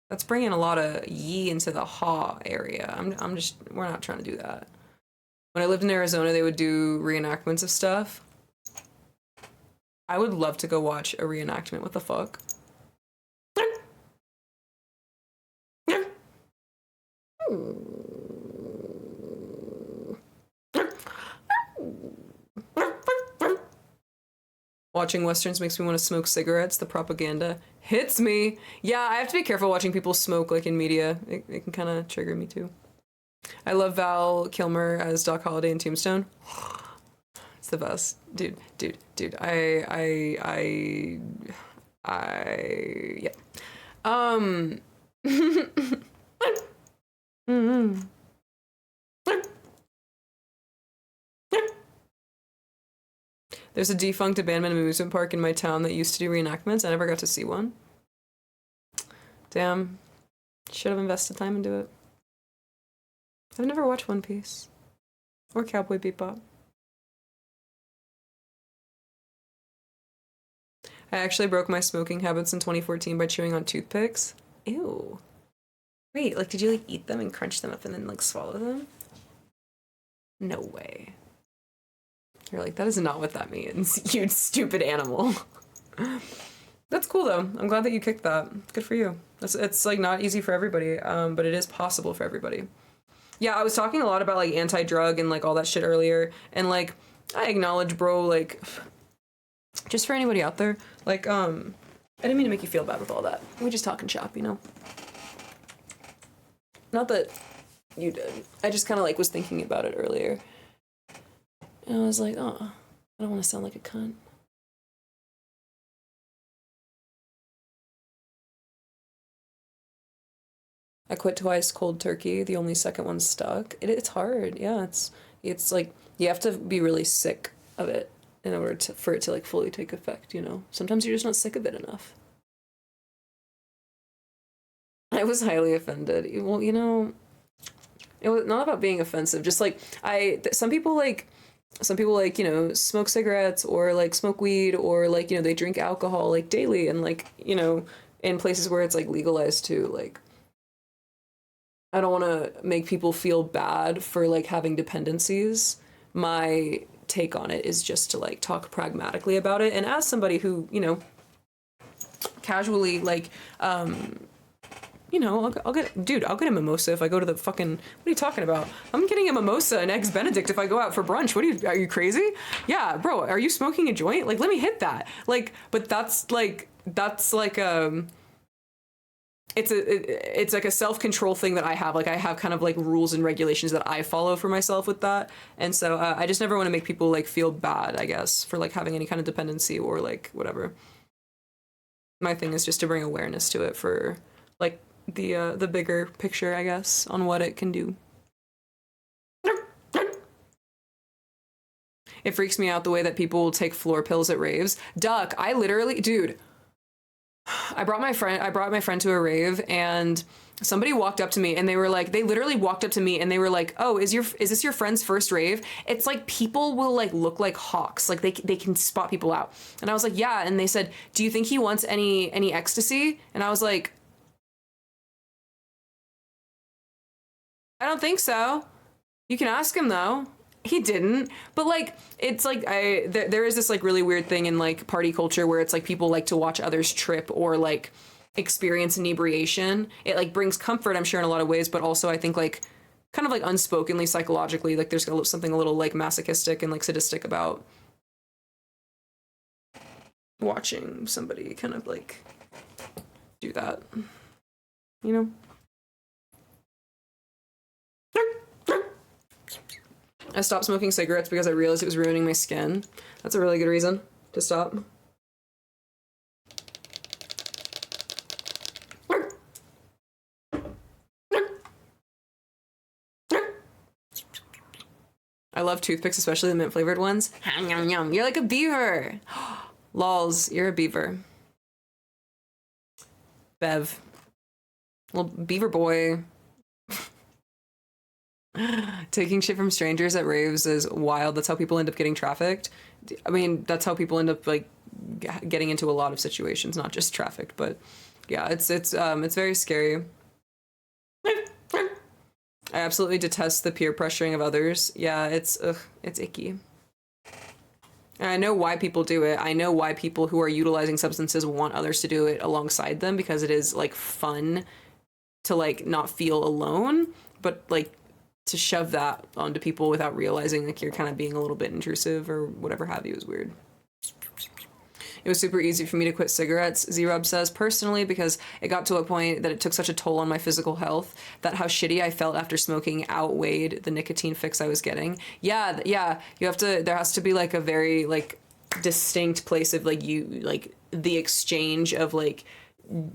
That's bringing a lot of ye into the haw area. We're not trying to do that. When I lived in Arizona, they would do reenactments of stuff. I would love to go watch a reenactment. What the fuck? Watching Westerns makes me want to smoke cigarettes. The propaganda hits me. Yeah, I have to be careful watching people smoke, like, in media. It can kind of trigger me, too. I love Val Kilmer as Doc Holliday in Tombstone. It's the best. Dude. Yeah. Mm-hmm. There's a defunct abandoned amusement park in my town that used to do reenactments. I never got to see one. Damn. Should have invested time into it. I've never watched One Piece. Or Cowboy Bebop. I actually broke my smoking habits in 2014 by chewing on toothpicks. Ew. Wait, like, did you, like, eat them and crunch them up and then, like, swallow them? No way. You're like, that is not what that means, you stupid animal. That's cool, though. I'm glad that you kicked that. Good for you. It's like, not easy for everybody, but it is possible for everybody. Yeah, I was talking a lot about, like, anti-drug and, like, all that shit earlier, and, like, I acknowledge, bro, like, just for anybody out there, like, I didn't mean to make you feel bad with all that. We just talking shop, you know? Not that you did. I just kind of, like, was thinking about it earlier. And I was like, oh, I don't want to sound like a cunt. I quit twice cold turkey. The only second one stuck. It's hard. Yeah, it's like you have to be really sick of it in order for it to like fully take effect, you know? Sometimes you're just not sick of it enough. I was highly offended. Well, you know, it was not about being offensive. Just like some people like, you know, smoke cigarettes or like smoke weed or like, you know, they drink alcohol like daily and like, you know, in places where it's like legalized too. Like, I don't want to make people feel bad for like having dependencies. My take on it is just to like talk pragmatically about it. And as somebody who, you know, casually like, you know, I'll get a mimosa if I go to the fucking, what are you talking about? I'm getting a mimosa and eggs Benedict if I go out for brunch. Are you crazy? Yeah, bro, are you smoking a joint? Like, let me hit that. Like, but that's like, it's like a self-control thing that I have. Like, I have kind of like rules and regulations that I follow for myself with that. And so I just never want to make people like feel bad, I guess, for like having any kind of dependency or like whatever. My thing is just to bring awareness to it for like, the bigger picture, I guess, on what it can do. It freaks me out the way that people will take floor pills at raves. Duck, I literally, dude, I brought my friend to a rave and somebody walked up to me and they literally walked up to me and they were like, "Oh, is this your friend's first rave?" It's like people will like look like hawks. Like they can spot people out. And I was like, "Yeah." And they said, "Do you think he wants any ecstasy?" And I was like, I don't think so. You can ask him though. He didn't, but like it's like there is this like really weird thing in like party culture where it's like people like to watch others trip or like experience inebriation. It like brings comfort, I'm sure, in a lot of ways, but also I think like kind of like unspokenly psychologically, like there's something a little like masochistic and like sadistic about watching somebody kind of like do that, you know? I stopped smoking cigarettes because I realized it was ruining my skin. That's a really good reason to stop. I love toothpicks, especially the mint flavored ones. You're like a beaver. Lols, you're a beaver. Bev. Little beaver boy. Taking shit from strangers at raves is wild. That's how people end up getting trafficked. I mean, that's how people end up like getting into a lot of situations, not just trafficked, but yeah, it's very scary. I absolutely detest the peer pressuring of others. Yeah, it's icky. And I know why people do it. I know why people who are utilizing substances want others to do it alongside them, because it is like fun to like not feel alone, but like to shove that onto people without realizing like you're kind of being a little bit intrusive or whatever have you is weird. It was super easy for me to quit cigarettes, Z-Rob says, personally, because it got to a point that it took such a toll on my physical health that how shitty I felt after smoking outweighed the nicotine fix I was getting. Yeah, you have to, there has to be like a very like distinct place of like you, like the exchange of like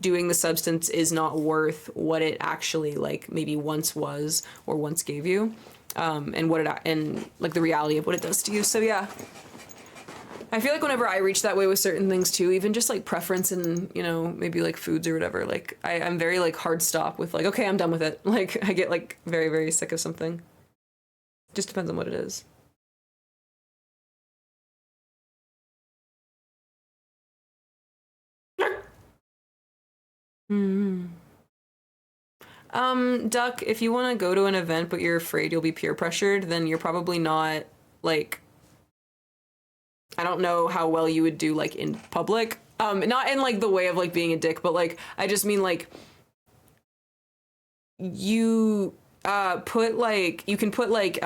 doing the substance is not worth what it actually like maybe once was or once gave you, and what it, and like the reality of what it does to you. So yeah. I feel like whenever I reach that way with certain things too, even just like preference and, you know, maybe like foods or whatever, like I'm very like hard stop with like, okay, I'm done with it. Like I get like very, very sick of something. Just depends on what it is. Duck, if you want to go to an event but you're afraid you'll be peer pressured, then you're probably not like, I don't know how well you would do like in public. Not in like the way of like being a dick, but like I just mean like you put like you can put like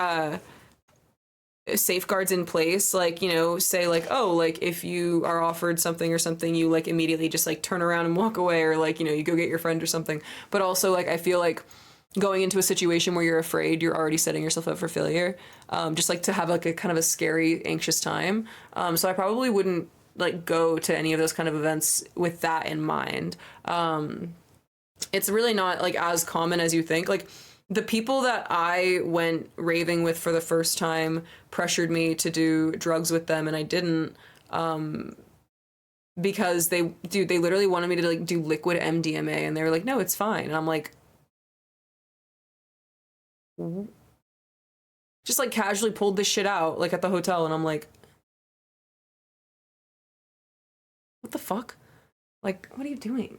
safeguards in place, like, you know, say like, oh, like if you are offered something or something, you like immediately just like turn around and walk away, or like, you know, you go get your friend or something. But also like I feel like going into a situation where you're afraid, you're already setting yourself up for failure. Just like to have like a kind of a scary, anxious time. So I probably wouldn't like go to any of those kind of events with that in mind. It's really not like as common as you think. Like the people that I went raving with for the first time pressured me to do drugs with them, and I didn't, because they literally wanted me to like do liquid MDMA, and they were like, no, it's fine. And I'm like, just like casually pulled this shit out like at the hotel, and I'm like, what the fuck? Like, what are you doing?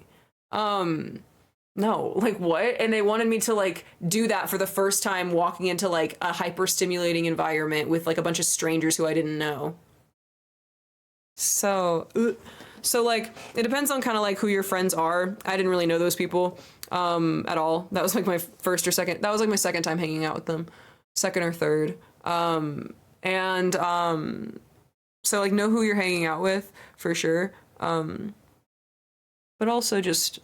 No, like what? And they wanted me to like do that for the first time, walking into like a hyper stimulating environment with like a bunch of strangers who I didn't know. So like it depends on kind of like who your friends are. I didn't really know those people at all. That was like my first or second, that was like my second time hanging out with them, second or third. So like know who you're hanging out with for sure. But also just,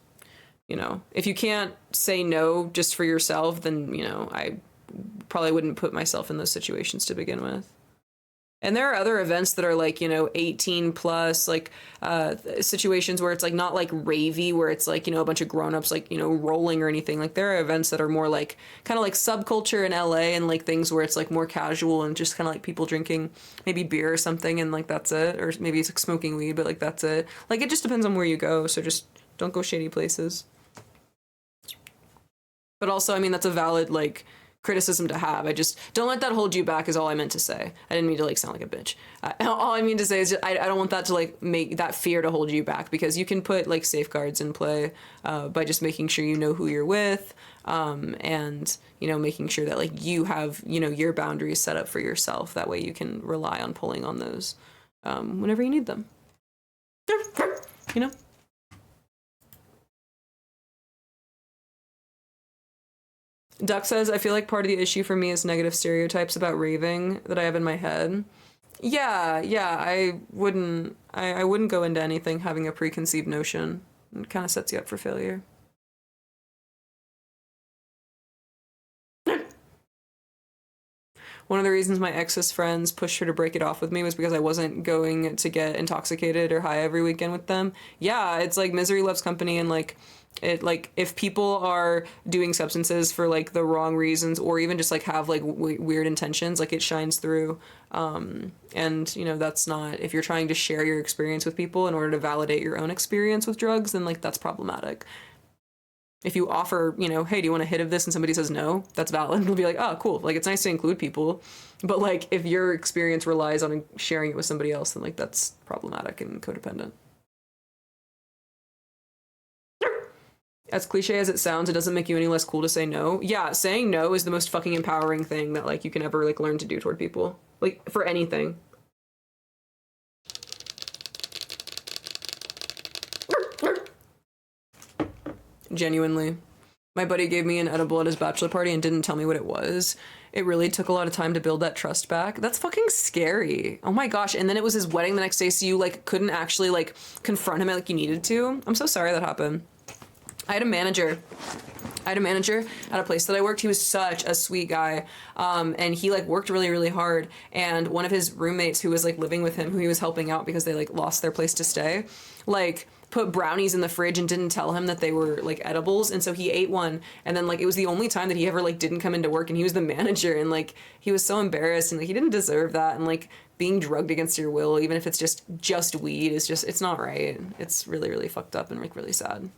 you know, if you can't say no just for yourself, then, you know, I probably wouldn't put myself in those situations to begin with. And there are other events that are like, you know, 18 plus, like situations where it's like not like ravey, where it's like, you know, a bunch of grown-ups like, you know, rolling or anything. Like there are events that are more like kind of like subculture in LA, and like things where it's like more casual and just kind of like people drinking maybe beer or something, and like that's it. Or maybe it's like smoking weed, but like that's it. Like it just depends on where you go. So just don't go shady places. But also, I mean, that's a valid like criticism to have. I just don't let that hold you back is all I meant to say. I didn't mean to like sound like a bitch. All I mean to say is I don't want that to like make that fear to hold you back, because you can put like safeguards in play by just making sure you know who you're with, and you know, making sure that like you have, you know, your boundaries set up for yourself. That way you can rely on pulling on those whenever you need them. You know? Duck says, I feel like part of the issue for me is negative stereotypes about raving that I have in my head. Yeah, I wouldn't go into anything having a preconceived notion. It kind of sets you up for failure. One of the reasons my ex's friends pushed her to break it off with me was because I wasn't going to get intoxicated or high every weekend with them. Yeah, it's like misery loves company, and like it, like if people are doing substances for like the wrong reasons, or even just like have like weird intentions, like it shines through. And you know, that's not, if you're trying to share your experience with people in order to validate your own experience with drugs, then like that's problematic. If you offer, you know, hey, do you want a hit of this, and somebody says no, that's valid. It'll be like, oh, cool. Like, it's nice to include people. But, like, if your experience relies on sharing it with somebody else, then, like, that's problematic and codependent. As cliche as it sounds, it doesn't make you any less cool to say no. Yeah, saying no is the most fucking empowering thing that, like, you can ever, like, learn to do toward people. Like, for anything. Genuinely. My buddy gave me an edible at his bachelor party and didn't tell me what it was. It really took a lot of time to build that trust back. That's fucking scary. Oh my gosh. And then it was his wedding the next day, so you like couldn't actually like confront him like you needed to. I'm so sorry that happened. I had a manager at a place that I worked. He was such a sweet guy. And he like worked really, really hard. And one of his roommates who was like living with him, who he was helping out because they like lost their place to stay, like put brownies in the fridge and didn't tell him that they were like edibles. And so he ate one, and then like it was the only time that he ever like didn't come into work, and he was the manager, and like he was so embarrassed, and like he didn't deserve that. And like being drugged against your will, even if it's just weed, is just, it's not right. It's really, really fucked up and like really sad.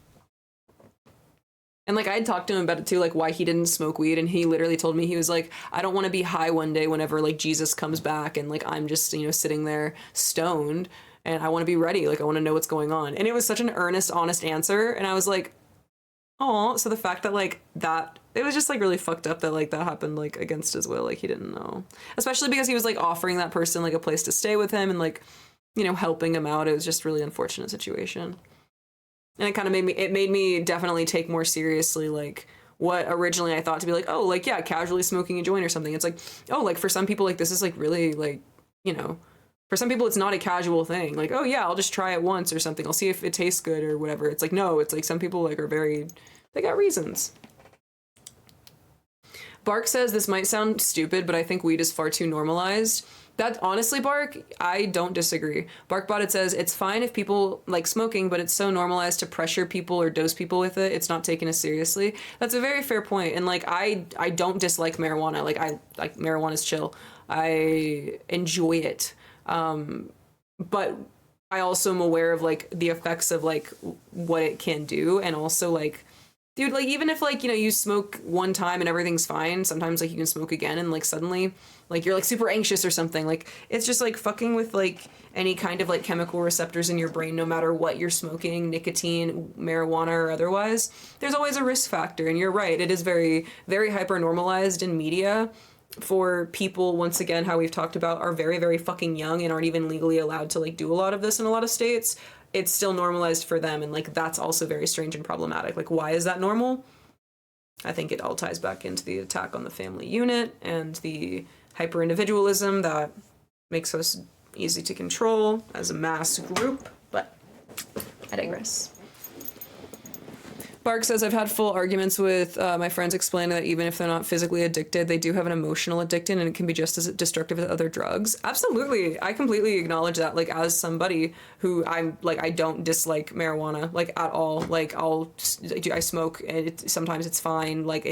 And like I'd talked to him about it too, like why he didn't smoke weed, and he literally told me, he was like, I don't want to be high one day whenever like Jesus comes back and like I'm just, you know, sitting there stoned, and I want to be ready, like I want to know what's going on. And it was such an earnest, honest answer, and I was like, oh, so the fact that like that, it was just like really fucked up that like that happened like against his will, like he didn't know. Especially because he was like offering that person like a place to stay with him and like, you know, helping him out. It was just really unfortunate situation. And it kind of made me definitely take more seriously like what originally I thought to be like, oh, like, yeah, casually smoking a joint or something. It's like, oh, like for some people, like this is like really like, you know, for some people it's not a casual thing. Like, oh yeah, I'll just try it once or something. I'll see if it tastes good or whatever. It's like, no, it's like some people like are very, they got reasons. Bark says this might sound stupid, but I think weed is far too normalized. That honestly, Bark, I don't disagree. Barkbotted says it's fine if people like smoking, but it's so normalized to pressure people or dose people with it. It's not taken as seriously. That's a very fair point. And like I don't dislike marijuana. Like marijuana's chill. I enjoy it. But I also am aware of like the effects of like what it can do, and also like, dude, like even if like, you know, you smoke one time and everything's fine, sometimes like you can smoke again and like suddenly like you're like super anxious or something. Like it's just like fucking with like any kind of like chemical receptors in your brain, no matter what you're smoking, nicotine, marijuana, or otherwise. There's always a risk factor, and you're right, it is very, very hyper normalized in media for people, once again, how we've talked about, are very, very fucking young and aren't even legally allowed to like do a lot of this in a lot of states. It's still normalized for them, and like that's also very strange and problematic. Like, why is that normal? I think it all ties back into the attack on the family unit and the hyper individualism that makes us easy to control as a mass group, but I digress. Bark says, I've had full arguments with my friends explaining that even if they're not physically addicted, they do have an emotional addiction, and it can be just as destructive as other drugs. Absolutely. I completely acknowledge that, like, as somebody who I'm, like, I don't dislike marijuana, like, at all. Like, I smoke, and sometimes it's fine. Like,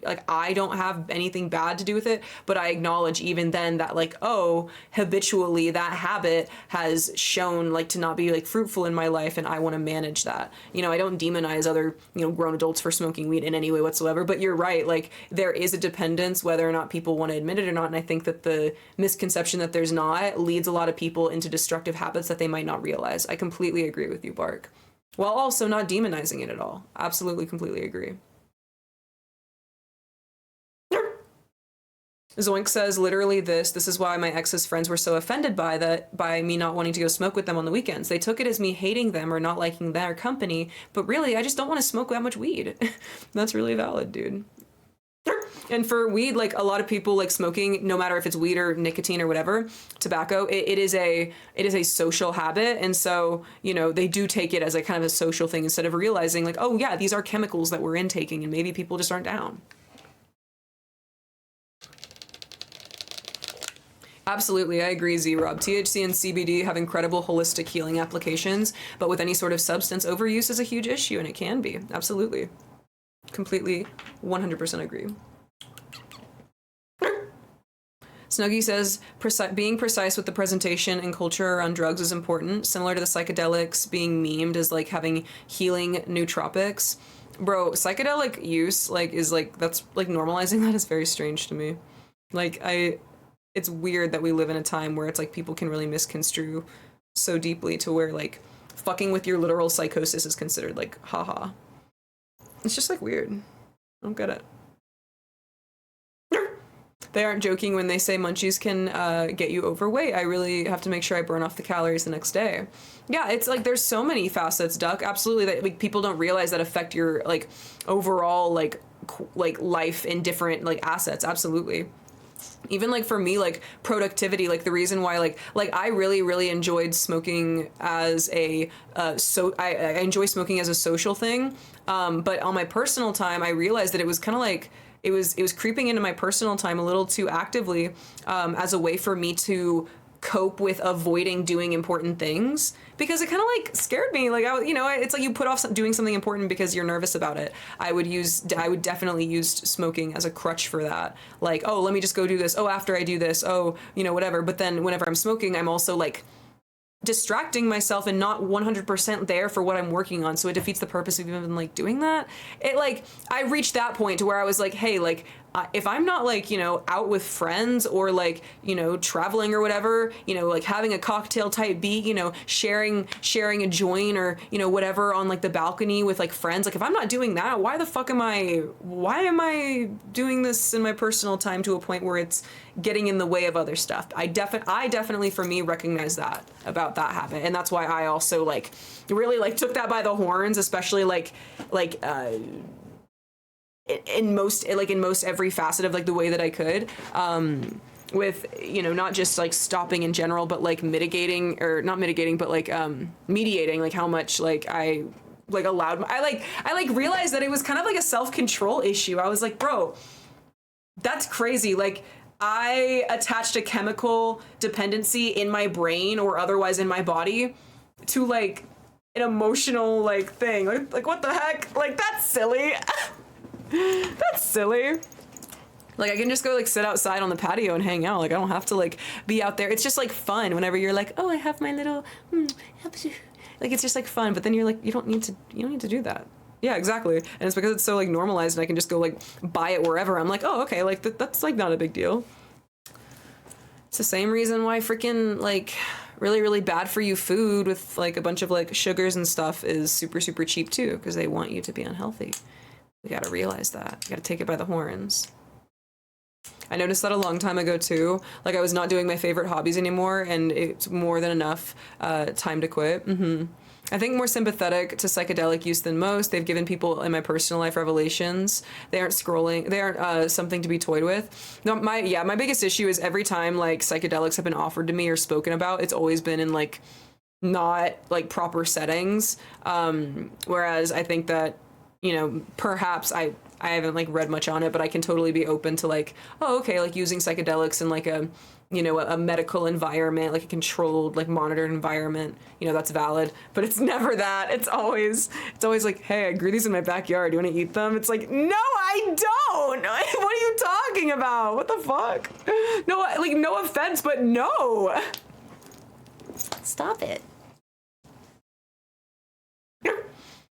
like, I don't have anything bad to do with it, but I acknowledge even then that, like, oh, habitually that habit has shown, like, to not be, like, fruitful in my life, and I want to manage that. You know, I don't demonize other grown adults for smoking weed in any way whatsoever. But you're right, like there is a dependence whether or not people want to admit it or not. And I think that the misconception that there's not leads a lot of people into destructive habits that they might not realize. I completely agree with you, Bark. While also not demonizing it at all. Absolutely, completely agree. Zoink says literally this is why my ex's friends were so offended by me not wanting to go smoke with them on the weekends. They took it as me hating them or not liking their company, but really I just don't want to smoke that much weed. That's really valid, dude. And for weed, like a lot of people like smoking, no matter if it's weed or nicotine or whatever, tobacco, it is a social habit. And so, they do take it as a kind of a social thing instead of realizing like, oh yeah, these are chemicals that we're intaking and maybe people just aren't down. Absolutely, I agree, Z-Rob. THC and CBD have incredible holistic healing applications, but with any sort of substance, overuse is a huge issue, and it can be. Absolutely. Completely, 100% agree. Snuggie says, being precise with the presentation and culture around drugs is important, similar to the psychedelics being memed as, like, having healing nootropics. Bro, psychedelic use, like, is, like, that's, like, normalizing that is very strange to me. Like, it's weird that we live in a time where it's like people can really misconstrue so deeply to where like fucking with your literal psychosis is considered like haha. It's just like weird. I don't get it. They aren't joking when they say munchies can get you overweight. I really have to make sure I burn off the calories the next day. Yeah, it's like there's so many facets, Duck. Absolutely, that like people don't realize that affect your like overall like life in different like assets. Absolutely. Even like for me, like productivity, like the reason why like I really enjoyed smoking as I enjoy smoking as a social thing. But on my personal time, I realized that it was kind of like it was creeping into my personal time a little too actively as a way for me to cope with avoiding doing important things because it kind of like scared me. Like it's like you put off doing something important because you're nervous about it. I would definitely use smoking as a crutch for that. Like, oh, let me just go do this. Oh, after I do this, oh, whatever. But then whenever I'm smoking, I'm also like distracting myself and not 100% there for what I'm working on. So it defeats the purpose of even like doing that. It like, I reached that point to where I was like, hey, like, if I'm not like, out with friends or like, traveling or whatever, like having a cocktail type beat, sharing a joint or, whatever on like the balcony with like friends, like if I'm not doing that, why am I doing this in my personal time to a point where it's getting in the way of other stuff? I definitely for me recognize that about that habit. And that's why I also like really like took that by the horns, especially in most every facet of like the way that I could, with not just like stopping in general, but like mediating like how much like I like allowed I realized that it was kind of like a self-control issue. I was like, bro, that's crazy. Like I attached a chemical dependency in my brain or otherwise in my body to like an emotional like thing. Like what the heck? Like that's silly. That's silly. Like I can just go like sit outside on the patio and hang out. Like I don't have to like be out there. It's just like fun whenever you're like, oh, I have my little like it's just like fun, but then you're like you don't need to do that. Yeah, exactly. And it's because it's so like normalized and I can just go like buy it wherever. I'm like, oh, okay, like that's like not a big deal. It's the same reason why freaking like really bad for you food with like a bunch of like sugars and stuff is super cheap too, because they want you to be unhealthy. We gotta realize that. You gotta take it by the horns. I noticed that a long time ago too. Like I was not doing my favorite hobbies anymore, and it's more than enough time to quit. I think more sympathetic to psychedelic use than most. They've given people in my personal life revelations. They aren't something to be toyed with. No, my biggest issue is every time like psychedelics have been offered to me or spoken about, it's always been in like not like proper settings. Whereas I think that perhaps I haven't like read much on it, but I can totally be open to like, oh, okay, like using psychedelics in like a medical environment, like a controlled, like monitored environment, that's valid. But it's never that. It's always like, hey, I grew these in my backyard. Do you want to eat them? It's like, no, I don't. What are you talking about? What the fuck? No, like no offense, but no. Stop it.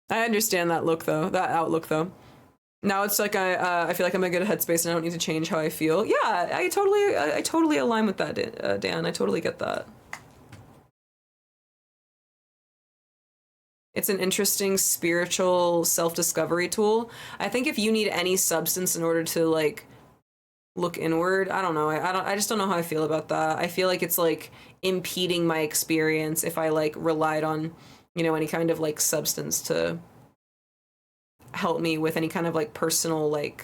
I understand that look though, that outlook though. Now it's like I feel like I'm in a good headspace and I don't need to change how I feel. Yeah, I totally align with that, Dan. I totally get that. It's an interesting spiritual self-discovery tool. I think if you need any substance in order to like look inward, I don't know. I just don't know how I feel about that. I feel like it's like impeding my experience if I like relied on, you know, any kind of like substance to help me with any kind of like personal like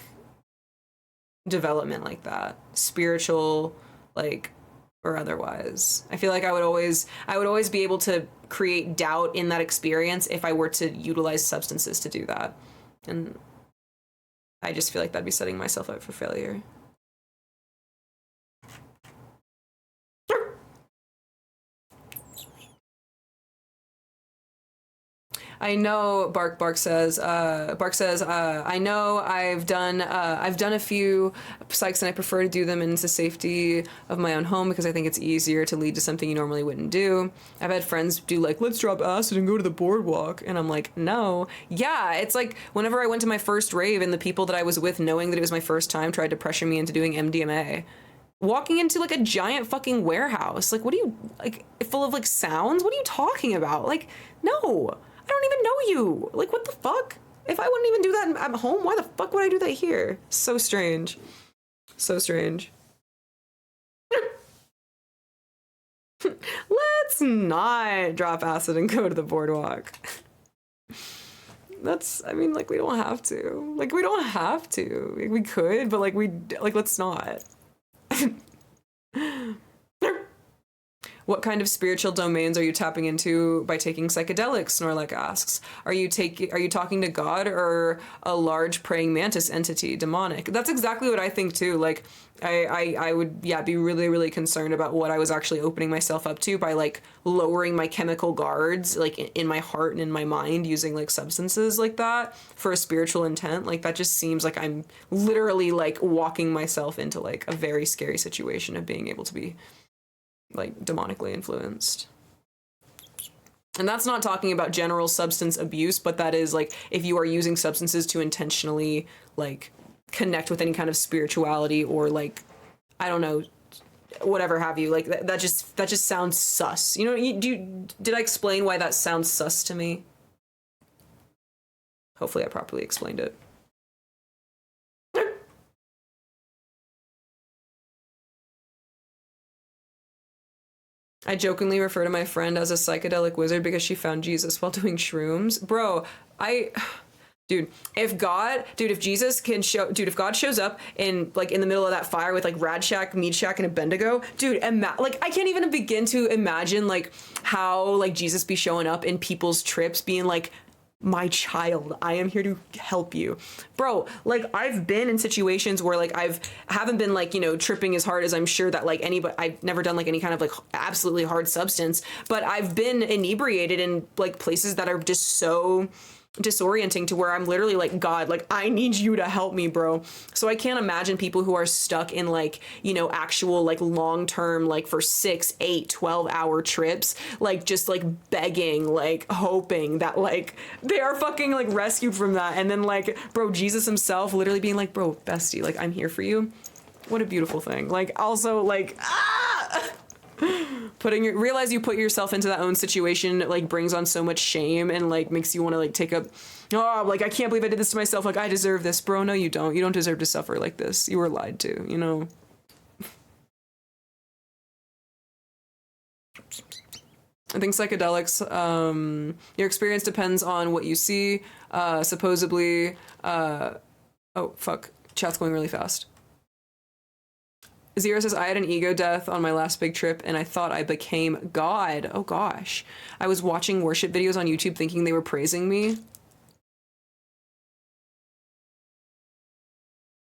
development like that, spiritual like or otherwise. I feel like I would always be able to create doubt in that experience if I were to utilize substances to do that. And I just feel like that'd be setting myself up for failure. I know Bark says I know I've done a few psychs and I prefer to do them in the safety of my own home because I think it's easier to lead to something you normally wouldn't do. I've had friends do like, let's drop acid and go to the boardwalk, and I'm like, no. Yeah, it's like whenever I went to my first rave and the people that I was with, knowing that it was my first time, tried to pressure me into doing MDMA. Walking into like a giant fucking warehouse, like what are you, like full of like sounds? What are you talking about? Like, no. I don't even know you. Like, what the fuck? If I wouldn't even do that at home, why the fuck would I do that here? So strange. So strange. Let's not drop acid and go to the boardwalk. I mean, like, we don't have to. Like, we don't have to. Like, we could, but, like, let's not. What kind of spiritual domains are you tapping into by taking psychedelics? Snorlax asks. Are you talking to God or a large praying mantis entity, demonic? That's exactly what I think too. Like, I would be really, really concerned about what I was actually opening myself up to by like lowering my chemical guards like in my heart and in my mind using like substances like that for a spiritual intent. Like that just seems like I'm literally like walking myself into like a very scary situation of being able to be like demonically influenced. And that's not talking about general substance abuse, but that is like if you are using substances to intentionally like connect with any kind of spirituality or like, I don't know, whatever have you, like that just sounds sus. You know, did I explain why that sounds sus to me? Hopefully I properly explained it. I jokingly refer to my friend as a psychedelic wizard because she found Jesus while doing shrooms. Bro, if God shows up in like in the middle of that fire with like Rad Shack, Mead Shack, and a Bendigo, dude, like I can't even begin to imagine like how like Jesus be showing up in people's trips being like, my child, I am here to help you. Bro, like I've been in situations where like haven't been like, you know, tripping as hard as I'm sure that like anybody, I've never done like any kind of like absolutely hard substance, but I've been inebriated in like places that are just so disorienting to where I'm literally like, God, like I need you to help me, bro. So I can't imagine people who are stuck in like, you know, actual like long-term, like for 6, 8, 12-hour trips, like just like begging, like hoping that like they are fucking like rescued from that. And then like, bro, Jesus himself literally being like, bro, bestie, like I'm here for you. What a beautiful thing. Like also like, realize you put yourself into that own situation like brings on so much shame and like makes you want to like take up, oh, like I can't believe I did this to myself, like I deserve this. Bro, no you don't deserve to suffer like this. You were lied to, you know. I think psychedelics, your experience depends on what you see. Supposedly oh fuck, chat's going really fast. Zero says, I had an ego death on my last big trip and I thought I became God. Oh gosh. I was watching worship videos on YouTube thinking they were praising me.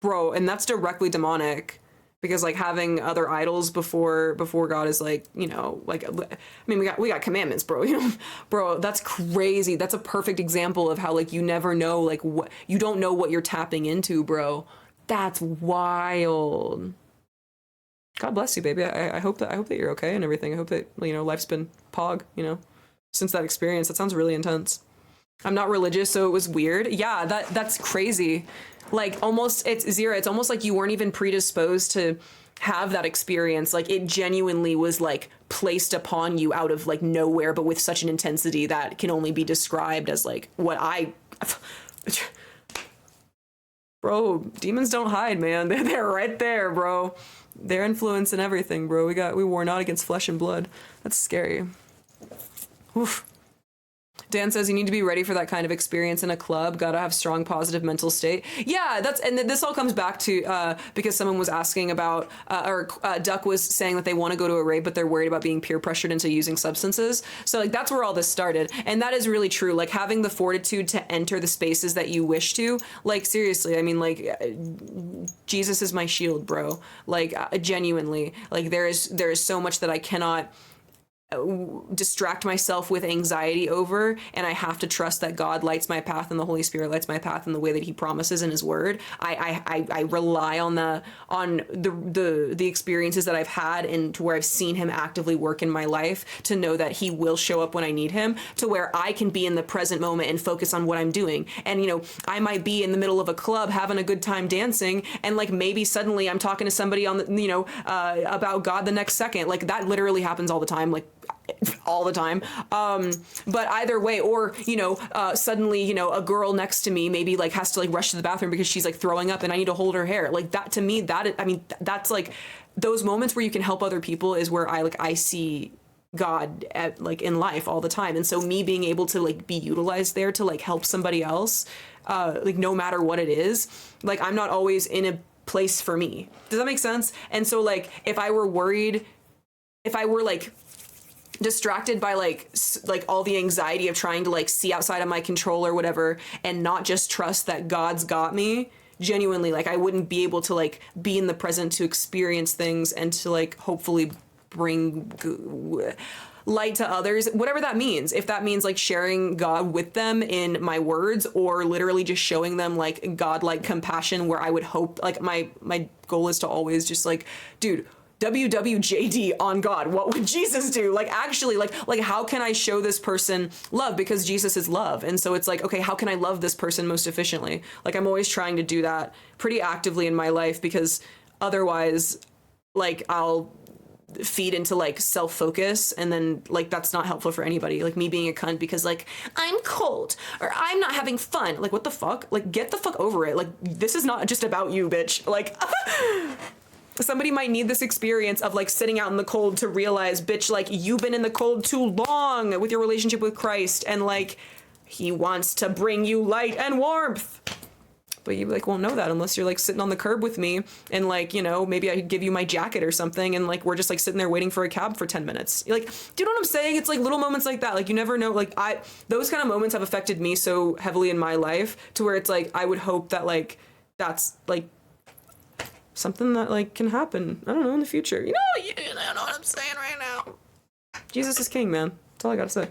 Bro, and that's directly demonic because like having other idols before God is like, you know, like, I mean, we got commandments, bro, you know, bro, that's crazy. That's a perfect example of how like you never know, like what you don't know what you're tapping into, bro. That's wild. God bless you, baby. I hope that you're okay and everything. I hope that, you know, life's been pog, you know, since that experience. That sounds really intense. I'm not religious, so it was weird. Yeah, that's crazy. Like almost, it's Zira, it's almost like you weren't even predisposed to have that experience. Like it genuinely was like placed upon you out of like nowhere, but with such an intensity that can only be described as like what I... Bro, demons don't hide, man. They're right there, bro. Their influence and everything, bro. We war not against flesh and blood. That's scary. Oof. Dan says you need to be ready for that kind of experience in a club. Gotta have strong positive mental state. Yeah, and this all comes back to because someone was asking about, Duck was saying that they want to go to a rave, but they're worried about being peer pressured into using substances. So like that's where all this started, and that is really true. Like having the fortitude to enter the spaces that you wish to. Like seriously, I mean, like Jesus is my shield, bro. Like genuinely, like there is so much that I cannot distract myself with anxiety over, and I have to trust that God lights my path and the Holy Spirit lights my path in the way that he promises in his word. I rely on the experiences that I've had and to where I've seen him actively work in my life to know that he will show up when I need him, to where I can be in the present moment and focus on what I'm doing. And you know, I might be in the middle of a club having a good time dancing, and like maybe suddenly I'm talking to somebody on the, you know, about God the next second. Like that literally happens all the time. Like all the time. But either way, or, you know, suddenly, you know, a girl next to me maybe like has to like rush to the bathroom because she's like throwing up and I need to hold her hair. Like that to me, that's like those moments where you can help other people is where I see God at like in life all the time. And so me being able to like be utilized there to like help somebody else, like no matter what it is, like I'm not always in a place for me. Does that make sense? And so like if I were worried, if I were like distracted by like all the anxiety of trying to like see outside of my control or whatever and not just trust that God's got me, genuinely, like I wouldn't be able to like be in the present to experience things and to like hopefully bring light to others, whatever that means. If that means like sharing God with them in my words, or literally just showing them like God-like compassion, where I would hope, like my goal is to always just like, dude, WWJD on God. What would Jesus do? Like actually, like how can I show this person love? Because Jesus is love. And so it's like, okay, how can I love this person most efficiently? Like I'm always trying to do that pretty actively in my life, because otherwise like I'll feed into like self-focus, and then like that's not helpful for anybody. Like me being a cunt because like I'm cold or I'm not having fun. Like what the fuck? Like get the fuck over it. Like this is not just about you, bitch. Like somebody might need this experience of like sitting out in the cold to realize, bitch, like you've been in the cold too long with your relationship with Christ, and like he wants to bring you light and warmth. But you like won't know that unless you're like sitting on the curb with me, and like, you know, maybe I give you my jacket or something, and like we're just like sitting there waiting for a cab for 10 minutes. Like, do you know what I'm saying? It's like little moments like that. Like you never know. Like those kind of moments have affected me so heavily in my life, to where it's like I would hope that like that's like something that like can happen, I don't know, in the future. You know what I'm saying right now. Jesus is king, man. That's all I gotta say.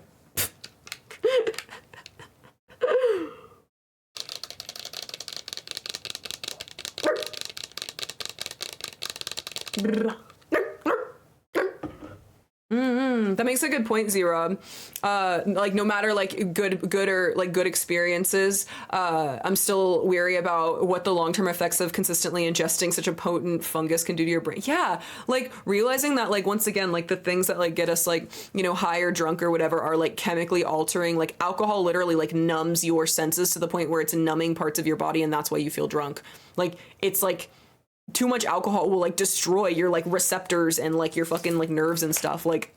That makes a good point, Zero. Like no matter like good or like good experiences, I'm still weary about what the long-term effects of consistently ingesting such a potent fungus can do to your brain. Yeah, like realizing that like once again, like the things that like get us like, you know, high or drunk or whatever are like chemically altering. Like alcohol literally like numbs your senses to the point where it's numbing parts of your body, and that's why you feel drunk. Like it's like too much alcohol will like destroy your like receptors and like your fucking like nerves and stuff. Like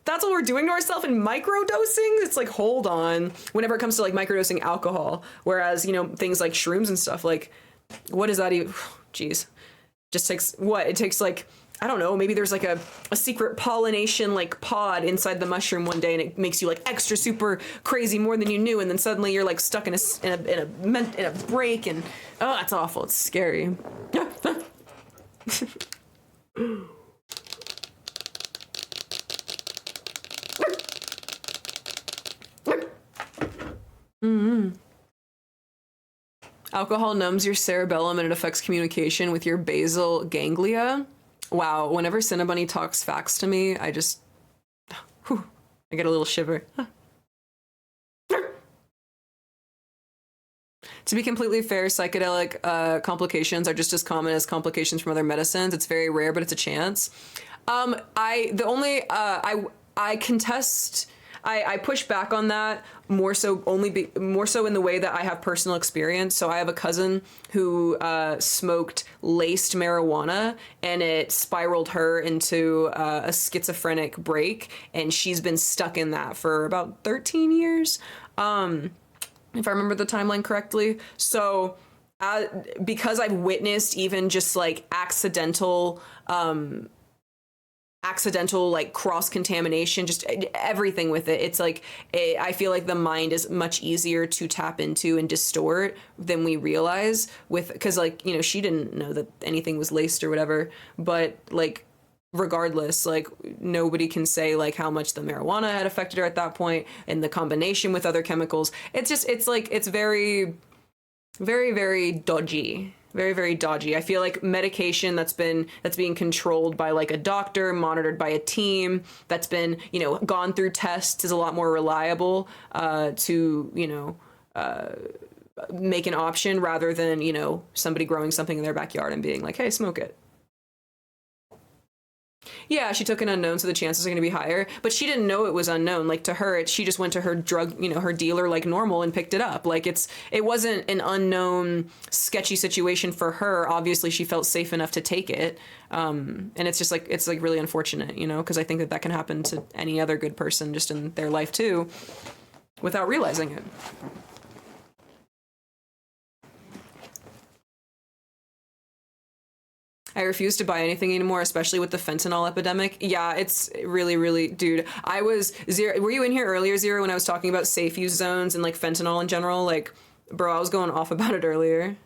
that's what we're doing to ourselves in microdosing. It's like, hold on, whenever it comes to like microdosing alcohol, whereas, you know, things like shrooms and stuff, like what is that even? Jeez, just takes what it takes. Like, I don't know, maybe there's like a secret pollination like pod inside the mushroom one day, and it makes you like extra super crazy more than you knew, and then suddenly you're like stuck in a break, and oh, it's awful. It's scary. Alcohol numbs your cerebellum and it affects communication with your basal ganglia. Wow, whenever Cinnabunny talks facts to me, I just, I get a little shiver. To be completely fair, psychedelic complications are just as common as complications from other medicines. It's very rare, but it's a chance. I contest. I push back on that more so more so in the way that I have personal experience. So I have a cousin who smoked laced marijuana, and it spiraled her into a schizophrenic break, and she's been stuck in that for about 13 years, if I remember the timeline correctly. So because I've witnessed even just like accidental like cross contamination, just everything with it. It's like I feel like the mind is much easier to tap into and distort than we realize, with because like, you know, she didn't know that anything was laced or whatever, but like regardless, like nobody can say like how much the marijuana had affected her at that point, and the combination with other chemicals. It's like it's very very dodgy. Very, very dodgy. I feel like medication that's being controlled by like a doctor, monitored by a team, that's been, you know, gone through tests, is a lot more reliable to, you know, make an option, rather than, you know, somebody growing something in their backyard and being like, hey, smoke it. Yeah, she took an unknown, so the chances are going to be higher. But she didn't know it was unknown. Like, to her, she just went to her drug, you know, her dealer like normal and picked it up. Like, it wasn't an unknown, sketchy situation for her. Obviously, she felt safe enough to take it. And it's like really unfortunate, you know, because I think that can happen to any other good person just in their life too, without realizing it. I refuse to buy anything anymore, especially with the fentanyl epidemic. Yeah, it's really, really, dude. I was Zero. Were you in here earlier, Zero, when I was talking about safe use zones and like fentanyl in general? Like, bro, I was going off about it earlier.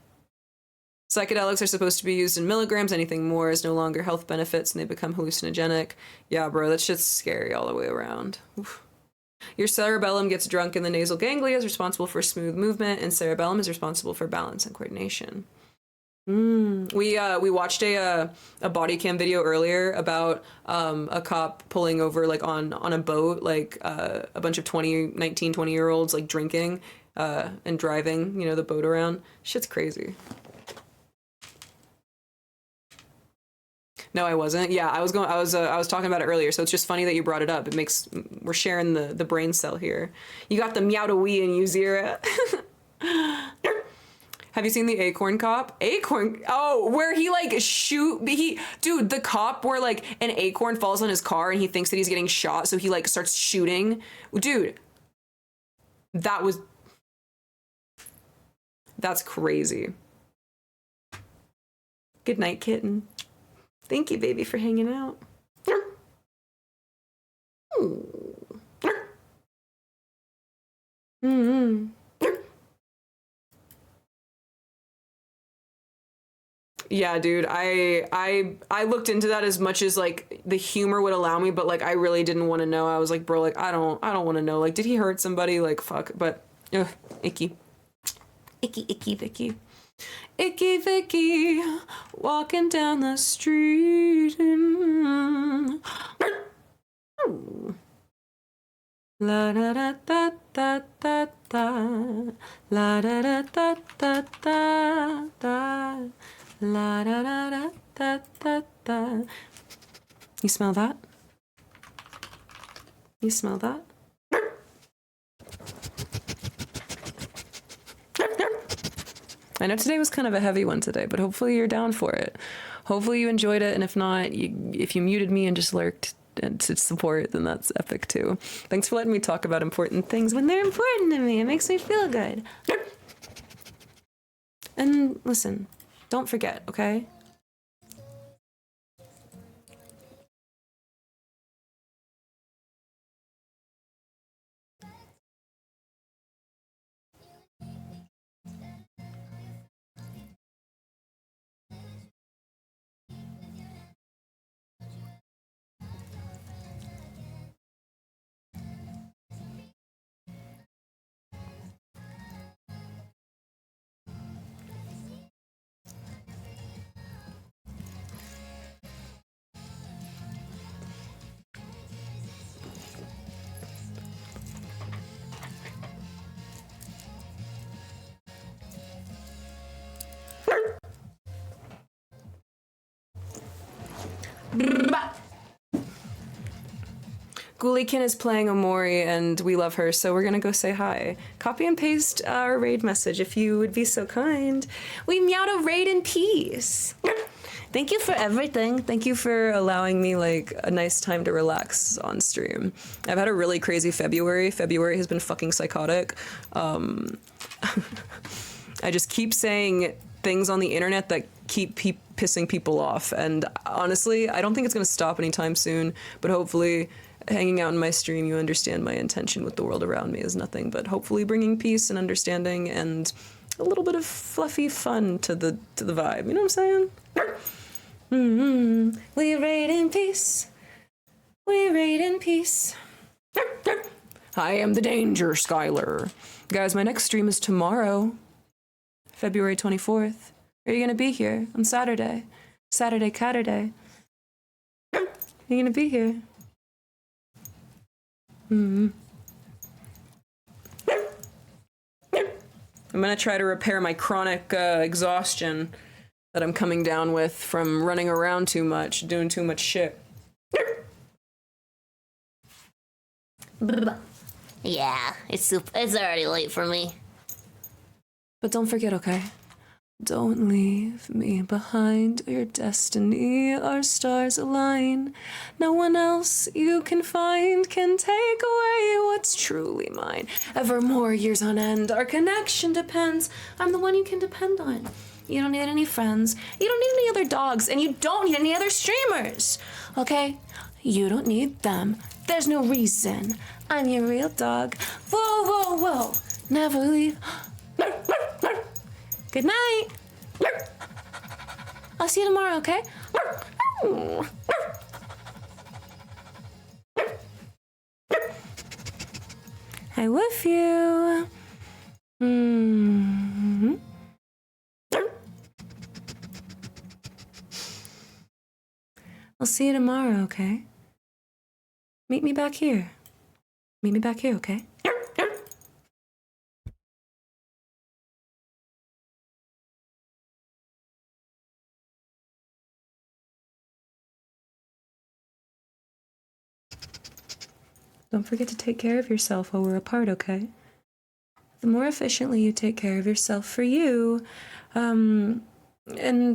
Psychedelics are supposed to be used in milligrams. Anything more is no longer health benefits, and they become hallucinogenic. Yeah, bro, that shit's scary all the way around. Oof. Your cerebellum gets drunk, and the nasal ganglia is responsible for smooth movement, and cerebellum is responsible for balance and coordination. We watched a body cam video earlier about a cop pulling over like on a boat, like a bunch of 20-year-olds like drinking and driving, you know, the boat around. Shit's crazy. No, I wasn't. Yeah, I was talking about it earlier, so it's just funny that you brought it up. We're sharing the brain cell here. You got the meowdalyn's in you, Zira. Have you seen the Acorn Cop? Acorn, oh, where he like dude, the cop where like an acorn falls on his car and he thinks that he's getting shot, so he like starts shooting. Dude, that's crazy. Good night, kitten. Thank you, baby, for hanging out. Mm-hmm. Yeah, dude, I looked into that as much as like the humor would allow me, but like I really didn't want to know. I was like, bro, like I don't want to know. Like, did he hurt somebody? Like, fuck. But icky Vicky. Icky Vicky, walking down the street. La da da da da da da, la da da da da da da. La da da da da da da. You smell that? You smell that? I know today was kind of a heavy one today, but hopefully you're down for it. Hopefully you enjoyed it, and if not, if you muted me and just lurked and to support, then that's epic too. Thanks for letting me talk about important things when they're important to me. It makes me feel good. And listen, don't forget, okay? Ghoulikin is playing Amori and we love her, so we're gonna go say hi. Copy and paste our raid message if you would be so kind. We meowed a raid in peace. Thank you for everything. Thank you for allowing me like a nice time to relax on stream. I've had a really crazy February. February has been fucking psychotic. I just keep saying things on the internet that keep pissing people off, and honestly, I don't think it's gonna stop anytime soon, but hopefully hanging out in my stream, you understand my intention with the world around me is nothing but hopefully bringing peace and understanding and a little bit of fluffy fun to the vibe. You know what I'm saying? We raid in peace. We raid in peace. I am the danger, Skylar. Guys, my next stream is tomorrow, February 24th. Are you gonna be here on Saturday? Saturday, Catterday. Are you gonna be here? I'm gonna try to repair my chronic exhaustion that I'm coming down with from running around too much, doing too much shit. Yeah, it's already late for me. But don't forget, okay? Don't leave me behind. Your destiny, our stars align. No one else you can find can take away what's truly mine. Evermore, years on end, our connection depends. I'm the one you can depend on. You don't need any friends. You don't need any other dogs, and you don't need any other streamers. Okay? You don't need them. There's no reason. I'm your real dog. Whoa, whoa, whoa. Never leave. Good night. I'll see you tomorrow, okay? I love you. I'll see you tomorrow, okay? Meet me back here. Meet me back here, okay? Don't forget to take care of yourself while we're apart, okay? The more efficiently you take care of yourself for you, and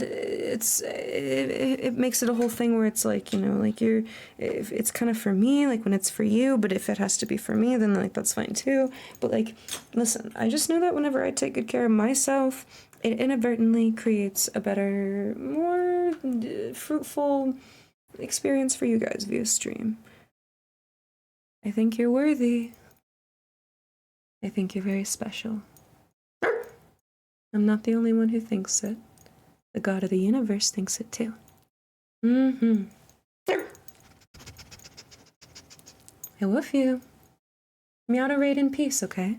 it makes it a whole thing where it's like, you know, like if it's kind of for me, like when it's for you, but if it has to be for me, then like that's fine too. But like, listen, I just know that whenever I take good care of myself, it inadvertently creates a better, more fruitful experience for you guys via stream. I think you're worthy. I think you're very special. I'm not the only one who thinks it. The God of the universe thinks it too. I love you. Meow to raid in peace, okay?